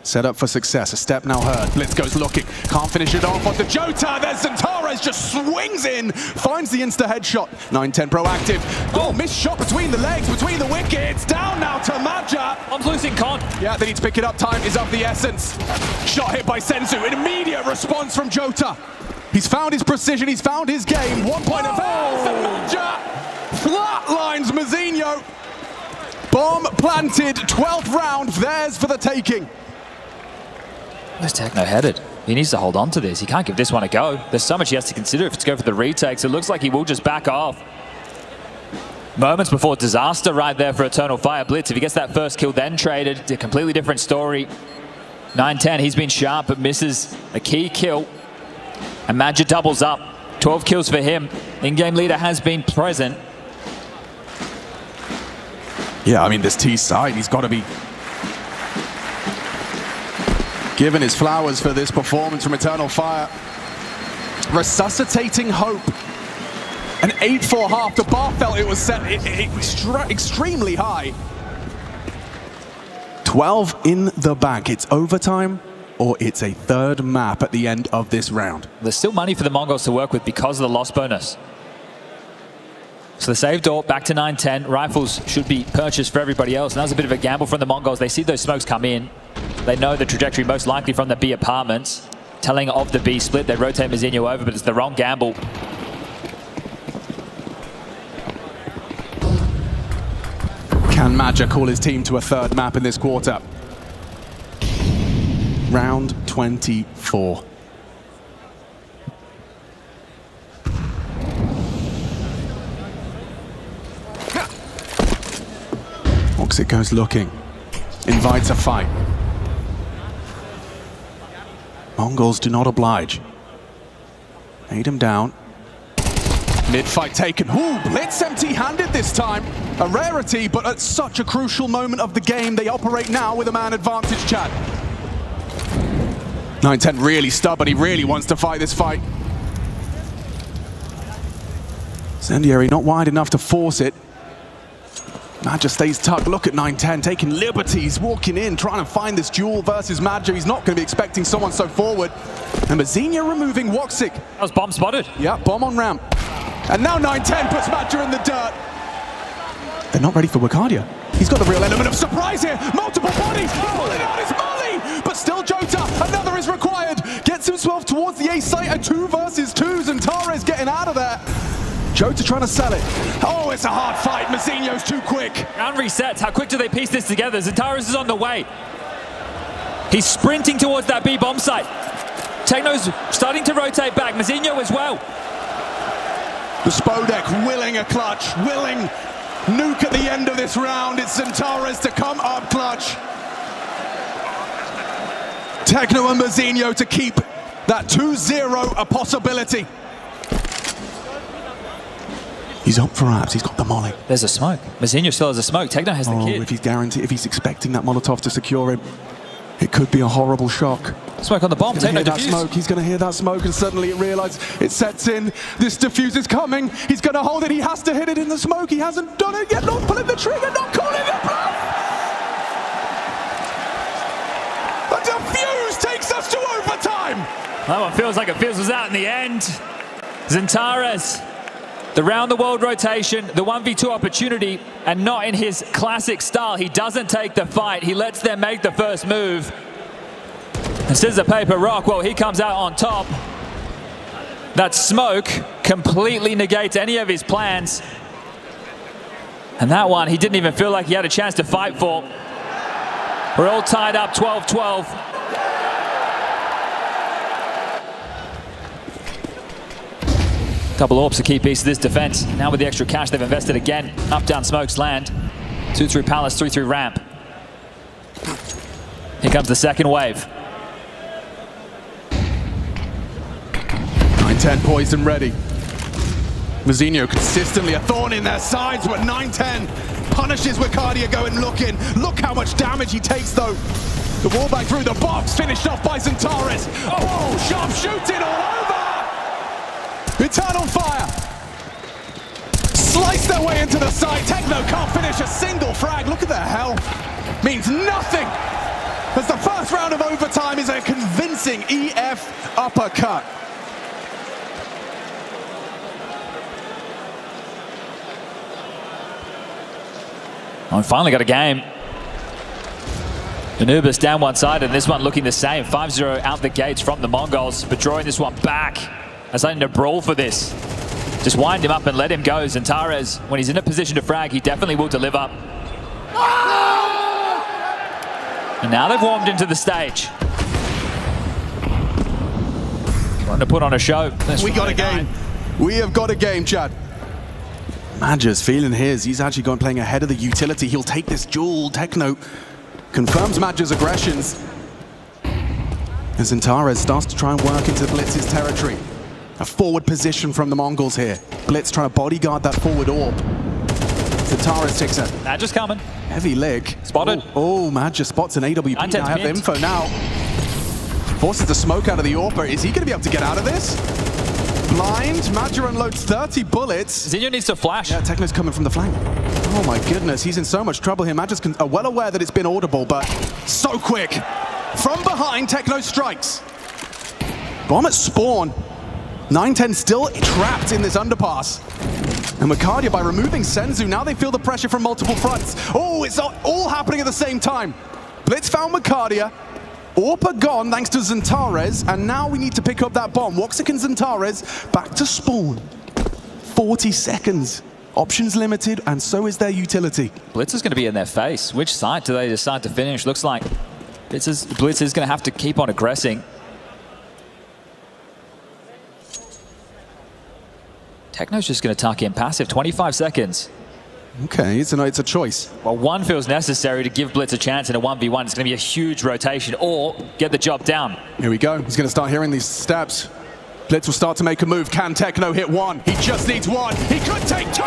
Set up for success. A step now heard. Blitz goes looking. Can't finish it off onto Jota. There's Zantares, just swings in. Finds the insta headshot. 9-10 proactive. Oh, missed shot between the legs, between the wickets. Down now to Maja. I'm losing con. Yeah, they need to pick it up. Time is of the essence. Shot hit by Senzu. An immediate response from Jota. He's found his precision. He's found his game. 1 point of foul for Maja. Flatlines Mazinho. Bomb planted. 12th round. Theirs for the taking. Where's Techno headed? He needs to hold on to this. He can't give this one a go. There's so much he has to consider if it's go for the retakes. It looks like he will just back off. Moments before disaster right there for Eternal Fire. Blitz, if he gets that first kill then traded, it's a completely different story. 9-10, he's been sharp but misses a key kill. And Maja doubles up. 12 kills for him. In-game leader has been present. Yeah, I mean, this T side, he's got to be given his flowers for this performance from Eternal Fire. Resuscitating hope. An 8-4 half. The bar felt it was set extremely high. 12 in the bank. It's overtime or it's a third map at the end of this round. There's still money for the Mongolz to work with because of the loss bonus. So the save door back to 9-10. Rifles should be purchased for everybody else. And that was a bit of a gamble from the Mongolz. They see those smokes come in. They know the trajectory most likely from the B apartments. Telling of the B split, they rotate Mazinho over, but it's the wrong gamble. Can Maja call his team to a third map in this quarter? Round 24. Oxit goes looking. Invites a fight. Mongolz do not oblige. Laid him down. Mid-fight taken. Ooh, Blitz empty-handed this time. A rarity, but at such a crucial moment of the game, they operate now with a man advantage, Chad. 9-10 really stubborn. He really wants to fight this fight. Zendiary not wide enough to force it. Maja stays tucked. Look at 9-10, taking liberties, walking in, trying to find this duel versus Maja. He's not going to be expecting someone so forward. And Mazinho removing Woxic. That was bomb spotted. Yeah, bomb on ramp. And now 9-10 puts Maja in the dirt. They're not ready for Wakadia. He's got the real element of surprise here. Multiple bodies. He's pulling out his molly. But still Jota. Another is required. Gets himself towards the A site. A 2 versus 2s. And Tares getting out of there. Jota trying to sell it. Oh, it's a hard fight. Mazinho's too quick. Round resets. How quick do they piece this together? Zantares is on the way. He's sprinting towards that B bomb site. Techno's starting to rotate back. Mazinho as well. The Spodek willing a clutch. Willing nuke at the end of this round. It's Zantares to come up clutch. Techno and Mazinho to keep that 2-0 a possibility. He's up for apps. He's got the molly. There's a smoke. Mazinho still has a smoke. Techno has the kid. If he's expecting that Molotov to secure him, it could be a horrible shock. Smoke on the bomb. Techno defuse. He's going to hear that smoke, and suddenly it realizes it sets in. This defuse is coming. He's going to hold it. He has to hit it in the smoke. He hasn't done it yet. Not pulling the trigger. Not calling the bluff. The defuse takes us to overtime. That one feels like it fizzles out in the end. Zantares. The round-the-world rotation, the 1v2 opportunity, and not in his classic style. He doesn't take the fight. He lets them make the first move. And scissor, paper, rock. Well, he comes out on top. That smoke completely negates any of his plans. And that one, he didn't even feel like he had a chance to fight for. We're all tied up 12-12. Double orbs a key piece of this defense. Now with the extra cash, they've invested again. Up, down, smokes, land. 2 through palace, 3 through ramp. Here comes the second wave. 9-10 poised and ready. Mazinho consistently a thorn in their sides, but 9-10 punishes Wakadia going looking. Look how much damage he takes though. The wall back through the box, finished off by Zantares. Oh, sharp shooting all over! Eternal Fire slice their way into the side. Techno can't finish a single frag. Look at their health. Means nothing. as the first round of overtime is a convincing EF uppercut. Oh, we finally got a game. Anubis down one side, and this one looking the same. 5-0 out the gates from the Mongols, but drawing this one back. As they need to brawl for this. Just wind him up and let him go. Zantares, when he's in a position to frag, he definitely will deliver. And now they've warmed into the stage. Trying to put on a show. We got a game. We have got a game, Chad. Madger's feeling his. He's actually going playing ahead of the utility. He'll take this duel. Techno confirms Madger's aggressions. As Zantares starts to try and work into Blitz's territory. A forward position from the Mongols here. Blitz trying to bodyguard that forward orb. Zantares takes a Madger's coming. Heavy lick. Spotted. Oh, Madger spots an AWP. I have info now. Forces the smoke out of the AWP. Is he going to be able to get out of this? Blind. Madger unloads 30 bullets. Zinho needs to flash. Yeah, Techno's coming from the flank. Oh my goodness, he's in so much trouble here. Madger's well aware that it's been audible, but so quick. From behind, Techno strikes. Bomb at spawn. 9-10 still trapped in this underpass. And Macardia, by removing Senzu, now they feel the pressure from multiple fronts. Oh, it's all happening at the same time. Blitz found Macardia. Orpa gone thanks to Zantares, and now we need to pick up that bomb. Woxic and Zantares back to spawn. 40 seconds. Options limited, and so is their utility. Blitz is going to be in their face. Which side do they decide to finish? Looks like Blitz is going to have to keep on aggressing. Techno's just going to tuck in passive. 25 seconds. Okay, it's a choice. Well, one feels necessary to give Blitz a chance in a 1v1. It's going to be a huge rotation, or get the job down. Here we go. He's going to start hearing these steps. Blitz will start to make a move. Can Techno hit one? He just needs one. He could take two!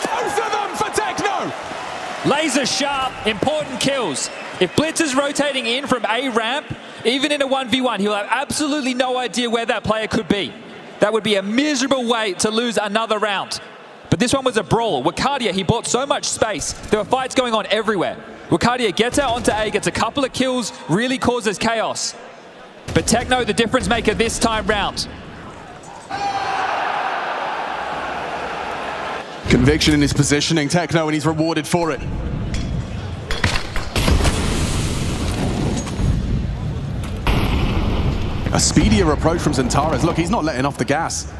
Both of them for Techno! Laser sharp, important kills. If Blitz is rotating in from A ramp, even in a 1v1, he'll have absolutely no idea where that player could be. That would be a miserable way to lose another round. But this one was a brawl. Wakardia, he bought so much space. There were fights going on everywhere. Wakardia gets out onto A, gets a couple of kills, really causes chaos. But Techno, the difference maker this time round. Conviction in his positioning, Techno, and he's rewarded for it. A speedier approach from Zantares. Look, he's not letting off the gas.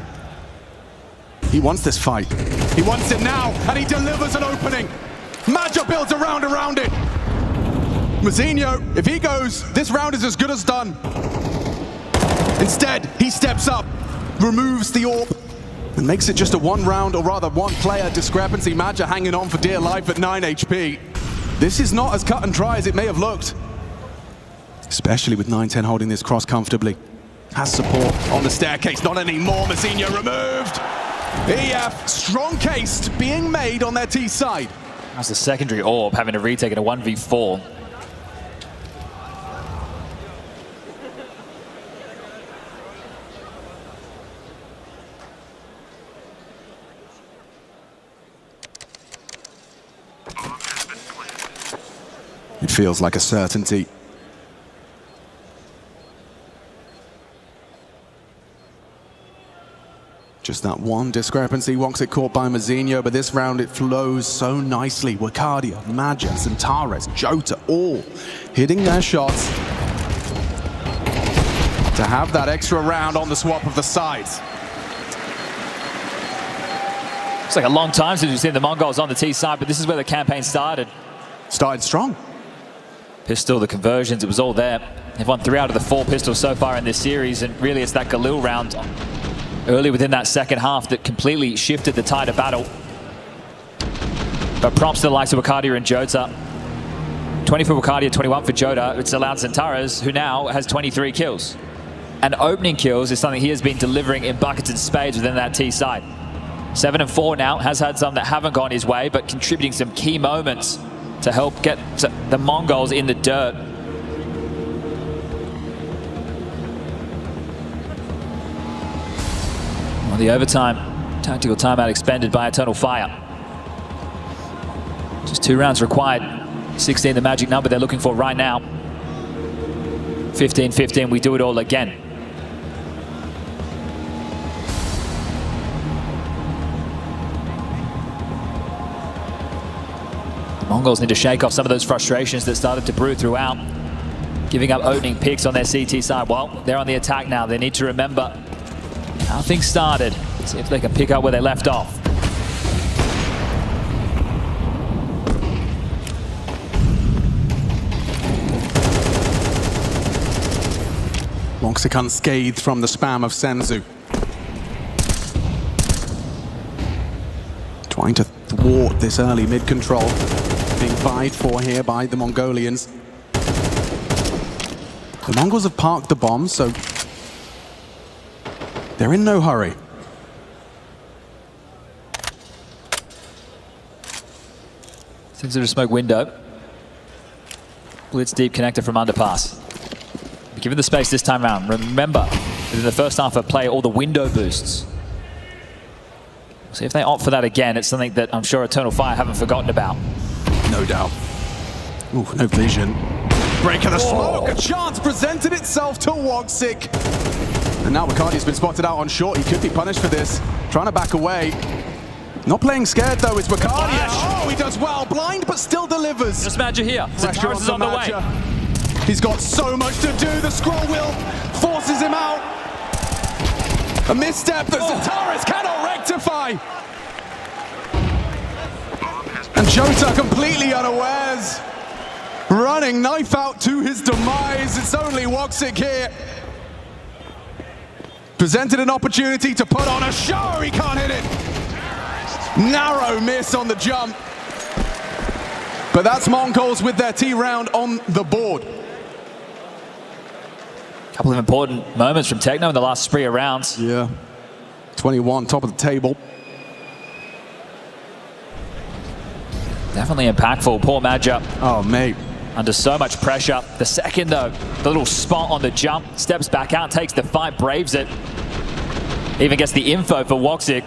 He wants this fight. He wants it now, and he delivers an opening. Madger builds a round around it. Mazinho, if he goes, this round is as good as done. Instead, he steps up, removes the AWP, and makes it just a one round, or rather one player discrepancy. Madger hanging on for dear life at 9 HP. This is not as cut and dry as it may have looked. Especially with 9-10 holding this cross comfortably. Has support on the staircase, not anymore. Mazinho removed. EF, strong case being made on their T side. That's the secondary AWP having to retake in a 1v4. It feels like a certainty. Just that one discrepancy. Woxic caught by Mazinho, but this round it flows so nicely. Wakardia, Madger, Zantares, Jota, all hitting their shots to have that extra round on the swap of the sides. It's like a long time since we've seen the Mongols on the T side, but this is where the campaign started. Started strong. Pistol, the conversions, it was all there. They've won 3 out of the 4 pistols so far in this series, and really it's that Galil round early within that second half that completely shifted the tide of battle. But props to the likes of Wakardia and Jota. 20 for Wakardia, 21 for Jota. It's allowed Zantares, who now has 23 kills. And opening kills is something he has been delivering in buckets and spades within that T side. 7 and 4 now, has had some that haven't gone his way, but contributing some key moments to help get the Mongols in the dirt. Well, the overtime, tactical timeout expended by Eternal Fire. Just 2 rounds required 16, the magic number they're looking for right now. 15-15, we do it all again. Mongolz need to shake off some of those frustrations that started to brew throughout. Giving up opening picks on their CT side. Well, they're on the attack now. They need to remember how things started. See if they can pick up where they left off. Woxic unscathed from the spam of Senzu. Trying to thwart this early mid-control. Being vied for here by the Mongolians. The Mongols have parked the bomb, so they're in no hurry. Senzu to smoke window. Blitz deep connector from underpass. Given the space this time around, remember, in the first half of play, all the window boosts. See if they opt for that again. It's something that I'm sure Eternal Fire haven't forgotten about. No doubt. Ooh, no vision. Break of the smoke. A chance presented itself to Woxic. And now Bacardi's been spotted out on short. He could be punished for this. Trying to back away. Not playing scared though, is Bacardi. Oh, he does well. Blind, but still delivers. Just Madja here. Zentaris is on the way. He's got so much to do. The scroll wheel forces him out. A misstep that Zentaris cannot rectify. And Jota completely unawares. Running knife out to his demise. It's only Woxic here. Presented an opportunity to put on a show. He can't hit it. Narrow miss on the jump. But that's Mongolz with their T round on the board. Couple of important moments from Techno in the last spree of rounds. Yeah. 21, top of the table. Definitely impactful. Poor Madja. Oh, mate. Under so much pressure. The second, though, the little spot on the jump, steps back out, takes the fight, braves it. Even gets the info for Woxic.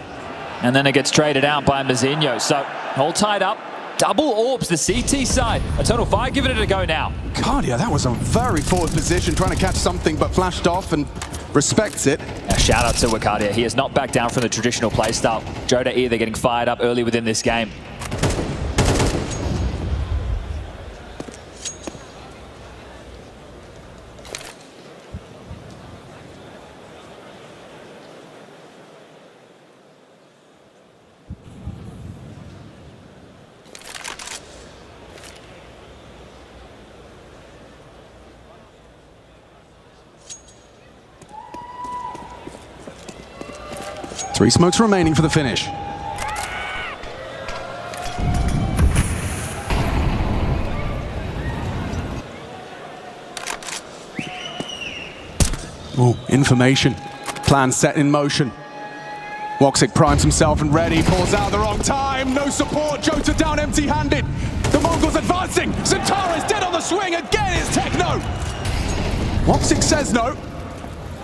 And then it gets traded out by Mazinho. So, all tied up. Double orbs, the CT side. Eternal Fire giving it a go now. Cardia, that was a very forward position, trying to catch something, but flashed off and respects it. A shout out to Wakadia. He has not backed down from the traditional playstyle. Jota either getting fired up early within this game. Three smokes remaining for the finish. Ooh, information. Plan set in motion. Woxic primes himself and ready, pulls out the wrong time. No support, Jota down empty-handed. The Mongols advancing. Zentaris dead on the swing. Again, it's Techno. Woxic says no.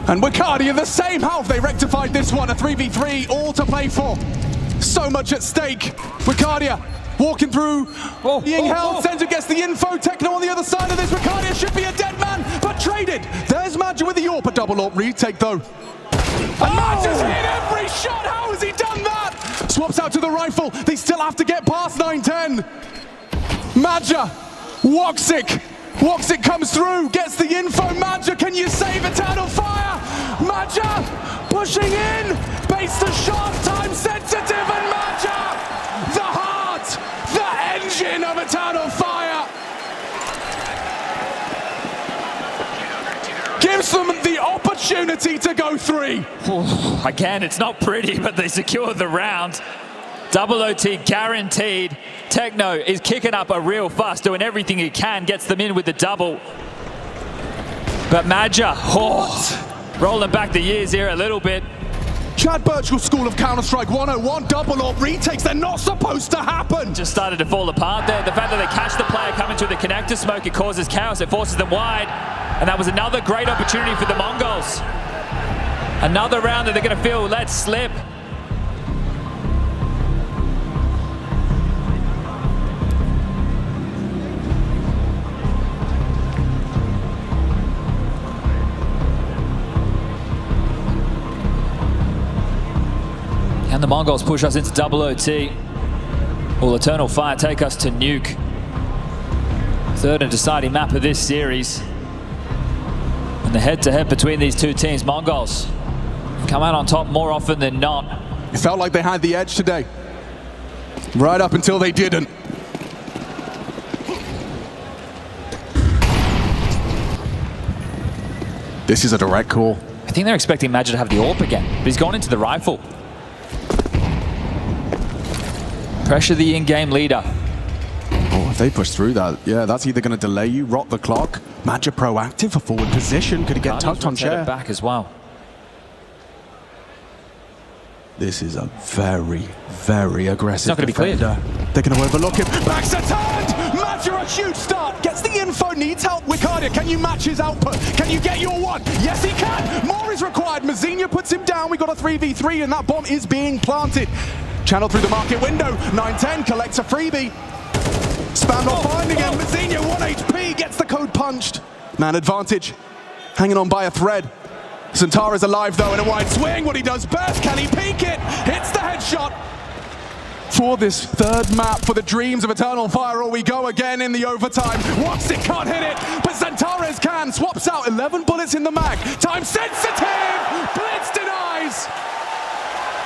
And Wakadia in the same half, they rectified this one, a 3v3, all to play for. So much at stake. Wakadia walking through, being held, Senzu gets the info, Techno on the other side of this. Wakadia should be a dead man, but traded. There's Madja with the AWP, a double AWP retake though. And Madja's hit every shot, how has he done that? Swaps out to the rifle, they still have to get past 9-10. Madja, Woxic. Woxic comes through, gets the info. Madja, can you save Eternal Fire? Madja pushing in, base the shot, time sensitive, and Madja, the heart, the engine of Eternal Fire, gives them the opportunity to go three. Again, it's not pretty, but they secure the round. Double OT guaranteed. Techno is kicking up a real fuss, doing everything he can, gets them in with the double. But Madja, rolling back the years here a little bit. Chad Birchall School of Counter-Strike 101, double AWP retakes, they're not supposed to happen. Just started to fall apart there. The fact that they catch the player coming through the connector smoke, it causes chaos, it forces them wide. And that was another great opportunity for the Mongols. Another round that they're gonna feel let slip. And the Mongols push us into double OT. Will Eternal Fire take us to Nuke? Third and deciding map of this series. And the head-to-head between these two teams, Mongols come out on top more often than not. It felt like they had the edge today. Right up until they didn't. This is a direct call. I think they're expecting Magic to have the AWP again, but he's gone into the rifle. Pressure the in-game leader. Oh, if they push through that, yeah, that's either going to delay you, rot the clock. Magic proactive for forward position. Could he get tucked on chair? Back as well. This is a very, very aggressive. It's not going to be cleared. They're going to overlook him. Backs are turned! Magic, a huge start. Gets the info, needs help. Wicardia, can you match his output? Can you get your one? Yes, he can. More is required. Mazinha puts him down. We got a 3v3, and that bomb is being planted. Channeled through the market window. 9-10 collects a freebie. Spam not finding him. Mazinha, 1 HP, gets the code punched. Man advantage. Hanging on by a thread. Centaura's alive though in a wide swing. What he does best, can he peek it? Hits the headshot. For this third map for the dreams of Eternal Fire, we go again in the overtime. Woxic can't hit it, but Centaura's can. Swaps out 11 bullets in the mag. Time sensitive! Blitz denies!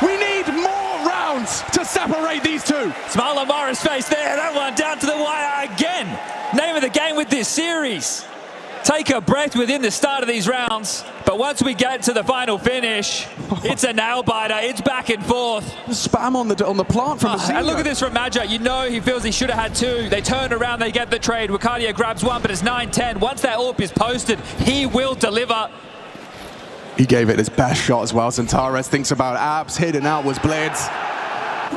We need more rounds to separate these two. Smile on Mara's face there. That one down to the wire again. Name of the game with this series. Take a breath within the start of these rounds, but once we get to the final finish, it's a nail-biter. It's back and forth. Spam on the plant from Mazinha. And look at this from Magic. You know he feels he should have had two. They turn around, they get the trade. Wicardia grabs one, but it's 9-10. Once that AWP is posted, he will deliver. He gave it his best shot as well. Centaurus thinks about abs, hidden out was Blades.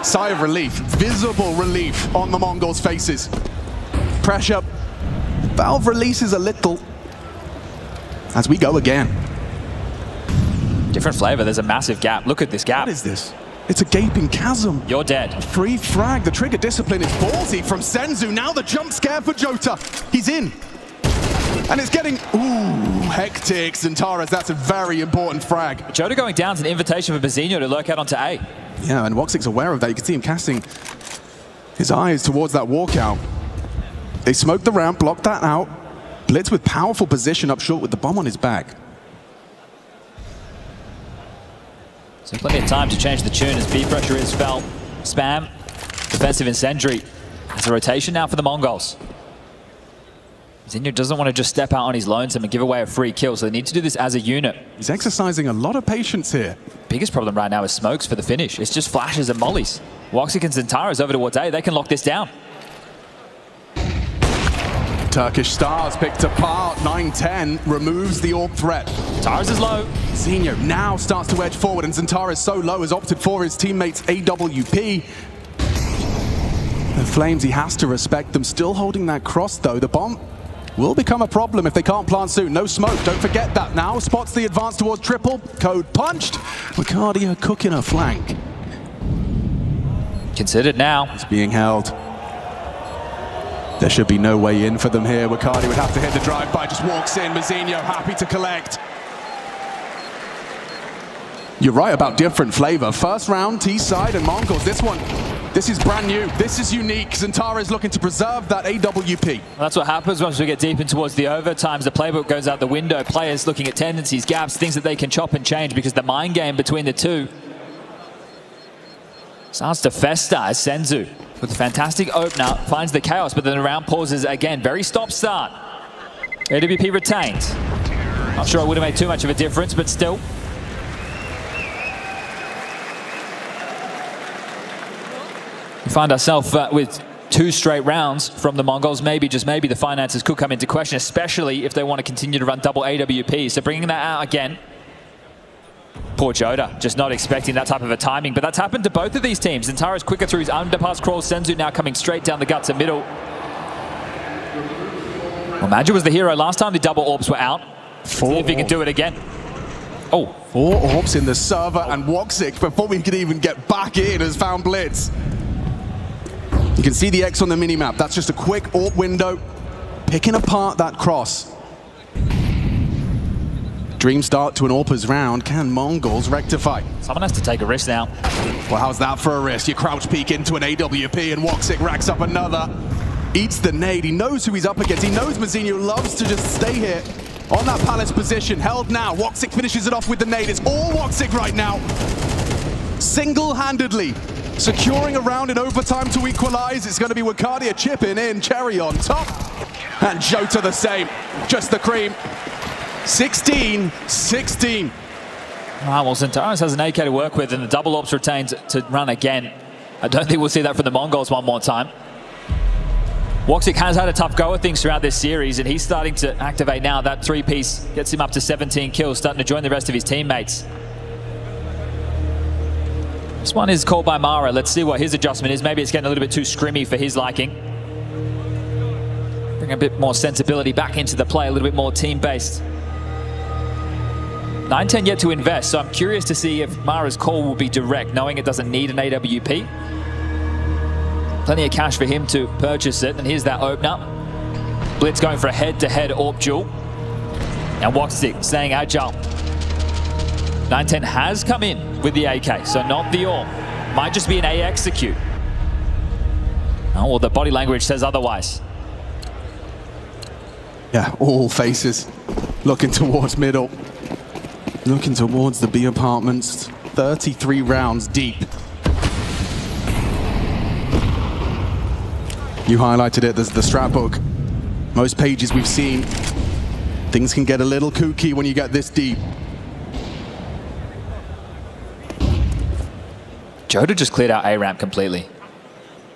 Sigh of relief, visible relief on the Mongols' faces. Pressure. Valve releases a little. As we go again. Different flavor, there's a massive gap. Look at this gap. What is this? It's a gaping chasm. You're dead. Free frag, the trigger discipline is ballsy from Senzu. Now the jump scare for Jota. He's in. And it's getting, hectic. Centaurus, that's a very important frag. Jota going down is an invitation for Mazinha to lurk out onto A. Yeah, and Woxic's aware of that. You can see him casting his eyes towards that walkout. They smoked the ramp, blocked that out. Blitz with powerful position up short with the bomb on his back. So plenty of time to change the tune as B pressure is felt. Spam, defensive incendiary. There's a rotation now for the Mongols. Zinho doesn't want to just step out on his lonesome and give away a free kill, so they need to do this as a unit. He's exercising a lot of patience here. Biggest problem right now is smokes for the finish. It's just flashes and mollies. Woxic and Centaurus over towards A. They can lock this down. Turkish Stars picked apart. 9-10 removes the AWP threat. Centaurus is low. Zinho now starts to edge forward, and Centaurus so low has opted for his teammates AWP. The Flames, he has to respect them. Still holding that cross though. The bomb will become a problem if they can't plant soon. No smoke, don't forget that now. Spots the advance towards triple. Code punched. Wicardia cooking a flank. Considered now. It's being held. There should be no way in for them here. Wicardia would have to hit the drive-by, just walks in. Mazinha happy to collect. You're right about different flavor. First round, T-side and Mongolz. This is brand new. This is unique. Zentara is looking to preserve that AWP. Well, that's what happens once we get deep in towards the overtimes. The playbook goes out the window. Players looking at tendencies, gaps, things that they can chop and change because the mind game between the two starts to fester as Senzu with a fantastic opener finds the chaos, but then the round pauses again. Very stop-start. AWP retained. Not sure it would have made too much of a difference, but still. We find ourselves with 2 straight rounds from the Mongols. Maybe, just maybe, the finances could come into question, especially if they want to continue to run double AWP. So bringing that out again. Poor Jota, just not expecting that type of a timing, but that's happened to both of these teams. Zentara's quicker through his underpass crawl. Senzu now coming straight down the guts and middle. Well, Magic was the hero last time the double AWPs were out. See if he can do it again. Oh. 4 AWPs in the server, and Woxic, before we could even get back in, has found Blitz. You can see the X on the minimap. That's just a quick AWP window, picking apart that cross. Dream start to an AWPers round. Can Mongolz rectify? Someone has to take a risk now. Well, how's that for a risk? You crouch peek into an AWP and Woxic racks up another. Eats the nade. He knows who he's up against. He knows Mazinho loves to just stay here on that Palace position. Held now. Woxic finishes it off with the nade. It's all Woxic right now. Single-handedly securing a round in overtime to equalize. It's going to be Wakadia chipping in. Cherry on top. And Jota the same. Just the cream. 16-16. Well, Xantares has an AK to work with, and the double ops retains to run again. I don't think we'll see that from the Mongols one more time. Woxic has had a tough go at things throughout this series, and he's starting to activate now. That three-piece gets him up to 17 kills, starting to join the rest of his teammates. This one is called by Mara. Let's see what his adjustment is. Maybe it's getting a little bit too scrimmy for his liking. Bring a bit more sensibility back into the play, a little bit more team-based. 9-10 yet to invest, so I'm curious to see if Mara's call will be direct, knowing it doesn't need an AWP. Plenty of cash for him to purchase it, and here's that opener. Blitz going for a head-to-head AWP duel. And Woxic staying agile. 9-10 has come in with the AK, so not the AWP. Might just be an A execute. Oh, well, the body language says otherwise. Yeah, all faces looking towards middle. Looking towards the B apartments. 33 rounds deep. You highlighted it, there's the strat book. Most pages we've seen. Things can get a little kooky when you get this deep. Jota just cleared out A-ramp completely.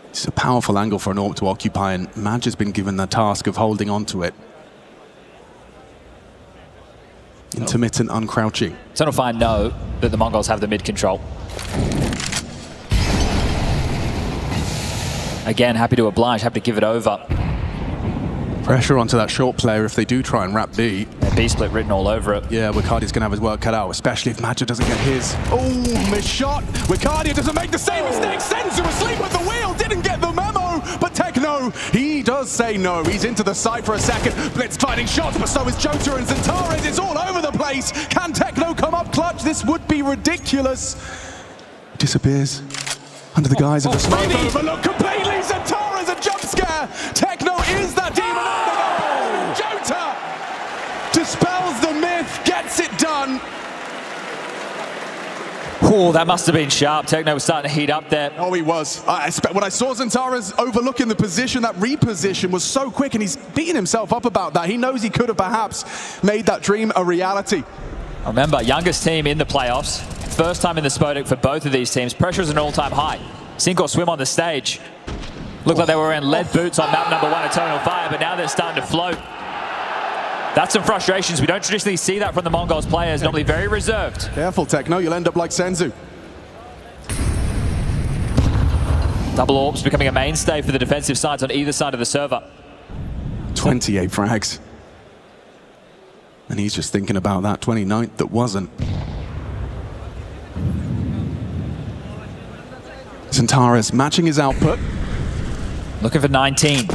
It's a powerful angle for an AWP to occupy, and Madge has been given the task of holding on to it. Intermittent uncrouching. Eternal Fire know that the Mongols have the mid control. Again, happy to oblige, happy to give it over. Pressure onto that short player if they do try and wrap B. Yeah, B split written all over it. Yeah, Wikadia's going to have his work cut out, especially if Madge doesn't get his. Oh, missed shot. Wikadia doesn't make the same mistake. Senzu asleep with the wheel, didn't get the memo. But Techno, he does say no. He's into the side for a second. Blitz fighting shots, but so is Jota and Xantares. It's all over the place. Can Techno come up clutch? This would be ridiculous. Disappears under the guise of the smoke. Overlook completely. Xantares, a jump scare. Techno is that demon underdog. Jota dispels the myth, gets it done. Oh, that must have been sharp. Techno was starting to heat up there. Oh, he was. When I saw Xantares overlooking the position, that reposition was so quick, and he's beating himself up about that. He knows he could have perhaps made that dream a reality. Remember, youngest team in the playoffs. First time in the Spodek for both of these teams. Pressure is an all-time high. Sink or swim on the stage. Looked like they were wearing lead boots on map number 1, Eternal Fire, but now they're starting to float. That's some frustrations. We don't traditionally see that from the Mongols players, normally very reserved. Careful, Techno, you'll end up like Senzu. Double AWPs becoming a mainstay for the defensive sides on either side of the server. 28 frags. And he's just thinking about that 29th that wasn't. Xantares matching his output. Looking for 19.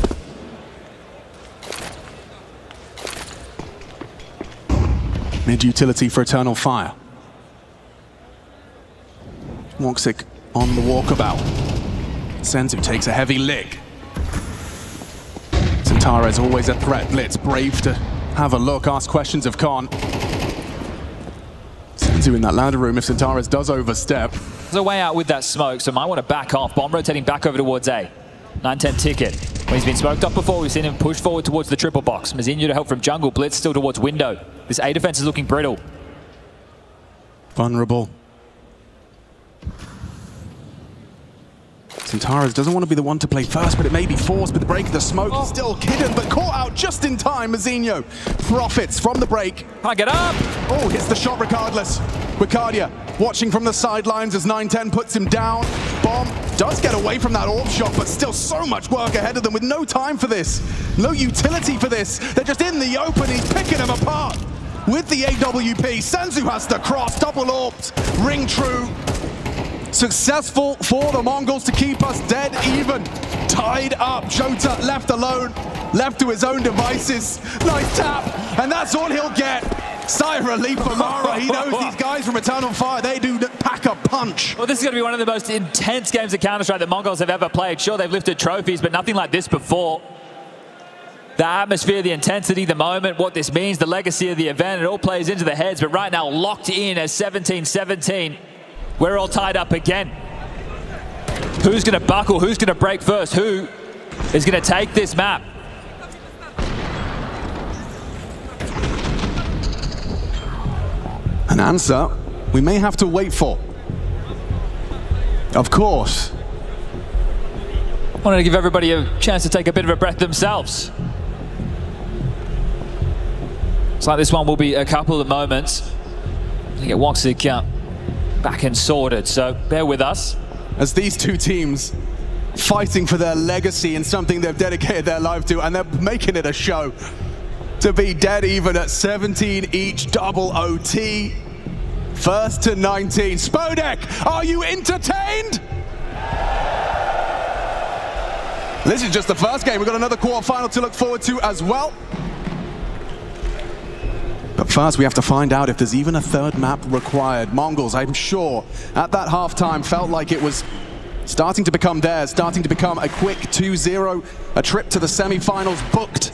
Mid-utility for Eternal Fire. Woxic on the walkabout. Senzu takes a heavy lick. Xantares always a threat. Blitz brave to have a look, ask questions of Khan. Senzu in that ladder room if Xantares does overstep. There's a way out with that smoke, so might want to back off. Bomb rotating back over towards A. 9-10 ticket. When he's been smoked up before, we've seen him push forward towards the triple box. Mazinho to help from jungle. Blitz still towards window. This A defense is looking brittle. Vulnerable. Xantares doesn't want to be the one to play first, but it may be forced with the break of the smoke. He's still hidden, but caught out just in time. Mazinho profits from the break. Can't get up. Oh, hits the shot regardless. Wikadia watching from the sidelines as 9-10 puts him down. Bomb does get away from that AWP shot, but still so much work ahead of them with no time for this. No utility for this. They're just in the open. He's picking them apart with the AWP. Senzu has to cross, double AWPed, ring true. Successful for the Mongols to keep us dead even. Tied up, Jota left alone, left to his own devices. Nice tap, and that's all he'll get. Sigh of relief for Mara. He knows these guys from Eternal Fire, they do pack a punch. Well, this is going to be one of the most intense games of Counter-Strike that Mongolz have ever played. Sure, they've lifted trophies, but nothing like this before. The atmosphere, the intensity, the moment, what this means, the legacy of the event, it all plays into the heads. But right now, locked in as 17-17. We're all tied up again. Who's going to buckle? Who's going to break first? Who is going to take this map? An answer we may have to wait for. Of course. I wanted to give everybody a chance to take a bit of a breath themselves. It's like this one will be a couple of moments to get Woxic back and sorted, so bear with us. As these two teams fighting for their legacy and something they've dedicated their life to, and they're making it a show. To be dead even at 17 each, double OT. First to 19. Spodek, are you entertained? This is just the first game. We've got another quarterfinal to look forward to as well. But first, we have to find out if there's even a third map required. Mongolz, I'm sure, at that halftime felt like it was starting to become theirs, starting to become a quick 2-0, a trip to the semi-finals booked.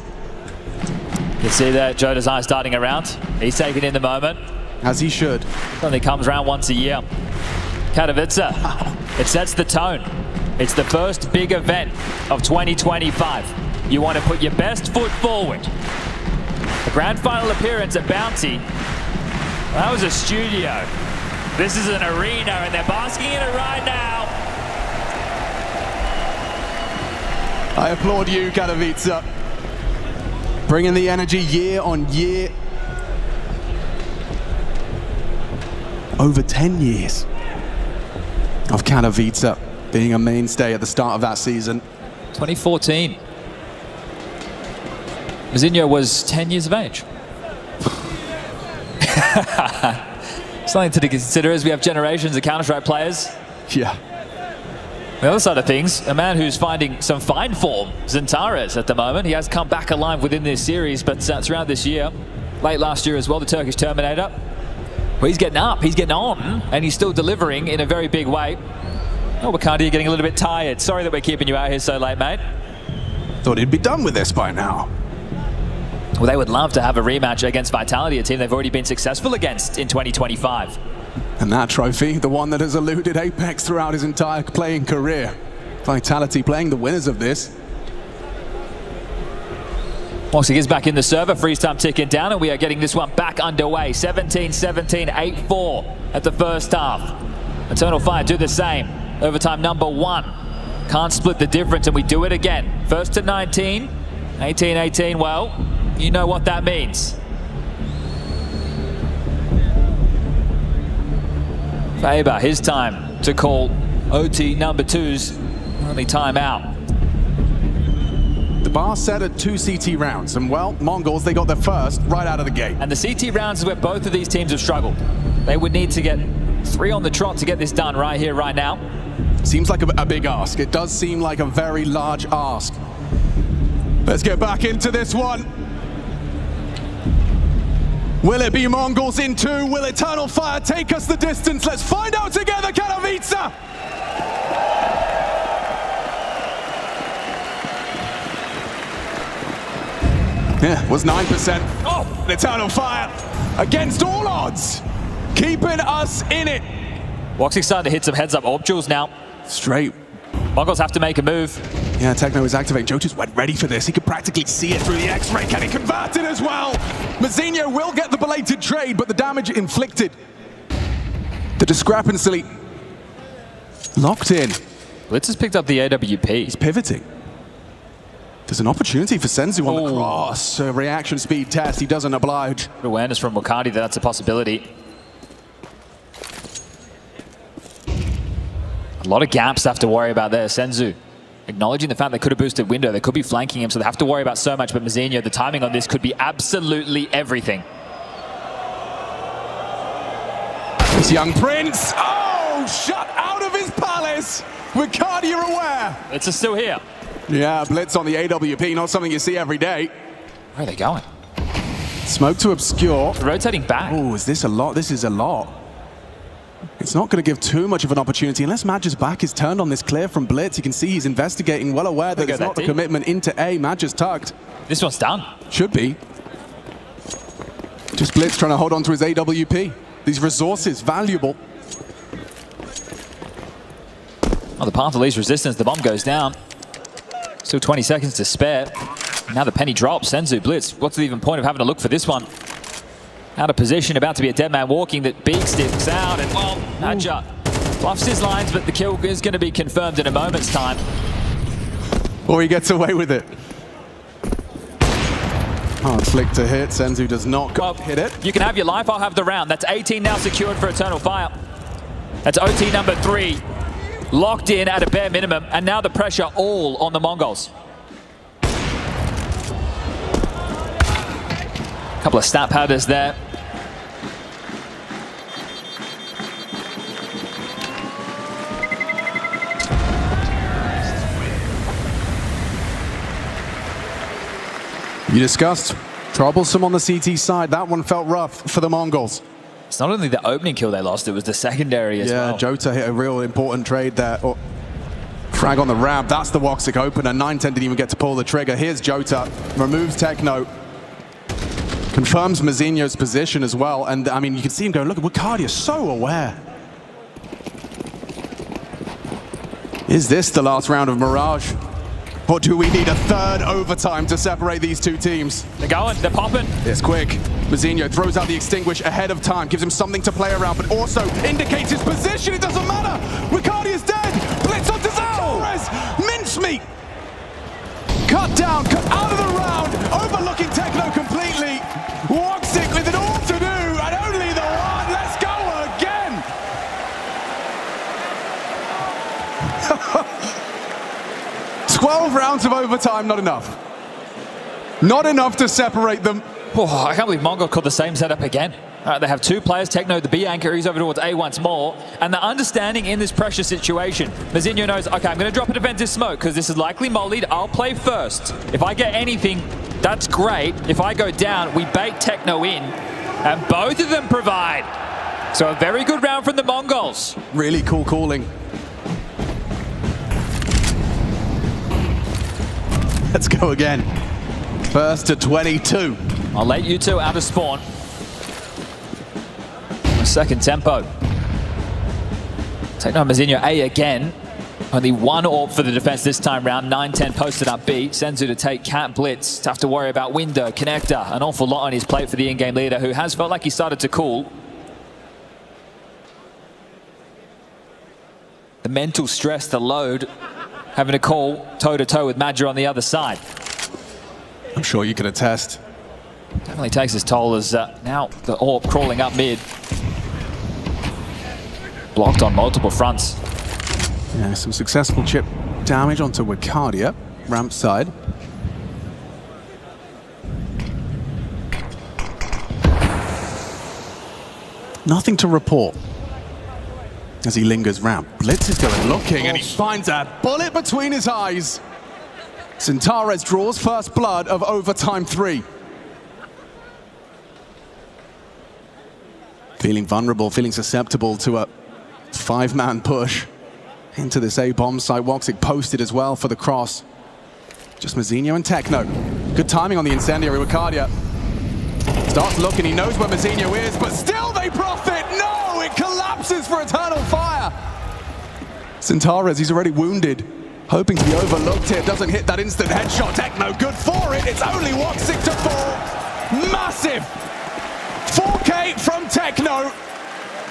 You can see there, Joe Desire starting around. He's taking in the moment. As he should. It only comes around once a year. Katowice, it sets the tone. It's the first big event of 2025. You want to put your best foot forward. The grand final appearance at Bounty, that was a studio. This is an arena and they're basking in it right now. I applaud you, Katowice. Bringing the energy year on year. Over 10 years of Katowice being a mainstay at the start of that season. 2014. Mazinho was 10 years of age. Something to consider as we have generations of Counter-Strike players. Yeah. On the other side of things, a man who's finding some fine form, Zintares at the moment. He has come back alive within this series, but throughout this year, late last year as well, the Turkish Terminator. Well, he's getting up, he's getting on, and he's still delivering in a very big way. Oh, Wakandi, you're getting a little bit tired. Sorry that we're keeping you out here so late, mate. Thought he'd be done with this by now. Well, they would love to have a rematch against Vitality, a team they've already been successful against in 2025. And that trophy, the one that has eluded Apex throughout his entire playing career. Vitality playing the winners of this. Woxic is back in the server, freeze time ticking down, and we are getting this one back underway. 17-17, 8-4 at the first half. Eternal Fire do the same. Overtime number 1. Can't split the difference, and we do it again. First to 19, 18-18, well, you know what that means. Faber, his time to call OT number 2's only time out. The bar set at 2 CT rounds, and well, Mongolz, they got their first right out of the gate. And the CT rounds is where both of these teams have struggled. They would need to get 3 on the trot to get this done right here, right now. Seems like a big ask. It does seem like a very large ask. Let's get back into this one. Will it be Mongolz in 2? Will Eternal Fire take us the distance? Let's find out together, Katowice! Yeah, was 9%. Oh, Eternal Fire against all odds, keeping us in it. Woxic starting to hit some heads-up orb jewels now. Straight. Mongolz have to make a move. Yeah, Techno is activating. Joe just went ready for this. He could practically see it through the X-ray. Can he convert it as well? Mazinho will get the belated trade, but the damage inflicted. The discrepancy locked in. Blitz has picked up the AWP. He's pivoting. There's an opportunity for Senzu on the cross. A reaction speed test. He doesn't oblige. Good awareness from Wakandi that that's a possibility. A lot of gaps to have to worry about there. Senzu acknowledging the fact they could have boosted window. They could be flanking him, so they have to worry about so much. But Mazinho, the timing on this could be absolutely everything. This young prince. Oh, shut out of his palace. Wakandi, you're aware. Blitz is still here. Yeah, Blitz on the AWP, not something you see every day. Where are they going? Smoke to obscure. Rotating back. Oh, is this a lot? This is a lot. It's not going to give too much of an opportunity unless Madge's back is turned on this clear from Blitz. You can see he's investigating, well aware that it's not the commitment into A. Madge is tucked. This one's done. Should be. Just Blitz trying to hold on to his AWP. These resources, valuable. Oh, the path of least resistance, the bomb goes down. Still 20 seconds to spare. Now the penny drops, Senzu Blitz. What's the even point of having to look for this one? Out of position, about to be a dead man walking, that Beak sticks out, and well, Madge fluffs his lines, but the kill is going to be confirmed in a moment's time. Or he gets away with it. Hard flick to hit, Senzu does not hit it. You can have your life, I'll have the round. That's 18 now secured for Eternal Fire. That's OT number 3. Locked in at a bare minimum, and now the pressure all on the Mongolz. Couple of stat powders there. You discussed troublesome on the CT side. That one felt rough for the Mongolz. It's not only the opening kill they lost, it was the secondary as well. Yeah, Jota hit a real important trade there. Oh, frag on the ramp, that's the Woxic opener. 9-10 didn't even get to pull the trigger. Here's Jota, removes Techno. Confirms Mazinho's position as well. And I mean, you can see him go, look, Wicardia so aware. Is this the last round of Mirage? Or do we need a third overtime to separate these two teams? They're going, they're popping. It's quick. Mazinho throws out the extinguish ahead of time, gives him something to play around, but also indicates his position. It doesn't matter. Wicardia's dead. Blitz onto Torres. Mincemeat. Cut down, cut out of the round, overlooking Techno completely. Woxic with it all to do, and only the one. Let's go again. 12 rounds of overtime, not enough. Not enough to separate them. Oh, I can't believe Mongol called the same setup again. They have two players, Techno, the B anchor, he's over towards A once more. And the understanding in this pressure situation, Mazinho knows, okay, I'm going to drop a defensive smoke because this is likely mollied. I'll play first. If I get anything, that's great. If I go down, we bait Techno in. And both of them provide. So a very good round from the Mongolz. Really cool calling. Let's go again. First to 22. I'll let you two out of spawn. Second tempo. Techno Mazinho A again. Only one AWP for the defense this time round. 9-10 posted up B. Senzu to take Cat Blitz. To have to worry about window, connector. An awful lot on his plate for the in-game leader, who has felt like he started to cool. The mental stress, the load, having to call toe-to-toe with Madge on the other side. I'm sure you can attest. Definitely takes his toll as now the AWP crawling up mid. Blocked on multiple fronts. Yeah, some successful chip damage onto Wicardia, ramp side. Nothing to report as he lingers ramp. Blitz is going looking and he finds a bullet between his eyes. Centaurez draws first blood of overtime 3. Feeling vulnerable, feeling susceptible to a 5-man push into this A-bomb site. Woxic posted as well for the cross. Just Mazinho and Techno. Good timing on the incendiary. Wicardia starts looking, he knows where Mazinho is, but still they profit! No! It collapses for Eternal Fire! Centaurez, he's already wounded. Hoping to be overlooked here, doesn't hit that instant headshot. Techno, good for it. It's only Woxic to fall. Massive 4K from Techno.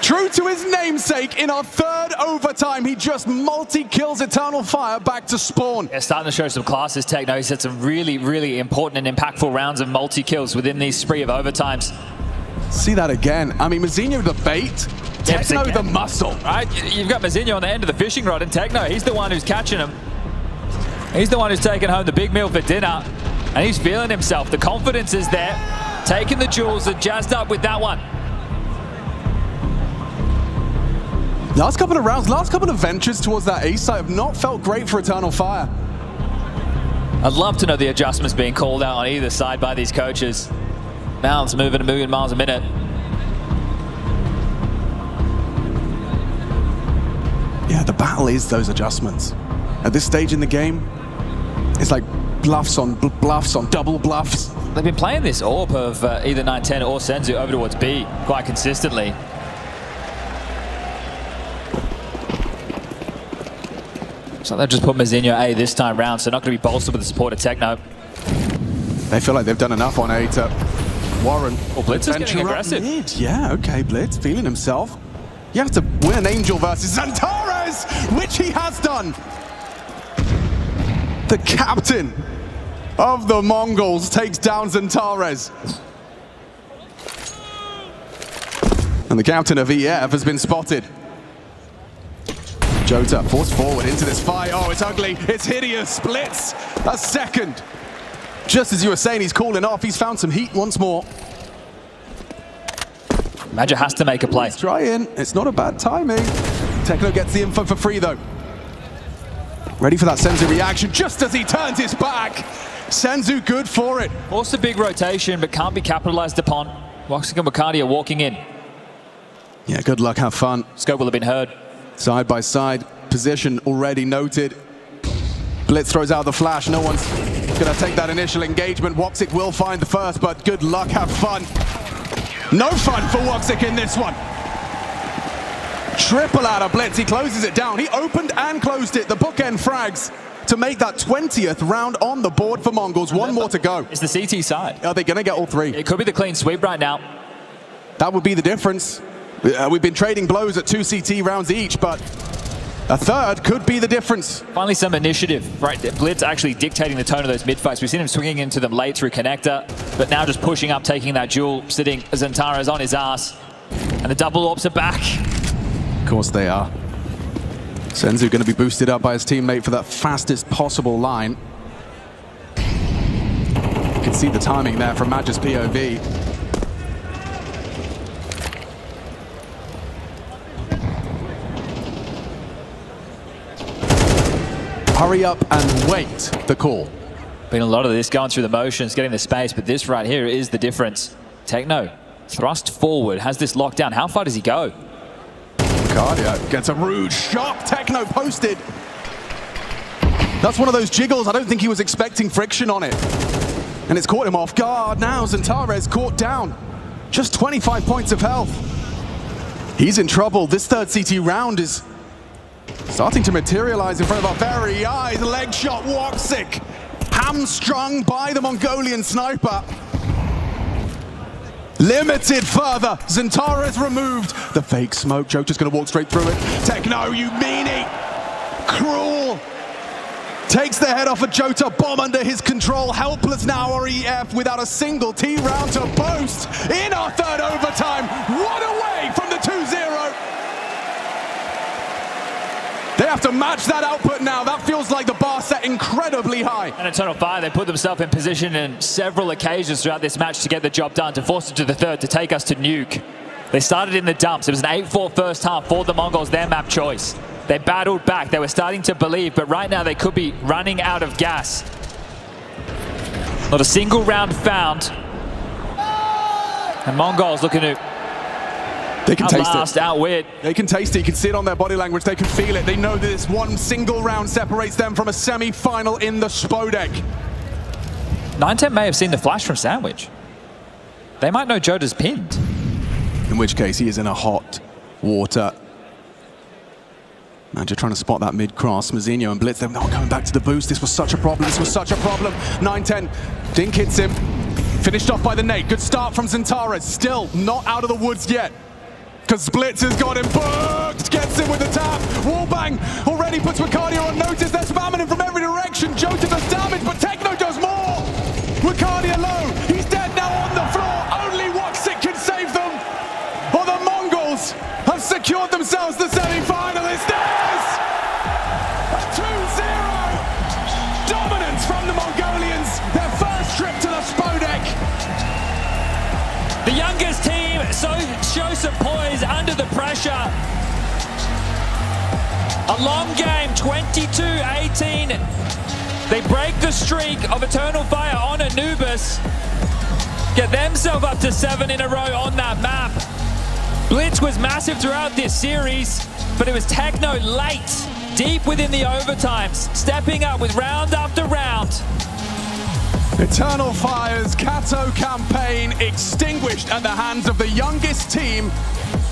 True to his namesake, in our third overtime, he just multi-kills Eternal Fire back to spawn. Yeah, starting to show some classes, Techno. He's had some really, really important and impactful rounds of multi-kills within these spree of overtimes. See that again. I mean, Mazinho the bait, Techno the muscle. Right, you've got Mazinho on the end of the fishing rod, and Techno, he's the one who's catching him. He's the one who's taking home the big meal for dinner, and he's feeling himself. The confidence is there. Taking the jewels, and jazzed up with that one. Last couple of rounds, last couple of ventures towards that A site have not felt great for Eternal Fire. I'd love to know the adjustments being called out on either side by these coaches. Mouths moving a million miles a minute. Yeah, the battle is those adjustments. At this stage in the game, it's like bluffs on double bluffs. They've been playing this AWP of either 9-10 or Senzu over towards B quite consistently. So they've just put Mazinho A this time round, so not going to be bolstered with the support of Techno. They feel like they've done enough on A to warrant. Well, Blitz is getting aggressive. Yeah, okay, Blitz feeling himself. You have to win an Angel versus Zantares, which he has done. The captain of the Mongols takes down Zantares. And the captain of EF has been spotted. Jota forced forward into this fight. Oh, it's ugly. It's hideous. Blitz, a second. Just as you were saying, he's cooling off. He's found some heat once more. Magic has to make a play. He's trying. It's not a bad timing. Techno gets the info for free, though. Ready for that Senzu reaction just as he turns his back. Senzu good for it. Forced a big rotation, but can't be capitalized upon. Woxic and Wakardia walking in. Yeah, good luck. Have fun. Scope will have been heard. Side by side. Position already noted. Blitz throws out the flash. No one's going to take that initial engagement. Woxic will find the first, but good luck. Have fun. No fun for Woxic in this one. Triple out of Blitz. He closes it down. He opened and closed it. The bookend frags to make that 20th round on the board for Mongolz. One more to go. It's the CT side. Are they going to get all three? It could be the clean sweep right now. That would be the difference. We've been trading blows at 2 CT rounds each, but a third could be the difference. Finally some initiative, right? Blitz actually dictating the tone of those mid-fights. We've seen him swinging into them late through connector, but now just pushing up, taking that duel, sitting Zantares on his ass. And the double ops are back. Of course they are. Senzu going to be boosted up by his teammate for that fastest possible line. You can see the timing there from Magic's POV. Hurry up and wait, the call. Been a lot of this going through the motions, getting the space, but this right here is the difference. Techno, thrust forward, has this locked down. How far does he go? Cardia gets a rude shot. Techno posted. That's one of those jiggles. I don't think he was expecting friction on it. And it's caught him off guard. Now Zantares caught down. Just 25 points of health. He's in trouble. This third CT round is starting to materialize in front of our very eyes. Leg shot, Woxic. Hamstrung by the Mongolian sniper. Limited further. Zantares removed. The fake smoke. Jota's going to walk straight through it. Techno, you meanie. Cruel. Takes the head off of Jota. Bomb under his control. Helpless now are EF without a single T round to boast in our third overtime. 1 away from the 2-0. They have to match that output now. That feels like the bar set incredibly high. And Eternal Fire, they put themselves in position in several occasions throughout this match to get the job done, to force it to the third, to take us to nuke. They started in the dumps. It was an 8-4 first half for the Mongols, their map choice. They battled back. They were starting to believe, but right now they could be running out of gas. Not a single round found. And Mongolz looking to they can taste it. Outwit. They can taste it. You can see it on their body language. They can feel it. They know that this one single round separates them from a semi-final in the Spodek. 9-10 may have seen the flash from Sandwich. They might know Jota's pinned. In which case, he is in a hot water. Magic trying to spot that mid-cross. Mazinho and Blitz, they're not coming back to the boost. This was such a problem. This was such a problem. 9-10. Dink hits him. Finished off by the nade. Good start from Zantares. Still not out of the woods yet. Because Blitz has got him booked, gets him with the tap. Wallbang already puts Wakardia on notice. They're spamming him from every direction. Jota does damage, but Techno does more. Wakardia low. He's dead now on the floor. Only Woxic can save them. Or the Mongols have secured themselves the semi-final. It's theirs. A 2-0 dominance from the Mongolians. Their first trip to the Spodek. The youngest team show some poise under the pressure. A long game, 22-18. They break the streak of Eternal Fire on Anubis. get themselves up to 7 in a row on that map. Blitz was massive throughout this series, but it was Techno late, deep within the overtimes, stepping up with round after round. Eternal Fire's Kato campaign extinguished at the hands of the youngest team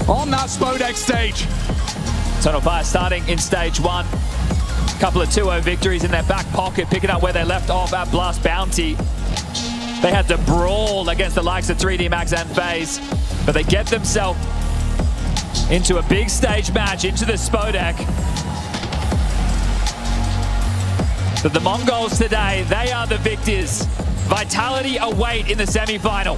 on that Spodek stage. Eternal Fire starting in stage 1. Couple of 2-0 victories in their back pocket, picking up where they left off at Blast Bounty. They had to brawl against the likes of 3D Max and FaZe, but they get themselves into a big stage match, into the Spodek. But the Mongolz today, they are the victors. Vitality await in the semi-final.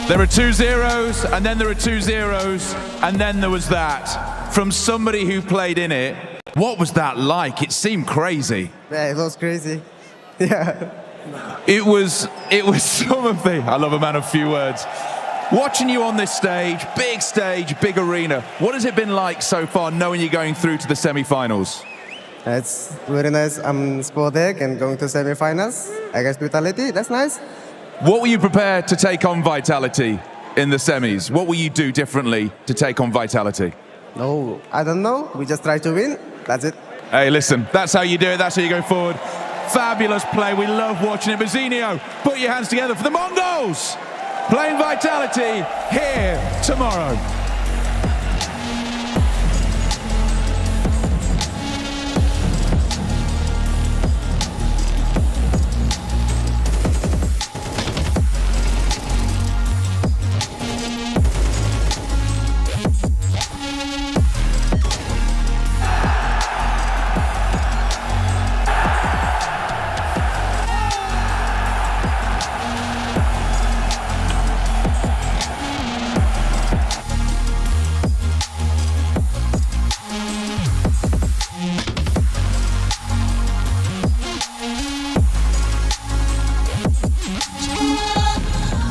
There are 2 zeros, and then there are 2 zeros, and then there was that. From somebody who played in it, what was that like? It seemed crazy. Yeah, it was crazy. Yeah. It was some of the, I love a man of few words. Watching you on this stage, big arena, what has it been like so far knowing you're going through to the semi-finals? It's very nice. I'm Spodek and going to semi-finals against Vitality. That's nice. What were you prepared to take on Vitality in the semis? What will you do differently to take on Vitality? No, I don't know. We just try to win. That's it. Hey, listen, that's how you do it. That's how you go forward. Fabulous play. We love watching it. Bazinho, put your hands together for the Mongolz. Playing Vitality here tomorrow.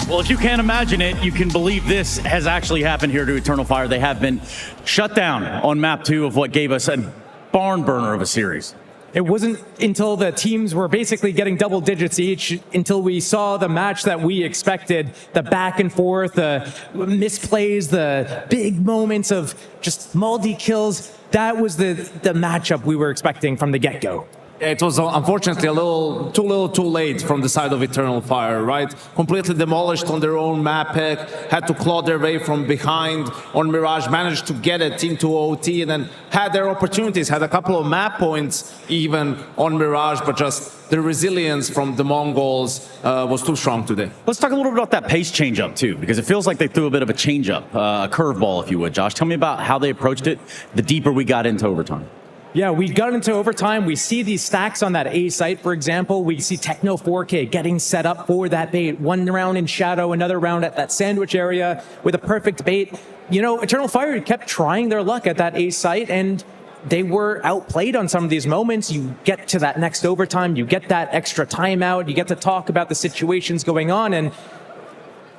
Well, if you can't imagine it, you can believe this has actually happened here to Eternal Fire. They have been shut down on map 2 of what gave us a barn burner of a series. It wasn't until the teams were basically getting double digits each until we saw the match that we expected. The back and forth, the misplays, the big moments of just multi-kills. That was the matchup we were expecting from the get-go. It was unfortunately a little too late from the side of Eternal Fire, right? Completely demolished on their own map pick, had to claw their way from behind on Mirage, managed to get it into OT, and then had their opportunities, had a couple of map points even on Mirage, but just the resilience from the Mongolz was too strong today. Let's talk a little bit about that pace change-up too, because it feels like they threw a bit of a change-up, a curveball, if you would. Josh, tell me about how they approached it the deeper we got into overtime. Yeah, we got into overtime. We see these stacks on that A site, for example. We see Techno 4K getting set up for that bait. One round in Shadow, another round at that sandwich area with a perfect bait. You know, Eternal Fire kept trying their luck at that A site, and they were outplayed on some of these moments. You get to that next overtime, you get that extra timeout, you get to talk about the situations going on, and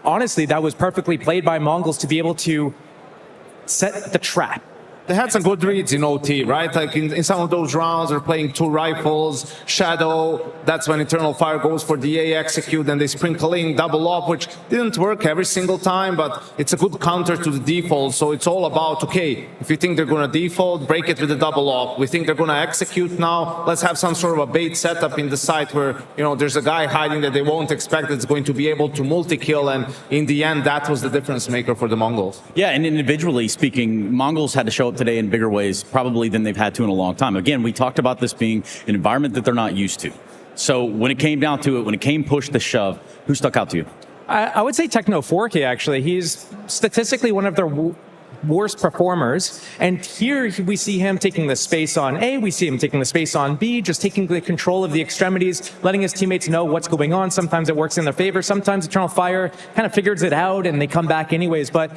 honestly, that was perfectly played by Mongolz to be able to set the trap. They had some good reads in OT, right? Like in some of those rounds, they're playing 2 rifles, Shadow. That's when Eternal Fire goes for the A execute, and they sprinkle in double up, which didn't work every single time, but it's a good counter to the default. So it's all about, okay, if you think they're going to default, break it with a double up. We think they're going to execute now. Let's have some sort of a bait setup in the site where, you know, there's a guy hiding that they won't expect that's going to be able to multi-kill. And in the end, that was the difference maker for the Mongolz. Yeah, and individually speaking, Mongolz had to show up today in bigger ways probably than they've had to in a long time. Again, we talked about this being an environment that they're not used to. So when it came down to it, when it came push to shove, who stuck out to you? I would say Techno 4K, actually. He's statistically one of their worst performers. And here we see him taking the space on A, we see him taking the space on B, just taking the control of the extremities, letting his teammates know what's going on. Sometimes it works in their favor. Sometimes Eternal Fire kind of figures it out and they come back anyways. But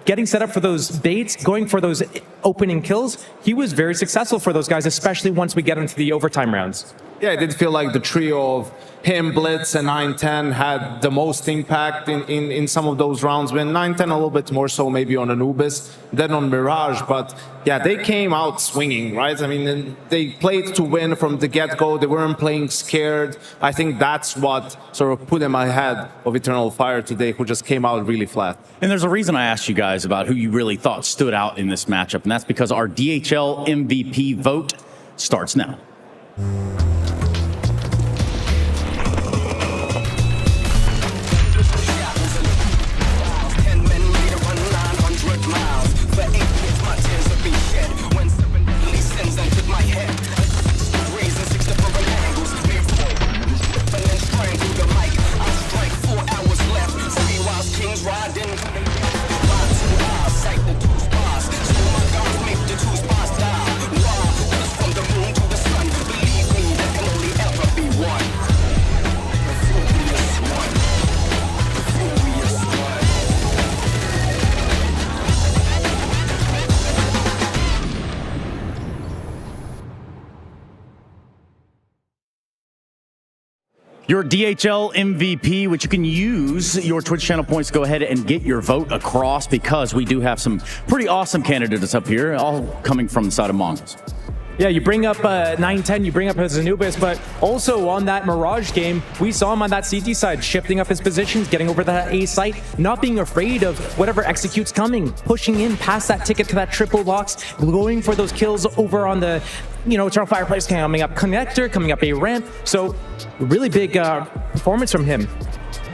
getting set up for those baits, going for those opening kills, he was very successful for those guys, especially once we get into the overtime rounds. Yeah, it did feel like the trio of him, Blitz, and 9-10 had the most impact in some of those rounds. When 9-10 a little bit more so maybe on Anubis than on Mirage. But yeah, they came out swinging, right? I mean, they played to win from the get-go. They weren't playing scared. I think that's what sort of put them ahead of Eternal Fire today, who just came out really flat. And there's a reason I asked you guys about who you really thought stood out in this matchup, and that's because our DHL MVP vote starts now. Your DHL MVP, which you can use your Twitch channel points to go ahead and get your vote across, because we do have some pretty awesome candidates up here, all coming from the side of Mongolz. Yeah, you bring up 9-10, you bring up his Anubis, but also on that Mirage game, we saw him on that CT side, shifting up his positions, getting over that A site, not being afraid of whatever executes coming, pushing in past that ticket to that triple box, going for those kills over on the, Eternal Fireplace coming up connector, coming up a ramp. So really big performance from him.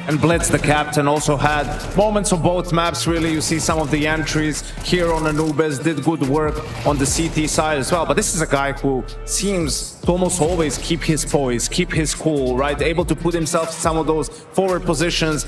And Blitz, the captain, also had moments on both maps, really. You see some of the entries here on Anubis, did good work on the CT side as well. But this is a guy who seems to almost always keep his poise, keep his cool, right? Able to put himself in some of those forward positions,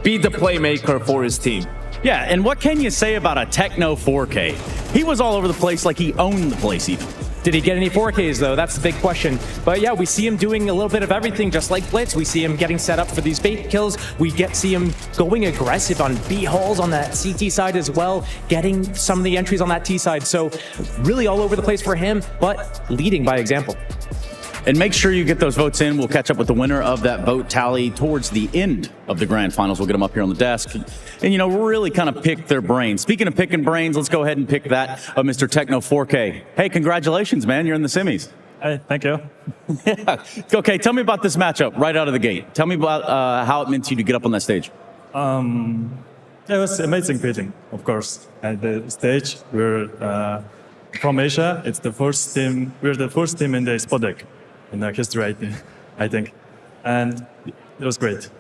be the playmaker for his team. Yeah, and what can you say about a Techno 4K? He was all over the place like he owned the place even. Did he get any 4Ks though? That's the big question. But yeah, we see him doing a little bit of everything, just like Blitz. We see him getting set up for these bait kills. We see him going aggressive on B holes on that CT side as well, getting some of the entries on that T side. So really all over the place for him, but leading by example. And make sure you get those votes in. We'll catch up with the winner of that vote tally towards the end of the grand finals. We'll get them up here on the desk. And, we'll really kind of pick their brains. Speaking of picking brains, let's go ahead and pick that of Mr. Techno 4K. Hey, congratulations, man. You're in the semis. Hey, thank you. Yeah. Okay, tell me about this matchup right out of the gate. Tell me about how it meant to you to get up on that stage. It was amazing feeling, of course. At the stage, we're from Asia. It's the first team. We're the first team in the spot deck in our history, I think. And it was great.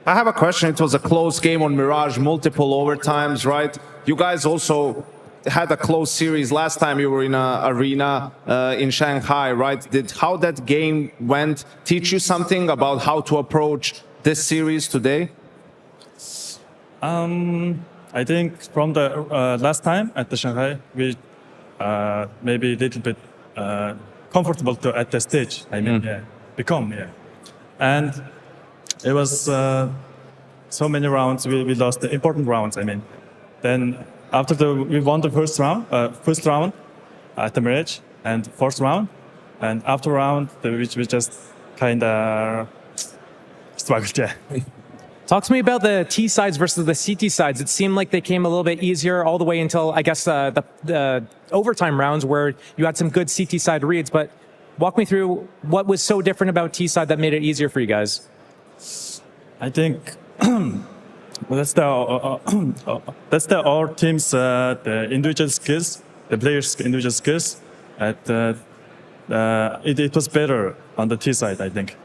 I have a question. It was a close game on Mirage, multiple overtimes, right? You guys also had a close series last time you were in an arena in Shanghai, right? Did how that game went teach you something about how to approach this series today? I think from the last time at the Shanghai, we maybe a little bit comfortable at the stage. I mean, and it was so many rounds. We lost the important rounds. I mean, then after we won the first round at the Mirage, and fourth round, and after round we just kind of struggled. Yeah. Talk to me about the T sides versus the CT sides. It seemed like they came a little bit easier all the way until, I guess, the overtime rounds where you had some good CT side reads. But walk me through what was so different about T side that made it easier for you guys. I think that's the our team's the individual skills, the players' individual skills. It was better on the T side, I think.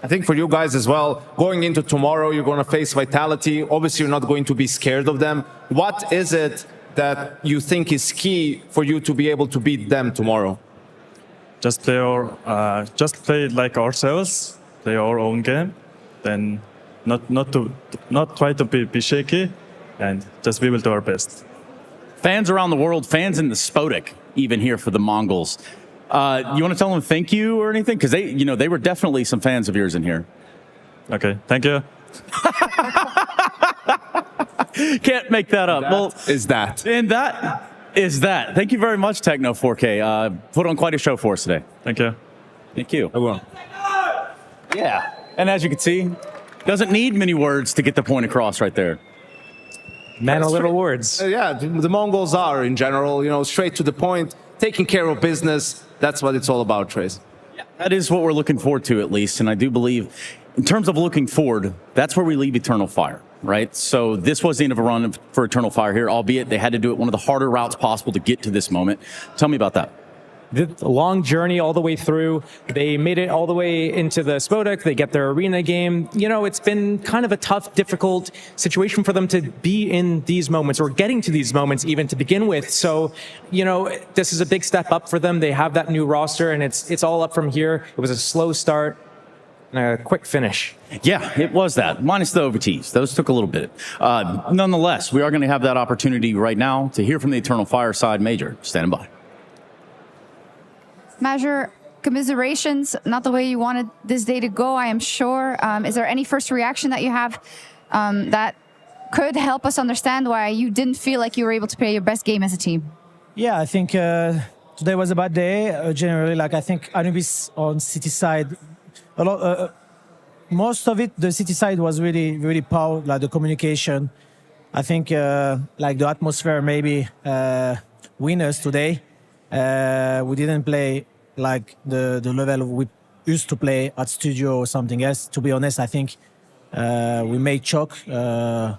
I think for you guys as well, going into tomorrow, you're going to face Vitality. Obviously, you're not going to be scared of them. What is it that you think is key for you to be able to beat them tomorrow? Just play like ourselves, play our own game, then not try to be shaky, and just we will do our best. Fans around the world, fans in the Spodek, even here for the Mongolz. You want to tell them thank you or anything? Because they were definitely some fans of yours in here. Okay, thank you. Can't make that up. And that is that. Thank you very much, Techno 4K. Put on quite a show for us today. Thank you. Thank you. I will. Yeah. And as you can see, doesn't need many words to get the point across right there. Man of little words. Yeah, the Mongols are, in general, straight to the point, taking care of business. That's what it's all about, Trace. That is what we're looking forward to, at least. And I do believe, in terms of looking forward, that's where we leave Eternal Fire, right? So this was the end of a run for Eternal Fire here, albeit they had to do it one of the harder routes possible to get to this moment. Tell me about that. The long journey all the way through. They made it all the way into the Spodek. They get their arena game. It's been kind of a tough, difficult situation for them to be in these moments, or getting to these moments even to begin with. So, this is a big step up for them. They have that new roster, and it's all up from here. It was a slow start and a quick finish. Yeah, it was that. Minus the OVTs. Those took a little bit. Nonetheless, we are going to have that opportunity right now to hear from the Eternal Fire side. Major, standing by. Major, commiserations, not the way you wanted this day to go, I am sure. Is there any first reaction that you have that could help us understand why you didn't feel like you were able to play your best game as a team? Yeah, I think today was a bad day. Generally, I think Anubis on City side, most of it, the City side was really, really poor, the communication. I think the atmosphere maybe win us today. We didn't play the level we used to play at studio or something else. To be honest, I think we made choke in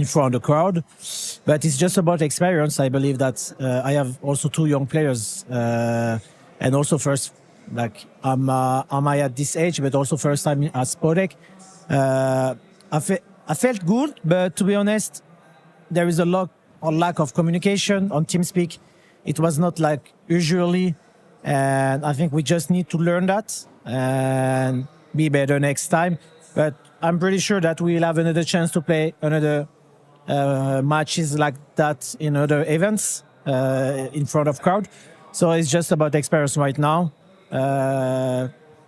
front of the crowd. But it's just about experience. I believe that I have also 2 young players, and also first, I'm at this age, but also first time at Spodek. I felt good, but to be honest, there is a lack of communication on TeamSpeak. It was not like usually, and I think we just need to learn that and be better next time. But I'm pretty sure that we'll have another chance to play another matches like that in other events in front of crowd. So it's just about experience right now.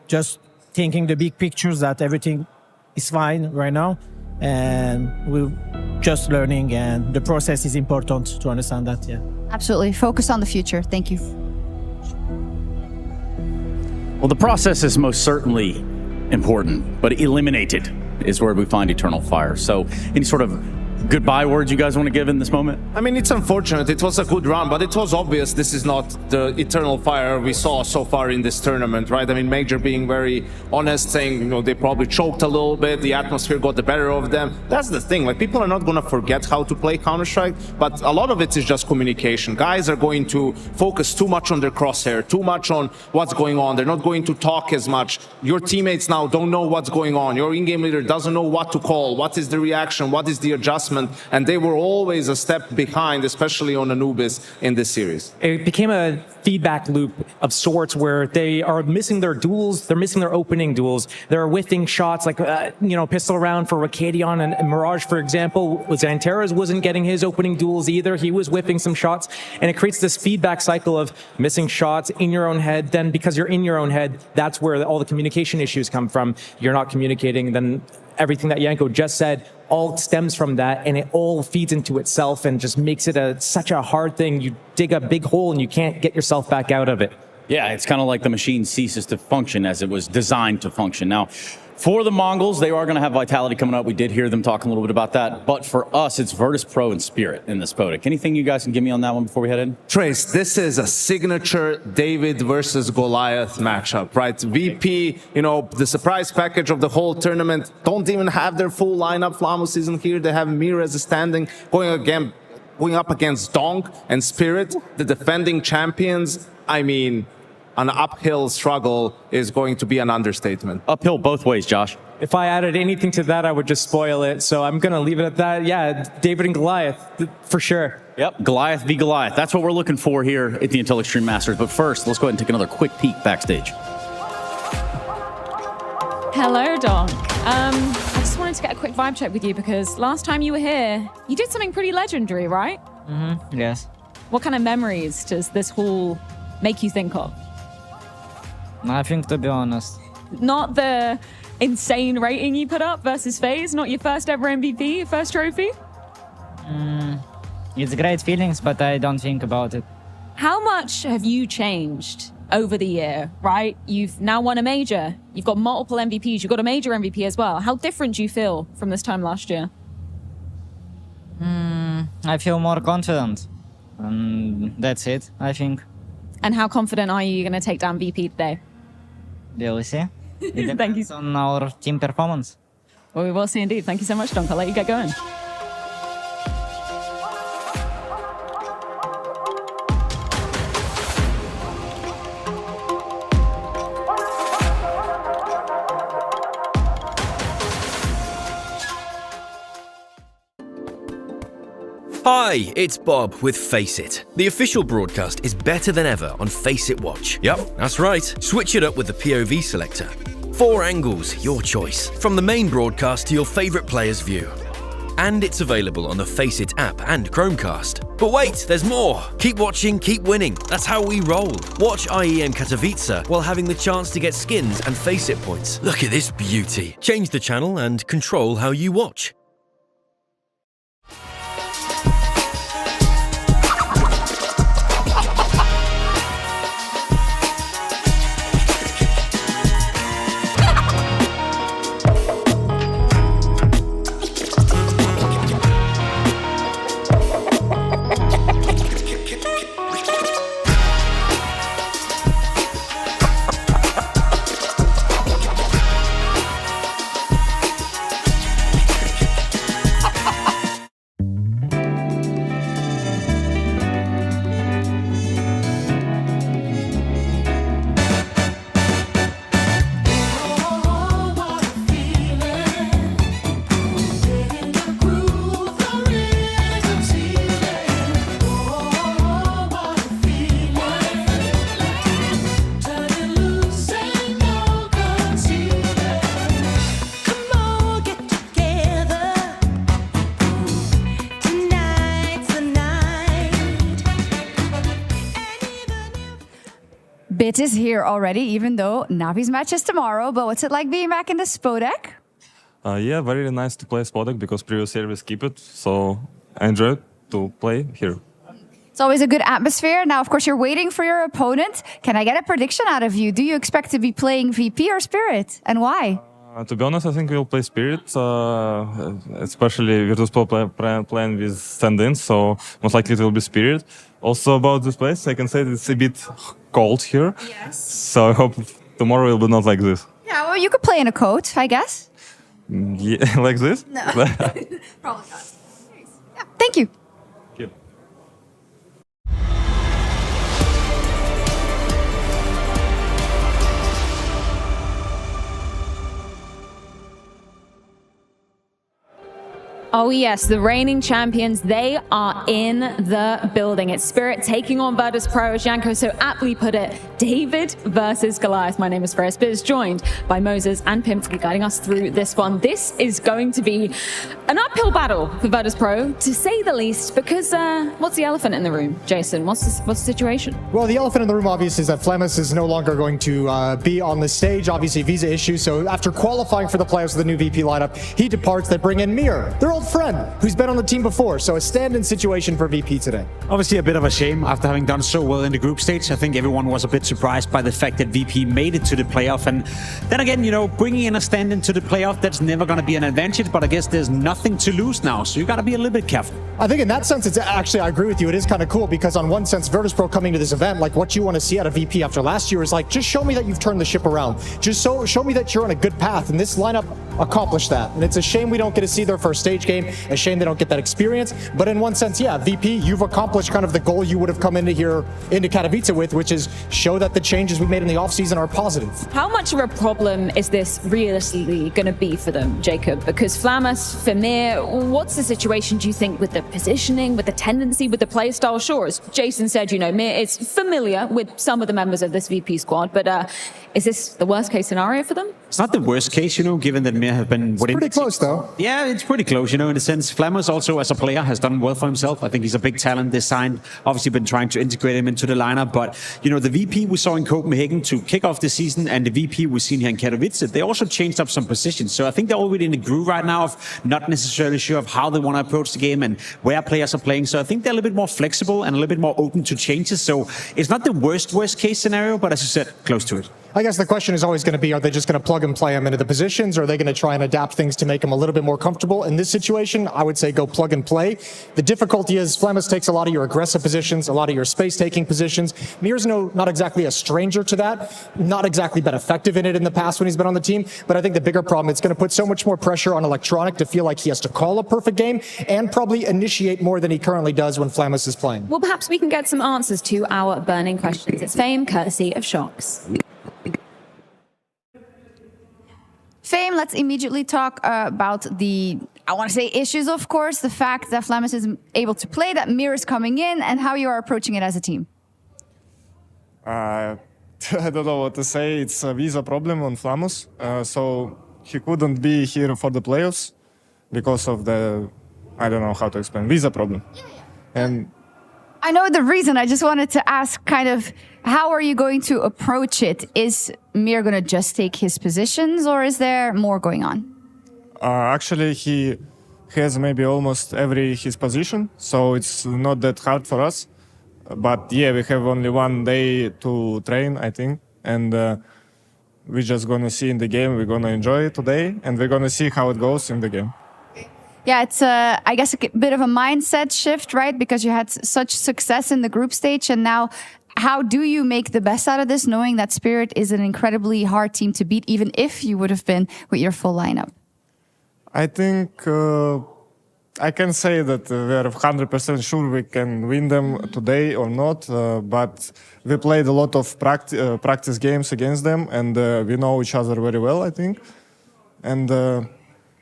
Just thinking the big pictures that everything is fine right now, and we're just learning, and the process is important to understand that. Yeah, absolutely. Focus on the future. Thank you. Well, the process is most certainly important, but eliminated is where we find Eternal Fire. So any sort of goodbye words you guys want to give in this moment? I mean, it's unfortunate. It was a good run, but it was obvious this is not the Eternal Fire we saw so far in this tournament, right? I mean, Major being very honest, saying, they probably choked a little bit, the atmosphere got the better of them. That's the thing, people are not going to forget how to play Counter-Strike, but a lot of it is just communication. Guys are going to focus too much on their crosshair, too much on what's going on. They're not going to talk as much. Your teammates now don't know what's going on. Your in-game leader doesn't know what to call, what is the reaction, what is the adjustment. And they were always a step behind, especially on Anubis in this series. It became a feedback loop of sorts where they are missing their duels, they're missing their opening duels, they're whiffing shots pistol round for Rakadion and Mirage, for example. Xanteras wasn't getting his opening duels either. He was whiffing some shots, and it creates this feedback cycle of missing shots in your own head. Then because you're in your own head, that's where all the communication issues come from. You're not communicating, then everything that Janko just said all stems from that, and it all feeds into itself and just makes it such a hard thing. You dig a big hole and you can't get yourself back out of it. Yeah, it's kind of like the machine ceases to function as it was designed to function. Now, for the Mongolz, they are going to have Vitality coming up. We did hear them talking a little bit about that. But for us, it's Virtus.pro and Spirit in this Spodek. Anything you guys can give me on that one before we head in? Trace, this is a signature David versus Goliath matchup, right? VP, the surprise package of the whole tournament, don't even have their full lineup. Flamus isn't here. They have Mir as a standing, going up against Donk and Spirit, the defending champions. I mean, an uphill struggle is going to be an understatement. Uphill both ways, Josh. If I added anything to that, I would just spoil it. So I'm going to leave it at that. Yeah, David and Goliath, for sure. Yep, Goliath v. Goliath. That's what we're looking for here at the Intel Extreme Masters. But first, let's go ahead and take another quick peek backstage. Hello, Donk. I just wanted to get a quick vibe check with you because last time you were here, you did something pretty legendary, right? Mm-hmm, yes. What kind of memories does this hall make you think of? Nothing, to be honest. Not the insane rating you put up versus FaZe? Not your first ever MVP, your first trophy? It's great feelings, but I don't think about it. How much have you changed over the year, right? You've now won a major. You've got multiple MVPs. You've got a major MVP as well. How different do you feel from this time last year? I feel more confident. And that's it, I think. And how confident are you going to take down VP today? Will see? It Thank you. depends on our team performance. Well, we will see indeed. Thank you so much, Donk. I'll let you get going. Hi, it's Bob with Face It. The official broadcast is better than ever on Face It Watch. Yep, that's right. Switch it up with the POV selector. 4 angles, your choice, from the main broadcast to your favourite player's view. And it's available on the Face It app and Chromecast. But wait, there's more! Keep watching, keep winning. That's how we roll. Watch IEM Katowice while having the chance to get skins and Face It points. Look at this beauty. Change the channel and control how you watch. Bit is here already, even though Navi's match is tomorrow. But what's it like being back in the SPO deck? Yeah, very nice to play Spodek because previous year we skip it. So I enjoyed to play here. It's always a good atmosphere. Now, of course, you're waiting for your opponent. Can I get a prediction out of you? Do you expect to be playing VP or Spirit? And why? To be honest, I think we'll play Spirit, especially Virtus.pro playing with stand-ins, so most likely it will be Spirit. Also about this place, I can say that it's a bit cold here. Yes. So I hope tomorrow will be not like this. Yeah, well, you could play in a coat, I guess. Yeah, like this? No, probably not. Yeah, thank you. Thank you. Oh yes, the reigning champions, they are in the building. It's Spirit taking on Virtus.pro, as Janko so aptly put it, David versus Goliath. My name is Freya Spears, joined by Moses and Pimsky guiding us through this one. This is going to be an uphill battle for Virtus.pro, to say the least, because what's the elephant in the room, Jason? What's the situation? Well, the elephant in the room, obviously, is that Flemmis is no longer going to be on the stage. Obviously, visa issues. So after qualifying for the playoffs with the new VP lineup, he departs. They bring in Mir, their old friend, who's been on the team before. So a stand-in situation for VP today. Obviously, a bit of a shame after having done so well in the group stage. I think everyone was a bit surprised by the fact that VP made it to the playoff. And then again, you know, bringing in a stand-in to the playoff, that's never going to be an advantage. But I guess there's nothing to lose now. So you got to be a little bit careful. I think in that sense, it's actually, I agree with you. It is kind of cool because on one sense, Virtus.pro coming to this event, like what you want to see out of VP after last year is like, just show me that you've turned the ship around. Just show me that you're on a good path. And this lineup accomplished that. And it's a shame we don't get to see their first stage game. A shame they don't get that experience. But in one sense, yeah, VP, you've accomplished kind of the goal you would have come into here, into Katowice with, which is show that the changes we made in the offseason are positive. How much of a problem is this realistically going to be for them, Jacob? Because Flammas, Femir, what's the situation, do you think, with the positioning, with the tendency, with the play style? Sure, as Jason said, you know, Mir is familiar with some of the members of this VP squad, but is this the worst case scenario for them? It's not the worst case, you know, given that Mir have been... It's pretty close, though. Yeah, it's pretty close, you know. you know, in a sense, Flammers also as a player has done well for himself. I think he's a big talent. They signed, obviously been trying to integrate him into the lineup. But, you know, the VP we saw in Copenhagen to kick off the season and the VP we've seen here in Katowice, they also changed up some positions. So I think they're already in the groove right now of not necessarily sure of how they want to approach the game and where players are playing. So I think they're a little bit more flexible and a little bit more open to changes. So it's not the worst case scenario, but as you said, close to it. I guess the question is always going to be, are they just going to plug and play him into the positions, or are they going to try and adapt things to make him a little bit more comfortable? In this situation, I would say go plug and play. The difficulty is Flammers takes a lot of your aggressive positions, a lot of your space-taking positions. Mir's not exactly a stranger to that, not exactly been effective in it in the past when he's been on the team, but I think the bigger problem, it's going to put so much more pressure on Electronic to feel like he has to call a perfect game and probably initiate more than he currently does when Flammers is playing. Well, perhaps we can get some answers to our burning questions. It's Fame, courtesy of Shocks. Fame, let's immediately talk about the, I want to say issues, of course, the fact that Flammers is able to play, that Mir is coming in, and how you are approaching it as a team. I don't know what to say. It's a visa problem on Flammers, so he couldn't be here for the playoffs because of the, I don't know how to explain, visa problem. And I know the reason. I just wanted to ask kind of, how are you going to approach it? Is Mir going to just take his positions, or is there more going on? actually, he has maybe almost his position, so it's not that hard for us. But yeah, we have only 1 day to train, I think, and we're just going to see in the game. We're going to enjoy it today, and we're going to see how it goes in the game. Yeah, it's, I guess, a bit of a mindset shift, right? Because you had such success in the group stage, and now how do you make the best out of this, knowing that Spirit is an incredibly hard team to beat, even if you would have been with your full lineup? I think I can say that we are 100% sure we can win them today or not, but we played a lot of practice games against them, and we know each other very well, I think. And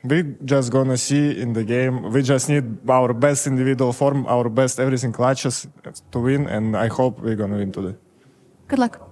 we're just going to see in the game. We just need our best individual form, our best everything clutches to win, and I hope we're going to win today. Good luck.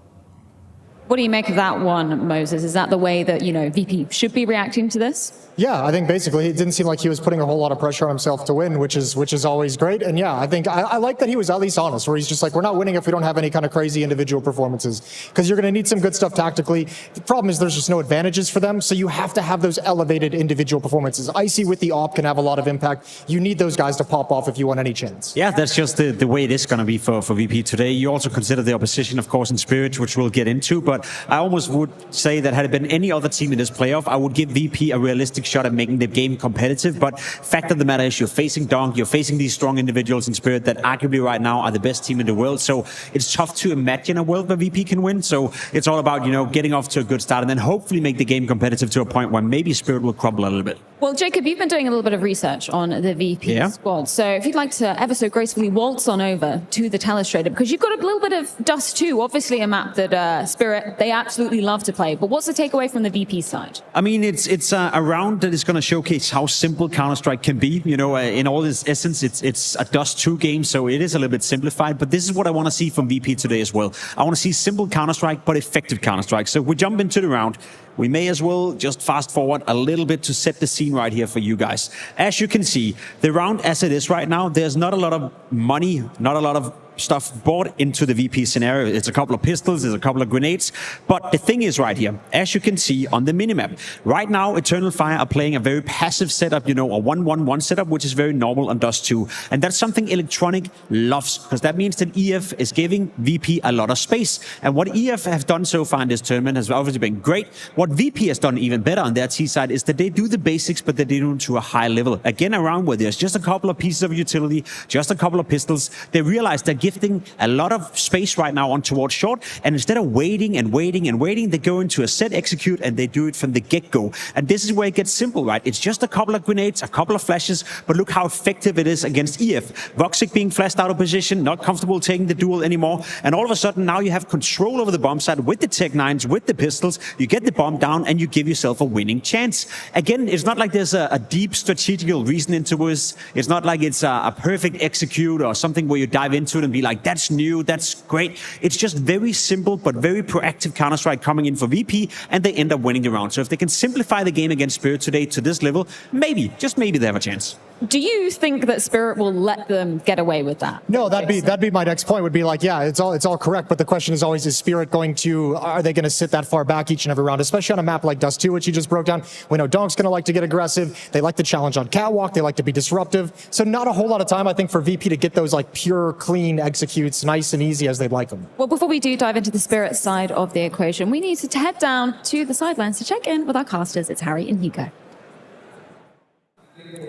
What do you make of that one, Moses? Is that the way that, you know, VP should be reacting to this? Yeah, I think basically it didn't seem like he was putting a whole lot of pressure on himself to win, which is always great. And yeah, I think I like that he was at least honest, where he's just like, we're not winning if we don't have any kind of crazy individual performances, because you're going to need some good stuff tactically. The problem is there's just no advantages for them, so you have to have those elevated individual performances. Icy with the AWP can have a lot of impact. You need those guys to pop off if you want any chance. Yeah, that's just the way it is going to be for VP today. You also consider the opposition, of course, in Spirit, which we'll get into, but I almost would say that had it been any other team in this playoff, I would give VP a realistic shot at making the game competitive. But fact of the matter is, you're facing Donk, you're facing these strong individuals in Spirit that arguably right now are the best team in the world. So it's tough to imagine a world where VP can win. So it's all about, you know, getting off to a good start and then hopefully make the game competitive to a point where maybe Spirit will crumble a little bit. Well, Jacob, you've been doing a little bit of research on the VP squad. So if you'd like to ever so gracefully waltz on over to the Telestrator, because you've got a little bit of Dust 2, obviously a map that Spirit, they absolutely love to play. But what's the takeaway from the VP side? I mean, it's a round that is going to showcase how simple Counter-Strike can be. You know, in all its essence, it's a Dust 2 game, so it is a little bit simplified. But this is what I want to see from VP today as well. I want to see simple Counter-Strike, but effective Counter-Strike. So if we jump into the round, we may as well just fast forward a little bit to set the scene right here for you guys. As you can see, the round as it is right now, there's not a lot of money, not a lot of stuff bought into the VP scenario. It's a couple of pistols, there's a couple of grenades. But the thing is right here, as you can see on the minimap, right now Eternal Fire are playing a very passive setup, you know, a 1-1-1 setup, which is very normal on Dust 2. And that's something Electronic loves, because that means that EF is giving VP a lot of space. And what EF have done so far in this tournament has obviously been great. What VP has done even better on their T side is that they do the basics, but they do it to a high level. Again, around where there's just a couple of pieces of utility, just a couple of pistols, they realize that gifting a lot of space right now on towards short, and instead of waiting and waiting and waiting, they go into a set execute and they do it from the get-go. And this is where it gets simple, right? It's just a couple of grenades, a couple of flashes, but look how effective it is against EF. Voxic being flashed out of position, not comfortable taking the duel anymore, and all of a sudden now you have control over the bomb site with the Tech 9s, with the pistols, you get the bomb down and you give yourself a winning chance. Again, it's not like there's a deep strategical reason into this. It's not like it's a perfect execute or something where you dive into it and be like, that's new, that's great. It's just very simple but very proactive Counter-Strike coming in for VP, and they end up winning the round. So if they can simplify the game against Spirit today to this level, maybe, just maybe they have a chance. Do you think that Spirit will let them get away with that? No, that'd be my next point. Would be like, yeah, it's all correct, but the question is always: is Spirit are they going to sit that far back each and every round, especially on a map like Dust 2, which you just broke down? We know Donk's going to like to get aggressive. They like to challenge on catwalk. They like to be disruptive. So not a whole lot of time, I think, for VP to get those like pure, clean executes, nice and easy as they'd like them. Well, before we do dive into the Spirit side of the equation, we need to head down to the sidelines to check in with our casters. It's Harry and Nico.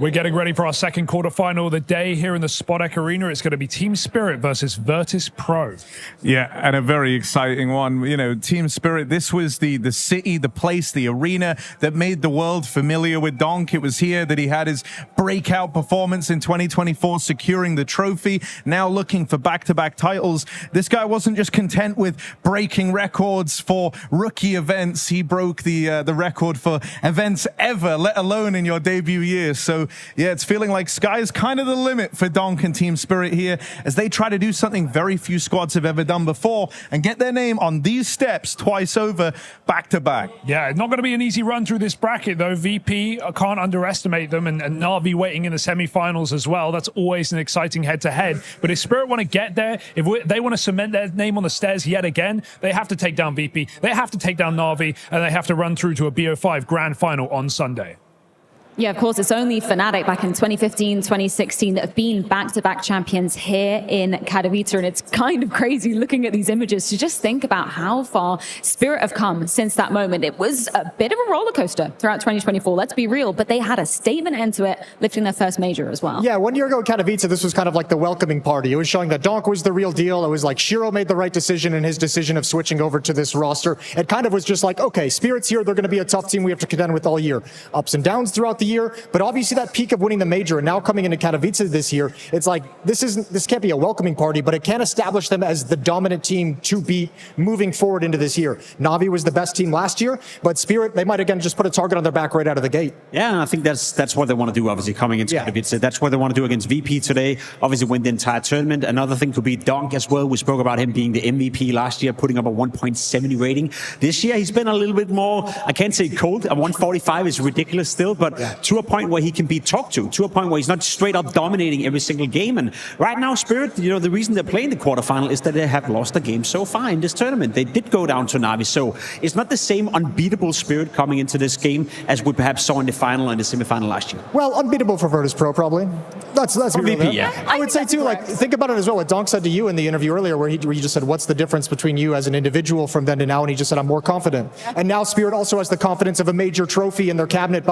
We're getting ready for our second quarterfinal of the day here in the Spodek Arena. It's going to be Team Spirit versus Virtus.pro. Yeah, and a very exciting one. You know, Team Spirit, this was the city, the place, the arena that made the world familiar with Donk. It was here that he had his breakout performance in 2024, securing the trophy, now looking for back-to-back titles. This guy wasn't just content with breaking records for rookie events. He broke the record for events ever, let alone in your debut year. So, yeah, it's feeling like sky's kind of the limit for Donk and Team Spirit here as they try to do something very few squads have ever done before and get their name on these steps twice over, back-to-back. Yeah, not going to be an easy run through this bracket, though. VP, I can't underestimate them, and Na'Vi waiting in the semifinals as well. That's always an exciting head-to-head. But if Spirit want to get there, if they want to cement their name on the stairs yet again, they have to take down VP, they have to take down Na'Vi, and they have to run through to a BO5 grand final on Sunday. Yeah, of course, it's only Fnatic back in 2015, 2016 that have been back-to-back champions here in Katowice, and it's kind of crazy looking at these images to just think about how far Spirit have come since that moment. It was a bit of a roller coaster throughout 2024, let's be real, but they had a statement end to it, lifting their first major as well. Yeah, 1 year ago in Katowice, this was kind of like the welcoming party. It was showing that Donk was the real deal. It was like Shiro made the right decision in his decision of switching over to this roster. It kind of was just like, okay, Spirit's here, they're going to be a tough team we have to contend with all year. Ups and downs throughout the year, but obviously that peak of winning the major and now coming into Katowice this year, it's like this can't be a welcoming party, but it can establish them as the dominant team to beat moving forward into this year. Na'Vi was the best team last year, but Spirit, they might again just put a target on their back right out of the gate. Yeah, and I think that's what they want to do, obviously, coming into Katowice. That's what they want to do against VP today. Obviously win the entire tournament. Another thing could be Donk as well. We spoke about him being the MVP last year, putting up a 1.70 rating. This year he's been a little bit more, I can't say cold. A 145 is ridiculous still, but to a point where he can be talked to a point where he's not straight up dominating every single game. And right now, Spirit, you know, the reason they're playing the quarterfinal is that they have lost a game so far in this tournament. They did go down to Na'Vi, so it's not the same unbeatable Spirit coming into this game as we perhaps saw in the final and the semifinal last year. Well, unbeatable for Virtus.pro probably. That's VP, yeah. I would say too, like, think about it as well. What Donk said to you in the interview earlier, where you just said, "What's the difference between you as an individual from then to now?" And he just said, "I'm more confident." And now Spirit also has the confidence of a major trophy in their cabinet.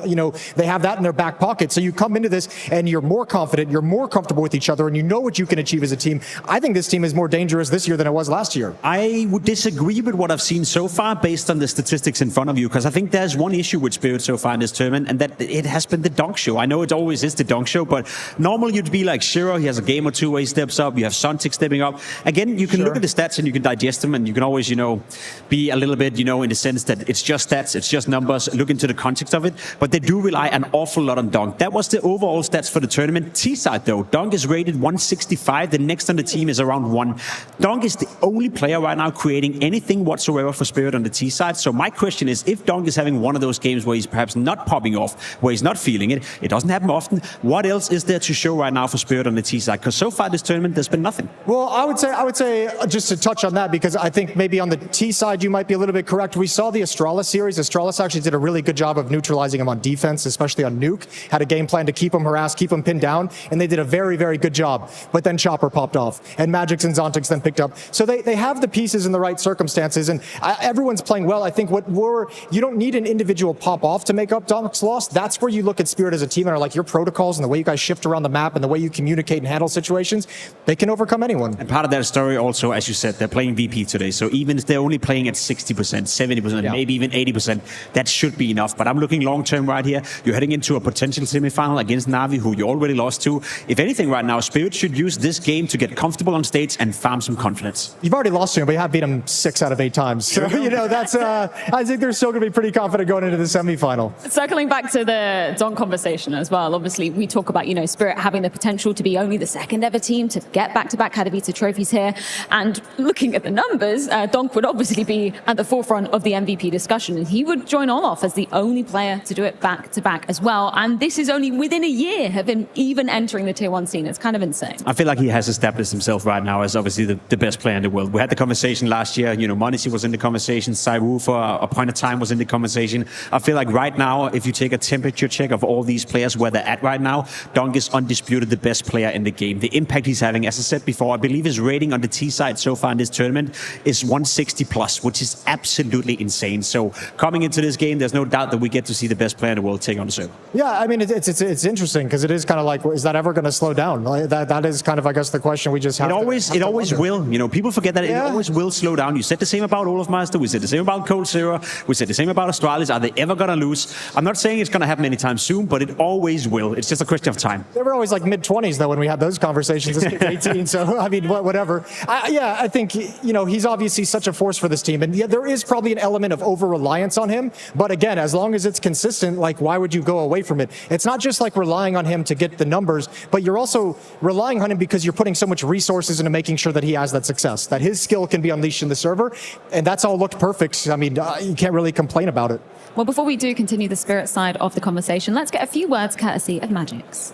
You know, they have that in their back pocket. So you come into this and you're more confident, you're more comfortable with each other, and you know what you can achieve as a team. I think this team is more dangerous this year than it was last year. I would disagree with what I've seen so far based on the statistics in front of you, because I think there's one issue with Spirit so far in this tournament, and that it has been the Donk show. I know it always is the Donk show, but normally you'd be like Shiro, he has a game or two where he steps up, you have Sontic stepping up. Again, you can look at the stats and you can digest them, and you can always, you know, be a little bit, you know, in the sense that it's just stats, it's just numbers, look into the context of it, but they do rely an awful lot on Donk. That was the overall stats for the tournament. T-side though, Donk is rated 165, the next on the team is around 1. Donk is the only player right now creating anything whatsoever for Spirit on the T-side. So my question is, if Donk is having one of those games where he's perhaps not popping off, where he's not feeling it, it doesn't happen often, what else is there to show right now for Spirit on the T-side? Because so far this tournament, there's been nothing. Well, I would say just to touch on that, because I think maybe on the T-side you might be a little bit correct. We saw the Astralis series. Astralis actually did a really good job of neutralizing him on defense, especially on Nuke. Had a game plan to keep him harassed, keep him pinned down, and they did a very, very good job. But then Chopper popped off, and Magix and Zontix then picked up. So they have the pieces in the right circumstances, and everyone's playing well. I think you don't need an individual pop off to make up Donk's loss. That's where you look at Spirit as a team and are like, your protocols and the way you guys shift around the map and the way you communicate and handle situations, they can overcome anyone. And part of that story also, as you said, they're playing VP today. So even if they're only playing at 60%, 70%, maybe even 80%, that should be enough. But I'm looking long term right here. here. You're heading into a potential semi-final against Na'Vi, who you already lost to. If anything right now, Spirit should use this game to get comfortable on stage and farm some confidence. You've already lost to him, but you have beat him 6 out of 8 times. So, that's, I think they're still going to be pretty confident going into the semifinal. Circling back to the Donk conversation as well, obviously we talk about, Spirit having the potential to be only the second ever team to get back-to-back Katowice trophies here. And looking at the numbers, Donk would obviously be at the forefront of the MVP discussion, and he would join Olof as the only player to do it back-to-back as well. And this is only within a year of him even entering the Tier 1 scene. It's kind of insane. I feel like he has established himself right now as obviously the best player in the world. We had the conversation last year, Monisi was in the conversation, Saiwu for a point of time was in the conversation. I feel like right now, if you take a temperature check of all these players where they're at right now, Donk is undisputed the best player in the game. The impact he's having, as I said before, I believe his rating on the T side so far in this tournament is 160 plus, which is absolutely insane. So coming into this game, there's no doubt that we get to see the best player in the world take on the server. Yeah, I mean, it's interesting because it is kind of like, is that ever going to slow down? That is kind of, I guess, the question we just have. It always will. People forget that it always will slow down. You said the same about Olaf Master. We said the same about Cold Zero. We said the same about Astralis. Are they ever going to lose? I'm not saying it's going to happen anytime soon, but it always will. It's just a question of time. They were always like mid-20s, though, when we had those conversations. This kid's 18, so, I mean, whatever. I think, he's obviously such a force for this team. And there is probably an element of over-reliance on him. But again, as long as it's consistent, like, why would you go away from it? It's not just like relying on him to get the numbers, but you're also relying on him because you're putting so much resources into making sure that he has that success, that his skill can be unleashed in the server. And that's all looked perfect. I mean, you can't really complain about it. Well, before we do continue the Spirit side of the conversation, let's get a few words courtesy of Magix.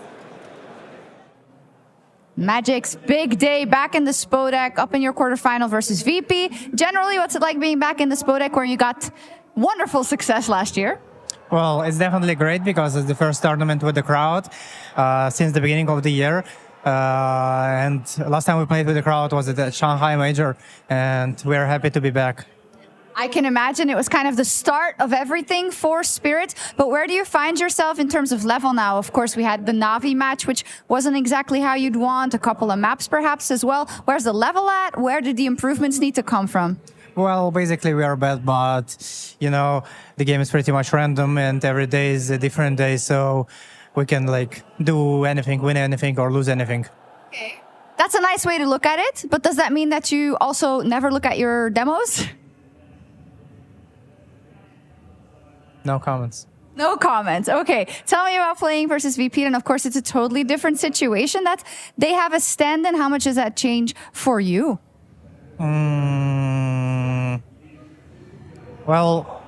Magic's big day back in the Spodek, up in your quarterfinal versus VP. Generally, what's it like being back in the Spodek where you got wonderful success last year? Well, it's definitely great because it's the first tournament with the crowd since the beginning of the year. And last time we played with the crowd was at the Shanghai Major, and we're happy to be back. I can imagine it was kind of the start of everything for Spirit, but where do you find yourself in terms of level now? Of course, we had the Na'Vi match, which wasn't exactly how you'd want, a couple of maps perhaps as well. Where's the level at? Where did the improvements need to come from? Well, basically we are bad, but, the game is pretty much random and every day is a different day, so we can, do anything, win anything, or lose anything. Okay. That's a nice way to look at it, but does that mean that you also never look at your demos? No comments. No comments. Okay. Tell me about playing versus VP. And of course, it's a totally different situation that they have a stand-in. How much does that change for you? Well,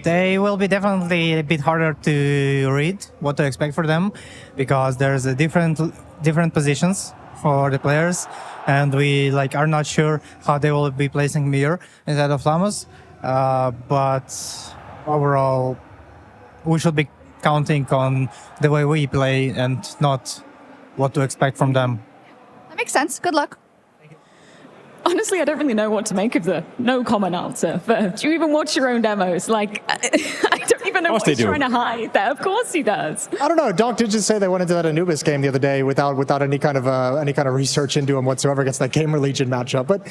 they will be definitely a bit harder to read what to expect for them because there's a different positions for the players. And we are not sure how they will be placing Mir instead of Lamas. But overall, we should be counting on the way we play and not what to expect from them. That makes sense. Good luck. Honestly, I don't really know what to make of the no comment answer. But do you even watch your own demos? I don't even know what he's trying to hide there. Of course he does. I don't know. Donk did just say they went into that Anubis game the other day without any kind of research into him whatsoever against that Gamer Legion matchup. But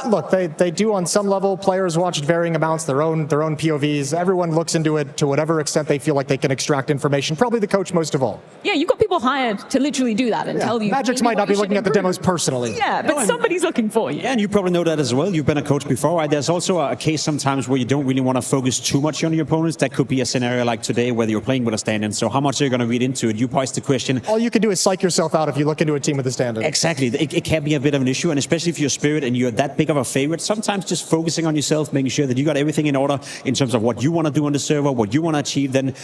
look, they do on some level. Players watch varying amounts, their own POVs. Everyone looks into it to whatever extent they feel like they can extract information. Probably the coach most of all. Yeah, you've got people hired to literally do that and tell you. Magix might not be looking at the demos personally. Yeah, but somebody's looking for you. Yeah, and you probably know that as well. You've been a coach before, right? There's also a case sometimes where you don't really want to focus too much on your opponents. That could be a scenario like today, whether you're playing with a stand-in. So how much are you going to read into it? You posed the question. All you can do is psych yourself out if you look into a team with a stand-in. Exactly. It can be a bit of an issue, and especially if you're Spirit and you're that big of a favorite, sometimes just focusing on yourself, making sure that you got everything in order in terms of what you want to do on the server, what you want to achieve, then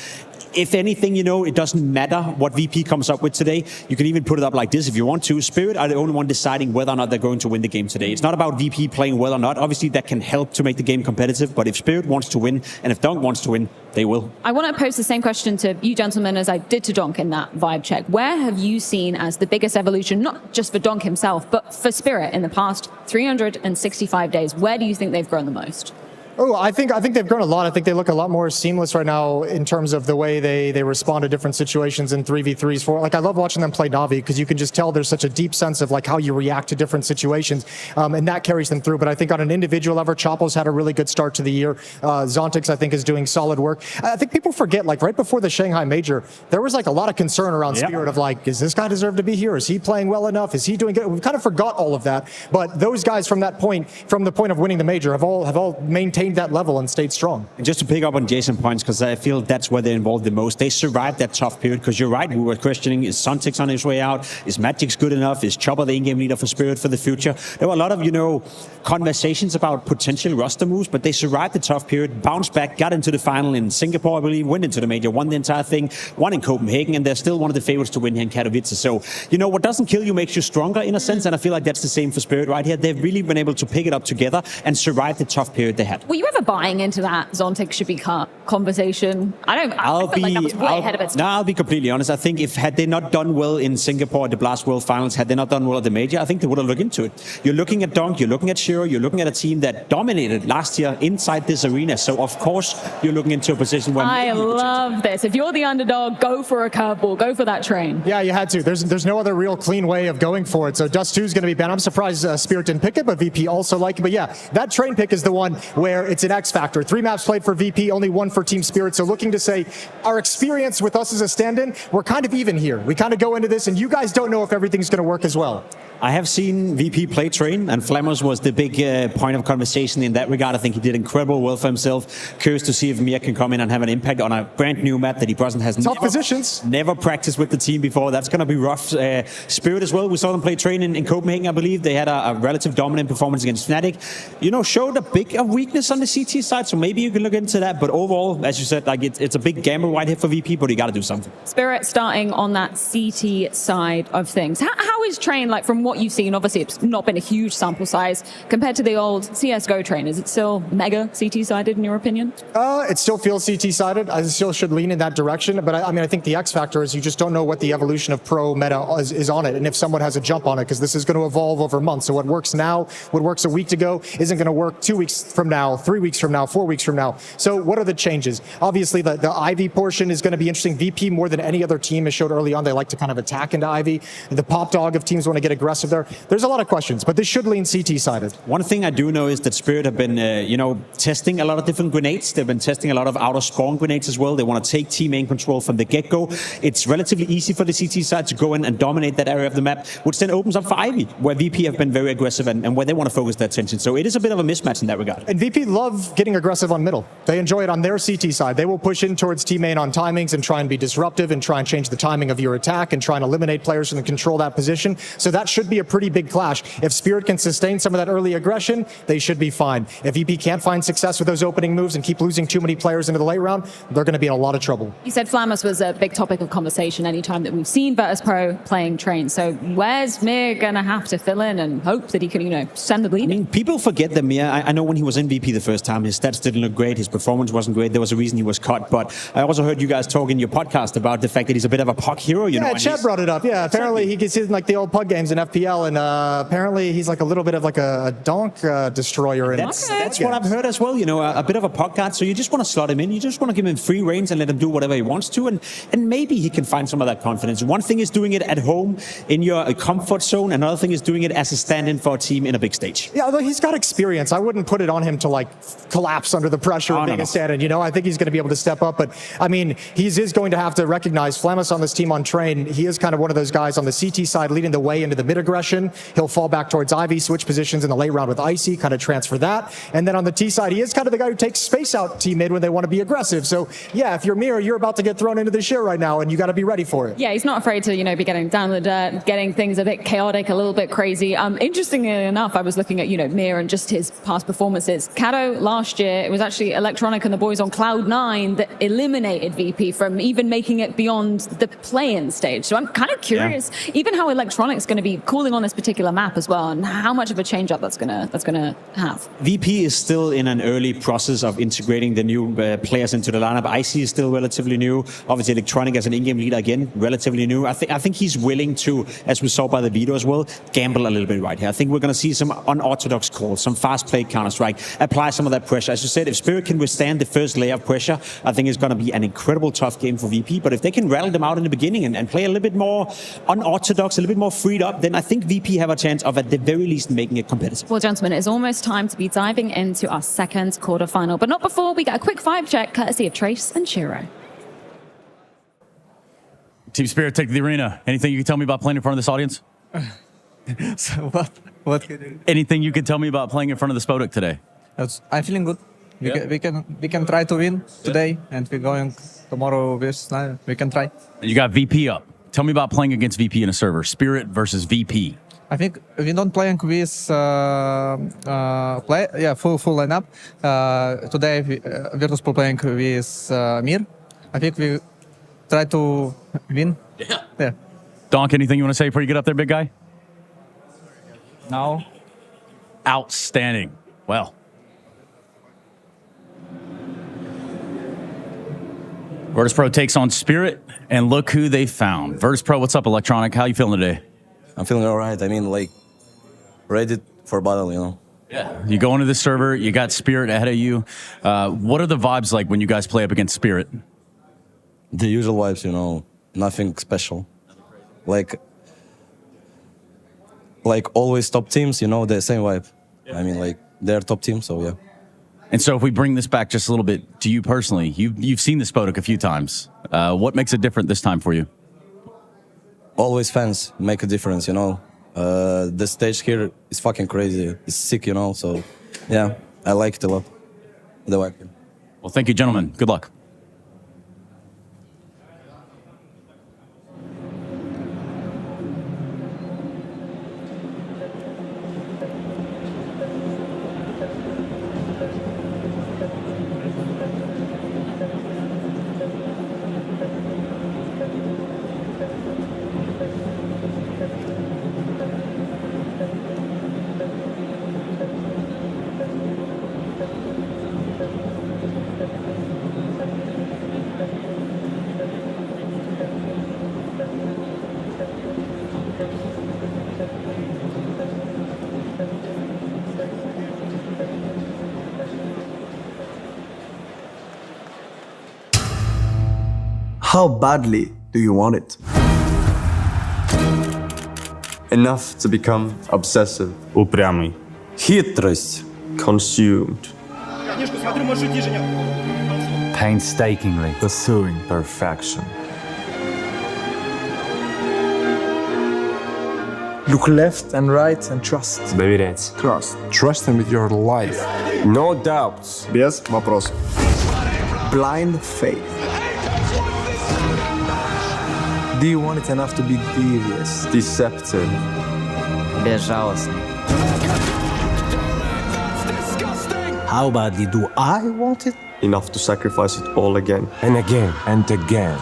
if anything, it doesn't matter what VP comes up with today. You can even put it up like this if you want to. Spirit are the only one deciding whether or not they're going to win the game today. It's not about VP playing well or not. Obviously, that can help to make the game competitive, but if Spirit wants to win, and if Donk wants to win, they will. I want to pose the same question to you gentlemen as I did to Donk in that vibe check. Where have you seen as the biggest evolution, not just for Donk himself, but for Spirit in the past 365 days? Where do you think they've grown the most? Oh, I think they've grown a lot. I think they look a lot more seamless right now in terms of the way they respond to different situations in 3v3s. Like, I love watching them play Na'Vi because you can just tell there's such a deep sense of like how you react to different situations, and that carries them through. But I think on an individual level, Chapo's had a really good start to the year. Zontix, I think, is doing solid work. I think people forget, like right before the Shanghai Major, there was like a lot of concern around Spirit of like, is this guy deserve to be here? Is he playing well enough? Is he doing good? We've kind of forgot all of that. But those guys from the point of winning the Major have all maintained that level and stayed strong. And just to pick up on Jason's points, because I feel that's where they're involved the most. They survived that tough period, because you're right, we were questioning, is Zontix on his way out? Is Magic's good enough? Is Chopper the in-game leader for Spirit for the future? There were a lot of, conversations about potential roster moves, but they survived the tough period, bounced back, got into the final in Singapore, I believe, went into the Major, won the entire thing, won in Copenhagen, and they're still one of the favorites to win here in Katowice. So, what doesn't kill you makes you stronger in a sense, and I feel like that's the same for Spirit right here. They've really been able to pick it up together and survive the tough period they had. Were you ever buying into that Zontix should be cut conversation? I felt like that was way ahead of its time. No, I'll be completely honest. I think had they not done well in Singapore at the Blast World Finals, had they not done well at the Major, I think they would have looked into it. You're looking at Dunk, you're looking at Shiro, you're looking at a team that dominated last year inside this arena. So, of course, you're looking into a position where... I love this. If you're the underdog, go for a curveball. Go for that train. Yeah, you had to. There's no other real clean way of going for it. So Dust 2 is going to be banned. I'm surprised Spirit didn't pick it, but VP also like it. But yeah, that train pick is the one where it's an X factor. 3 maps played for VP, only 1 for Team Spirit. So looking to say, our experience with us as a stand-in, we're kind of even here. We kind of go into this, and you guys don't know if everything's going to work as well. I have seen VP play train, and Flammers was the big point of conversation in that regard. I think he did incredible well for himself. Curious to see if Mir can come in and have an impact on a brand new map that he has never practiced with the team before. That's going to be rough. Spirit as well. We saw them play train in Copenhagen, I believe. They had a relative dominant performance against Fnatic. Showed a big weakness on the CT side, so maybe you can look into that. But overall, as you said, like it's a big gamble right here for VP, but you got to do something. Spirit starting on that CT side of things. How is train, like, from what you've seen? Obviously, it's not been a huge sample size compared to the old CSGO train. Is it still mega CT-sided in your opinion? It still feels CT-sided. I still should lean in that direction. But I think the X factor is you just don't know what the evolution of pro meta is on it, and if someone has a jump on it, because this is going to evolve over months. So what works now, what works a week ago, isn't going to work 2 weeks from now, 3 weeks from now, 4 weeks from now. So what are the changes? Obviously, the Ivy portion is going to be interesting. VP, more than any other team, has showed early on they like to kind of attack into Ivy. The pop dog of teams want to get aggressive there. There's a lot of questions, but this should lean CT-sided. One thing I do know is that Spirit have been, testing a lot of different grenades. They've been testing a lot of outer spawn grenades as well. They want to take team main control from the get-go. It's relatively easy for the CT side to go in and dominate that area of the map, which then opens up for Ivy, where VP have been very aggressive and where they want to focus their attention. So it is a bit of a mismatch in that regard. And VP love getting aggressive on middle. They enjoy it on their CT side. They will push in towards team main on timings and try and be disruptive and try and change the timing of your attack and try and eliminate players and control that position. So that should be a pretty big clash. If Spirit can sustain some of that early aggression, they should be fine. If VP can't find success with those opening moves and keep losing too many players into the late round, they're going to be in a lot of trouble. You said Flammers was a big topic of conversation anytime that we've seen Virtus.pro playing train. So where's Mir going to have to fill in and hope that he can, send the bleeding? I mean, people forget that Mir, I know when he was in VP the first time, his stats didn't look great, his performance wasn't great, there was a reason he was cut, but I also heard you guys talk in your podcast about the fact that he's a bit of a puck hero, Yeah, Chad brought it up. Yeah, apparently he gets in like the old pug games in FPL, and apparently he's like a little bit of like a donk destroyer. That's what I've heard as well, a bit of a puck guard, so you just want to slot him in, you just want to give him free reins and let him do whatever he wants to, and maybe he can find some of that confidence. One thing is doing it at home in your comfort zone, another thing is doing it as a stand-in for a team in a big stage. Yeah, although he's got experience, I wouldn't put it on him to like collapse under the pressure of being a stand-in. I think he's going to be able to step up, but I mean, he is going to have to recognize Flamus on this team on train. He is kind of one of those guys on the CT side leading the way into the mid aggression. He'll fall back towards Ivy, switch positions in the late round with Icy, kind of transfer that. And then on the T side, he is kind of the guy who takes space out T mid when they want to be aggressive. So yeah, if you're Mir, you're about to get thrown into the shit right now, and you got to be ready for it. Yeah, he's not afraid to, be getting down the dirt, getting things a bit chaotic, a little bit crazy. Interestingly enough, I was looking at, Mir and just his past performances. Kato last year, it was actually Electronic and the boys on Cloud9 that eliminated VP from even making it beyond the play-in stage. So I'm kind of curious, even how Electronic Electronics going to be calling on this particular map as well, and how much of a change up that's gonna have? VP is still in an early process of integrating the new players into the lineup. IC is still relatively new. Obviously, Electronic as an in-game leader again, relatively new. I think he's willing to, as we saw by the video as well, gamble a little bit right here. I think we're going to see some unorthodox calls, some fast play Counter-Strike, apply some of that pressure. As you said, if Spirit can withstand the first layer of pressure, I think it's going to be an incredible tough game for VP. But if they can rally them out in the beginning and play a little bit more unorthodox, a little bit more freed up, then I think VP have a chance of at the very least making it competitive. Well, gentlemen, it's almost time to be diving into our second quarterfinal, but not before we get a quick vibe check courtesy of Trace and Shiro. Team Spirit, take the arena. Anything you can tell me about playing in front of this audience? So what? Anything you can tell me about playing in front of the Spodek today? I'm feeling good. We can try to win today, and we're going tomorrow. We can try. You got VP up. Tell me about playing against VP in a server. Spirit versus VP. I think we don't playing with full lineup. Today Virtus.pro playing with Mir. I think we try to win. Yeah. Donk, anything you want to say before you get up there, big guy? No. Outstanding. Well. Virtus.pro takes on Spirit, and look who they found. Virtus.pro, what's up, Electronic? How you feeling today? I'm feeling all right. I mean, like, ready for battle, you know? Yeah. You go into the server, you got Spirit ahead of you. What are the vibes like when you guys play up against Spirit? The usual vibes, you know, nothing special. Like always top teams, you know, the same vibe. I mean, like, they're top team, so yeah. And so if we bring this back just a little bit to you personally, you've seen the Spodek a few times. What makes it different this time for you? Always fans make a difference, you know. The stage here is fucking crazy. It's sick, you know, so yeah, I like it a lot. The vibe. Well, thank you, gentlemen. Good luck. How badly do you want it? Enough to become obsessive. Упрямый. Хитрость. Consumed. Painstakingly pursuing perfection. Look left and right and trust. Доверять. Trust. Trust them with your life. No doubts. Без вопросов. Blind faith. Do you want it enough to be devious, deceptive? Безжалостный. How badly do I want it? Enough to sacrifice it all again. And again. And again.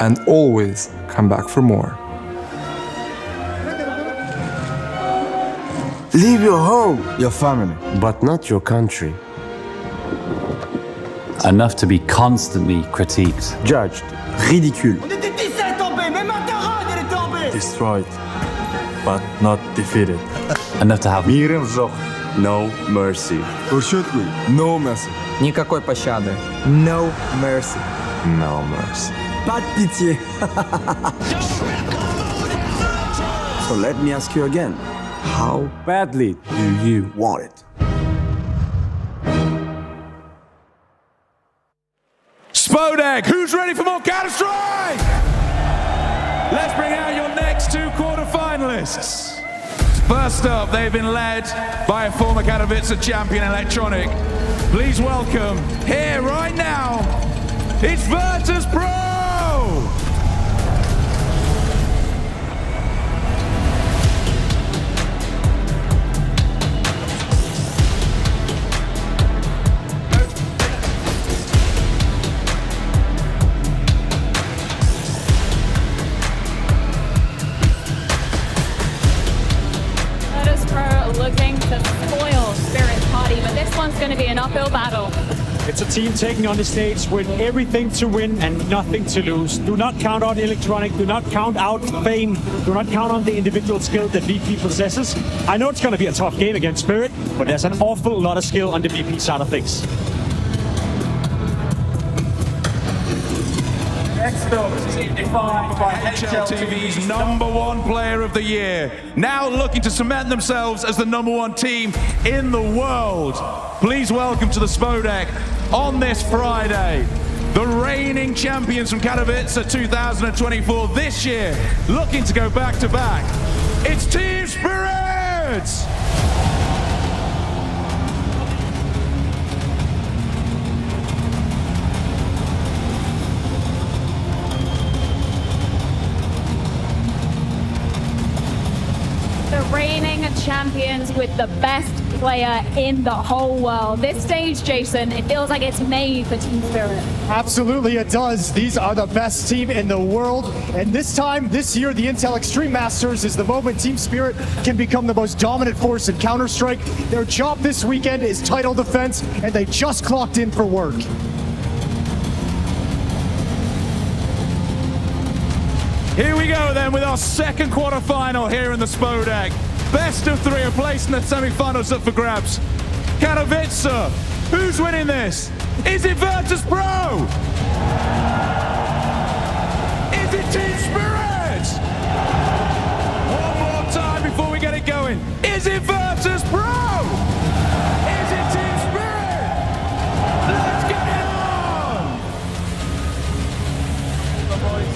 And always come back for more. Leave your home, your family, but not your country. Enough to be constantly critiqued. Judged, ridiculed. Destroyed, but not defeated. Enough to have no mercy. Or should we? No mercy. Никакой пощады. No mercy. No mercy. Pas de pitié. So let me ask you again. How badly do you want it? Spodek, who's ready for more Counter-Strike? Let's bring out your next two quarterfinalists. First up, they've been led by a former Katowice champion, Electronic. Please welcome, here right now, it's Virtus.pro! to spoil Spirit's party, but this one's going to be an uphill battle. It's a team taking on the stage with everything to win and nothing to lose. Do not count out Electronic, do not count out Fame, do not count on the individual skill that VP possesses. I know it's going to be a tough game against Spirit, but there's an awful lot of skill on the VP side of things. Next up, defined by HLTV's #1 player of the year, now looking to cement themselves as the #1 team in the world. Please welcome to the Spodek on this Friday, the reigning champions from Katowice 2024 this year, looking to go back to back. It's Team Spirit! The reigning champions with the best player in the whole world. This stage, Jason, it feels like it's made for Team Spirit. Absolutely it does. These are the best team in the world. And this year, the Intel Extreme Masters is the moment Team Spirit can become the most dominant force in Counter-Strike. Their job this weekend is title defense, and they just clocked in for work. Here we go then with our second quarterfinal here in the Spodek. Best of 3 are placed in the semi-finals up for grabs. Katowice, who's winning this? Is it Virtus.pro? Is it Team Spirit? One more time before we get it going. Is it Virtus.pro? Is it Team Spirit? Let's get it on! Come on, boys.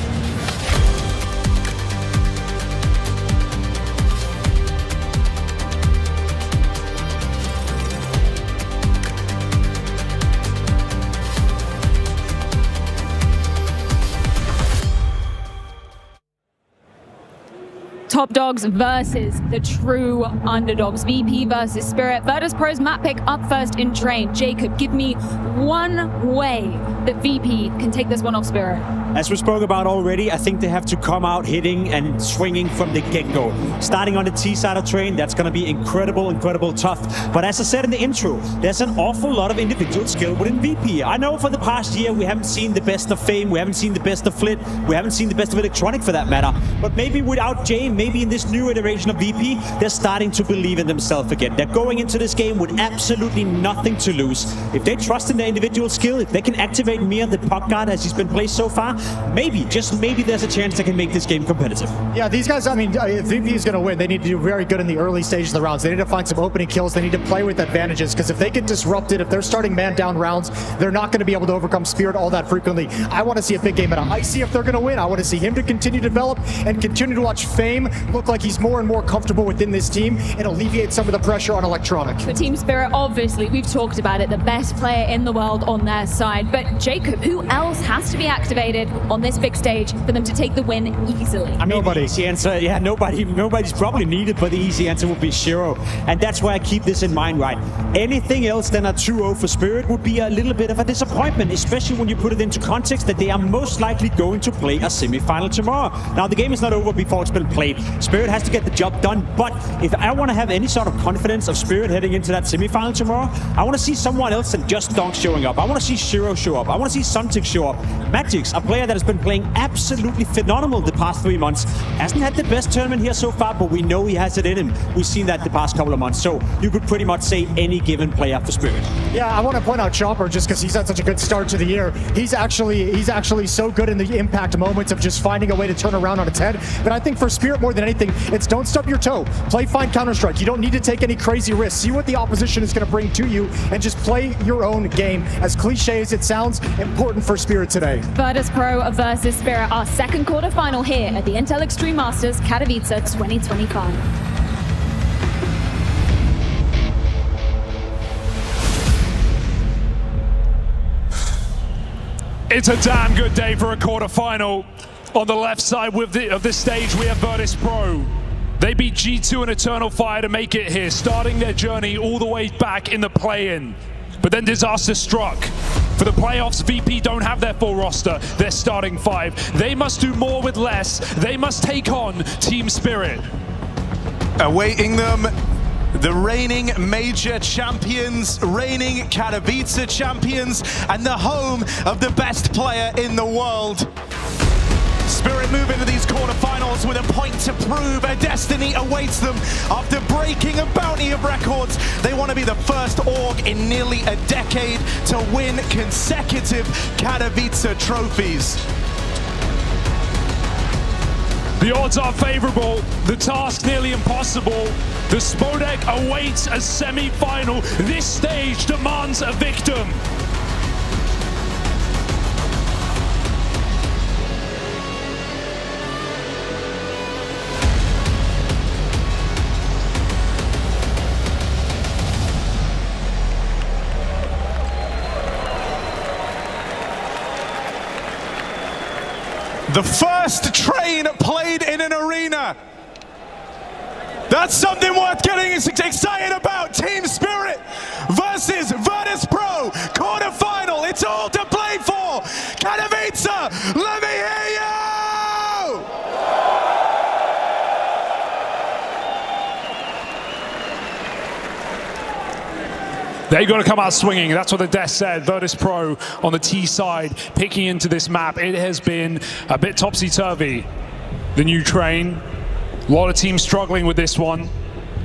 Top dogs versus the true underdogs. VP versus Spirit. Virtus.pro's map pick up first in train. Jacob, give me one way that VP can take this one off Spirit. As we spoke about already, I think they have to come out hitting and swinging from the get-go. Starting on the T side of train, that's going to be incredible tough. But as I said in the intro, there's an awful lot of individual skill within VP. I know for the past year we haven't seen the best of Fame, we haven't seen the best of Flit, we haven't seen the best of Electronic for that matter. But maybe without Jay, maybe in this new iteration of VP, they're starting to believe in themselves again. They're going into this game with absolutely nothing to lose. If they trust in their individual skill, if they can activate Mir, the puck guard, as he's been placed so far, maybe, just maybe there's a chance they can make this game competitive. Yeah, these guys, I mean, if VP is going to win, they need to do very good in the early stage of the rounds. They need to find some opening kills. They need to play with advantages, because if they get disrupted, if they're starting man-down rounds, they're not going to be able to overcome Spirit all that frequently. I want to see a big game out of Icy if they're going to win. I want to see him to continue to develop and continue to watch Fame look like he's more and more comfortable within this team and alleviate some of the pressure on Electronic. For Team Spirit, obviously, we've talked about it, the best player in the world on their side. But Jacob, who else has to be activated on this big stage for them to take the win easily? I mean, nobody. The easy answer, yeah, nobody's probably needed, but the easy answer would be Shiro. And that's why I keep this in mind, right? Anything else than a 2-0 for Spirit would be a little bit of a disappointment, especially when you put it into context that they are most likely going to play a semi-final tomorrow. Now, the game is not over before it's been played. Spirit has to get the job done, but if I want to have any sort of confidence of Spirit heading into that semi-final tomorrow, I want to see someone else than just Donk showing up. I want to see Shiro show up. I want to see Suntic show up. Magix, a player that has been playing absolutely phenomenal the past 3 months, hasn't had the best tournament here so far, but we know he has it in him. We've seen that the past couple of months, so you could pretty much say any given player for Spirit. Yeah, I want to point out Chopper just because he's had such a good start to the year. He's actually so good in the impact moments of just finding a way to turn around on its head. But I think for Spirit, more than anything, it's don't stub your toe. Play fine Counter-Strike. You don't need to take any crazy risks. See what the opposition is going to bring to you and just play your own game. As cliche as it sounds, important for Spirit today. Virtus.pro versus Spirit, our second quarterfinal here at the Intel Extreme Masters Katowice 2025. It's a damn good day for a quarterfinal. On the left side of this stage, we have Virtus.pro. They beat G2 and Eternal Fire to make it here, starting their journey all the way back in the play-in. But then disaster struck. For the playoffs, VP don't have their full roster, their starting 5. They must do more with less. They must take on Team Spirit. Awaiting them The reigning major champions, reigning Katowice champions, and the home of the best player in the world. Spirit move into these quarterfinals with a point to prove. A destiny awaits them after breaking a bounty of records. They want to be the first org in nearly a decade to win consecutive Katowice trophies. The odds are favorable, the task nearly impossible. The Spodek awaits a semi-final. This stage demands a victim. The first train played in an arena. That's something worth getting excited about. Team Spirit versus Virtus.pro quarterfinal. It's all to play for. Katowice, let me hear you! They're going to come out swinging. That's what the desk said. Virtus.pro on the T side, picking into this map. It has been a bit topsy-turvy. The new train. A lot of teams struggling with this one,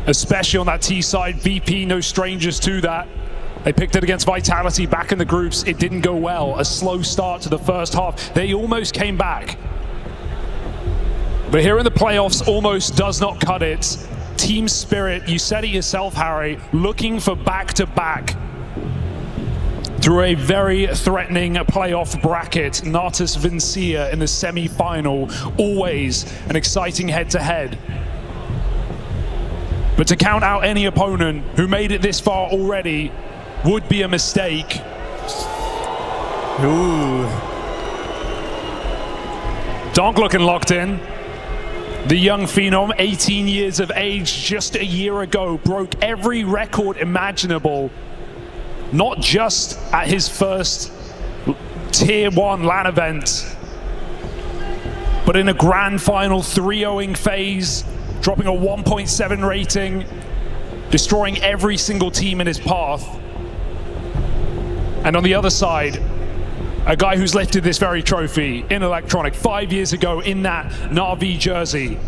especially on that T side. VP, no strangers to that. They picked it against Vitality back in the groups. It didn't go well. A slow start to the first half. They almost came back. But here in the playoffs, almost does not cut it. Team Spirit, you said it yourself, Harry, looking for back-to-back through a very threatening playoff bracket. Natus Vincia in the semi-final, always an exciting head-to-head. But to count out any opponent who made it this far already would be a mistake. Ooh. Donk looking locked in. The young phenom, 18 years of age, just a year ago, broke every record imaginable. Not just at his first Tier 1 LAN event, but in a grand final 3-0ing phase, dropping a 1.7 rating, destroying every single team in his path. And on the other side, a guy who's lifted this very trophy in Electronic 5 years ago in that Na'Vi jersey.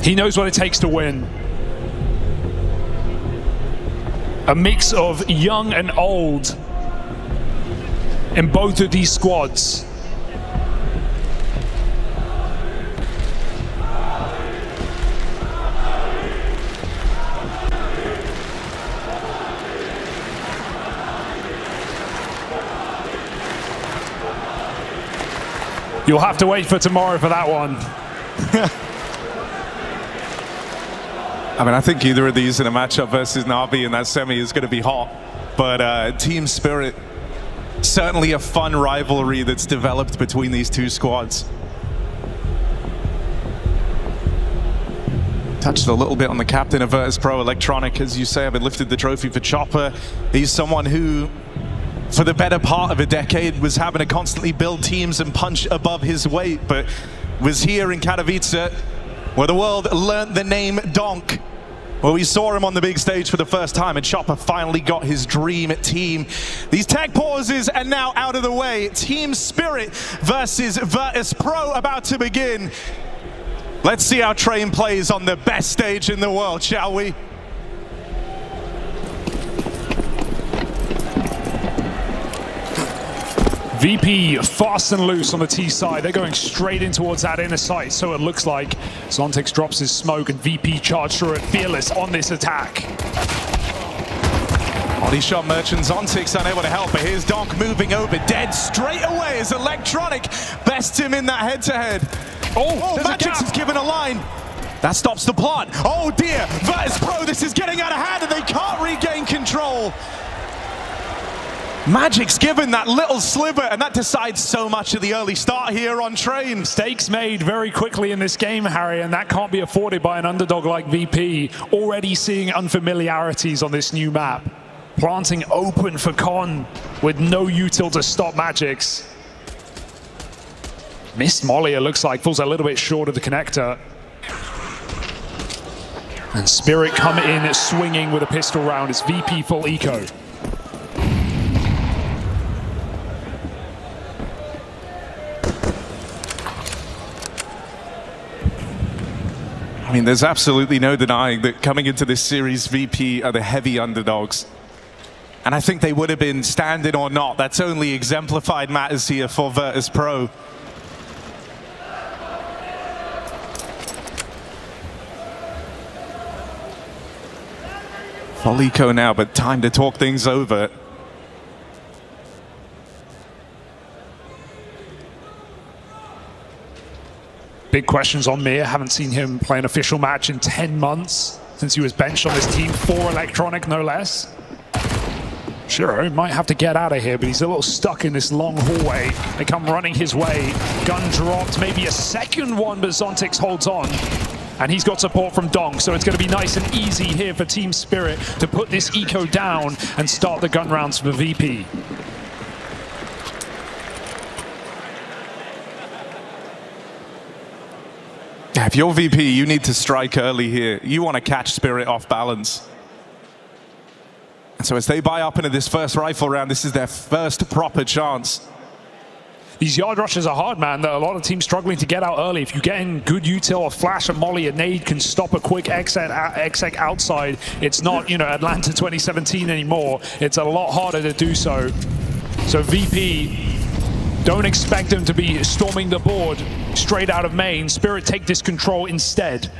He knows what it takes to win. A mix of young and old in both of these squads. You'll have to wait for tomorrow for that one. I mean, I think either of these in a matchup versus Na'Vi in that semi is going to be hot. But Team Spirit, certainly a fun rivalry that's developed between these two squads. Touched a little bit on the captain of Virtus.pro, Electronic. As you say, I've been lifted the trophy for Chopper. He's someone who, for the better part of a decade, was having to constantly build teams and punch above his weight, but was here in Katowice, where the world learnt the name Donk. Well, we saw him on the big stage for the first time, and Chopper finally got his dream team. These tech pauses are now out of the way. Team Spirit versus Virtus.pro about to begin. Let's see how Train plays on the best stage in the world, shall we? VP fast and loose on the T side. They're going straight in towards that inner sight, so it looks like. Zontix drops his smoke and VP charged through it, fearless on this attack. Body shot Merchant, Zontix unable to help, but here's Donk moving over dead straight away as Electronic bests him in that head-to-head. Oh, Magix is given a line. That stops the plot. Oh dear, Virtus.pro, this is getting out of hand and they can't regain control. Magic's given that little sliver, and that decides so much of the early start here on Train. Mistakes made very quickly in this game, Harry, and that can't be afforded by an underdog like VP. Already seeing unfamiliarities on this new map. Planting open for Con with no util to stop Magix. Missed Molly, it looks like, falls a little bit short of the connector. And Spirit come in swinging with a pistol round. It's VP full eco. I mean, there's absolutely no denying that coming into this series, VP are the heavy underdogs. And I think they would have been standing or not. That's only exemplified matters here for Virtus.pro. Full eco now, but time to talk things over. Big questions on Mir. Haven't seen him play an official match in 10 months since he was benched on this team for Electronic, no less. Shiro might have to get out of here, but he's a little stuck in this long hallway. They come running his way. Gun dropped, maybe a second one, but Zontix holds on. And he's got support from Donk, so it's going to be nice and easy here for Team Spirit to put this eco down and start the gun rounds for VP. Yeah, if you're VP, you need to strike early here. You want to catch Spirit off balance. And so as they buy up into this first rifle round, this is their first proper chance. These yard rushes are hard, man. There are a lot of teams struggling to get out early. If you get in good util, a flash, a molly, a nade can stop a quick exec outside. It's not, you know, Atlanta 2017 anymore. It's a lot harder to do so. So VP, don't expect them to be storming the board straight out of main. Spirit take this control instead.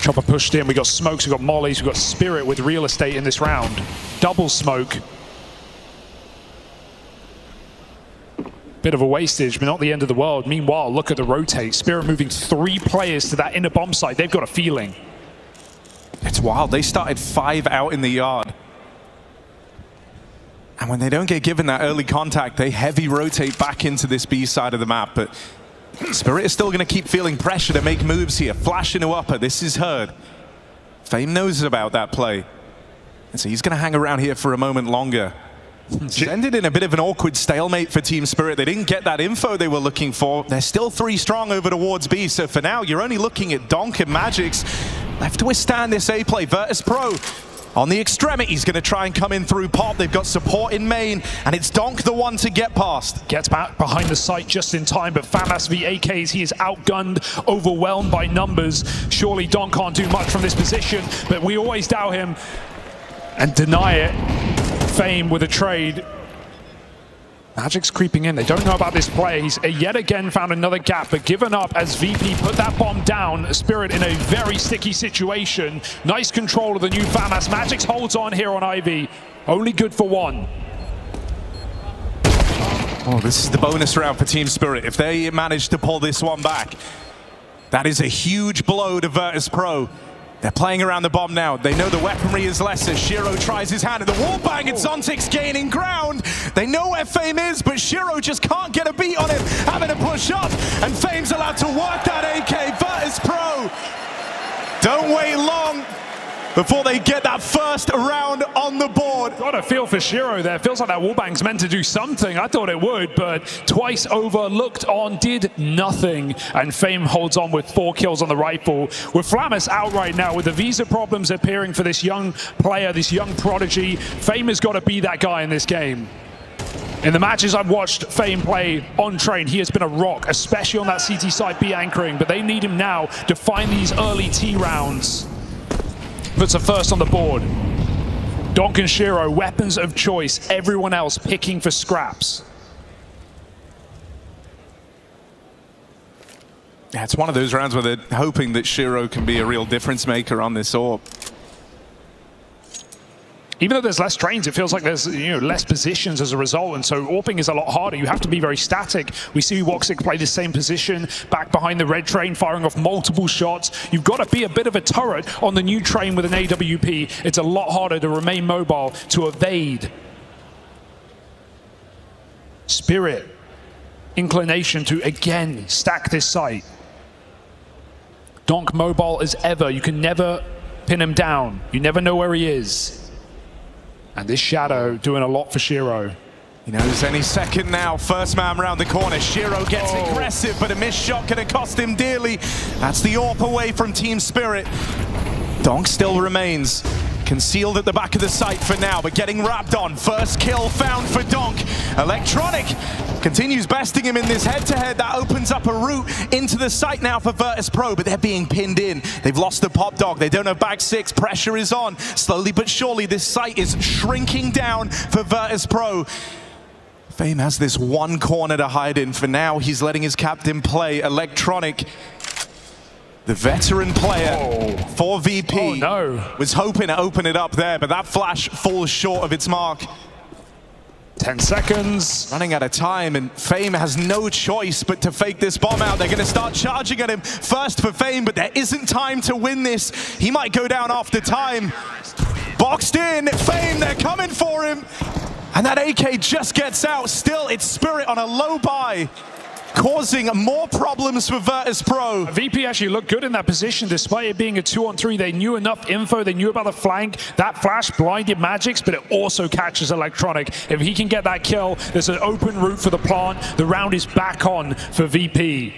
Chopper pushed in. We got smokes, we got mollies, we got Spirit with real estate in this round. Double smoke. Bit of a wastage, but not the end of the world. Meanwhile, look at the rotate. Spirit moving 3 players to that inner bomb site. They've got a feeling. It's wild. They started 5 out in the yard. And when they don't get given that early contact, they heavy rotate back into this B side of the map. But Spirit is still going to keep feeling pressure to make moves here. Flash into upper. This is heard. Fame knows about that play. And so he's going to hang around here for a moment longer. It's ended in a bit of an awkward stalemate for Team Spirit. They didn't get that info they were looking for. They're still 3 strong over towards B. So for now, you're only looking at Donk and Magix left to withstand this A play. Virtus.pro on the extremities, going to try and come in through pop. They've got support in main, and it's Donk the one to get past. Gets back behind the site just in time, but Famas v AKs, he is outgunned, overwhelmed by numbers. Surely Donk can't do much from this position, but we always doubt him and deny it. Fame with a trade. Magic's creeping in. They don't know about this play. He's yet again found another gap, but given up as VP put that bomb down. Spirit in a very sticky situation. Nice control of the new Famas. Magix holds on here on Ivy. Only good for 1. Oh, this is the bonus round for Team Spirit. If they manage to pull this one back, that is a huge blow to Virtus.pro. They're playing around the bomb now. They know the weaponry is lesser. Shiro tries his hand at the wallbang. It's Zontix gaining ground. They know where Fame is, but Shiro just can't get a beat on him, having to push up. And Fame's allowed to work that AK. Virtus.pro don't wait long before they get that first round on the board. Got a feel for Shiro there. Feels like that wallbang's meant to do something. I thought it would, but twice over, looked on, did nothing. And Fame holds on with 4 kills on the rifle. With Flamus out right now, with the visa problems appearing for this young player, this young prodigy, Fame has got to be that guy in this game. In the matches I've watched Fame play on train, he has been a rock, especially on that CT side B anchoring, but they need him now to find these early T rounds. Puts a first on the board. Donk and Shiro, weapons of choice. Everyone else picking for scraps. Yeah, it's one of those rounds where they're hoping that Shiro can be a real difference maker on this AWP. Even though there's less trains, it feels like there's less positions as a result, and so AWPing is a lot harder. You have to be very static. We see Woxic play the same position, back behind the red train, firing off multiple shots. You've got to be a bit of a turret on the new train with an AWP. It's a lot harder to remain mobile, to evade. Spirit, inclination to again stack this site. Donk mobile as ever. You can never pin him down. You never know where he is. And this Shadow doing a lot for Shiro. He knows any second now. First man around the corner. Shiro gets aggressive, but a missed shot going to cost him dearly. That's the AWP away from Team Spirit. Donk still remains concealed at the back of the site for now, but getting wrapped on. First kill found for Donk. Electronic continues besting him in this head-to-head. That opens up a route into the site now for Virtus.pro, but they're being pinned in. They've lost the pop dog. They don't have back six. Pressure is on. Slowly but surely, this site is shrinking down for Virtus.pro. Fame has this one corner to hide in. For now, he's letting his captain play. Electronic, the veteran player for VP, was hoping to open it up there, but that flash falls short of its mark. 10 seconds. Running out of time, and Fame has no choice but to fake this bomb out. They're going to start charging at him first for Fame, but there isn't time to win this. He might go down after time. Boxed in, Fame, they're coming for him. And that AK just gets out. Still, it's Spirit on a low buy, causing more problems for Virtus.pro. VP actually looked good in that position despite it being a 2-on-3. They knew enough info, they knew about the flank. That flash blinded Magix, but it also catches Electronic. If he can get that kill, there's an open route for the plant. The round is back on for VP.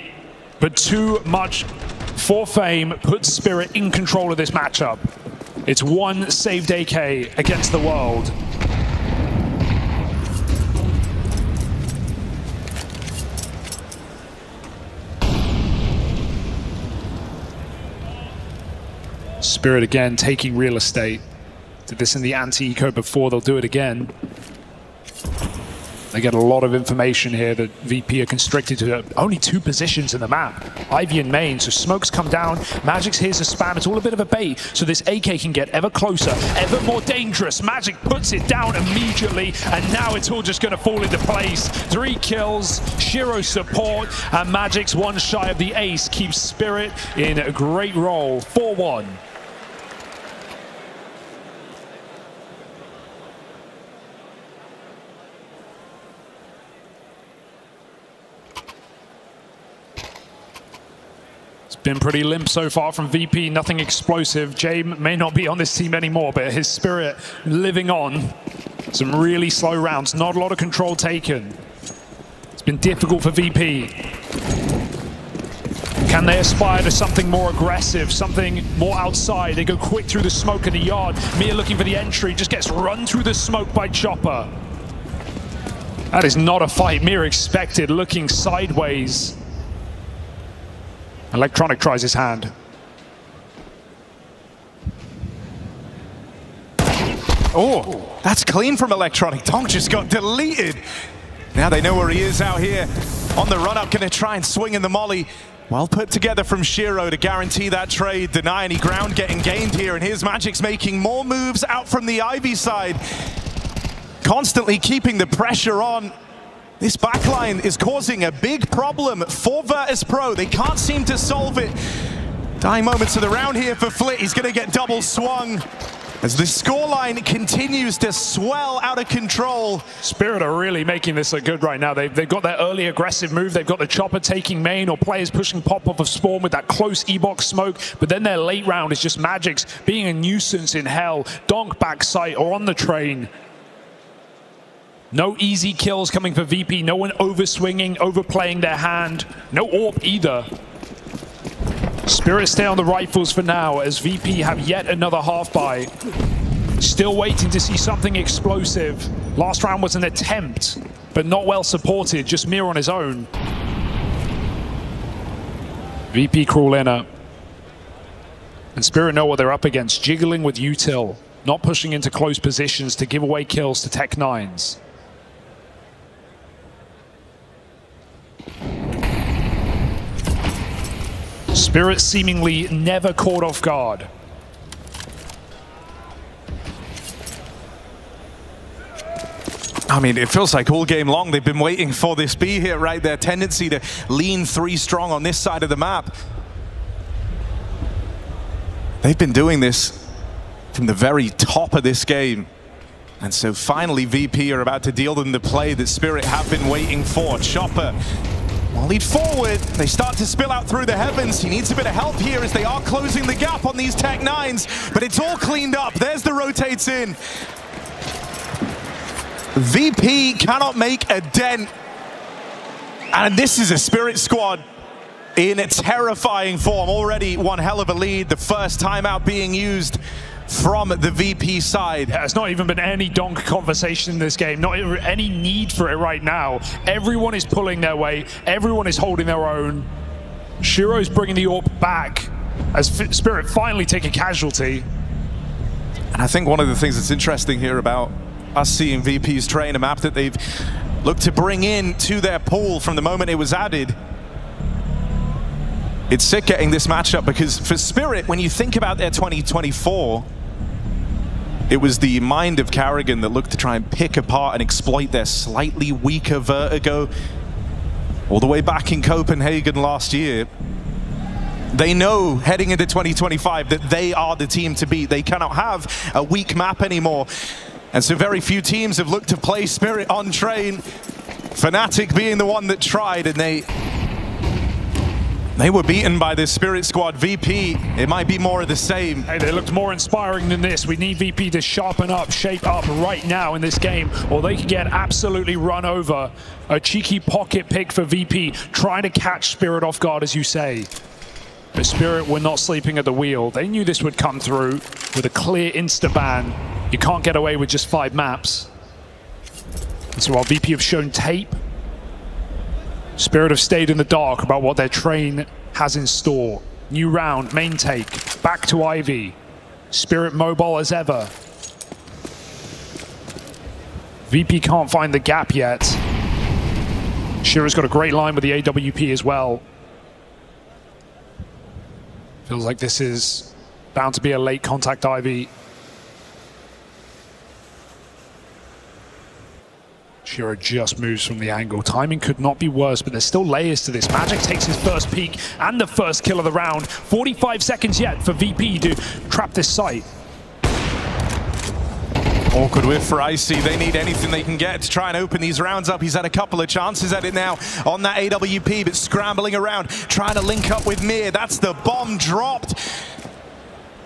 But too much for Fame puts Spirit in control of this matchup. It's one saved AK against the world. Spirit again taking real estate. Did this in the anti-eco before, they'll do it again. They get a lot of information here that VP are constricted to only 2 positions in the map. Ivy and main, so smokes come down. Magix hears a spam, it's all a bit of a bait, so this AK can get ever closer, ever more dangerous. Magic puts it down immediately, and now it's all just gonna fall into place. 3 kills, Shiro support, and Magix one shy of the ace keeps Spirit in a great role, 4-1. Been pretty limp so far from VP, nothing explosive. Jay may not be on this team anymore, but his Spirit living on. Some really slow rounds, not a lot of control taken. It's been difficult for VP. Can they aspire to something more aggressive, something more outside? They go quick through the smoke in the yard. Mia looking for the entry, just gets run through the smoke by Chopper. That is not a fight Mia expected, looking sideways. Electronic tries his hand. Oh, that's clean from Electronic. Donk just got deleted. Now they know where he is out here. On the run-up, gonna try and swing in the molly. Well put together from Shiro to guarantee that trade. Deny any ground getting gained here, and here's Magix making more moves out from the Ivy side. Constantly keeping the pressure on. This backline is causing a big problem for Virtus.pro. They can't seem to solve it. Dying moments of the round here for Flit. He's going to get double swung as the scoreline continues to swell out of control. Spirit are really making this look good right now. They've got their early aggressive move. They've got the Chopper taking main, or players pushing pop off of Spawn with that close E-box smoke. But then their late round is just Magix being a nuisance in hell. Donk backside or on the train. No easy kills coming for VP. No one overswinging, overplaying their hand. No AWP either. Spirit stay on the rifles for now as VP have yet another half buy. Still waiting to see something explosive. Last round was an attempt, but not well supported. Just Mir on his own. VP crawl in. And Spirit know what they're up against. Jiggling with util. Not pushing into close positions to give away kills to Tech 9s. Spirit seemingly never caught off guard. I mean, it feels like all game long they've been waiting for this B here, right? Their tendency to lean 3 strong on this side of the map. They've been doing this from the very top of this game. And so finally VP are about to deal them the play that Spirit have been waiting for. Chopper will lead forward. They start to spill out through the heavens. He needs a bit of help here as they are closing the gap on these Tech 9s, but it's all cleaned up. There's the rotates in. VP cannot make a dent. And this is a Spirit squad in terrifying form. Already one hell of a lead. The first timeout being used from the VP side. Yeah, it's not even been any donk conversation in this game. Not any need for it right now. Everyone is pulling their weight. Everyone is holding their own. Shiro's bringing the AWP back as Spirit finally take a casualty. And I think one of the things that's interesting here about us seeing VP's train, a map that they've looked to bring in to their pool from the moment it was added. It's sick getting this matchup because for Spirit, when you think about their 2024, it was the mind of Carrigan that looked to try and pick apart and exploit their slightly weaker Vertigo. All the way back in Copenhagen last year, they know heading into 2025 that they are the team to beat. They cannot have a weak map anymore. And so very few teams have looked to play Spirit on train. Fnatic being the one that tried, and they were beaten by this Spirit squad. VP, it might be more of the same. Hey, they looked more inspiring than this. We need VP to sharpen up, shape up right now in this game, or they could get absolutely run over. A cheeky pocket pick for VP, trying to catch Spirit off guard, as you say. But Spirit were not sleeping at the wheel. They knew this would come through with a clear insta-ban. You can't get away with just 5 maps. And so while VP have shown tape, Spirit have stayed in the dark about what their train has in store. New round, main take, back to Ivy. Spirit mobile as ever. VP can't find the gap yet. Shiro's got a great line with the AWP as well. Feels like this is bound to be a late contact Ivy. Shiro just moves from the angle. Timing could not be worse, but there's still layers to this. Magic takes his first peek and the first kill of the round. 45 seconds yet for VP to trap this site. Awkward whiff for Icy. They need anything they can get to try and open these rounds up. He's had a couple of chances at it now on that AWP, but scrambling around, trying to link up with Mir. That's the bomb dropped.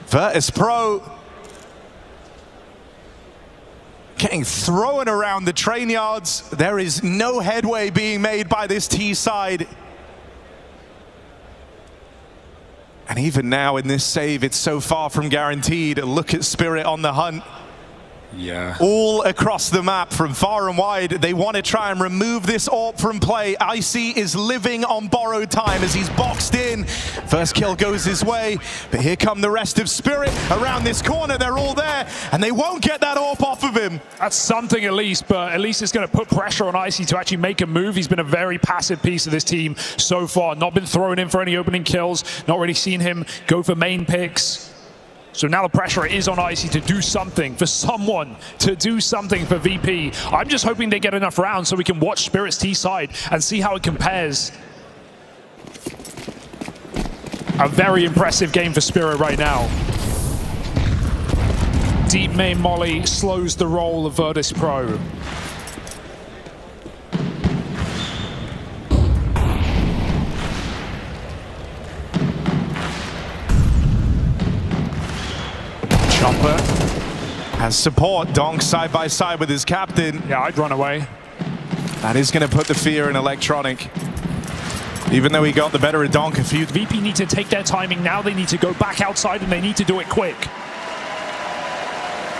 Virtus.pro getting thrown around the train yards. There is no headway being made by this T side. And even now in this save, it's so far from guaranteed. Look at Spirit on the hunt. Yeah. All across the map from far and wide. They want to try and remove this AWP from play. Icy is living on borrowed time as he's boxed in. First kill goes his way, but here come the rest of Spirit around this corner. They're all there, and they won't get that AWP off of him. That's something at least, but at least it's going to put pressure on Icy to actually make a move. He's been a very passive piece of this team so far. Not been thrown in for any opening kills. Not really seen him go for main picks. So now the pressure is on Icy to do something, for someone to do something for VP. I'm just hoping they get enough rounds so we can watch Spirit's T side and see how it compares. A very impressive game for Spirit right now. Deep main molly slows the roll of Virtus.pro. Chopper has support. Donk side by side with his captain. Yeah, I'd run away. That is going to put the fear in Electronic. Even though he got the better of Donk a few. VP need to take their timing now. They need to go back outside and they need to do it quick.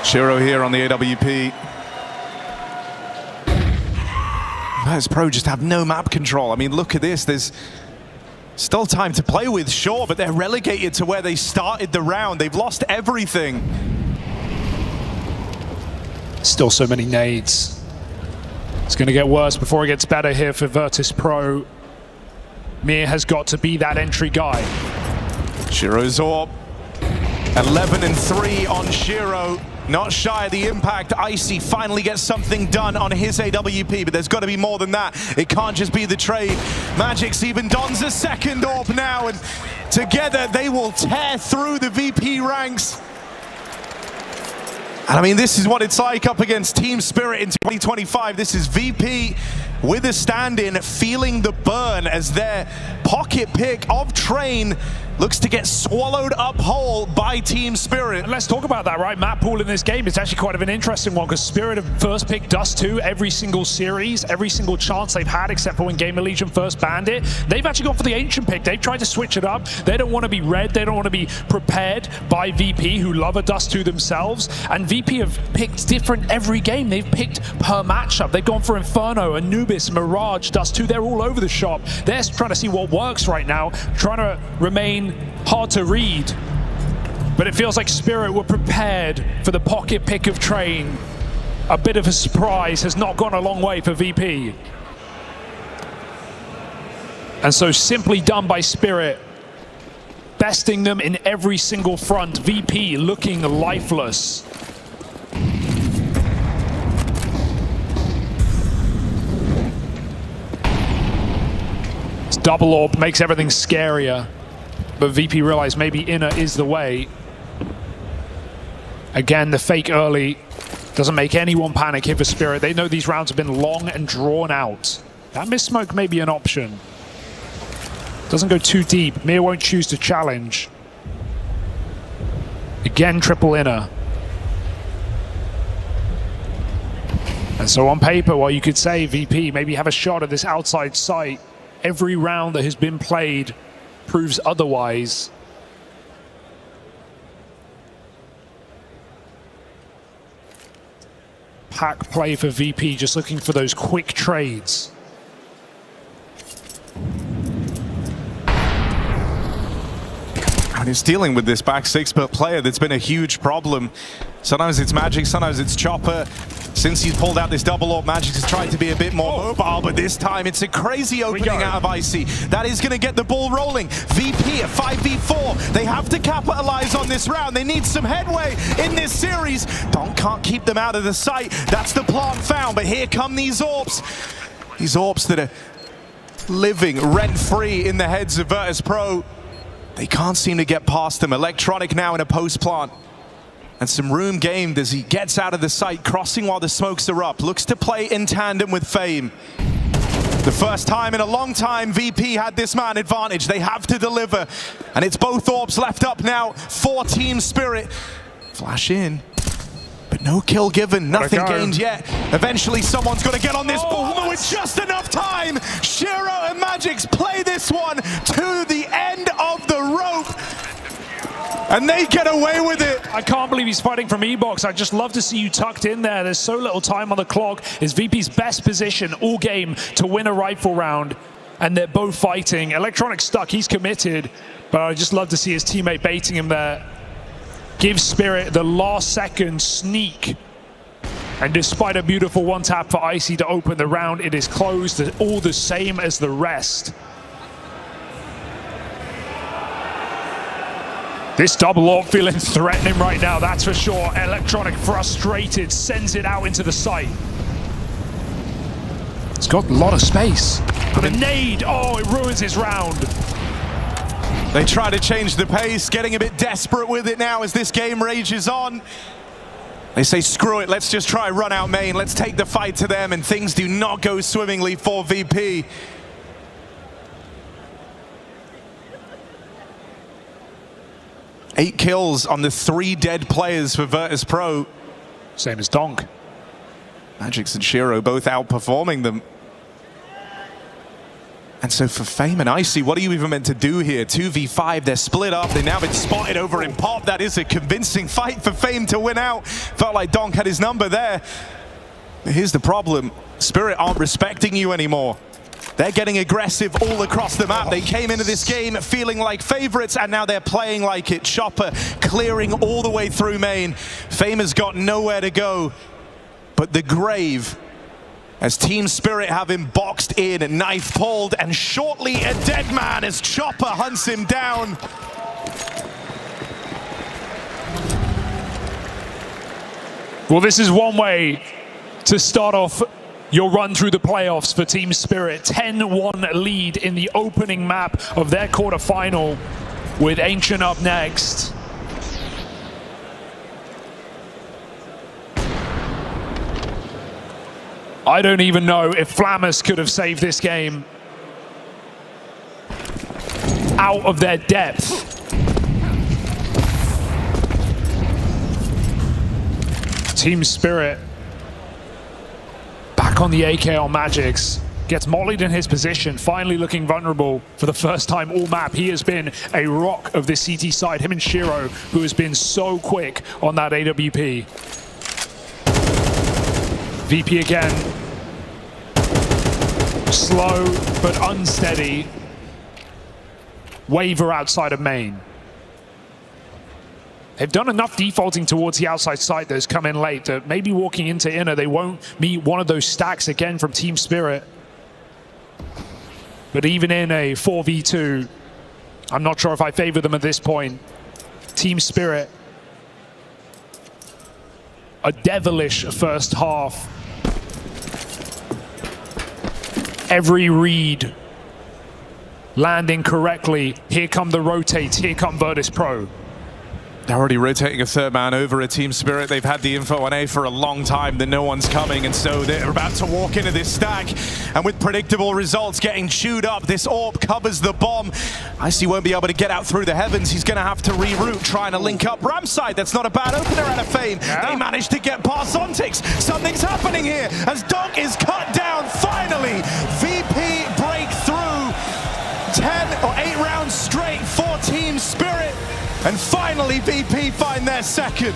Shiro here on the AWP. Virtus.pro just have no map control. I mean, look at this. There's still time to play with, sure, but they're relegated to where they started the round. They've lost everything. Still so many nades. It's going to get worse before it gets better here for Virtus.pro. Mir has got to be that entry guy. Shiro's AWP. 11-3 on Shiro. Not shy of the impact. Icy finally gets something done on his AWP, but there's got to be more than that. It can't just be the trade. Magic's even dons a second AWP now, and together they will tear through the VP ranks. And I mean, this is what it's like up against Team Spirit in 2025. This is VP with a stand-in, feeling the burn as their pocket pick of Train looks to get swallowed up whole by Team Spirit. And let's talk about that, right? Map pool in this game is actually quite of an interesting one because Spirit have first picked Dust 2 every single series, every single chance they've had, except for when Game of Legion first banned it. They've actually gone for the Ancient pick. They've tried to switch it up. They don't want to be read. They don't want to be prepared by VP, who love a Dust 2 themselves. And VP have picked different every game. They've picked per matchup. They've gone for Inferno, Anubis, Mirage, Dust 2. They're all over the shop. They're trying to see what works right now, trying to remain hard to read, but it feels like Spirit were prepared for the pocket pick of Train. A bit of a surprise has not gone a long way for VP. And so simply done by Spirit, besting them in every single front. VP looking lifeless. This double orb makes everything scarier. But VP realized maybe inner is the way. Again, the fake early doesn't make anyone panic here for Spirit. They know these rounds have been long and drawn out. That miss smoke may be an option. Doesn't go too deep. Mir won't choose to challenge. Again, triple inner. And so on paper, well, you could say VP maybe have a shot at this outside site. Every round that has been played proves otherwise. Pack play for VP, just looking for those quick trades. And he's dealing with this back 6-bit player that's been a huge problem. Sometimes it's Magic, sometimes it's Chopper. Since he's pulled out this double orb, Magic has tried to be a bit more mobile, but this time it's a crazy opening out of Icy. That is going to get the ball rolling. VP at 5v4. They have to capitalize on this round. They need some headway in this series. Donk can't keep them out of the sight. That's the plant found, but here come these orbs. These orbs that are living rent-free in the heads of Virtus.pro. They can't seem to get past them. Electronic now in a post plant. And some room gained as he gets out of the sight, crossing while the smokes are up. Looks to play in tandem with Fame. The first time in a long time VP had this man advantage. They have to deliver. And it's both orbs left up now for Team Spirit. Flash in. But no kill given, nothing gained yet. Eventually someone's got to get on this ball, but with just enough time, Shiro and Magix play this one to the end of the rope. And they get away with it. I can't believe he's fighting from E-Box. I'd just love to see you tucked in there. There's so little time on the clock. It's VP's best position all game to win a rifle round. And they're both fighting. Electronic stuck, he's committed. But I'd just love to see his teammate baiting him there. Gives Spirit the last second sneak. And despite a beautiful one tap for Icy to open the round, it is closed all the same as the rest. This double orb feeling threatening right now, that's for sure. Electronic frustrated, sends it out into the site. It's got a lot of space. But a nade, oh, it ruins his round. They try to change the pace, getting a bit desperate with it now as this game rages on. They say, screw it, let's just try run out main. Let's take the fight to them, and things do not go swimmingly for VP. Eight kills on the 3 dead players for Virtus.pro. Same as Donk. Magix and Shiro both outperforming them. And so for Fame and Icy, what are you even meant to do here? 2v5, they're split up. They've now been spotted over in Pop. That is a convincing fight for Fame to win out. Felt like Donk had his number there. But here's the problem. Spirit aren't respecting you anymore. They're getting aggressive all across the map. They came into this game feeling like favorites, and now they're playing like it. Chopper clearing all the way through main. Fame has got nowhere to go but the grave, as Team Spirit have him boxed in, knife pulled, and shortly a dead man as Chopper hunts him down. Well, this is one way to start off your run through the playoffs for Team Spirit. 10-1 lead in the opening map of their quarterfinal, with Ancient up next. I don't even know if Flammus could have saved this game. out of their depth. Team Spirit back on the AK on Magix. Gets mollied in his position, finally looking vulnerable for the first time all map. He has been a rock of this CT side. Him and Shiro, who has been so quick on that AWP. VP again. Slow but unsteady. Waver outside of main. They've done enough defaulting towards the outside side that's come in late that maybe walking into inner, they won't meet one of those stacks again from Team Spirit. But even in a 4v2, I'm not sure if I favor them at this point. Team Spirit, a devilish first half. Every read landing correctly. Here come the rotates, here come Virtus.pro. They're already rotating a third man over at Team Spirit. They've had the info on A for a long time that no one's coming, and so they're about to walk into this stack. And with predictable results getting chewed up, this AWP covers the bomb. Icy won't be able to get out through the heavens. He's going to have to reroute, trying to link up Ramside. That's not a bad opener out of Fane. Yeah. They managed to get past Ontix. Something's happening here as Doc is cut down. Finally, VP break through. 10 or 8 rounds straight for Team Spirit. And finally, VP find their second.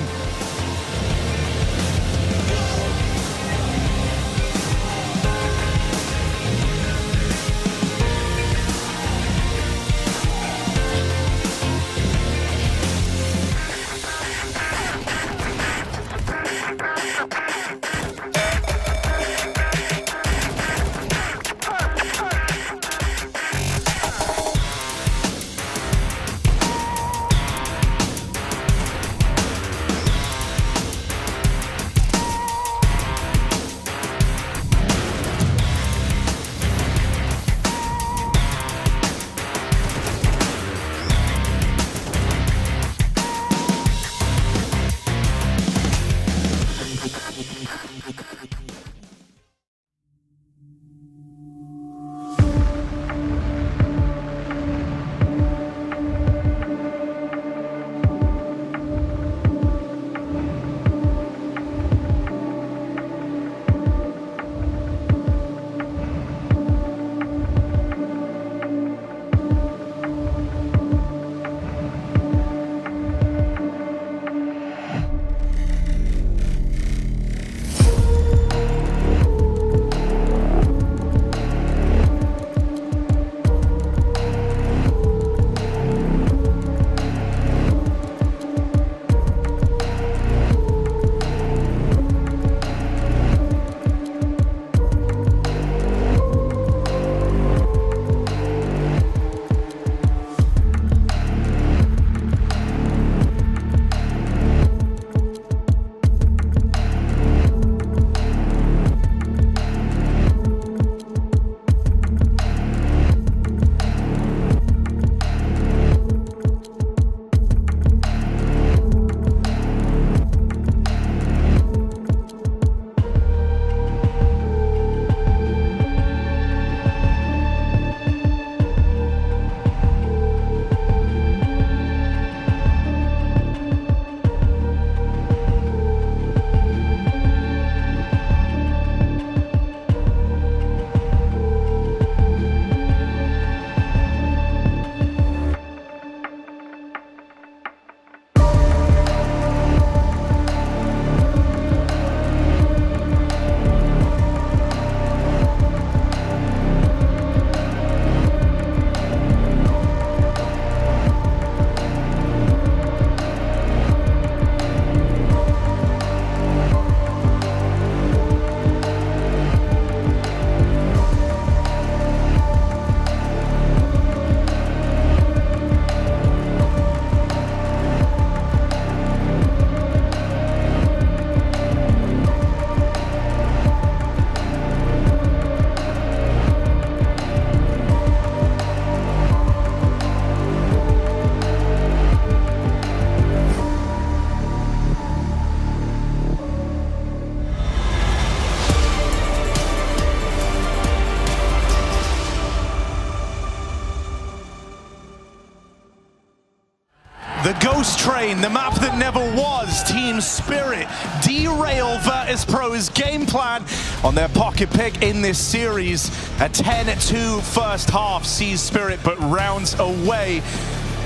train, the map that never was. Team Spirit derail Virtus.pro's game plan on their pocket pick in this series. A 10-2 first half sees Spirit but rounds away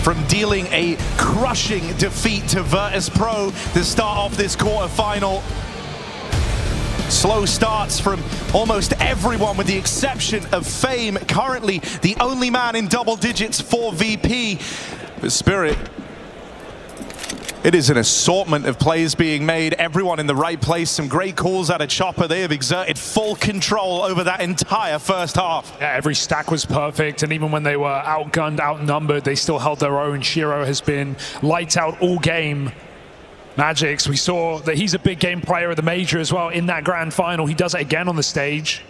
from dealing a crushing defeat to Virtus.pro to start off this quarterfinal. Slow starts from almost everyone with the exception of Fame, currently the only man in double digits for VP. But Spirit, it is an assortment of plays being made, everyone in the right place, some great calls out of Chopper. They have exerted full control over that entire first half. Yeah, every stack was perfect, and even when they were outgunned, outnumbered, they still held their own. Shiro has been lights out all game. Magix, we saw that he's a big game player at the major as well in that grand final. He does it again on the stage.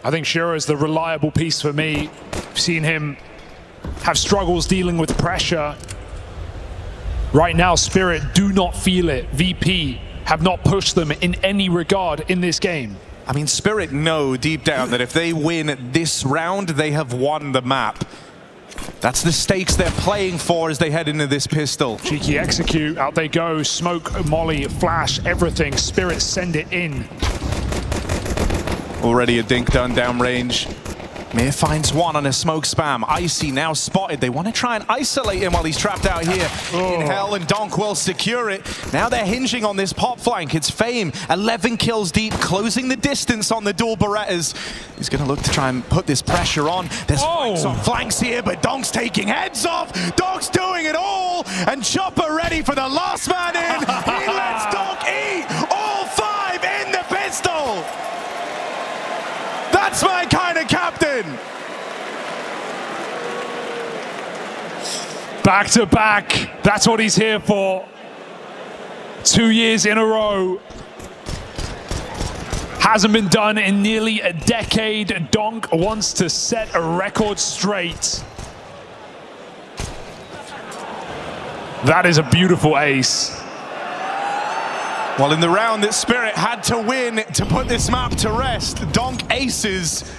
I think Shiro is the reliable piece for me. I've seen him have struggles dealing with pressure. Right now, Spirit do not feel it. VP have not pushed them in any regard in this game. I mean, Spirit know deep down that if they win this round, they have won the map. That's the stakes they're playing for as they head into this pistol. Cheeky execute, out they go. Smoke, molly, flash, everything. Spirit send it in. Already a dink done downrange. Mir finds one on a smoke spam. Icy now spotted. They want to try and isolate him while he's trapped out here in hell, and Donk will secure it. Now they're hinging on this pop flank. It's Fame, 11 kills deep, closing the distance on the dual Berettas. He's going to look to try and put this pressure on. There's flanks on flanks here, but Donk's taking heads off. Donk's doing it all, and Chopper ready for the last man in. He lets Donk eat all 5 in the pistol. That's my kind of captain. Back to back. That's what he's here for. 2 years in a row. Hasn't been done in nearly a decade. Donk wants to set a record straight. That is a beautiful ace. Well, in the round that Spirit had to win to put this map to rest, Donk aces.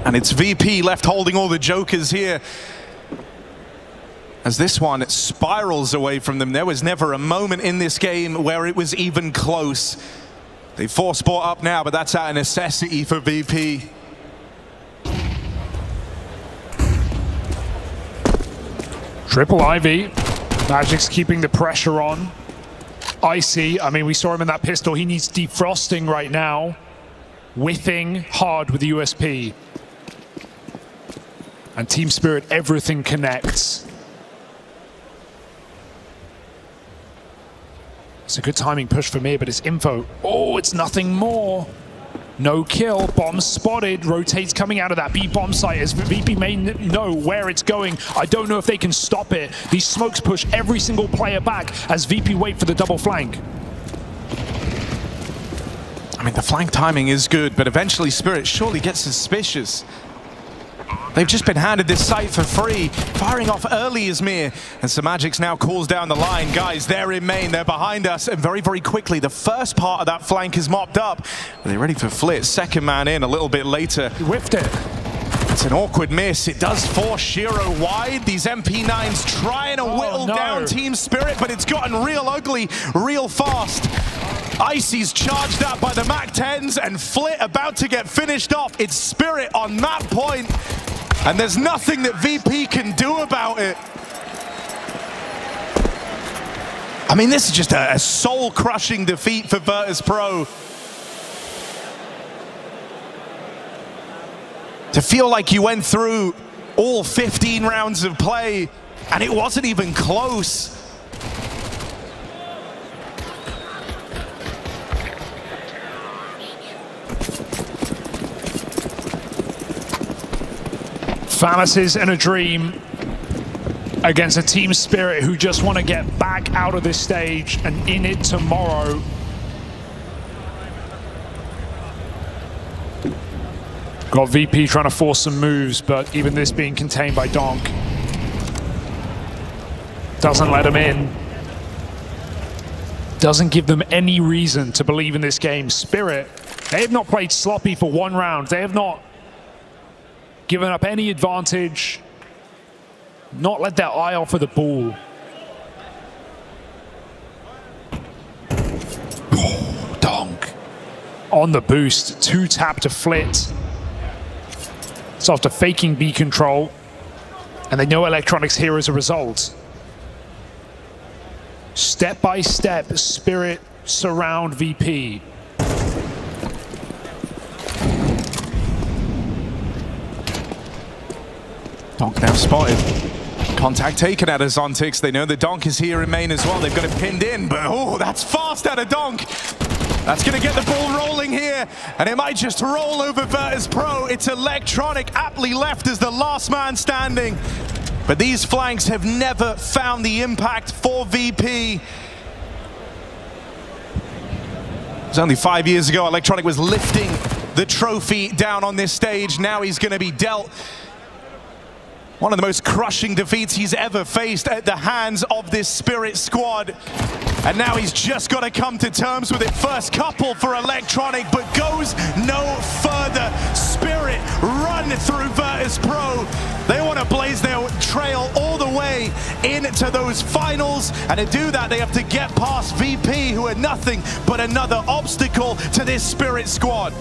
And it's VP left holding all the jokers here. As this one spirals away from them. There was never a moment in this game where it was even close. They force sport up now, but that's out of necessity for VP. Triple IV. Magic's keeping the pressure on. Icy, I mean, we saw him in that pistol. He needs defrosting right now. Whiffing hard with the USP. And Team Spirit, everything connects. It's a good timing push for me, but it's info. Oh, it's nothing more. No kill, bomb spotted, rotates coming out of that B bomb site as VP may know where it's going. I don't know if they can stop it. These smokes push every single player back as VP wait for the double flank. I mean, the flank timing is good, but eventually Spirit surely gets suspicious. They've just been handed this site for free, firing off early as Mir. And Magix now calls down the line. Guys, they're in main, they're behind us, and very, very quickly, the first part of that flank is mopped up. Are they ready for Flit? Second man in a little bit later. He whiffed it. It's an awkward miss. It does force Shiro wide. These MP9s trying to whittle down Team Spirit, but it's gotten real ugly real fast. Icy's charged up by the MAC-10s, and Flit about to get finished off. It's Spirit on that point, and there's nothing that VP can do about it. I mean, this is just a soul-crushing defeat for Virtus.pro. To feel like you went through all 15 rounds of play, and it wasn't even close. Fantasies and a dream against a Team Spirit who just want to get back out of this stage and in it tomorrow. Got VP trying to force some moves, but even this being contained by Donk. Doesn't let him in. Doesn't give them any reason to believe in this game. Spirit, they have not played sloppy for one round. They have not given up any advantage. not let their eye off of the ball. Donk. On the boost, 2-tap to flit. It's after faking B control. And they know Electronics here as a result. Step by step, Spirit surround VP. Donk now spotted. Contact taken out of Zontix. They know the Donk is here in main as well. They've got it pinned in, but oh, that's fast out of Donk. That's going to get the ball rolling here, and it might just roll over Virtus.pro. It's Electronic aptly left as the last man standing. But these flanks have never found the impact for VP. It was only 5 years ago Electronic was lifting the trophy down on this stage. Now he's going to be dealt one of the most crushing defeats he's ever faced at the hands of this Spirit squad. And now he's just got to come to terms with it. First couple for Electronic, but goes no further. Spirit run through Virtus.pro. They want to blaze their trail all the way into those finals. And to do that, they have to get past VP, who are nothing but another obstacle to this Spirit squad.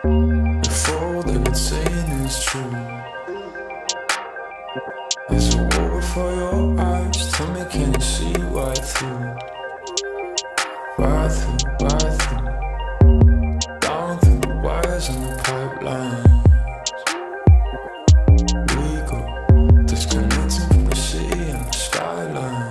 If all they've been saying is true, there's a war for your eyes. Tell me, can you see right through? Right through, right through. Down through the wires and the pipelines. We go disconnecting from the city and the skyline.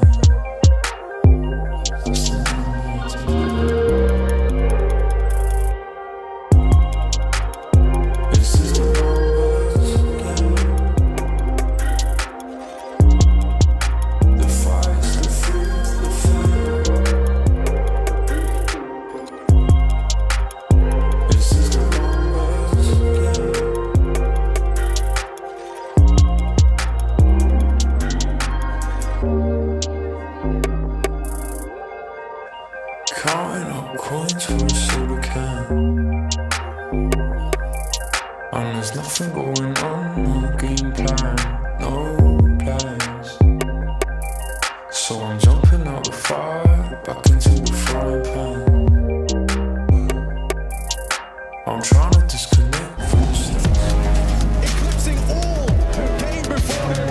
Counting up coins for a soda can, and there's nothing going on, no game plan, no plans. So I'm jumping out the fire, back into the frying pan. I'm trying to disconnect from the stars, eclipsing all who came before him.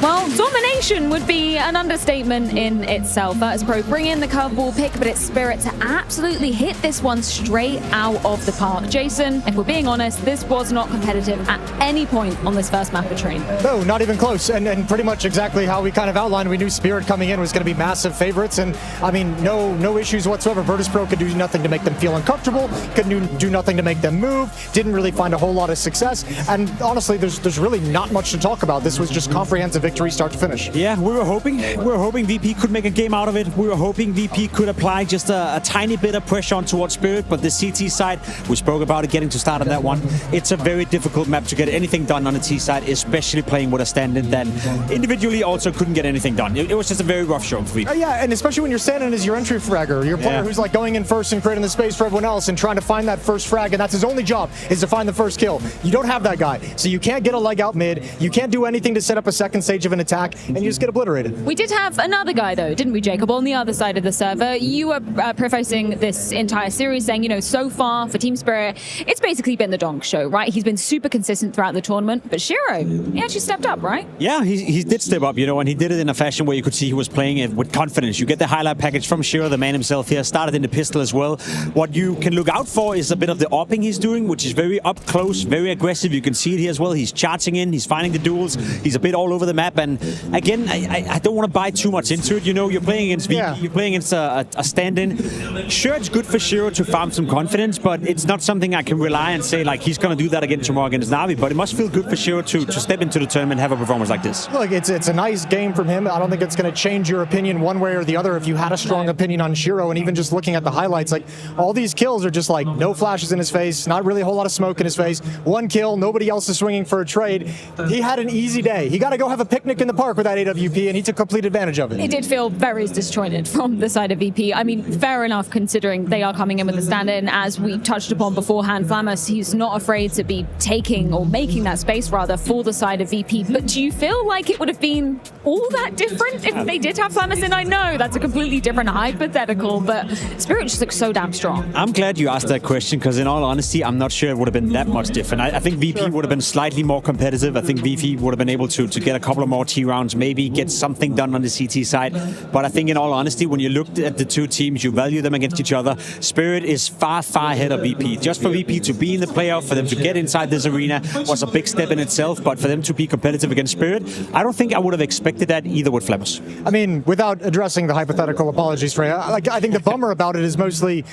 Well, domination would be an understatement in itself. Virtus.pro bring in the curveball pick, but it's Spirit to absolutely hit this one straight out of the park. Jason, if we're being honest, this was not competitive at any point on this first map of Train. No, not even close, and pretty much exactly how we kind of outlined. We knew Spirit coming in was going to be massive favorites, and I mean, no issues whatsoever. Virtus.pro could do nothing to make them feel uncomfortable, could do nothing to make them move, didn't really find a whole lot of success, and honestly, there's really not much to talk about. This was just comprehensive victory start to finish. Yeah, we were hoping VP could make a game out of it. We were hoping VP could apply just a tiny bit of pressure on towards Spirit, but the CT side, we spoke about it getting to start on that one. It's a very difficult map to get anything done on the T side, especially playing with a stand-in that individually also couldn't get anything done. It was just a very rough show for VP. Yeah, and especially when your stand-in is your entry fragger, your player who's like going in first and creating the space for everyone else and trying to find that first frag, and that's his only job, is to find the first kill. You don't have that guy, so you can't get a leg out mid, you can't do anything to set up a second stage of an attack, and you just get obliterated. We did have another guy though, didn't we, Jacob, on the other side of the server? You were prefacing this entire series saying, you know, so far for Team Spirit, it's basically been the Donk show, right? He's been super consistent throughout the tournament, but Shiro, he actually stepped up, right? Yeah, he did step up, you know, and he did it in a fashion where you could see he was playing it with confidence. You get the highlight package from Shiro, the man himself here, started in the pistol as well. What you can look out for is a bit of the opping he's doing, which is very up close, very aggressive. You can see it here as well. He's charging in, he's finding the duels, he's a bit all over the map, and again, I don't want to buy too much into it. You know, you're playing against VP, you're playing against a stand-in. Sure, it's good for Shiro to farm some confidence, but it's not something I can rely and say, like, he's going to do that again tomorrow against Na'Vi, but it must feel good for Shiro to step into the tournament and have a performance like this. Look, it's a nice game from him. I don't think it's going to change your opinion one way or the other if you had a strong opinion on Shiro, and even just looking at the highlights, like, all these kills are just like no flashes in his face, not really a whole lot of smoke in his face, one kill, nobody else is swinging for a trade. He had an easy day. He got to go have a picnic in the park with that AWP, and he took complete advantage of it. It did feel very disjointed from the side of VP. I mean, fair enough considering they are coming in with a stand-in. As we touched upon beforehand, Flamus, he's not afraid to be taking or making that space rather for the side of VP. But do you feel like it would have been all that different if they did have Flamus in? I know that's a completely different hypothetical, but Spirit just looks so damn strong. I'm glad you asked that question, because in all honesty, I'm not sure it would have been that much different. I think VP would have been slightly more competitive. I think VP would have been able to get a couple of more T rounds, maybe get something done on the CT side. But I think in all honesty, when you looked at the two teams, you value them against each other. Spirit is far, far ahead of VP. Just for VP to be in the playoff, for them to get inside this arena was a big step in itself, but for them to be competitive against Spirit, I don't think I would have expected that either with Flamus. I mean, without addressing the hypothetical, apologies, Freya, I think the bummer about it is mostly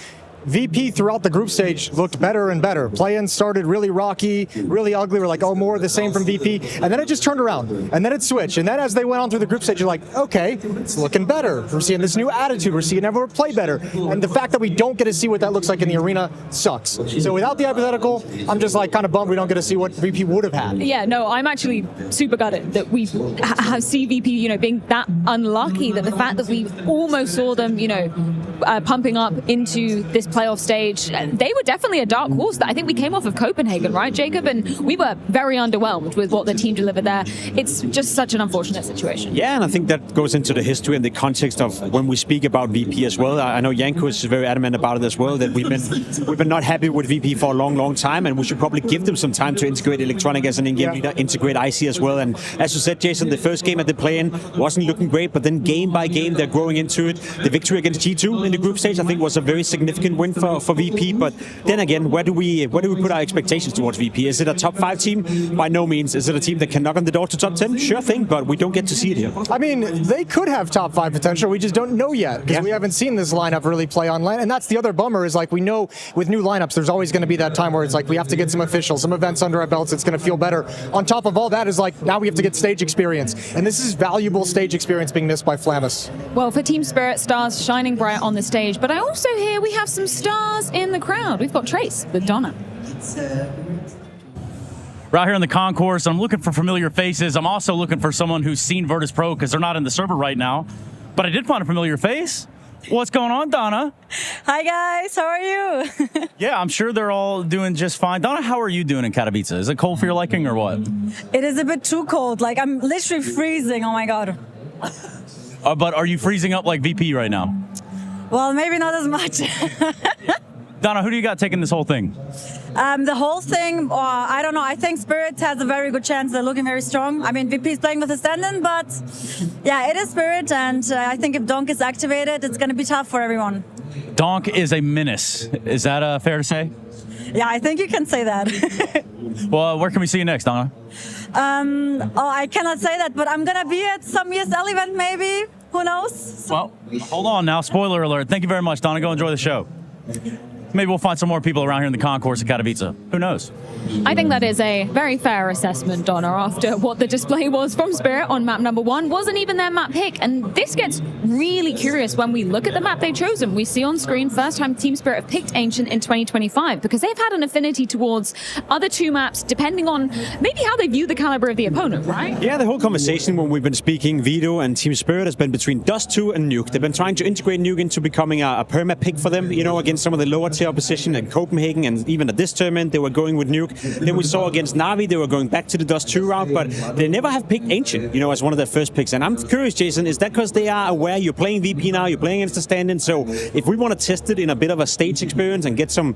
VP throughout the group stage looked better and better. Play-in started really rocky, really ugly. We're like, oh, more of the same from VP. And then it just turned around. And then it switched. And then as they went on through the group stage, you're like, okay, it's looking better. We're seeing this new attitude. We're seeing everyone play better. And the fact that we don't get to see what that looks like in the arena sucks. So without the hypothetical, I'm just like kind of bummed we don't get to see what VP would have had. Yeah, no, I'm actually super gutted that we see VP, you know, being that unlucky, that the fact that we almost saw them, you know, pumping up into this playoff stage. They were definitely a dark horse. I think we came off of Copenhagen, right, Jacob? And we were very underwhelmed with what the team delivered there. It's just such an unfortunate situation. Yeah, and I think that goes into the history and the context of when we speak about VP as well. I know Janko is very adamant about it as well, that we've been not happy with VP for a long, long time, and we should probably give them some time to integrate Electronic as an in-game leader, integrate IC as well. And as you said, Jason, the first game at the play-in wasn't looking great, but then game by game they're growing into it. The victory against G2 in the group stage, I think, was a very significant win for VP. But then again, where do we put our expectations towards VP? Is it a top 5 team? By no means. Is it a team that can knock on the door to top 10? Sure thing, but we don't get to see it here. I mean, they could have top 5 potential. We just don't know yet because we haven't seen this lineup really play on LAN. And that's the other bummer is, like, we know with new lineups, there's always going to be that time where it's like we have to get some officials, some events under our belts. It's going to feel better. On top of all that is, like, now we have to get stage experience. And this is valuable stage experience being missed by Flamus. Well, for Team Spirit, stars shining bright on the stage. But I also hear we have some stars in the crowd. We've got Trace with Donna. We're out here in the concourse. I'm looking for familiar faces. I'm also looking for someone who's seen Virtus.pro because they're not in the server right now. But I did find a familiar face. What's going on, Donna? Hi, guys. How are you? Yeah, I'm sure they're all doing just fine. Donna, how are you doing in Katowice? Is it cold for your liking or what? It is a bit too cold. Like, I'm literally freezing. Oh, my God. But are you freezing up like VP right now? Well, maybe not as much. Donna, who do you got taking this whole thing? The whole thing, I don't know. I think Spirit has a very good chance. They're looking very strong. I mean, VP is playing with a stand-in, but yeah, it is Spirit. And I think if Donk is activated, it's going to be tough for everyone. Donk is a menace. Is that fair to say? Yeah, I think you can say that. Well, where can we see you next, Donna? I cannot say that, but I'm going to be at some ESL event maybe. Who knows? Well, hold on now. Spoiler alert. Thank you very much, Donna. Go enjoy the show. maybe we'll find some more people around here in the concourse at Katowice. Who knows? I think that is a very fair assessment, Donna, after what the display was from Spirit on map number 1. Wasn't even their map pick, and this gets really curious when we look at the map they've chosen. We see on screen first time Team Spirit have picked Ancient in 2025 because they've had an affinity towards other 2 maps depending on maybe how they view the caliber of the opponent, right? Yeah, the whole conversation when we've been speaking, Vito and Team Spirit has been between Dust 2 and Nuke. They've been trying to integrate Nuke into becoming a perma pick for them, you know, against some of the lower tier opposition in Copenhagen, and even at this tournament they were going with Nuke. Then we saw against Na'Vi they were going back to the Dust 2 route, but they never have picked Ancient, you know, as one of their first picks. And I'm curious, Jason, is that because they are aware you're playing VP now, you're playing against the stand-in, so if we want to test it in a bit of a stage experience and get some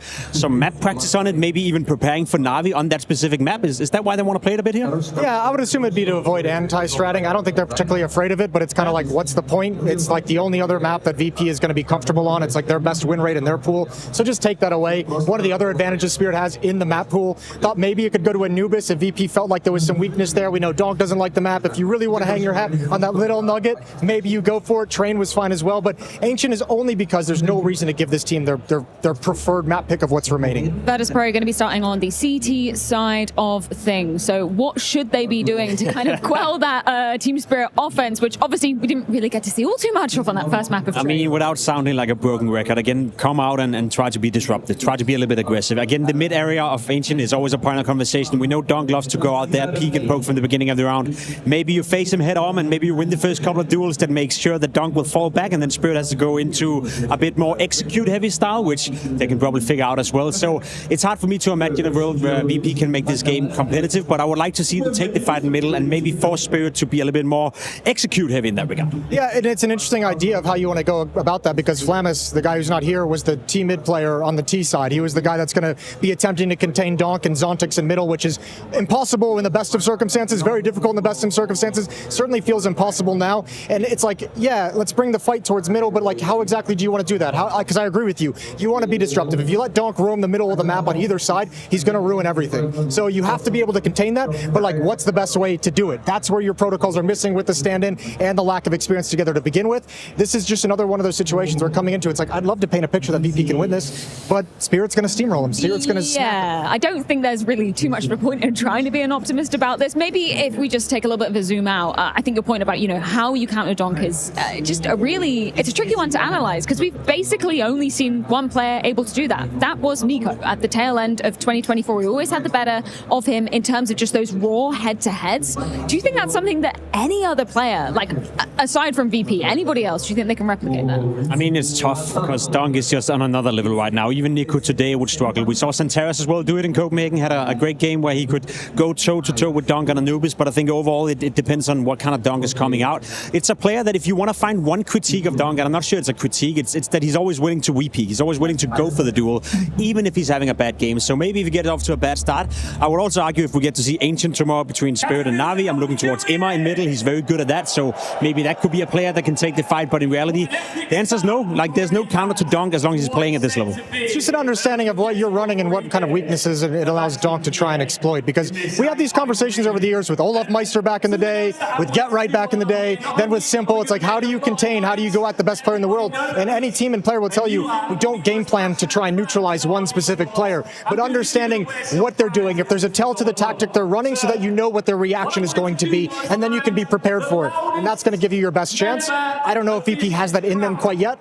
map practice on it, maybe even preparing for Na'Vi on that specific map, is that why they want to play it a bit here? Yeah, I would assume it'd be to avoid anti-stratting. I don't think they're particularly afraid of it, but it's kind of like, what's the point? It's like the only other map that VP is going to be comfortable on. It's like their best win rate in their pool. So just take that away. One of the other advantages Spirit has in the map pool, thought maybe it could go to Anubis if VP felt like there was some weakness there. We know Donk doesn't like the map. If you really want to hang your hat on that little nugget, maybe you go for it. Train was fine as well, but Ancient is only because there's no reason to give this team their preferred map pick of what's remaining. Virtus.pro are going to be starting on the CT side of things. So what should they be doing to kind of quell that Team Spirit offense, which obviously we didn't really get to see all too much of on that first map of Train? I mean, without sounding like a broken record, again, come out and try to be disruptive, try to be a little bit aggressive. Again, the mid area of Ancient is always a point of conversation. We know Donk loves to go out there, peek and poke from the beginning of the round. Maybe you face him head on and maybe you win the first couple of duels that makes sure that Donk will fall back, and then Spirit has to go into a bit more execute heavy style, which they can probably figure out as well. So it's hard for me to imagine a world where VP can make this game competitive, but I would like to see them take the fight in the middle and maybe force Spirit to be a little bit more execute heavy in that regard. Yeah, and it's an interesting idea of how you want to go about that, because Flamus, the guy who's not here, was the T mid player on the T side. He was the guy that's going to be attempting to contain Donk and Zontix in middle, which is impossible in the best of circumstances, very difficult in the best of circumstances, certainly feels impossible now. And it's like, yeah, let's bring the fight towards middle, but like, how exactly do you want to do that? Because I agree with you. You want to be disruptive. If you let Donk roam the middle of the map on either side, he's going to ruin everything. So you have to be able to contain that, but like, what's the best way to do it? That's where your protocols are missing with the stand-in and the lack of experience together to begin with. This is just another one of those situations we're coming into. It's like, I'd love to paint a picture that VP can win this, but Spirit's going to steamroll him. Spirit's going to Yeah, I don't think there's really too much of a point in trying to be an optimist about this. Maybe if we just take a little bit of a zoom out, I think your point about, you know, how you counter Donk is just it's a tricky one to analyze, because we've basically only seen one player able to do that. That was Miko at the tail end of 2024. We always had the better of him in terms of just those raw head-to-heads. Do you think that's something that any other player, like aside from VP, anybody else, do you think they can replicate that? I mean, it's tough because Donk is just on another level right now. Even Nico today would struggle. We saw Santeras as well do it in Copenhagen, had a great game where he could go toe-to-toe with Donk and Anubis, but I think overall it depends on what kind of Donk is coming out. It's a player that if you want to find one critique of Donk, and I'm not sure it's a critique, it's that he's always willing to weep. He's always willing to go for the duel, even if he's having a bad game. So maybe if you get off to a bad start, I would also argue if we get to see Ancient tomorrow between Spirit and Na'Vi, I'm looking towards Emma in middle. He's very good at that, so maybe that could be a player that can take the fight, but in reality, the answer is no. Like, there's no counter to Donk as long as he's playing at this level. It's just an understanding of what you're running and what kind of weaknesses it allows Donk to try and exploit, because we had these conversations over the years with Olaf Meister back in the day, with Get Right back in the day, then with Simple. It's like, how do you contain, how do you go at the best player in the world? And any team and player will tell you, we don't game plan to try and neutralize one specific player, but understanding what they're doing, if there's a tell to the tactic they're running, so that you know what their reaction is going to be, and then you can be prepared for it. And that's going to give you your best chance. I don't know if VP has that in them quite yet.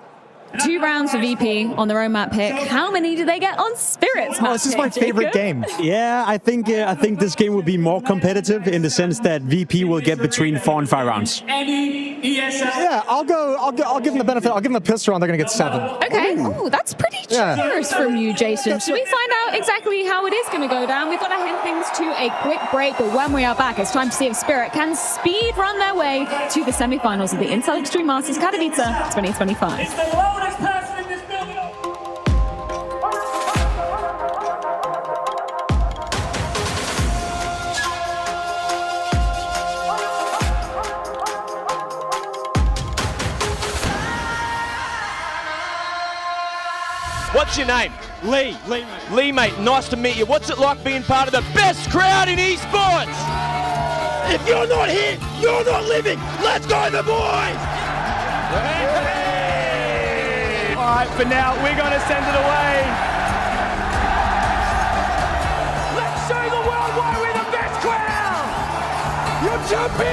2 rounds for VP on their own map pick. How many do they get on Spirit's map This is my favorite game. Yeah, I think this game will be more competitive in the sense that VP will get between 4 and 5 rounds. Yeah, I'll give them the benefit. I'll give them a pistol round. They're going to get 7. Okay. Oh, that's pretty generous from you, Jason. Should we find out exactly how it is going to go down? We've got to hand things to a quick break, but when we are back, it's time to see if Spirit can speed run their way to the semifinals of the Intel Extreme Masters Katowice 2025. What's your name? Lee. Lee, mate, nice to meet you. What's it like being part of the best crowd in esports? If you're not here, you're not living. Let's go, the boys! All right, for now, we're going to send it away champion!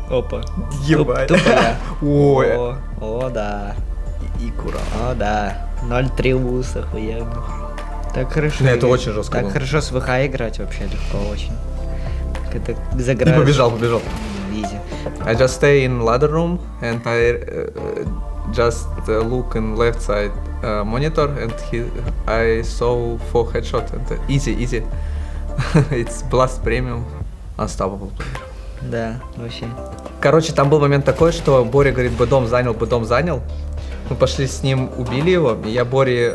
Опа. Ебать. Тупо я. Ой. О, да. И кура. О, да. 0-3 луз, охуенно. Так хорошо. Не, это очень жестко Так было. хорошо с ВХ играть вообще легко очень. Когда И заграешь. побежал. Изи. I just stay in ladder room and I just look in left side monitor and I saw 4 headshot and easy. It's blast premium, unstoppable player. Да, вообще. Короче, там был момент такой, что Боря говорит, бэдом занял. Мы пошли с ним, убили его, и я Боре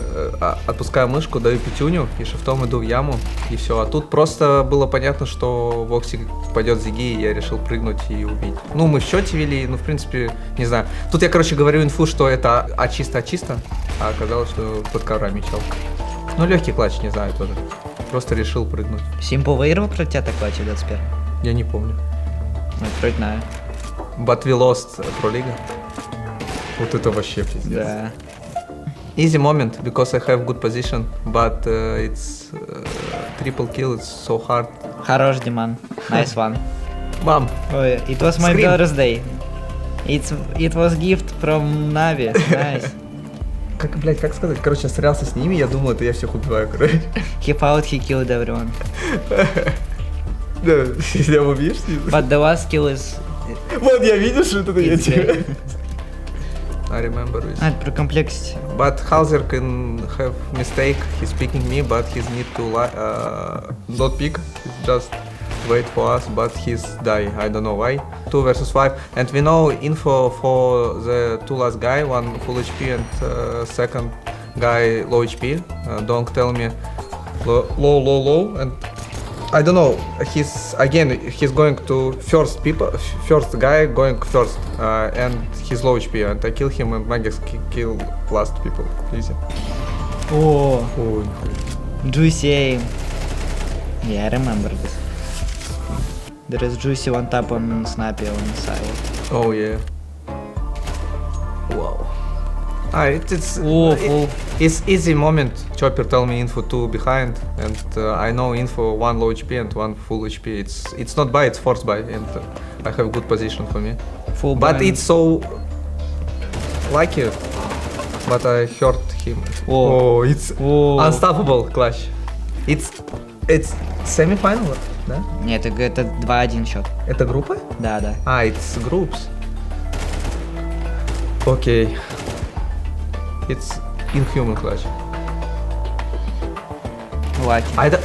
отпускаю мышку, даю пятюню, и шифтом иду в яму, и все. А тут просто было понятно, что Вокси пойдет зиги, и я решил прыгнуть и убить. Ну, мы в счете вели, ну, в принципе, не знаю. Тут я, короче, говорю инфу, что это чисто, а оказалось, что под коврами чел. Ну, легкий клатч, не знаю тоже. Просто решил прыгнуть. Симпл выиграл против тебя так клатч в 21? Я не помню. Ну, вроде знаю. But we lost Pro League. Вот это вообще пиздец. Да. Easy moment because I have good position, but it's triple kill. It's so hard. Хорош, Диман. Nice one. Mom. Ой, it was my Scream. birthday. It was gift from Navi. Nice. Как сказать? Короче, я стрелялся с ними, я думал, это я всех убиваю, короче. He fought, he killed everyone. Да, я убьешь? But the last kill is... Вот, я видел, что это я тебе. I remember it. А, про complexity. But Hauser can have mistake. He's picking me, but he's need to not pick. He's just wait for us, but he's die. I don't know why. 2 versus 5, and we know info for the 2 last guy. One full HP and second guy low HP. Don't tell me low, and I don't know. He's going to first guy going first, and he's low HP, and I kill him, and Magus kill last people. Easy. Oh, Oh, juicy aim. Yeah, I remember this. There is juicy one tap on Snappy on the side. oh yeah. Wow. It's easy moment. Chopper tell me info 2 behind, and I know info 1 low HP and 1 full HP. It's not buy, it's forced buy, and I have good position for me. Full but buy. it's so lucky. But I hurt him. Oh. It's unstoppable clutch. It's semifinal, да? Нет, это 2-1 счет. Это группы? Да. It's groups. Okay. It's inhuman clutch. Lucky.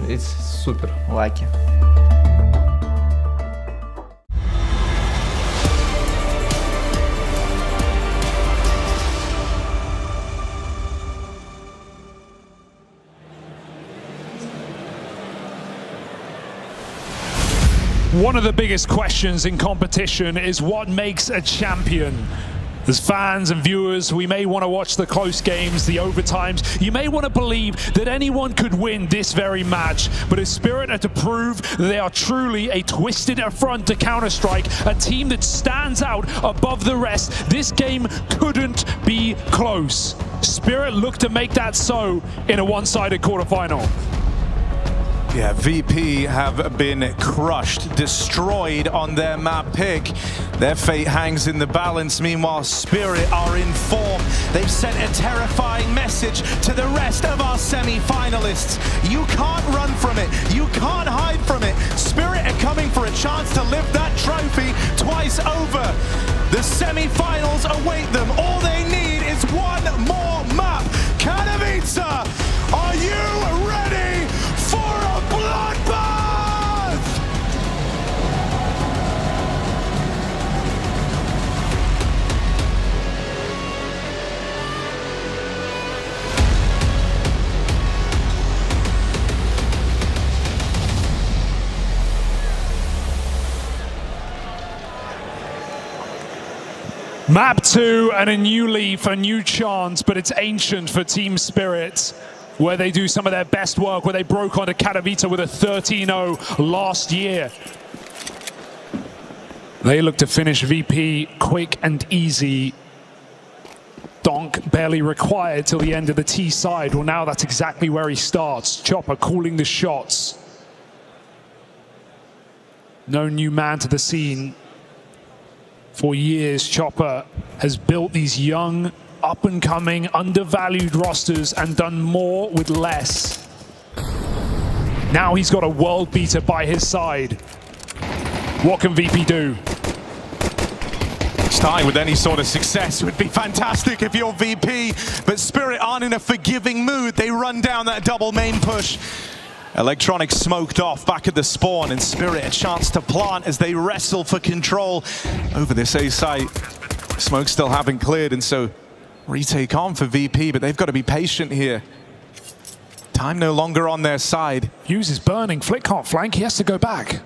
It's super. Lucky. One of the biggest questions in competition is what makes a champion. As fans and viewers, we may want to watch the close games, the overtimes. You may want to believe that anyone could win this very match, but if Spirit are to prove that they are truly a twisted affront to Counter-Strike, a team that stands out above the rest, this game couldn't be close. Spirit look to make that so in a one-sided quarterfinal. Yeah, VP have been crushed, destroyed on their map pick. Their fate hangs in the balance. Meanwhile, Spirit are in form. They've sent a terrifying message to the rest of our semi-finalists. You can't run from it. You can't hide from it. Spirit are coming for a chance to lift that trophy twice over. The semi-finals await them. All they need is one more map. Katowice, are you ready for a bloodbath? Map 2 and a new leaf, a new chance, but it's ancient for Team Spirit, where they do some of their best work, where they broke onto Katowice with a 13-0 last year. They look to finish VP quick and easy. Donk barely required till the end of the T side. Well, now that's exactly where he starts. Chopper calling the shots. No new man to the scene. For years, Chopper has built these young, up-and-coming, undervalued rosters and done more with less. Now he's got a world beater by his side. What can VP do? Starting with any sort of success would be fantastic if you're VP, but Spirit aren't in a forgiving mood. They run down that double main push. Electronic smoked off back at the spawn, and Spirit a chance to plant as they wrestle for control over this A site. Smoke still haven't cleared, and so retake on for VP, but they've got to be patient here. Time no longer on their side. Fuse is burning. Flick can't flank. He has to go back.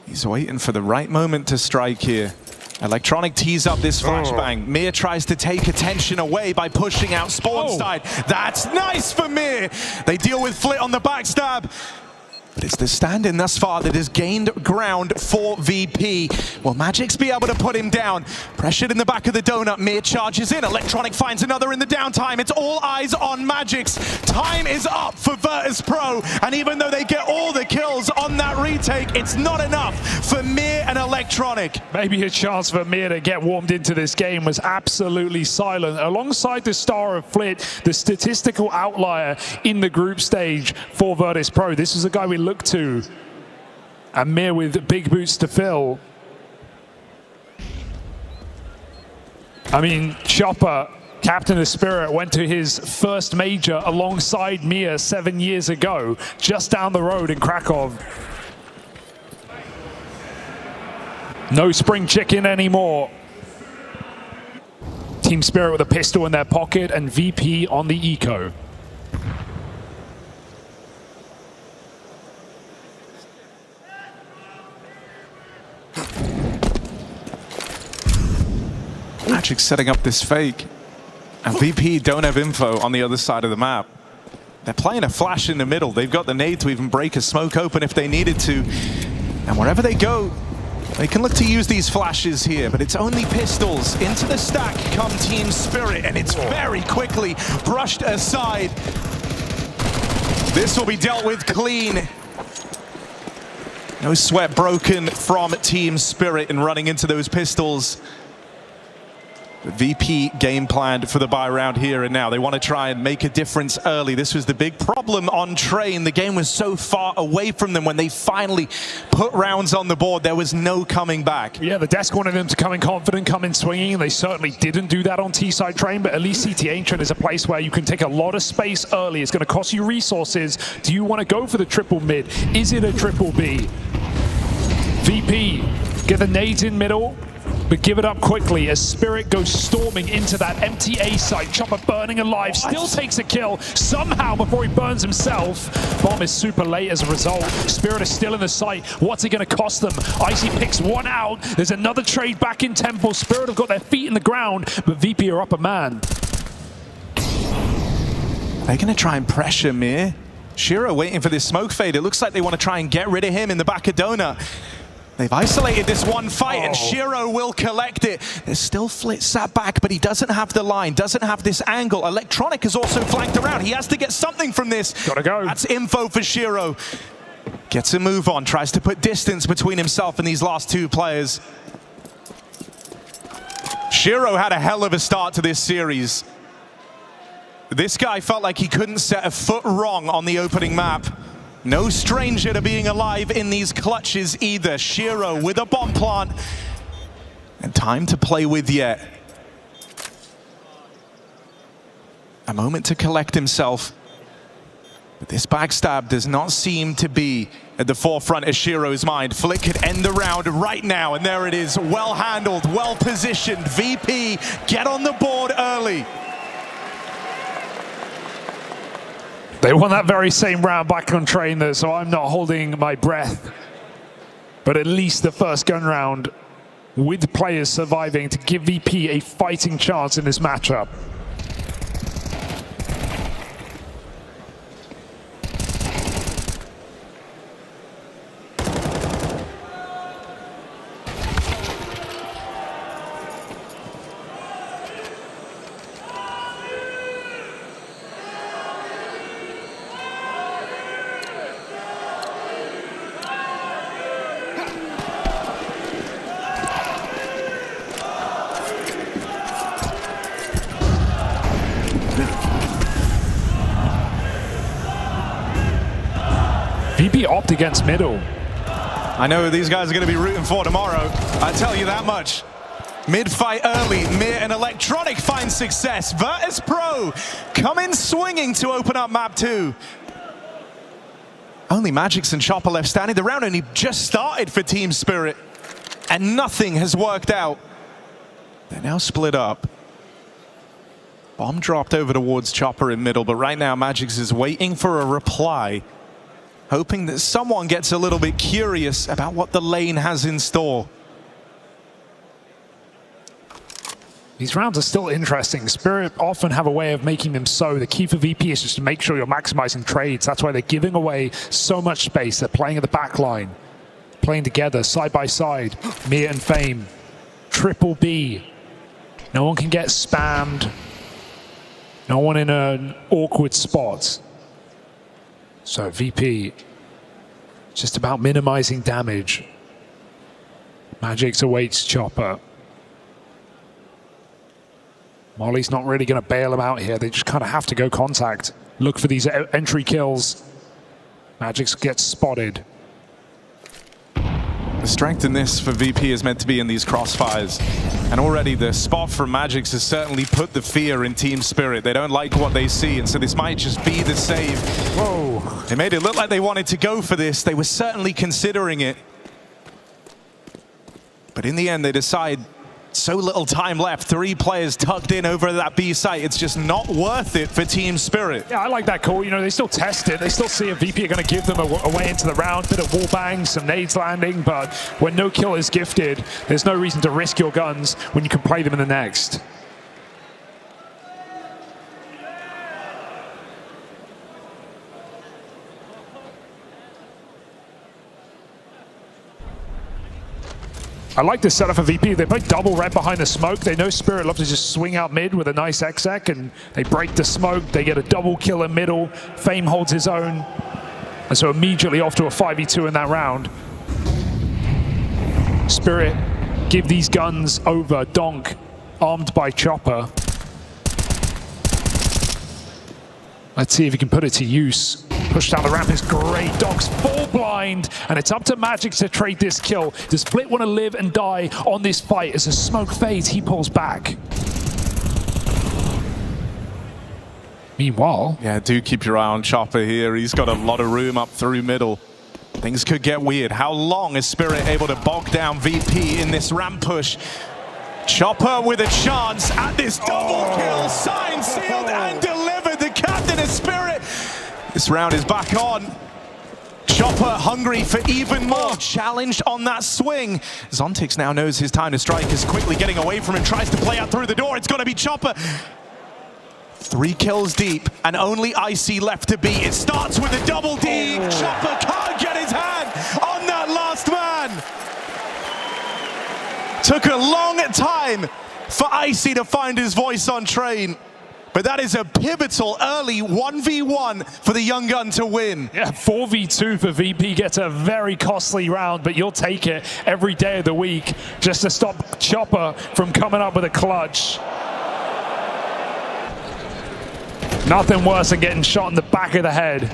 He's waiting for the right moment to strike here. Electronic tees up this flashbang. Mir tries to take attention away by pushing out spawn side. That's nice for Mir. They deal with Flit on the backstab. But it's the stand-in thus far that has gained ground for VP. Will Magix be able to put him down? Pressured in the back of the donut, Mir charges in. Electronic finds another in the downtime. It's all eyes on Magix. Time is up for Virtus.pro, and even though they get all the kills on that retake, it's not enough for Mir and Electronic. Maybe a chance for Mir to get warmed into this game was absolutely silent. Alongside the star of Flit, the statistical outlier in the group stage for Virtus.pro. This is a guy we look to, and Mir with big boots to fill. I mean, Chopper, captain of Spirit, went to his first major alongside Mir 7 years ago, just down the road in Krakow. No spring chicken anymore. Team Spirit with a pistol in their pocket and VP on the eco. Magix setting up this fake, and VP don't have info on the other side of the map. They're playing a flash in the middle. They've got the nade to even break a smoke open if they needed to. And wherever they go, they can look to use these flashes here, but it's only pistols. Into the stack come Team Spirit, and it's very quickly brushed aside. This will be dealt with clean. No sweat broken from Team Spirit in running into those pistols. The VP game planned for the buy round here and now. They want to try and make a difference early. This was the big problem on Train. The game was so far away from them when they finally put rounds on the board. There was no coming back. Yeah, the desk wanted them to come in confident, come in swinging, and they certainly didn't do that on T-side Train, but at least CT Ancient is a place where you can take a lot of space early. It's going to cost you resources. Do you want to go for the triple mid? Is it a triple B? VP, get the nades in middle. but give it up quickly as Spirit goes storming into that empty A site. Chopper burning alive, still takes a kill somehow before he burns himself. Bomb is super late as a result. Spirit is still in the site. What's it going to cost them? Icy picks one out. There's another trade back in Temple. Spirit have got their feet in the ground, but VP are up a man. They're going to try and pressure Mir. Shiro waiting for this smoke fade. It looks like they want to try and get rid of him in the back of Donut. They've isolated this one fight, and Shiro will collect it. There's still Flit sat back, but he doesn't have the line, doesn't have this angle. Electronic is also flanked around. He has to get something from this. Gotta go. That's info for Shiro. Gets a move on, tries to put distance between himself and these last two players. Shiro had a hell of a start to this series. This guy felt like he couldn't set a foot wrong on the opening map. No stranger to being alive in these clutches either. Shiro with a bomb plant. And time to play with yet. A moment to collect himself. But this backstab does not seem to be at the forefront of Shiro's mind. Flick could end the round right now, and there it is. Well handled, well positioned. VP get on the board early. They won that very same round back on train though, so I'm not holding my breath. But at least the first gun round with players surviving to give VP a fighting chance in this matchup. VP opt against middle. I know these guys are going to be rooting for tomorrow. I tell you that much. Mid-fight early, Mir and Electronic find success. Virtus.pro coming swinging to open up map 2. Only Magix and Chopper left standing. The round only just started for Team Spirit, and nothing has worked out. They're now split up. Bomb dropped over towards Chopper in middle, but right now Magix is waiting for a reply, hoping that someone gets a little bit curious about what the lane has in store. These rounds are still interesting. Spirit often have a way of making them so. The key for VP is just to make sure you're maximizing trades. That's why they're giving away so much space. They're playing at the back line, playing together, side by side. Mir and Fame, triple B. No one can get spammed. No one in an awkward spot. So VP, just about minimizing damage. Magix awaits Chopper. Molly's not really going to bail him out here. They just kind of have to go contact. Look for these entry kills. Magix gets spotted. The strength in this for VP is meant to be in these crossfires. And already the spot from Magix has certainly put the fear in Team Spirit. They don't like what they see, and so this might just be the save. Whoa. They made it look like they wanted to go for this. They were certainly considering it. But in the end, they decide so little time left. 3 players tucked in over that B site. It's just not worth it for Team Spirit. Yeah, I like that call. You know, they still test it. They still see if VP are going to give them a way into the round. Bit of wall bangs, some nades landing, but when no kill is gifted, there's no reason to risk your guns when you can play them in the next. I like this setup for VP. They play double red behind the smoke. They know Spirit love to just swing out mid with a nice exec, and they break the smoke. They get a double kill in middle. Fame holds his own. And so immediately off to a 5v2 in that round. Spirit give these guns over. Donk armed by Chopper. Let's see if he can put it to use. Push down the ramp is great. Donk's full blind, and it's up to Magix to trade this kill. Does Split want to live and die on this fight? As the smoke fades, he pulls back. Meanwhile... Yeah, do keep your eye on Chopper here. He's got a lot of room up through middle. Things could get weird. How long is Spirit able to bog down VP in this ramp push? Chopper with a chance at this double kill, signed, sealed, and delivered. The captain of Spirit. This round is back on. Chopper hungry for even more. Challenged on that swing. Zontix now knows his time to strike, is quickly getting away from him, tries to play out through the door. It's going to be Chopper. 3 kills deep, and only Icy left to beat. It starts with a double D. Chopper can't get his hand on that last man. Took a long time for Icy to find his voice on train. But that is a pivotal early 1v1 for the young gun to win. Yeah, 4v2 for VP gets a very costly round, but you'll take it every day of the week just to stop Chopper from coming up with a clutch. Nothing worse than getting shot in the back of the head.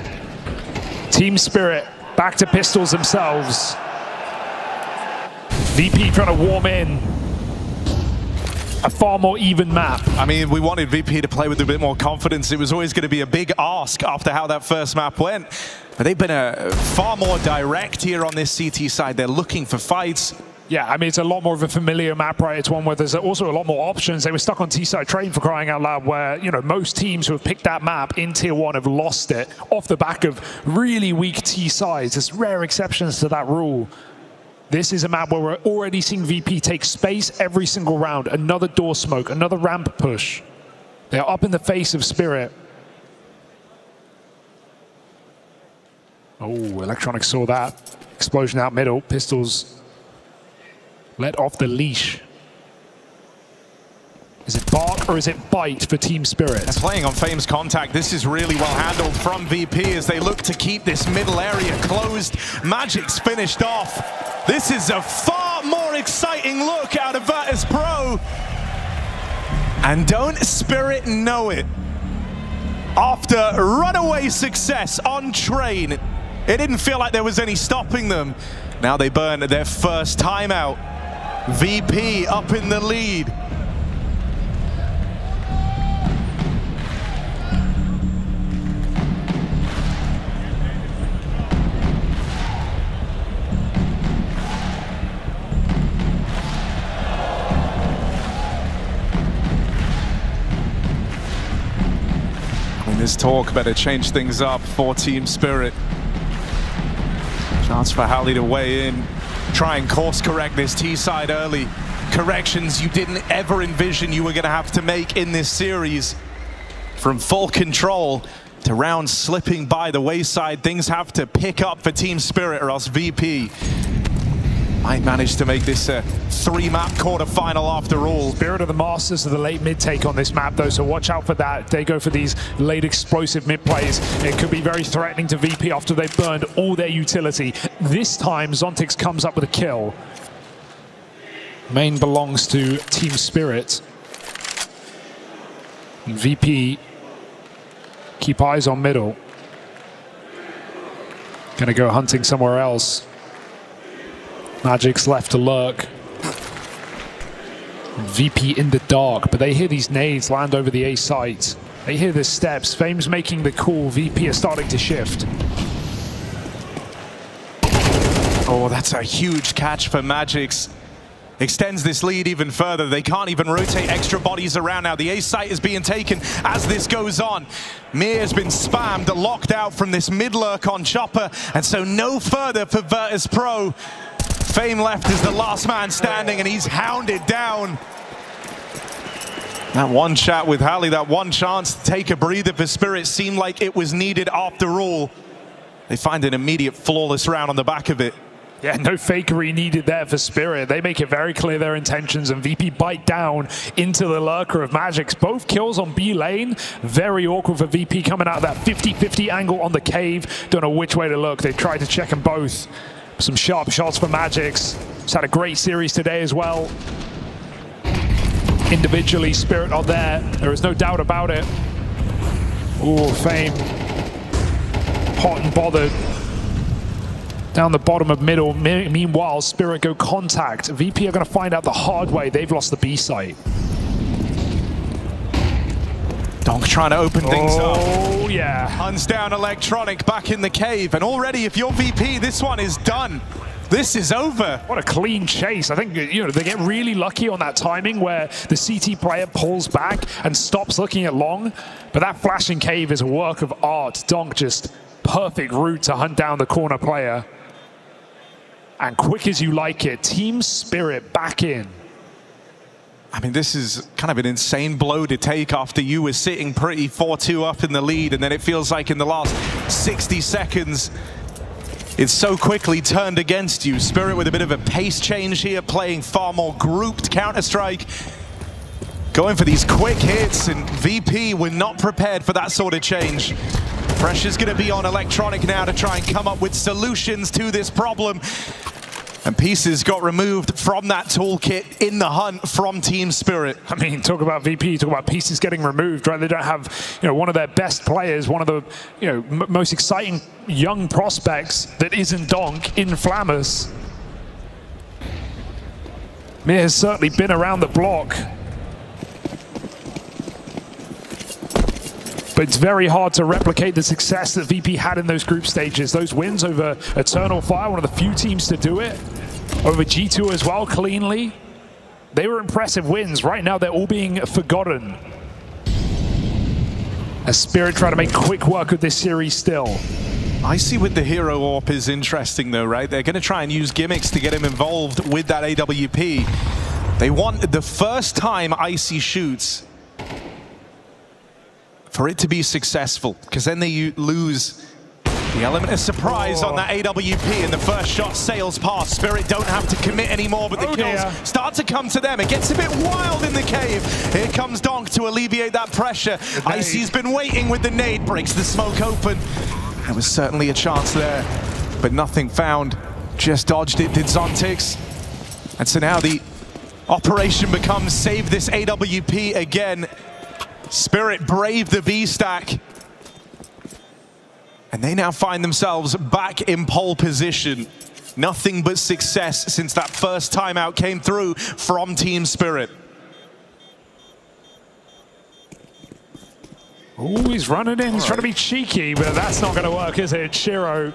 Team Spirit back to pistols themselves. VP trying to warm in. A far more even map. I mean, we wanted VP to play with a bit more confidence. It was always going to be a big ask after how that first map went. But they've been far more direct here on this CT side. They're looking for fights. Yeah, I mean, it's a lot more of a familiar map, right? It's one where there's also a lot more options. They were stuck on T-side train, for crying out loud, where, you know, most teams who have picked that map in Tier 1 have lost it off the back of really weak T-sides. There's rare exceptions to that rule. This is a map where we're already seeing VP take space every single round. Another door smoke, another ramp push. They're up in the face of Spirit. Oh, Electronic saw that. Explosion out middle. Pistols let off the leash. Is it bark or is it bite for Team Spirit? They're playing on Fame's contact. This is really well handled from VP as they look to keep this middle area closed. Magic's finished off. This is a far more exciting look out of Virtus.pro. And don't Spirit know it? After runaway success on train, it didn't feel like there was any stopping them. Now they burn their first timeout. VP up in the lead. This talk better change things up for Team Spirit. Chance for Halley to weigh in, try and course correct this T-side early. Corrections you didn't ever envision you were going to have to make in this series. From full control to rounds slipping by the wayside, things have to pick up for Team Spirit or else VP might manage to make this a 3-map quarterfinal after all. Spirit of the masters of the late mid take on this map though, so watch out for that. They go for these late explosive mid plays. It could be very threatening to VP after they've burned all their utility. This time Zontix comes up with a kill. Main belongs to Team Spirit. And VP keep eyes on middle. Gonna go hunting somewhere else. Magic's left to lurk. VP in the dark, but they hear these nades land over the A site. They hear the steps. Fame's making the call. VP is starting to shift. Oh, that's a huge catch for Magic's. Extends this lead even further. They can't even rotate extra bodies around now. The A site is being taken as this goes on. Mir has been spammed, locked out from this mid-lurk on Chopper, and so no further for Virtus.pro. Fame left as the last man standing, and he's hounded down. That one chat with Halley, that one chance to take a breather for Spirit seemed like it was needed after all. They find an immediate flawless round on the back of it. Yeah, no fakery needed there for Spirit. They make it very clear their intentions, and VP bite down into the lurker of Magic's. Both kills on B lane. Very awkward for VP coming out of that 50-50 angle on the cave. Don't know which way to look. They tried to check them both. Some sharp shots for Magic's. Just had a great series today as well. Individually, Spirit are there. There is no doubt about it. Ooh, Fame. Hot and bothered. Down the bottom of middle. Meanwhile, Spirit go contact. VP are going to find out the hard way. They've lost the B site. Donk trying to open things up. Oh, yeah. Hunts down Electronic back in the cave. And already, if you're VP, this one is done. This is over. What a clean chase. I think, they get really lucky on that timing where the CT player pulls back and stops looking at long. But that flashing cave is a work of art. Donk just perfect route to hunt down the corner player. And quick as you like it, Team Spirit back in. I mean, this is kind of an insane blow to take after you were sitting pretty 4-2 up in the lead, and then it feels like in the last 60 seconds, it's so quickly turned against you. Spirit with a bit of a pace change here, playing far more grouped Counter-Strike, going for these quick hits, and VP were not prepared for that sort of change. Pressure's going to be on Electronic now to try and come up with solutions to this problem. And pieces got removed from that toolkit in the hunt from Team Spirit. I mean, talk about VP, talk about pieces getting removed, right? They don't have, one of their best players, one of the, most exciting young prospects that isn't Donk in Flammers. Mir has certainly been around the block. But it's very hard to replicate the success that VP had in those group stages. Those wins over Eternal Fire, one of the few teams to do it. Over G2 as well, cleanly. They were impressive wins. Right now, they're all being forgotten. As Spirit try to make quick work of this series still. IC with the Hero AWP is interesting though, right? They're going to try and use gimmicks to get him involved with that AWP. They want the first time IC shoots for it to be successful, because then they lose the element of surprise on that AWP, and the first shot sails past. Spirit don't have to commit anymore, but the kills start to come to them. It gets a bit wild in the cave. Here comes Donk to alleviate that pressure. IC's been waiting with the nade, breaks the smoke open. There was certainly a chance there, but nothing found. Just dodged it, did Zontix. And so now the operation becomes save this AWP again. Spirit braved the V-stack. And they now find themselves back in pole position. Nothing but success since that first timeout came through from Team Spirit. Oh, he's running in. He's trying to be cheeky, but that's not going to work, is it? Shiro.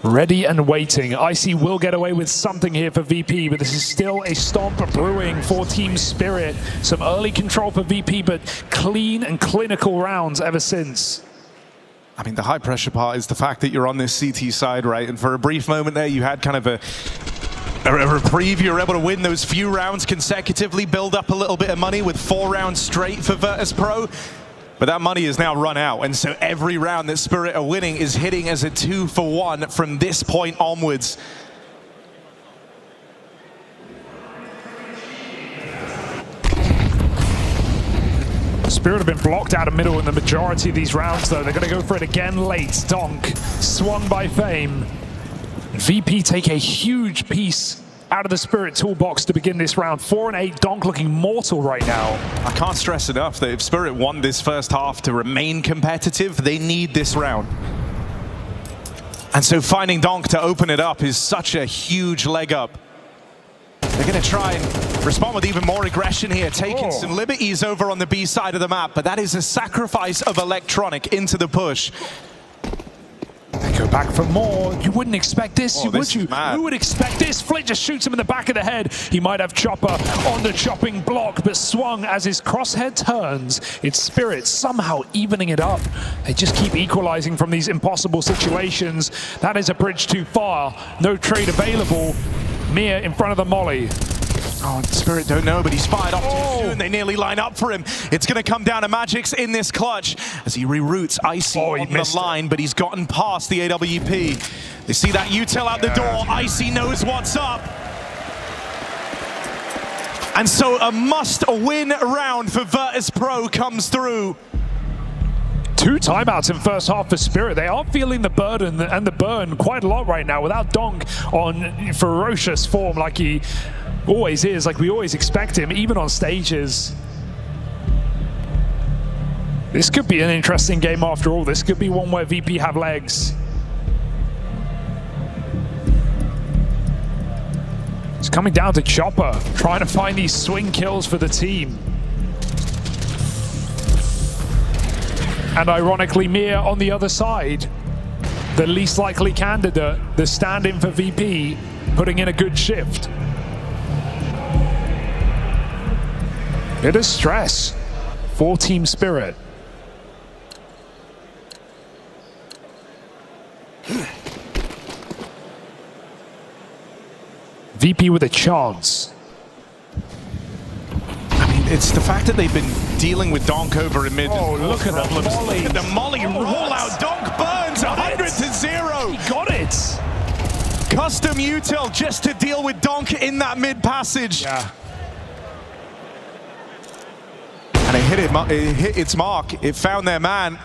Ready and waiting. IC will get away with something here for VP, but this is still a stomp brewing for Team Spirit. Some early control for VP, but clean and clinical rounds ever since. I mean, the high pressure part is the fact that you're on this CT side, right? And for a brief moment there, you had kind of a reprieve. You were able to win those few rounds consecutively, build up a little bit of money with 4 rounds straight for Virtus.pro. But that money is now run out, and so every round that Spirit are winning is hitting as a 2-for-1 from this point onwards. Spirit have been blocked out of middle in the majority of these rounds, though. They're going to go for it again late. Donk swung by Fame. VP take a huge piece out of the Spirit toolbox to begin this round. 4 and 8, Donk looking mortal right now. I can't stress enough that if Spirit want this first half to remain competitive, they need this round. And so finding Donk to open it up is such a huge leg up. They're going to try and respond with even more aggression here, taking some liberties over on the B side of the map, but that is a sacrifice of Electronic into the push. They go back for more. You wouldn't expect this, would you? Mad. Who would expect this? Flick just shoots him in the back of the head. He might have Chopper on the chopping block, but swung as his crosshair turns. It's Spirit somehow evening it up. They just keep equalizing from these impossible situations. That is a bridge too far. No trade available. Mir in front of the molly. Oh, Spirit don't know, but he's fired up too soon. They nearly line up for him. It's going to come down to Magix in this clutch as he reroutes Icy on the line, but he's gotten past the AWP. They see that util out the door. Icy knows what's up. And so a must-win round for Virtus.pro comes through. 2 timeouts in first half for Spirit. They are feeling the burden and the burn quite a lot right now without Donk on ferocious form like he always is, like we always expect him, even on stages. This could be an interesting game after all. This could be one where VP have legs. It's coming down to Chopper, trying to find these swing kills for the team. And ironically, Mir on the other side, the least likely candidate, the stand-in for VP, putting in a good shift. Bit of stress for Team Spirit. VP with a chance. I mean, it's the fact that they've been dealing with Donk over in mid. Oh, look at the molly. Look at the molly roll out. Donk burns 100-0. He got it. Custom util just to deal with Donk in that mid passage. Yeah. And it hit its mark. It found their man.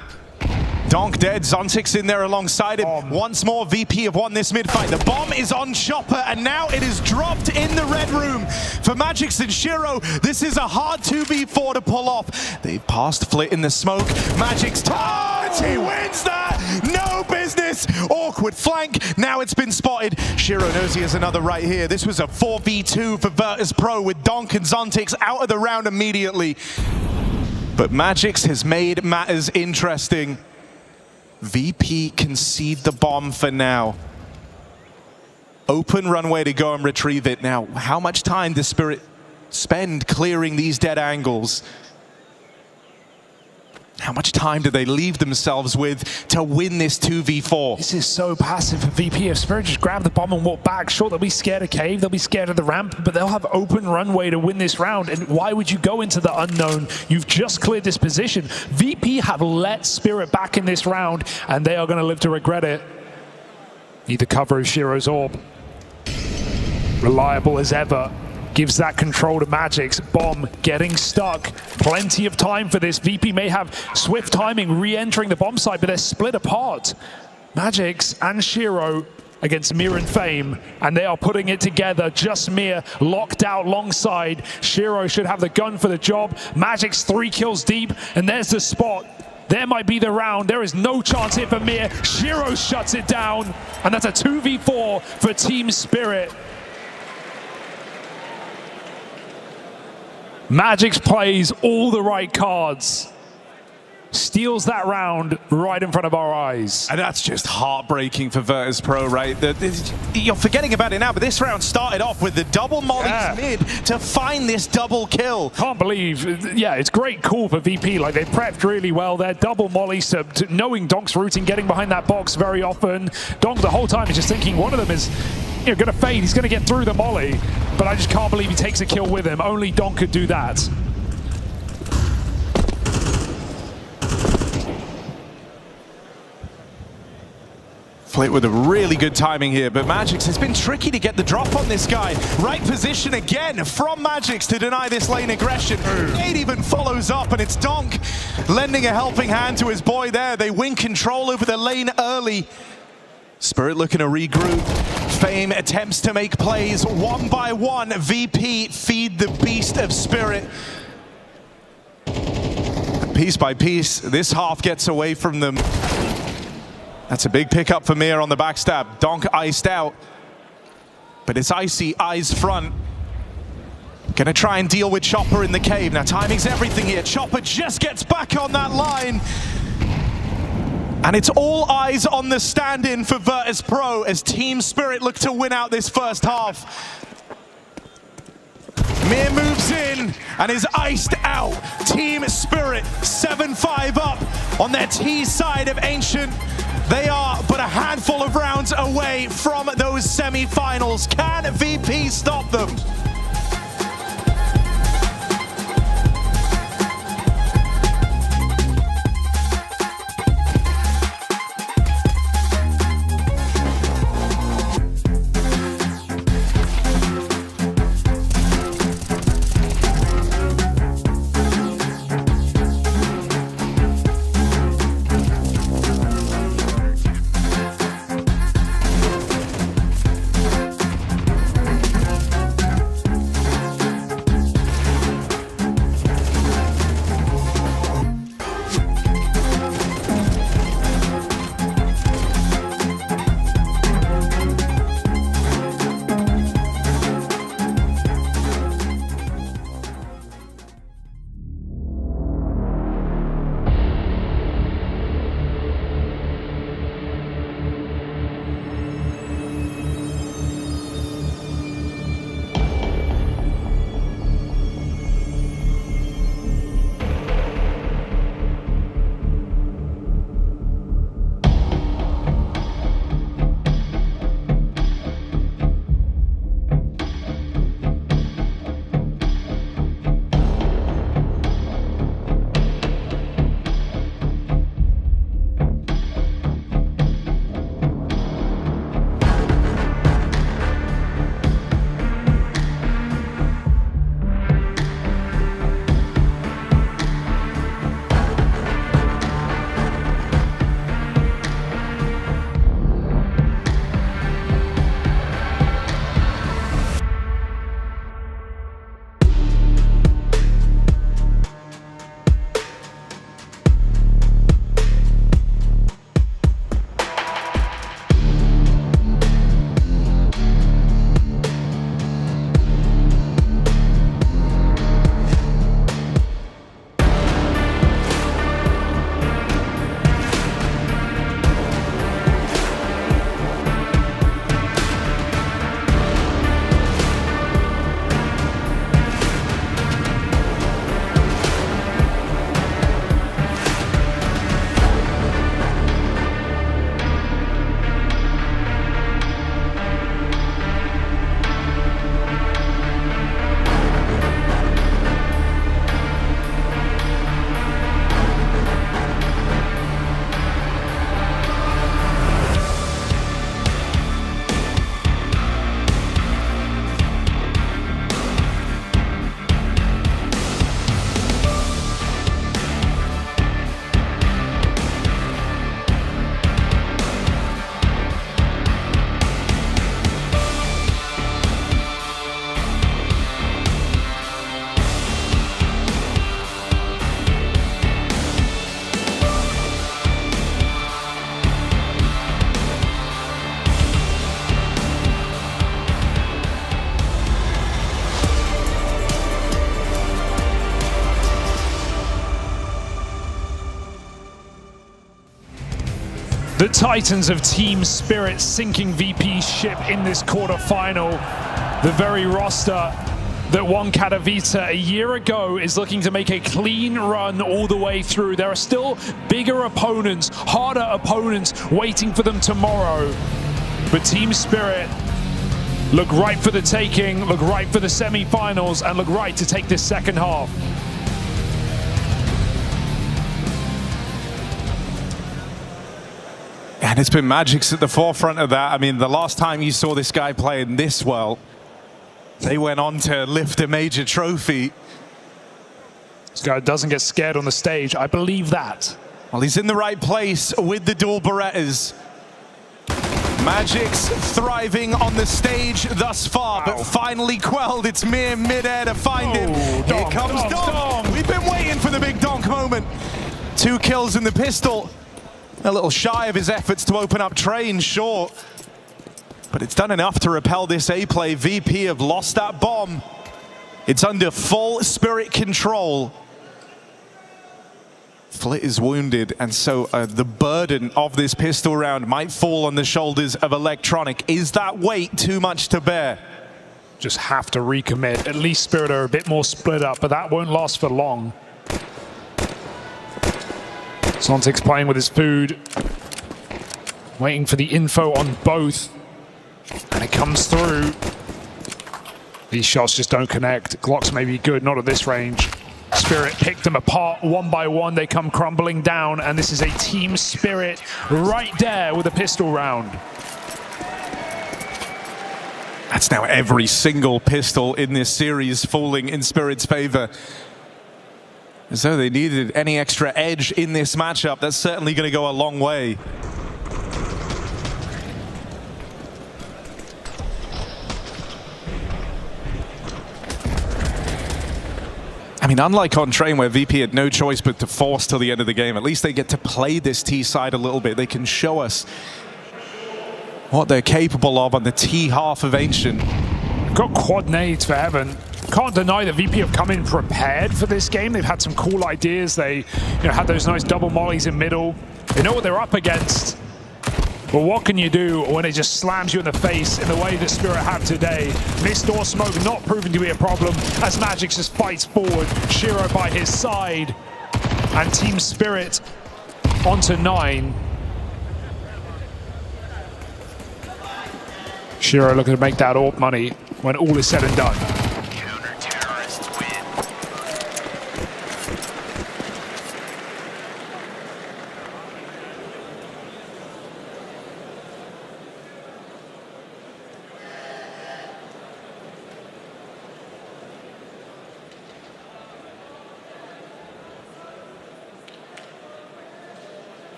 Donk dead, Zontix in there alongside him. Once more, VP have won this mid-fight. The bomb is on Chopper, and now it is dropped in the red room. For Magix and Shiro, this is a hard 2v4 to pull off. They've passed Flit in the smoke. Magix turns, he wins that! No business! Awkward flank, now it's been spotted. Shiro knows he has another right here. This was a 4v2 for Virtus.pro with Donk and Zontix out of the round immediately. But Magix has made matters interesting. VP concede the bomb for now. Open runway to go and retrieve it. Now, how much time does Spirit spend clearing these dead angles? How much time do they leave themselves with to win this 2v4? This is so passive for VP. If Spirit just grab the bomb and walk back, sure, they'll be scared of cave, they'll be scared of the ramp, but they'll have open runway to win this round. And why would you go into the unknown? You've just cleared this position. VP have let Spirit back in this round, and they are going to live to regret it. Need the cover of Shiro's orb. Reliable as ever. Gives that control to Magix. Bomb getting stuck. Plenty of time for this. VP may have swift timing re-entering the bomb site, but they're split apart. Magix and Shiro against Mir and Fame, and they are putting it together. Just Mir locked out alongside. Shiro should have the gun for the job. Magix 3 kills deep, and there's the spot. There might be the round. There is no chance here for Mir. Shiro shuts it down, and that's a 2v4 for Team Spirit. Magix plays all the right cards, steals that round right in front of our eyes. And that's just heartbreaking for Virtus.pro, right? You're forgetting about it now, but this round started off with the double mollies mid to find this double kill. Can't believe, yeah, it's great call for VP. Like, they prepped really well there. Double mollies to knowing Donk's routing, getting behind that box very often. Donk the whole time is just thinking one of them is going to fade. He's going to get through the molly, but I just can't believe he takes a kill with him. Only Donk could do that. Flit with a really good timing here, but Magix has been tricky to get the drop on this guy. Right position again from Magix to deny this lane aggression. Nate even follows up, and it's Donk lending a helping hand to his boy there. They win control over the lane early. Spirit looking to regroup. Fame attempts to make plays one by one. VP feed the beast of Spirit. Piece by piece, this half gets away from them. That's a big pickup for Mir on the backstab. Donk iced out, but it's Icy, eyes front. Gonna try and deal with Chopper in the cave. Now timing's everything here. Chopper just gets back on that line. And it's all eyes on the stand-in for Virtus.pro as Team Spirit look to win out this first half. Mir moves in and is iced out. Team Spirit 7-5 up on their T side of Ancient. They are but a handful of rounds away from those semi-finals. Can VP stop them? The Titans of Team Spirit sinking VP's ship in this quarterfinal. The very roster that won Katowice a year ago is looking to make a clean run all the way through. There are still bigger opponents, harder opponents waiting for them tomorrow. But Team Spirit look right for the taking, look right for the semi-finals, and look right to take this second half. And it's been Magic's at the forefront of that. I mean, the last time you saw this guy playing this well, they went on to lift a major trophy. This guy doesn't get scared on the stage. I believe that. Well, he's in the right place with the dual Berettas. Magic's thriving on the stage thus far, but finally quelled. It's mere mid-air to find him. Here comes Donk. We've been waiting for the big Donk moment. 2 kills in the pistol. A little shy of his efforts to open up train, sure. But it's done enough to repel this A-play. VP have lost that bomb. It's under full Spirit control. Flit is wounded, and so the burden of this pistol round might fall on the shoulders of Electronic. Is that weight too much to bear? Just have to recommit. At least Spirit are a bit more split up, but that won't last for long. Sontic's playing with his food, waiting for the info on both, and it comes through. These shots just don't connect. Glocks may be good, not at this range. Spirit picked them apart one by one. They come crumbling down, and this is a Team Spirit right there with a pistol round. That's now every single pistol in this series falling in Spirit's favor. As though they needed any extra edge in this matchup. That's certainly going to go a long way. I mean, unlike on Train, where VP had no choice but to force till the end of the game, at least they get to play this T side a little bit. They can show us what they're capable of on the T half of Ancient. Got quad nades for Heaven. Can't deny that VP have come in prepared for this game. They've had some cool ideas. They had those nice double mollies in middle. They know what they're up against. But what can you do when it just slams you in the face in the way that Spirit have today? Missed door smoke not proving to be a problem as Magix just fights forward. Shiro by his side. And Team Spirit onto 9. Shiro looking to make that AWP money when all is said and done.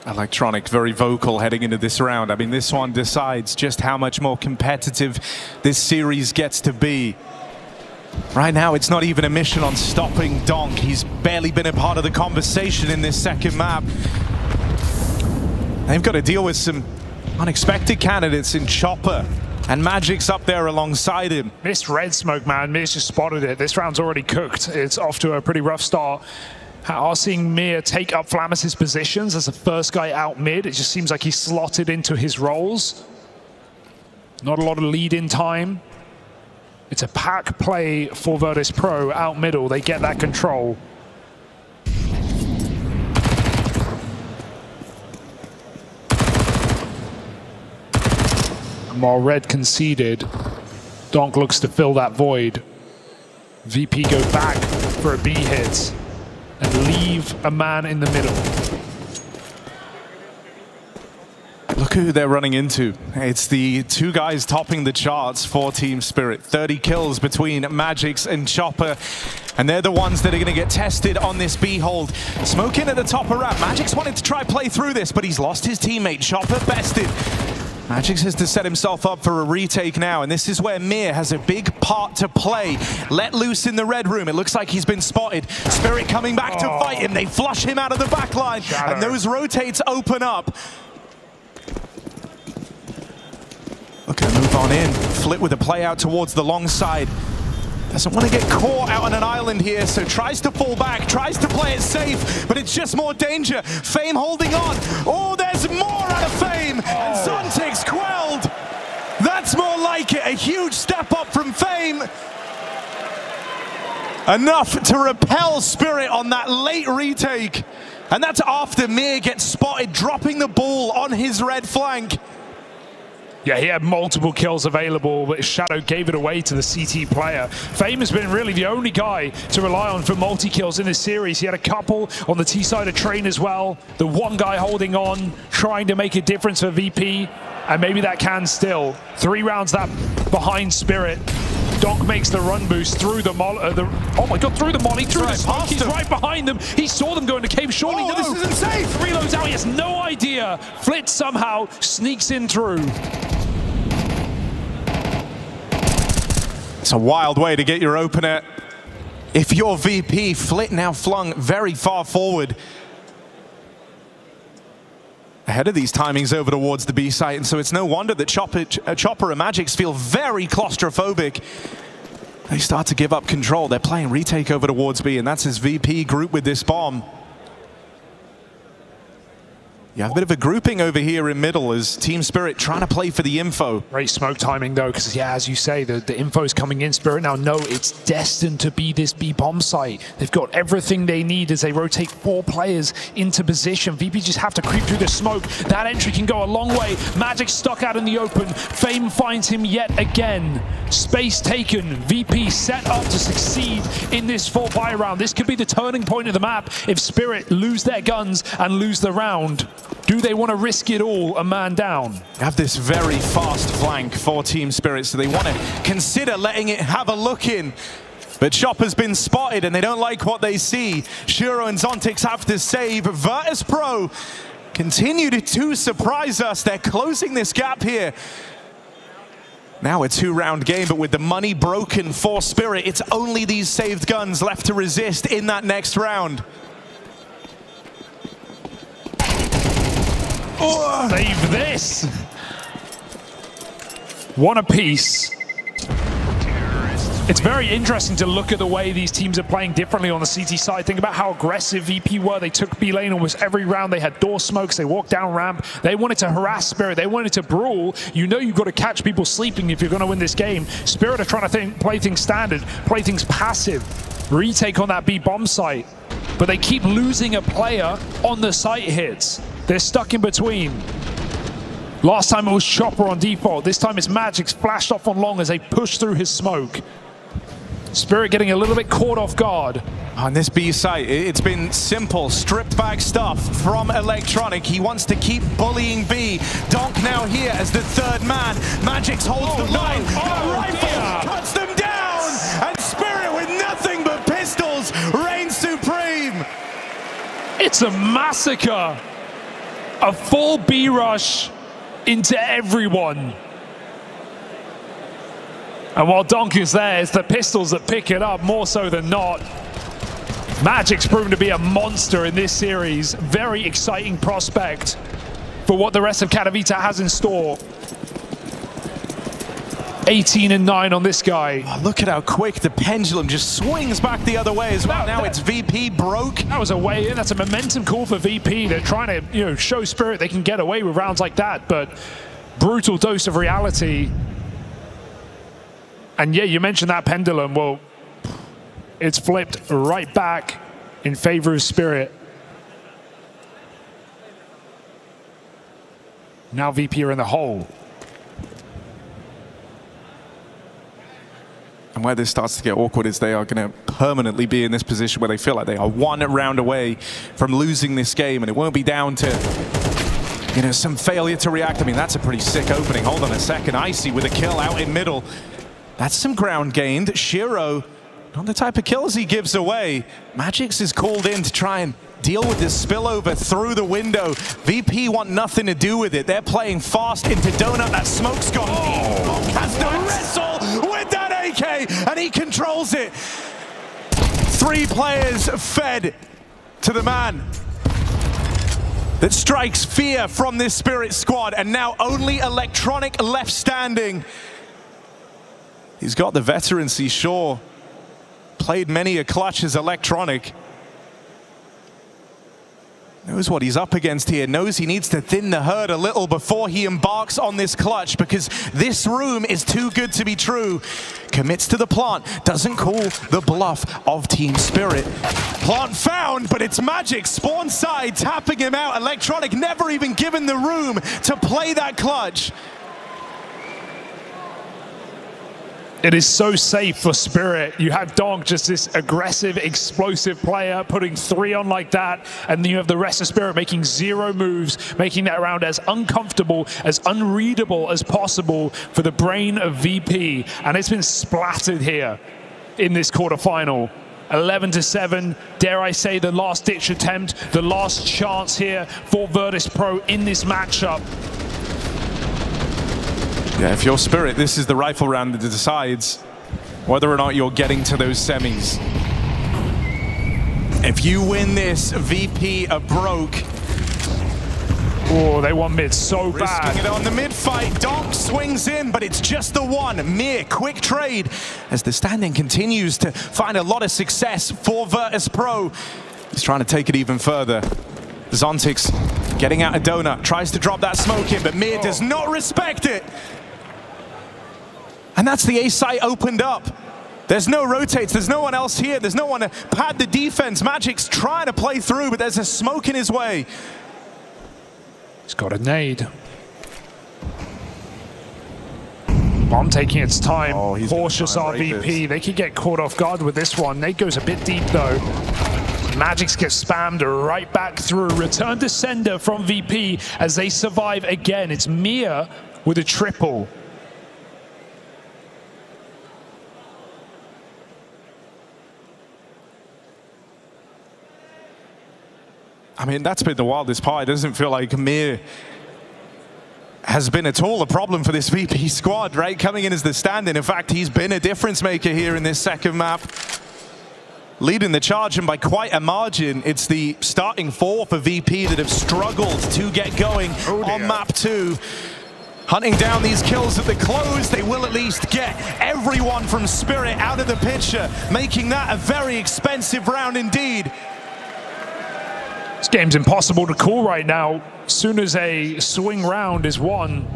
Electronic very vocal heading into this round. I mean, this one decides just how much more competitive this series gets to be. Right now, it's not even a mission on stopping Donk. He's barely been a part of the conversation in this second map. They've got to deal with some unexpected candidates in Chopper, and Magic's up there alongside him. Missed red smoke, man. Mir's just spotted it. This round's already cooked. It's off to a pretty rough start. Are seeing Mir take up Flamis' positions as the first guy out mid. It just seems like he's slotted into his roles. Not a lot of lead-in time. It's a pack play for Virtus.pro out middle. They get that control. And while red conceded, Donk looks to fill that void. VP go back for a B hit and leave a man in the middle. Look who they're running into. It's the 2 guys topping the charts for Team Spirit. 30 kills between Magix and Chopper. And they're the ones that are going to get tested on this B hold. Smoke in at the top of ramp. Magix wanted to try play through this, but he's lost his teammate. Chopper bested. Magix has to set himself up for a retake now, and this is where Mir has a big part to play. Let loose in the red room. It looks like he's been spotted. Spirit coming back to fight him. They flush him out of the back line, and those rotates open up. Okay, move on in. Flit with a play out towards the long side. Doesn't want to get caught out on an island here, so tries to fall back, tries to play it safe, but it's just more danger. Fame holding on. Oh, there's more make it a huge step up from Fame. Enough to repel Spirit on that late retake. And that's after Mir gets spotted dropping the ball on his red flank. Yeah, he had multiple kills available, but Shadow gave it away to the CT player. Fame has been really the only guy to rely on for multi-kills in this series. He had a couple on the T side of Train as well. The one guy holding on, trying to make a difference for VP, and maybe that can still. 3 rounds that behind Spirit. Donk makes the run boost through the molly, oh my god, through the molly, through the smoke. He's right behind them. He saw them go into cave, surely no. This isn't safe. Reloads out, he has no idea. Flitz somehow sneaks in through. It's a wild way to get your opener. If you're VP, Flit now flung very far forward. Ahead of these timings over towards the B site, and so it's no wonder that Chopper and Magix feel very claustrophobic. They start to give up control. They're playing retake over towards B, and that's his VP group with this bomb. You have a bit of a grouping over here in middle as Team Spirit trying to play for the info. Great smoke timing though, because yeah, as you say, the info is coming in. Spirit now know it's destined to be this B bomb site. They've got everything they need as they rotate 4 players into position. VP just have to creep through the smoke. That entry can go a long way. Magic stuck out in the open. Fame finds him yet again. Space taken. VP set up to succeed in this 4 buy round. This could be the turning point of the map if Spirit lose their guns and lose the round. Do they want to risk it all, a man down? They have this very fast flank for Team Spirit, so they want to consider letting it have a look in. But Chopper's been spotted and they don't like what they see. Shuro and Zontix have to save. Virtus.pro continue to surprise us. They're closing this gap here. Now a 2-round game, but with the money broken for Spirit, it's only these saved guns left to resist in that next round. Oh. Save this! One apiece. It's very interesting to look at the way these teams are playing differently on the CT side. Think about how aggressive VP were. They took B lane almost every round. They had door smokes. They walked down ramp. They wanted to harass Spirit. They wanted to brawl. You know you've got to catch people sleeping if you're going to win this game. Spirit are trying to play things standard, play things passive. Retake on that B bomb site. But they keep losing a player on the site hits. They're stuck in between. Last time it was Chopper on default. This time it's Magix flashed off on long as they push through his smoke. Spirit getting a little bit caught off guard. On this B site, it's been simple, stripped back stuff from Electronic. He wants to keep bullying B. Donk now here as the 3rd man. Magix holds the line. Rifle cuts them down. And Spirit with nothing but pistols reigns supreme. It's a massacre. A full B rush into everyone. And while Donk is there, it's the pistols that pick it up more so than not. Magic's proven to be a monster in this series. Very exciting prospect for what the rest of Katowice has in store. 18-9 on this guy. Oh, look at how quick the pendulum just swings back the other way as well. Now it's VP broke. That was a way in. That's a momentum call for VP. They're trying to, show Spirit they can get away with rounds like that, but brutal dose of reality. And yeah, you mentioned that pendulum. Well, it's flipped right back in favor of Spirit. Now VP are in the hole. And where this starts to get awkward is they are going to permanently be in this position where they feel like they are 1 round away from losing this game, and it won't be down to, some failure to react. I mean, that's a pretty sick opening. Hold on a second. Icy with a kill out in middle. That's some ground gained. Shiro, not the type of kills he gives away. Magix is called in to try and deal with this spillover through the window. VP want nothing to do with it. They're playing fast into Donut. That smoke's gone deep. Has to wrestle with that AK, and he controls it. 3 players fed to the man that strikes fear from this Spirit squad, and now only Electronic left standing. He's got the veterancy, sure. Played many a clutch as Electronic. Knows what he's up against here, knows he needs to thin the herd a little before he embarks on this clutch, because this room is too good to be true. Commits to the plant, doesn't call the bluff of Team Spirit. Plant found, but it's Magic, spawn side, tapping him out. Electronic never even given the room to play that clutch. It is so safe for Spirit. You have Donk, just this aggressive, explosive player, putting 3 on like that, and then you have the rest of Spirit making 0 moves, making that round as uncomfortable, as unreadable as possible for the brain of VP. And it's been splattered here in this quarterfinal. 11-7, dare I say the last-ditch attempt, the last chance here for Virtus.pro in this matchup. Yeah, if you're Spirit, this is the rifle round that decides whether or not you're getting to those semis. If you win this, VP are broke. Oh, they want mid so bad. Risking it on the mid fight. Donk swings in, but it's just the one. Mere quick trade as the standing continues to find a lot of success for Virtus.pro. He's trying to take it even further. Zontix getting out a donut, tries to drop that smoke in, but Mir does not respect it. And that's the A site opened up. There's no rotates, there's no one else here, there's no one to pad the defense. Magic's trying to play through, but there's a smoke in his way. He's got a nade. Bomb taking its time. Cautious RVP. They could get caught off guard with this one. Nade goes a bit deep though. Magic's gets spammed right back through. Return to sender from VP as they survive again. It's Mia with a triple. I mean, that's been the wildest part. It doesn't feel like Mir has been at all a problem for this VP squad, right? Coming in as the stand-in. In fact, he's been a difference maker here in this second map. Leading the charge, and by quite a margin. It's the starting 4 for VP that have struggled to get going on map 2. Hunting down these kills at the close, they will at least get everyone from Spirit out of the picture, making that a very expensive round indeed. This game's impossible to call right now. As soon as a swing round is won,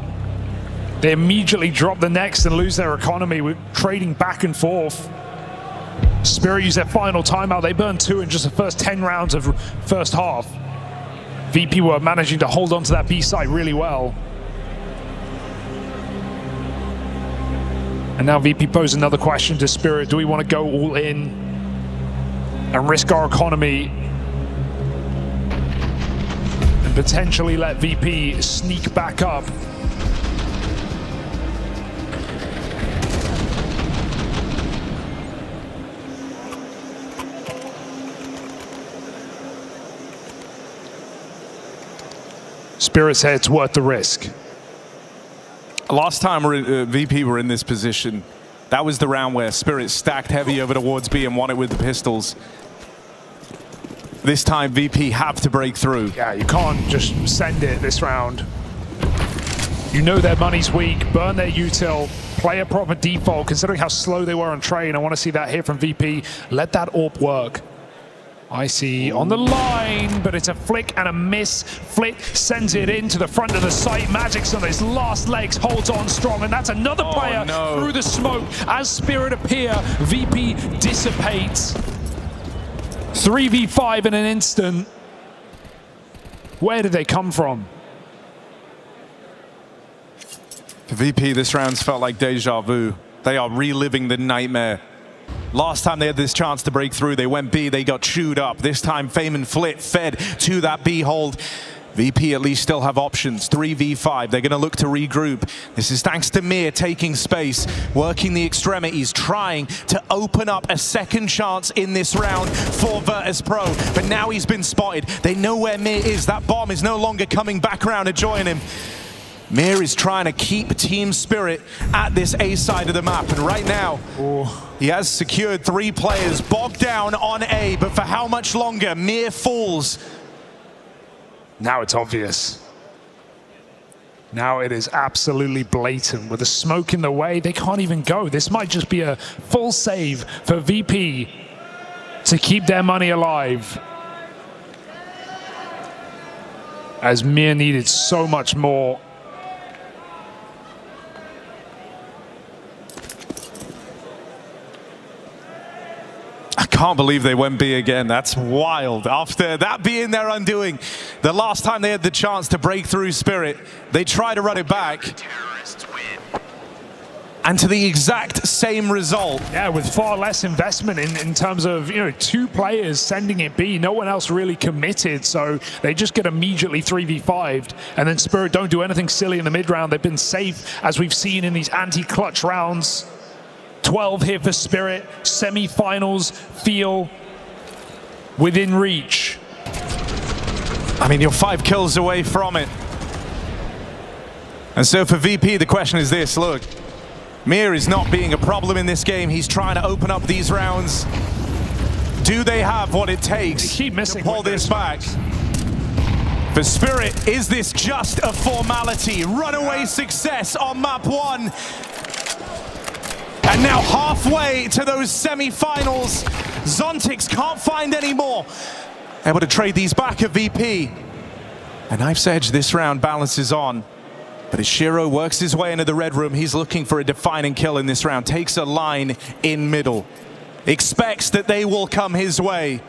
they immediately drop the next and lose their economy with trading back and forth. Spirit use their final timeout. They burned 2 in just the first 10 rounds of first half. VP were managing to hold on to that B site really well. And now VP pose another question to Spirit. Do we want to go all in and risk our economy and potentially let VP sneak back up? Spirit said it's worth the risk. Last time VP were in this position, that was the round where Spirit stacked heavy over towards B and won it with the pistols. This time VP have to break through. Yeah, you can't just send it this round. You know their money's weak, burn their util, play a proper default, considering how slow they were on train. I want to see that here from VP. Let that AWP work. I see on the line, but it's a flick and a miss. Flick sends it into the front of the site. Magic's on his last legs, holds on strong, and that's another player through the smoke. As Spirit appear, VP dissipates. 3v5 in an instant. Where did they come from? For VP, this round's felt like deja vu. They are reliving the nightmare. Last time they had this chance to break through, they went B, they got chewed up. This time, Fame and Flit fed to that B hold. VP at least still have options. 3v5, they're gonna look to regroup. This is thanks to Mir taking space, working the extremities, trying to open up a second chance in this round for Virtus.pro. But now he's been spotted. They know where Mir is. That bomb is no longer coming back around to join him. Mir is trying to keep Team Spirit at this A side of the map, and right now, he has secured 3 players, bogged down on A, but for how much longer? Mir falls. Now it's obvious. Now it is absolutely blatant. With the smoke in the way, they can't even go. This might just be a full save for VP to keep their money alive. as Mir needed so much more. I can't believe they went B again. That's wild. After that being their undoing, the last time they had the chance to break through Spirit, they tried to run it back. And to the exact same result. Yeah, with far less investment in terms of, you know, 2 players sending it B, no one else really committed, so they just get immediately 3v5'd, and then Spirit don't do anything silly in the mid round. They've been safe, as we've seen in these anti-clutch rounds. 12 here for Spirit. Semi-finals feel within reach. I mean, you're 5 kills away from it. And so for VP, the question is this, look, Mir is not being a problem in this game. He's trying to open up these rounds. Do they have what it takes to pull this back? For Spirit, is this just a formality? Runaway success on map 1. And now halfway to those semi-finals, Zontix can't find any more. Able to trade these back at VP. And Knife's Edge this round balances on. But as Shiro works his way into the red room, he's looking for a defining kill in this round. Takes a line in middle. Expects that they will come his way.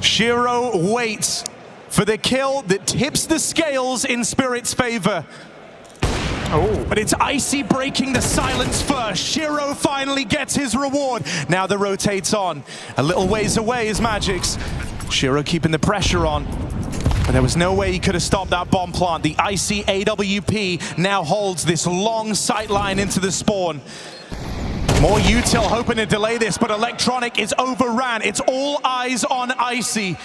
Shiro waits for the kill that tips the scales in Spirit's favor. Oh, but it's Icy breaking the silence first. Shiro finally gets his reward. Now the rotates on. A little ways away is Magix. Shiro keeping the pressure on. But there was no way he could have stopped that bomb plant. The Icy AWP now holds this long sight line into the spawn. More util hoping to delay this, but Electronic is overran. It's all eyes on Icy.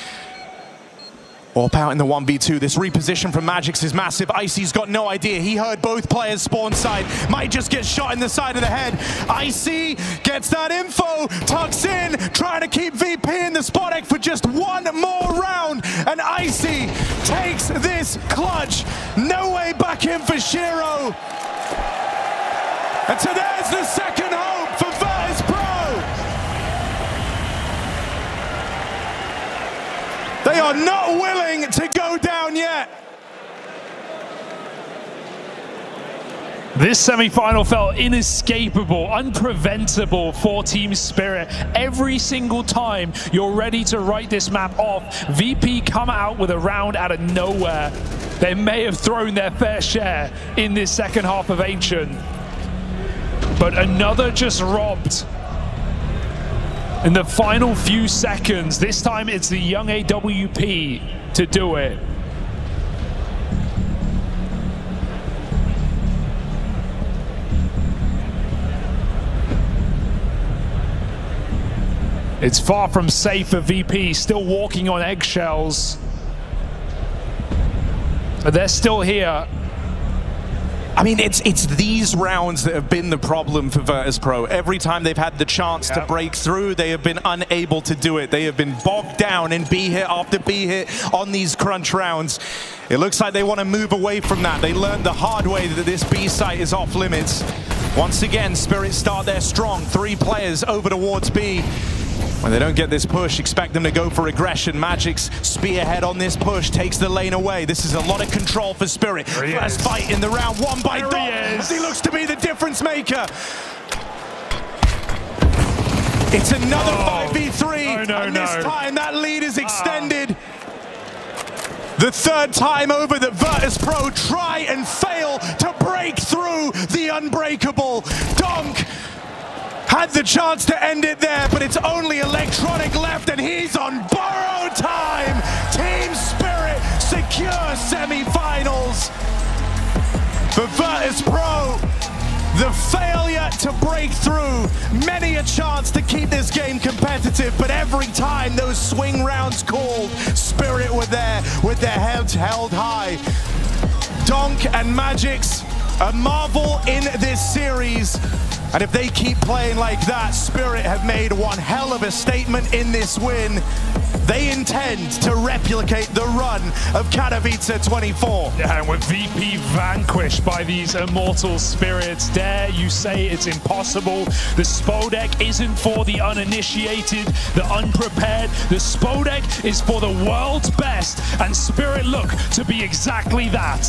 Warp out in the 1v2. This reposition from Magix is massive. Icy's got no idea. He heard both players spawn side. Might just get shot in the side of the head. Icy gets that info, tucks in, trying to keep VP in the spot egg for just one more round. And Icy takes this clutch. No way back in for Shiro. And so there's the second hope for Virtus.pro. They are not willing to go down yet. This semi-final felt inescapable, unpreventable for Team Spirit. Every single time you're ready to write this map off, VP come out with a round out of nowhere. They may have thrown their fair share in this second half of Ancient, but another just robbed. In the final few seconds, this time it's the young AWP to do it. It's far from safe for VP, still walking on eggshells. But they're still here. I mean, it's these rounds that have been the problem for Virtus.pro. Every time they've had the chance to break through, they have been unable to do it. They have been bogged down in B hit after B hit on these crunch rounds. It looks like they want to move away from that. They learned the hard way that this B site is off limits. Once again, Spirit start there strong. 3 players over towards B. When they don't get this push, expect them to go for aggression. Magic's spearhead on this push takes the lane away. This is a lot of control for Spirit. First fight in the round, won by Dom, as he looks to be the difference maker. It's another 5v3, and this time that lead is extended. The third time over that Virtus.pro try and fail to break through the unbreakable. Donk had the chance to end it there, but it's only Electronic left, and he's on borrowed time. Team Spirit secure semi-finals. For Virtus.pro, the failure to break through, many a chance to keep this game competitive, but every time those swing rounds called, Spirit were there with their heads held high. Donk and Magix, a marvel in this series. And if they keep playing like that, Spirit have made one hell of a statement in this win. They intend to replicate the run of Katowice 24. Yeah, and with VP vanquished by these immortal spirits, dare you say it's impossible? The Spodek isn't for the uninitiated, the unprepared. The Spodek is for the world's best, and Spirit look to be exactly that.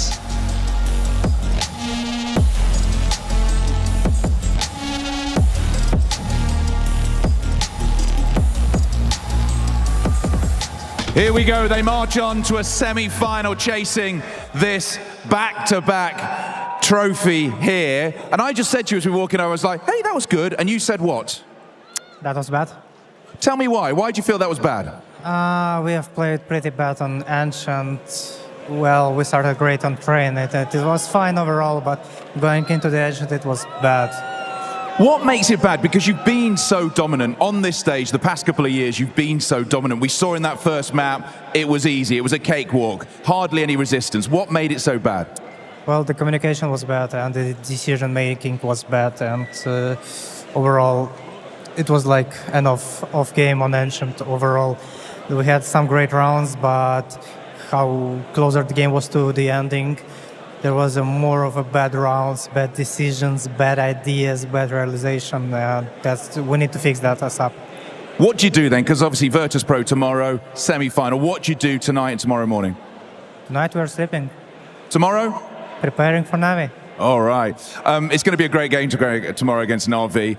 Here we go, they march on to a semi-final chasing this back-to-back trophy here. And I just said to you as we were walking over, I was like, hey, that was good. And you said what? That was bad. Tell me why. Why do you feel that was bad? We have played pretty bad on Ancient. Well, we started great on Train. It was fine overall, but going into the Ancient, it was bad. What makes it bad? Because you've been so dominant on this stage the past couple of years. You've been so dominant. We saw in that first map, it was easy. It was a cakewalk. Hardly any resistance. What made it so bad? Well, the communication was bad and the decision making was bad, and overall, it was like an off game on Ancient. Overall, we had some great rounds, but how closer the game was to the ending, there was more of a bad rounds, bad decisions, bad ideas, bad realization. We need to fix that ASAP. What do you do then? Because obviously Virtus.pro tomorrow, semi-final. What do you do tonight and tomorrow morning? Tonight we're sleeping. Tomorrow? Preparing for Na'Vi. All right. It's going to be a great game tomorrow against Na'Vi.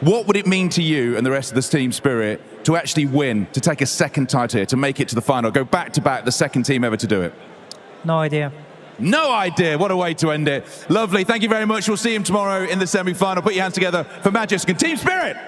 What would it mean to you and the rest of the team Spirit to actually win, to take a second title here, to make it to the final, go back-to-back, the second team ever to do it? No idea. No idea. What a way to end it. Lovely. Thank you very much. We'll see him tomorrow in the semi-final. Put your hands together for Magisk and Team Spirit.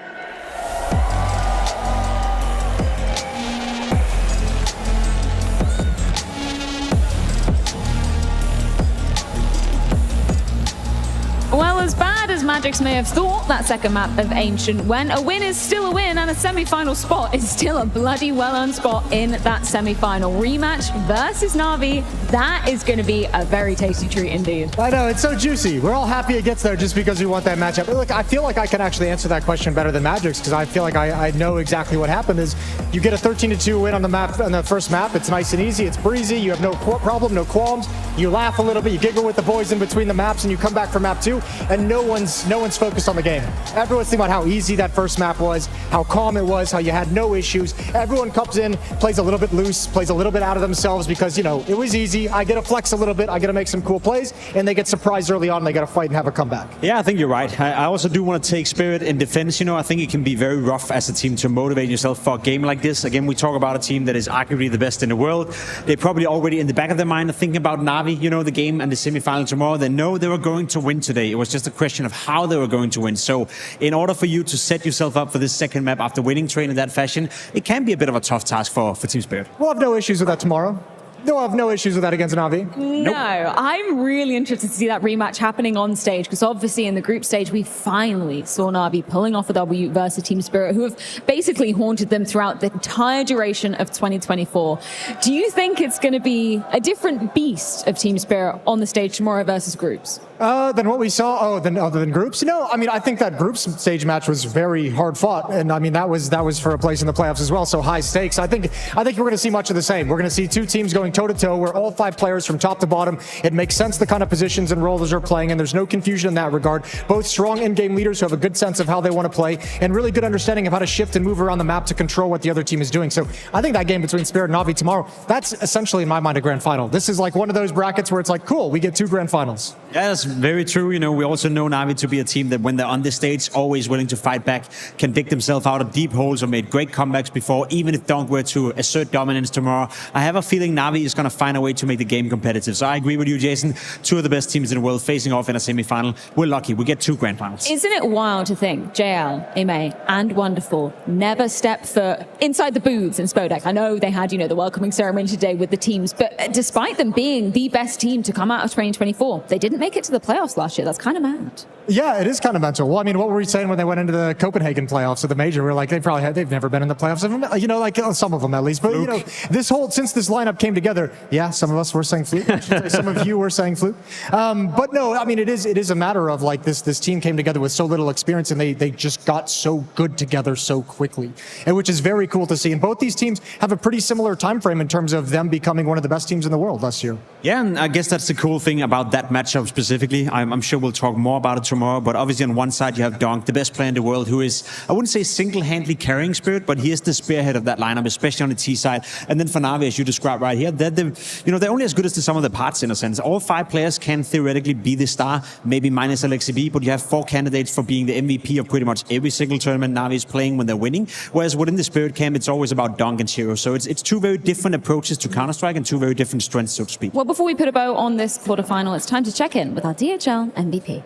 Well, as bad as Magisk may have thought that second map of Ancient went, a win is still a win, and a semi-final spot is still a bloody well-earned spot in that semi-final. Rematch versus Na'Vi, that is going to be a very tasty treat indeed. I know, it's so juicy. We're all happy it gets there just because we want that matchup. Look, I feel like I can actually answer that question better than Magisk, because I feel like I know exactly what happened. Is you get a 13-2 win on the map, on the first map. It's nice and easy. It's breezy. You have no problem, no qualms. You laugh a little bit. You giggle with the boys in between the maps, and you come back for map 2. And no one's focused on the game. Everyone's thinking about how easy that first map was, how calm it was, how you had no issues. Everyone comes in, plays a little bit loose, plays a little bit out of themselves because, you know, it was easy. I get to flex a little bit, I get to make some cool plays, and they get surprised early on and they got to fight and have a comeback. Yeah, I think you're right. I also do want to take Spirit in defense. You know, I think it can be very rough as a team to motivate yourself for a game like this. Again, we talk about a team that is arguably the best in the world. They're probably already in the back of their mind thinking about Na'Vi, you know, the game and the semi-final tomorrow. They know they were going to win today. It was just a question of how they were going to win. So in order for you to set yourself up for this second map after winning Train in that fashion, it can be a bit of a tough task for Team Spirit. We'll have no issues with that tomorrow. No, I have no issues with that against Na'Vi. No, I'm really interested to see that rematch happening on stage, because obviously in the group stage we finally saw Na'Vi pulling off a W versus Team Spirit, who have basically haunted them throughout the entire duration of 2024. Do you think it's going to be a different beast of Team Spirit on the stage tomorrow versus groups? Than what we saw. Other than groups? No, I mean, I think that groups stage match was very hard fought, and I mean that was for a place in the playoffs as well. So high stakes. I think we're going to see much of the same. We're going to see two teams going toe to toe, where all 5 players from top to bottom. It makes sense the kind of positions and roles are playing, and there's no confusion in that regard. Both strong in-game leaders who have a good sense of how they want to play, and really good understanding of how to shift and move around the map to control what the other team is doing. So I think that game between Spirit and Na'Vi tomorrow, that's essentially in my mind a grand final. This is like one of those brackets where it's like, cool, we get 2 grand finals. Yeah, that's very true. You know, we also know Na'Vi to be a team that when they're on the stage, always willing to fight back, can dig themselves out of deep holes or made great comebacks before, even if Donk were to assert dominance tomorrow. I have a feeling Na'Vi is going to find a way to make the game competitive. So I agree with you, Jason. 2 of the best teams in the world facing off in a semi-final. We're lucky. We get 2 grand finals. Isn't it wild to think JL, Ime, and Wonderful never stepped foot inside the booths in Spodek? I know they had, you know, the welcoming ceremony today with the teams, but despite them being the best team to come out of 2024, they didn't make it to the playoffs last year. That's kind of mad. Yeah, it is kind of mental. Well, I mean, what were we saying when they went into the Copenhagen playoffs at the major? We're like, they've never been in the playoffs. You know, like some of them at least. But, you know, since this lineup came together, together. Yeah, some of us were saying fluke. I should say some of you were saying fluke. But no, I mean, it is a matter of like this team came together with so little experience, and they just got so good together so quickly, and which is very cool to see. And both these teams have a pretty similar time frame in terms of them becoming one of the best teams in the world last year. Yeah, and I guess that's the cool thing about that matchup specifically. I'm sure we'll talk more about it tomorrow, but obviously on one side you have Donk, the best player in the world, who is, I wouldn't say single-handedly carrying Spirit, but he is the spearhead of that lineup, especially on the T side. And then for Na'Vi, as you described right here, they're only as good as the sum of the parts in a sense. All 5 players can theoretically be the star, maybe minus LXCB, but you have 4 candidates for being the MVP of pretty much every single tournament Na'Vi is playing when they're winning. Whereas within the Spirit camp, it's always about Donk and Shiro. So it's 2 very different approaches to Counter-Strike and 2 very different strengths, so to speak. Well, before we put a bow on this quarterfinal, it's time to check in with our DHL MVP.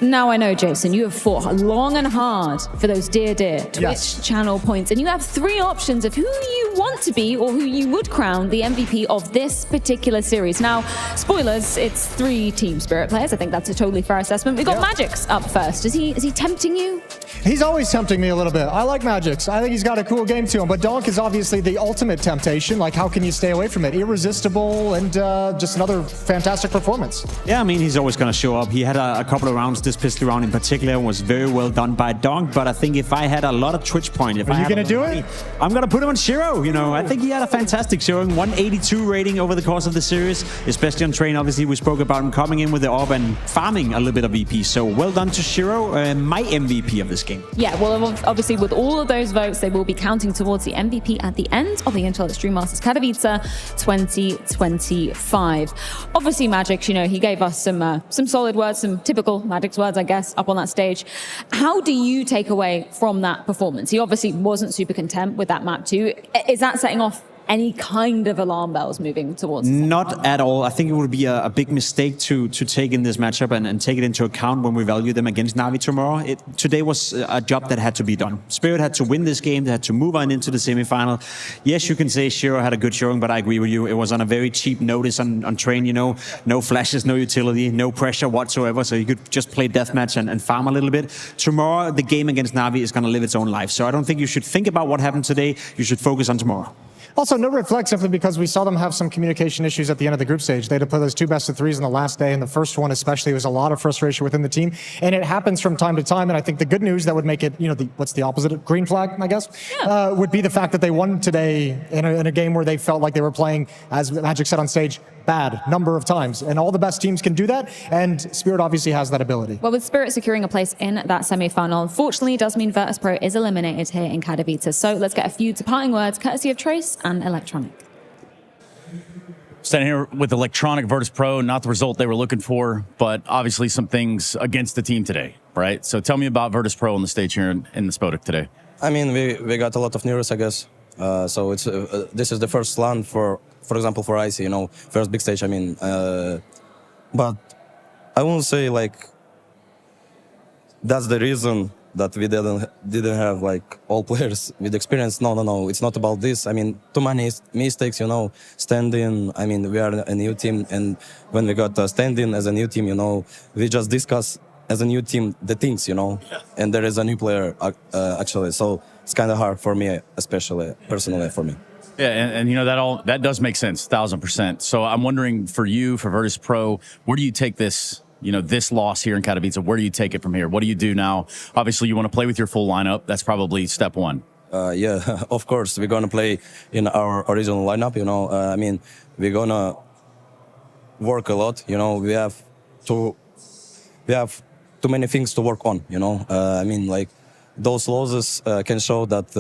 Now I know, Jason, you have fought long and hard for those dear Twitch channel points, and you have 3 options of who you want to be or who you would crown the MVP of this particular series. Now, spoilers, it's 3 Team Spirit players. I think that's a totally fair assessment. We've got Magix up first. Is he tempting you? He's always tempting me a little bit. I like Magix. I think he's got a cool game to him, but Donk is obviously the ultimate temptation. Like, how can you stay away from it? Irresistible, and just another fantastic performance. Yeah, I mean, he's always going to show up. He had a couple of rounds. This pistol round in particular was very well done by Donk, but I think if I had a lot of Twitch point, Are you going to do it? I'm going to put him on Shiro. I think he had a fantastic showing. 182 rating over the course of the series, especially on train. Obviously, we spoke about him coming in with the orb and farming a little bit of VP. So well done to Shiro, my MVP of this game. Yeah, well, obviously, with all of those votes, they will be counting towards the MVP at the end of the Intel Extreme Masters Katowice 2025. Obviously, Magix, he gave us some solid words, some typical Magix words, I guess, up on that stage. How do you take away from that performance? He obviously wasn't super content with that map too. Is that setting off any kind of alarm bells moving towards? Not at all. I think it would be a big mistake to take in this matchup and take it into account when we value them against Na'Vi tomorrow. Today was a job that had to be done. Spirit had to win this game. They had to move on into the semifinal. Yes, you can say Shiro had a good showing, but I agree with you. It was on a very cheap notice on train, no flashes, no utility, no pressure whatsoever. So you could just play deathmatch and farm a little bit. Tomorrow, the game against Na'Vi is going to live its own life. So I don't think you should think about what happened today. You should focus on tomorrow. Also, no red flag simply because we saw them have some communication issues at the end of the group stage. They had to play those 2 best-of-3s in the last day, and the first one especially was a lot of frustration within the team, and it happens from time to time. And I think the good news that would make it, what's the opposite of green flag, I guess, would be the fact that they won today in a game where they felt like they were playing, as Magix said on stage, bad number of times. And all the best teams can do that, and Spirit obviously has that ability. Well, with Spirit securing a place in that semi-final, unfortunately, it does mean Virtus.pro is eliminated here in Katowice. So let's get a few departing words, courtesy of Trace and Electronic. Standing here with Electronic, Virtus.pro, not the result they were looking for, but obviously some things against the team today, right? So tell me about Virtus.pro on the stage here in the Spodek today. I mean, we got a lot of nerves, I guess. So it's this is the first LAN for example, for IC, first big stage. I mean, but I won't say like that's the reason that we didn't have like all players with experience. No, it's not about this. I mean, too many mistakes, stand-in. I mean, we are a new team, and when we got stand-in as a new team, we just discuss as a new team the things, and there is a new player actually. So it's kind of hard for me, especially personally for me. Yeah, and that does make sense, 1000%. So I'm wondering for you, for Virtus.pro, where do you take this? This loss here in Katowice, where do you take it from here? What do you do now? Obviously, you want to play with your full lineup. That's probably step one. Yeah, of course. We're going to play in our original lineup, I mean, we're going to work a lot, We have too many things to work on, I mean, like, those losses can show that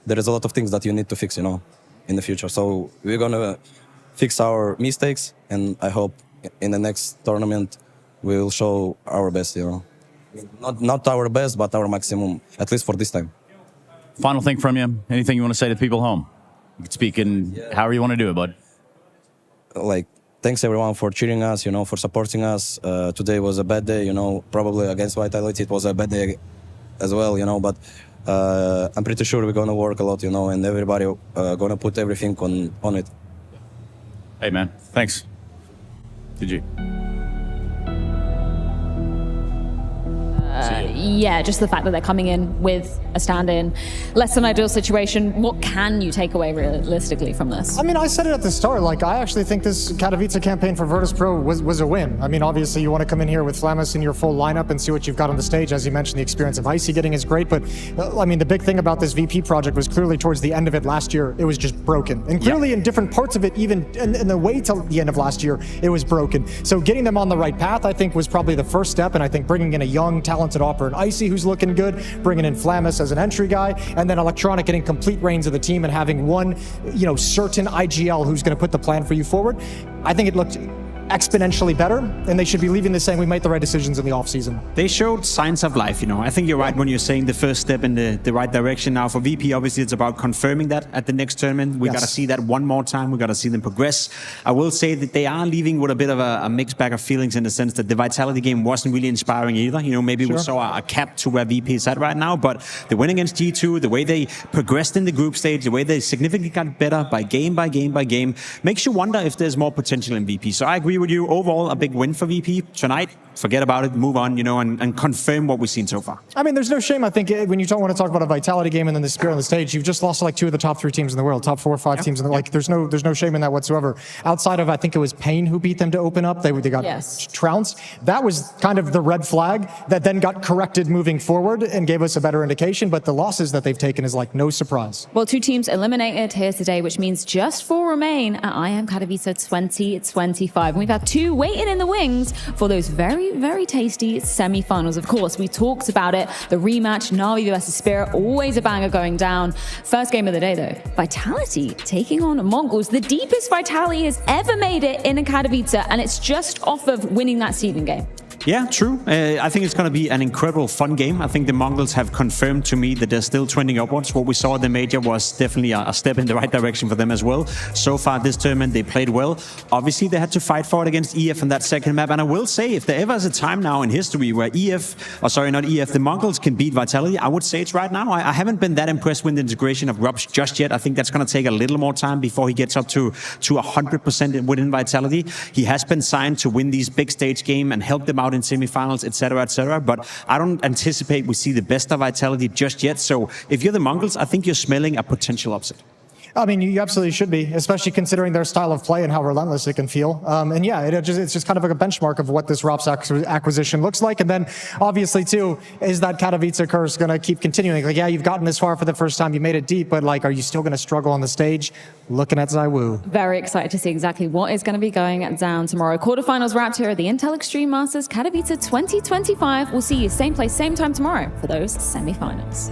there is a lot of things that you need to fix, you know, in the future. So we're gonna fix our mistakes, and I hope in the next tournament we will show our best, you know. Not our best, but our maximum, at least for this time. Final thing from you. Anything you want to say to the people home? You can speak in however you want to do it, bud. Like, thanks everyone for cheering us, you know, for supporting us. Today was a bad day, you know, probably against Vitality it was a bad day as well, you know, but I'm pretty sure we're gonna work a lot, you know, and everybody gonna put everything on it. Hey man, thanks. GG. Yeah, just the fact that they're coming in with a stand-in, less than ideal situation. What can you take away realistically from this? I mean, I said it at the start. Like, I actually think this Katowice campaign for Virtus.pro was a win. I mean, obviously, you want to come in here with Flamus in your full lineup and see what you've got on the stage. As you mentioned, the experience of Icy getting is great. But, I mean, the big thing about this VP project was clearly towards the end of it last year, it was just broken. And clearly in different parts of it, even in the way till the end of last year, it was broken. So getting them on the right path, I think, was probably the first step. And I think bringing in a young, talented Opera and Icy who's looking good, bringing in Flamus as an entry guy, and then Electronic getting complete reins of the team and having one, you know, certain IGL who's going to put the plan for you forward. I think it looked exponentially better, and they should be leaving this saying we made the right decisions in the offseason. They showed signs of life, you know. I think you're right when you're saying the first step in the right direction. Now for VP, obviously it's about confirming that at the next tournament. We got to see that one more time. We got to see them progress. I will say that they are leaving with a bit of a mixed bag of feelings in the sense that the Vitality game wasn't really inspiring either. You know, maybe we saw a cap to where VP is at right now, but the win against G2, the way they progressed in the group stage, the way they significantly got better by game by game by game, makes you wonder if there's more potential in VP. So I agree with you. Overall, a big win for VP tonight. Forget about it, move on, you know, and confirm what we've seen so far. I mean, there's no shame, I think, when you don't want to talk about a Vitality game and then the Spirit on the stage. You've just lost like 2 of the top 3 teams in the world, top 4 or 5 teams in the, like, there's no shame in that whatsoever. Outside of, I think it was Pain who beat them to open up. They got trounced. That was kind of the red flag that then got corrected moving forward and gave us a better indication. But the losses that they've taken is like no surprise. Well, 2 teams eliminated here today, which means just 4 remain at IEM Katowice 2025. And we've had 2 waiting in the wings for those very, very tasty semi-finals. Of course, we talked about it. The rematch, Na'Vi versus Spirit, always a banger going down. First game of the day, though. Vitality taking on Mongolz. The deepest Vitality has ever made it in a Katowice, and it's just off of winning that seeding game. Yeah, true. I think it's going to be an incredible fun game. I think the Mongolz have confirmed to me that they're still trending upwards. What we saw at the major was definitely a step in the right direction for them as well. So far this tournament, they played well. Obviously, they had to fight for it against EF in that second map. And I will say, if there ever is a time now in history where the Mongolz can beat Vitality, I would say it's right now. I haven't been that impressed with the integration of Rubs just yet. I think that's going to take a little more time before he gets up to 100% within Vitality. He has been signed to win these big stage games and help them out in semifinals, etc., but I don't anticipate we see the best of Vitality just yet. So if you're the Mongolz, I think you're smelling a potential upset. I mean, you absolutely should be, especially considering their style of play and how relentless it can feel. And yeah, it's just kind of like a benchmark of what this ROPS acquisition looks like. And then, obviously, too, is that Katowice curse going to keep continuing? Like, yeah, you've gotten this far for the first time, you made it deep, but like, are you still going to struggle on the stage? Looking at ZywOo. Very excited to see exactly what is going to be going down tomorrow. Quarterfinals wrapped here at the Intel Extreme Masters Katowice 2025. We'll see you same place, same time tomorrow for those semi-finals.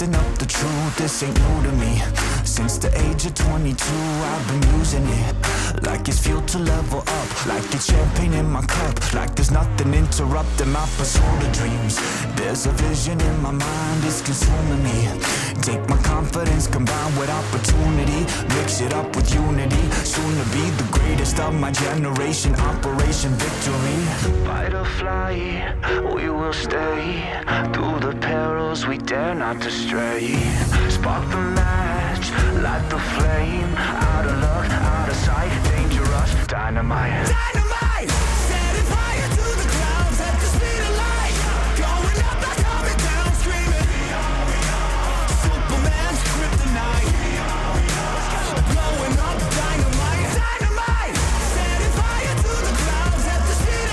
Up the truth, this ain't new to me. Since the age of 22, I've been using it like it's fuel to level up, like it's champagne in my cup, like there's nothing interrupting my pursuit of dreams. There's a vision in my mind, it's consuming me. Take my confidence combined with opportunity, mix it up with unity, soon to be the greatest of my generation. Operation Victory. Fight or fly, we will stay through the perils we dare not to stray. Spark the match, light the flame. Out of luck, out of sight, dangerous, dynamite. Dynamite! Setting fire to the clouds at the speed of light. Going up, not coming down, screaming. Superman's kryptonite. Blowing up dynamite. Dynamite! Setting fire to the clouds at the speed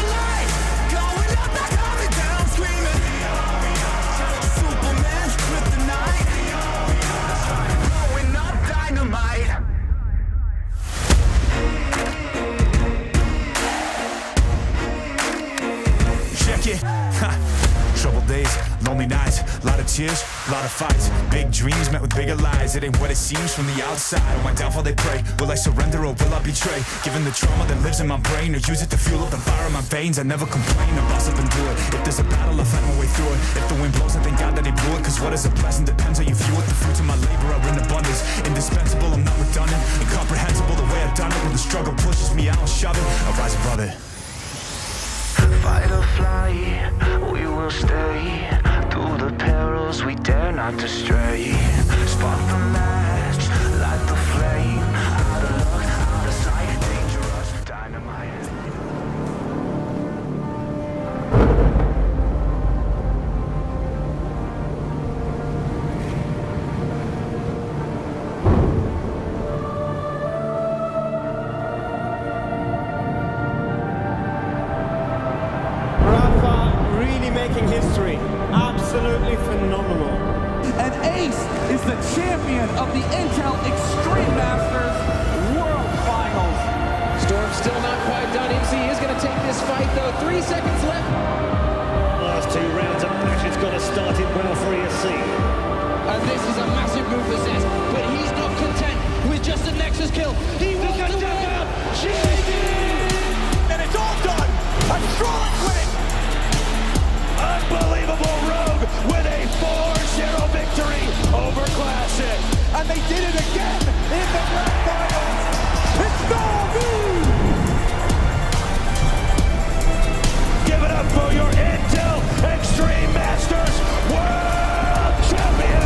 days, lonely nights, a lot of tears, a lot of fights. Big dreams met with bigger lies. It ain't what it seems from the outside. On my downfall they pray. Will I surrender or will I betray? Given the trauma that lives in my brain, or use it to fuel up the fire in my veins. I never complain, I boss up and do it. If there's a battle, I fight my way through it. If the wind blows, I thank God that he blew it. Cause what is a blessing depends how you view it. The fruits of my labor are in abundance. Indispensable, I'm not redundant. Incomprehensible the way I've done it. When the struggle pushes me out, I'll shove it. I rise above it. Fight or fly, we will stay. Through the perils we dare not to stray. Spark the match, light the flame. Out of luck, out of sight, dangerous dynamite. Making history. Absolutely phenomenal. And Ace is the champion of the Intel Extreme Masters World Finals. Storm's still not quite done. MC is going to take this fight, though. 3 seconds left. Last 2 rounds of passion's got to start it well for ESC. And this is a massive move for Zez, but he's not content with just a Nexus kill. He wants to win. And it's all done. A strong win. Unbelievable Rogue with a 4-0 victory over Classic. And they did it again in the grand finals. It's Navi! Give it up for your Intel Extreme Masters World Champion!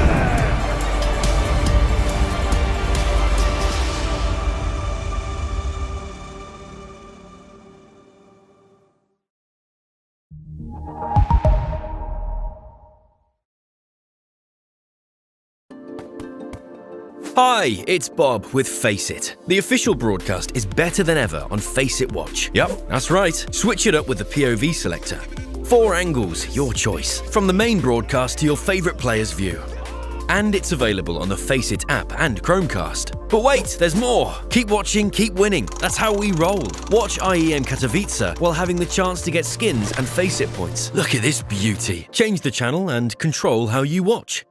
Hi, it's Bob with Face It. The official broadcast is better than ever on Face It Watch. Yep, that's right. Switch it up with the POV selector. 4 angles, your choice. From the main broadcast to your favourite player's view. And it's available on the Face It app and Chromecast. But wait, there's more! Keep watching, keep winning. That's how we roll. Watch IEM Katowice while having the chance to get skins and Face It points. Look at this beauty. Change the channel and control how you watch.